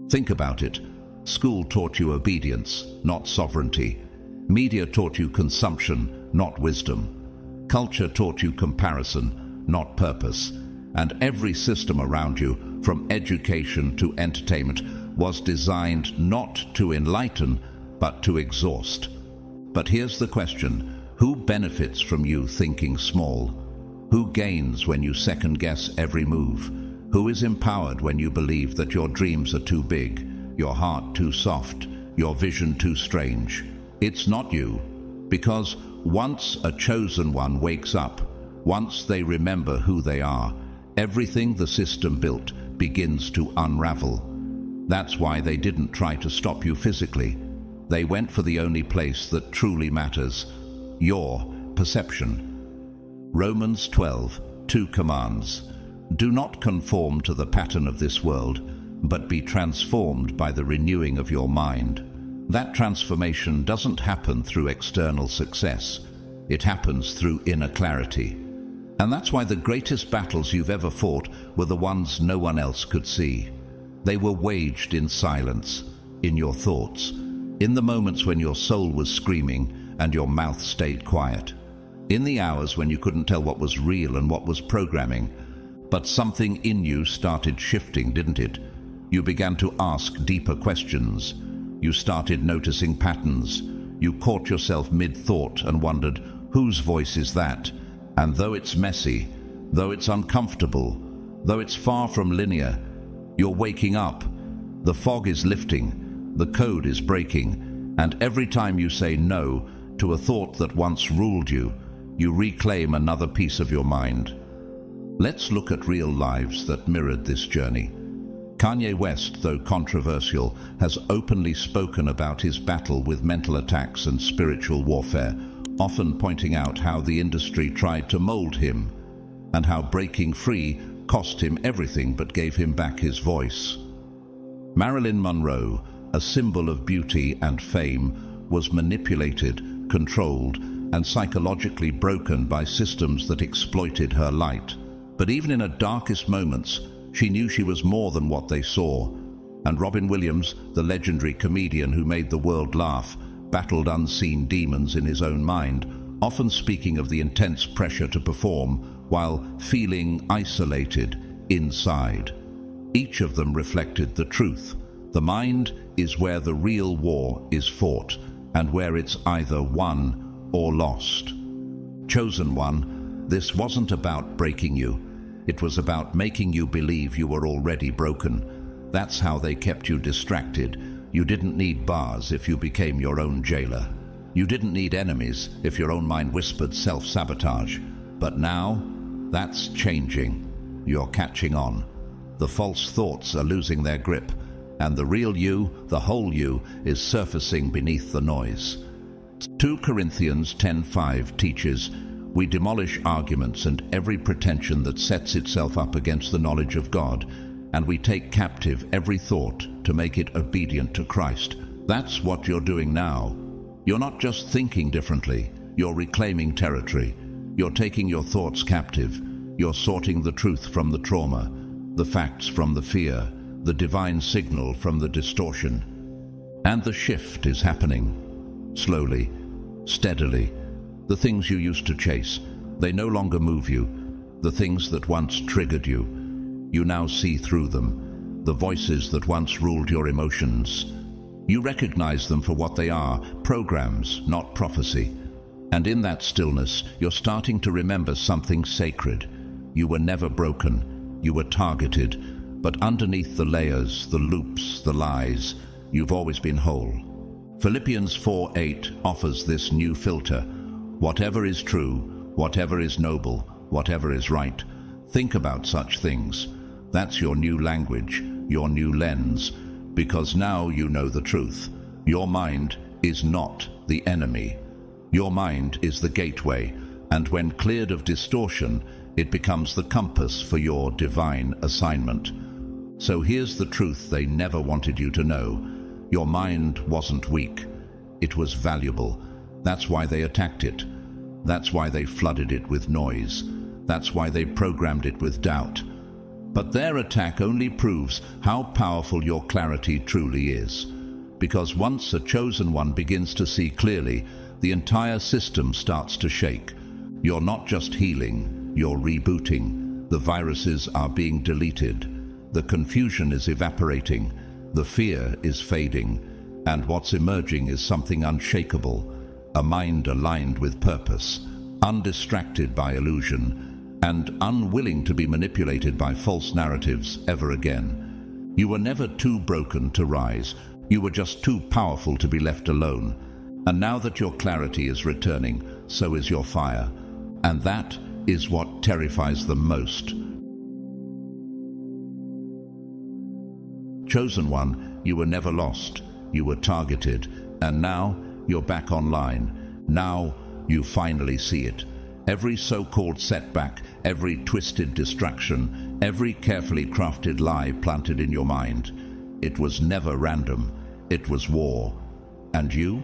Think about it. School taught you obedience, not sovereignty. Media taught you consumption, not wisdom. Culture taught you comparison, not purpose. And every system around you, from education to entertainment, was designed not to enlighten, but to exhaust. But here's the question: who benefits from you thinking small? Who gains when you second-guess every move? Who is empowered when you believe that your dreams are too big, your heart too soft, your vision too strange? It's not you, because once a chosen one wakes up, once they remember who they are, everything the system built begins to unravel. That's why they didn't try to stop you physically. They went for the only place that truly matters: your perception. Romans 12, 2 commands: do not conform to the pattern of this world, but be transformed by the renewing of your mind. That transformation doesn't happen through external success. It happens through inner clarity. And that's why the greatest battles you've ever fought were the ones no one else could see. They were waged in silence, in your thoughts, in the moments when your soul was screaming and your mouth stayed quiet, in the hours when you couldn't tell what was real and what was programming. But something in you started shifting, didn't it? You began to ask deeper questions. You started noticing patterns. You caught yourself mid-thought and wondered, whose voice is that? And though it's messy, though it's uncomfortable, though it's far from linear, you're waking up. The fog is lifting, the code is breaking, and every time you say no to a thought that once ruled you, you reclaim another piece of your mind. Let's look at real lives that mirrored this journey. Kanye West, though controversial, has openly spoken about his battle with mental attacks and spiritual warfare, often pointing out how the industry tried to mold him, and how breaking free cost him everything but gave him back his voice. Marilyn Monroe, a symbol of beauty and fame, was manipulated, controlled, and psychologically broken by systems that exploited her light. But even in her darkest moments, she knew she was more than what they saw. And Robin Williams, the legendary comedian who made the world laugh, battled unseen demons in his own mind, often speaking of the intense pressure to perform while feeling isolated inside. Each of them reflected the truth. The mind is where the real war is fought, and where it's either won or lost. Chosen one, this wasn't about breaking you. It was about making you believe you were already broken. That's how they kept you distracted. You didn't need bars if you became your own jailer. You didn't need enemies if your own mind whispered self-sabotage. But now, that's changing. You're catching on. The false thoughts are losing their grip, and the real you, the whole you, is surfacing beneath the noise. 2 Corinthians 10:5 teaches, we demolish arguments and every pretension that sets itself up against the knowledge of God, and we take captive every thought to make it obedient to Christ. That's what you're doing now. You're not just thinking differently, you're reclaiming territory. You're taking your thoughts captive. You're sorting the truth from the trauma, the facts from the fear, the divine signal from the distortion. And the shift is happening. Slowly, steadily. The things you used to chase, they no longer move you. The things that once triggered you, you now see through them. The voices that once ruled your emotions, you recognize them for what they are, programs, not prophecy. And in that stillness, you're starting to remember something sacred. You were never broken. You were targeted. But underneath the layers, the loops, the lies, you've always been whole. Philippians 4:8 offers this new filter. Whatever is true, whatever is noble, whatever is right, think about such things. That's your new language, your new lens, because now you know the truth. Your mind is not the enemy. Your mind is the gateway, and when cleared of distortion, it becomes the compass for your divine assignment. So here's the truth they never wanted you to know. Your mind wasn't weak. It was valuable. That's why they attacked it. That's why they flooded it with noise. That's why they programmed it with doubt. But their attack only proves how powerful your clarity truly is. Because once a chosen one begins to see clearly, the entire system starts to shake. You're not just healing, you're rebooting. The viruses are being deleted. The confusion is evaporating. The fear is fading. And what's emerging is something unshakable. A mind aligned with purpose, undistracted by illusion, and unwilling to be manipulated by false narratives ever again. You were never too broken to rise. You were just too powerful to be left alone. And now that your clarity is returning, so is your fire. And that is what terrifies them most. Chosen one, you were never lost. You were targeted. And now you're back online. Now you finally see it. Every so-called setback, every twisted distraction, every carefully crafted lie planted in your mind. It was never random. It was war. And you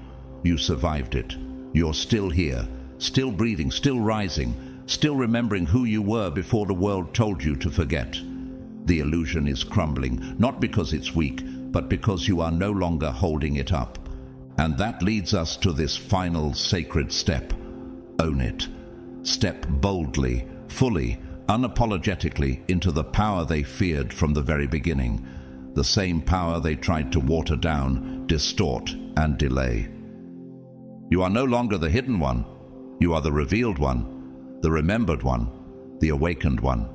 survived it. You're still here, still breathing, still rising, still remembering who you were before the world told you to forget. The illusion is crumbling, not because it's weak, but because you are no longer holding it up. And that leads us to this final sacred step. Own it. Step boldly, fully, unapologetically into the power they feared from the very beginning. The same power they tried to water down, distort, and delay. You are no longer the hidden one. You are the revealed one, the remembered one, the awakened one.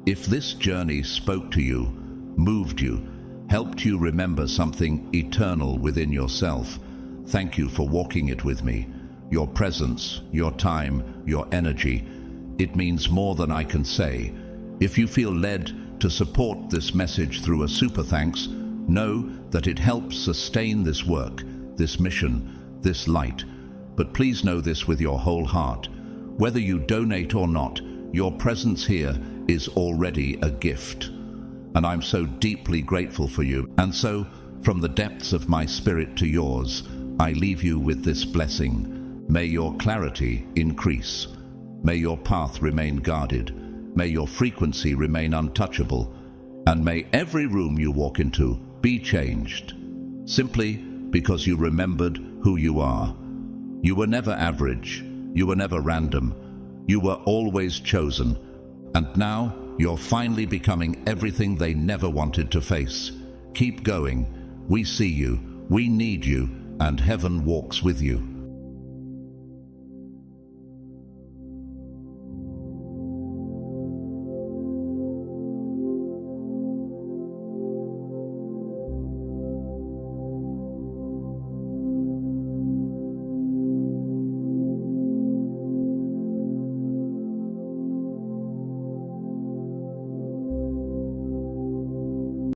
If this journey spoke to you, moved you, helped you remember something eternal within yourself, thank you for walking it with me. Your presence, your time, your energy, it means more than I can say. If you feel led to support this message through a super thanks, know that it helps sustain this work, this mission, this light. But please know this with your whole heart. Whether you donate or not, your presence here is already a gift. And I'm so deeply grateful for you. And so, from the depths of my spirit to yours, I leave you with this blessing. May your clarity increase. May your path remain guarded. May your frequency remain untouchable. And may every room you walk into be changed. Simply because you remembered who you are. You were never average. You were never random. You were always chosen. And now you're finally becoming everything they never wanted to face. Keep going. We see you. We need you. And heaven walks with you.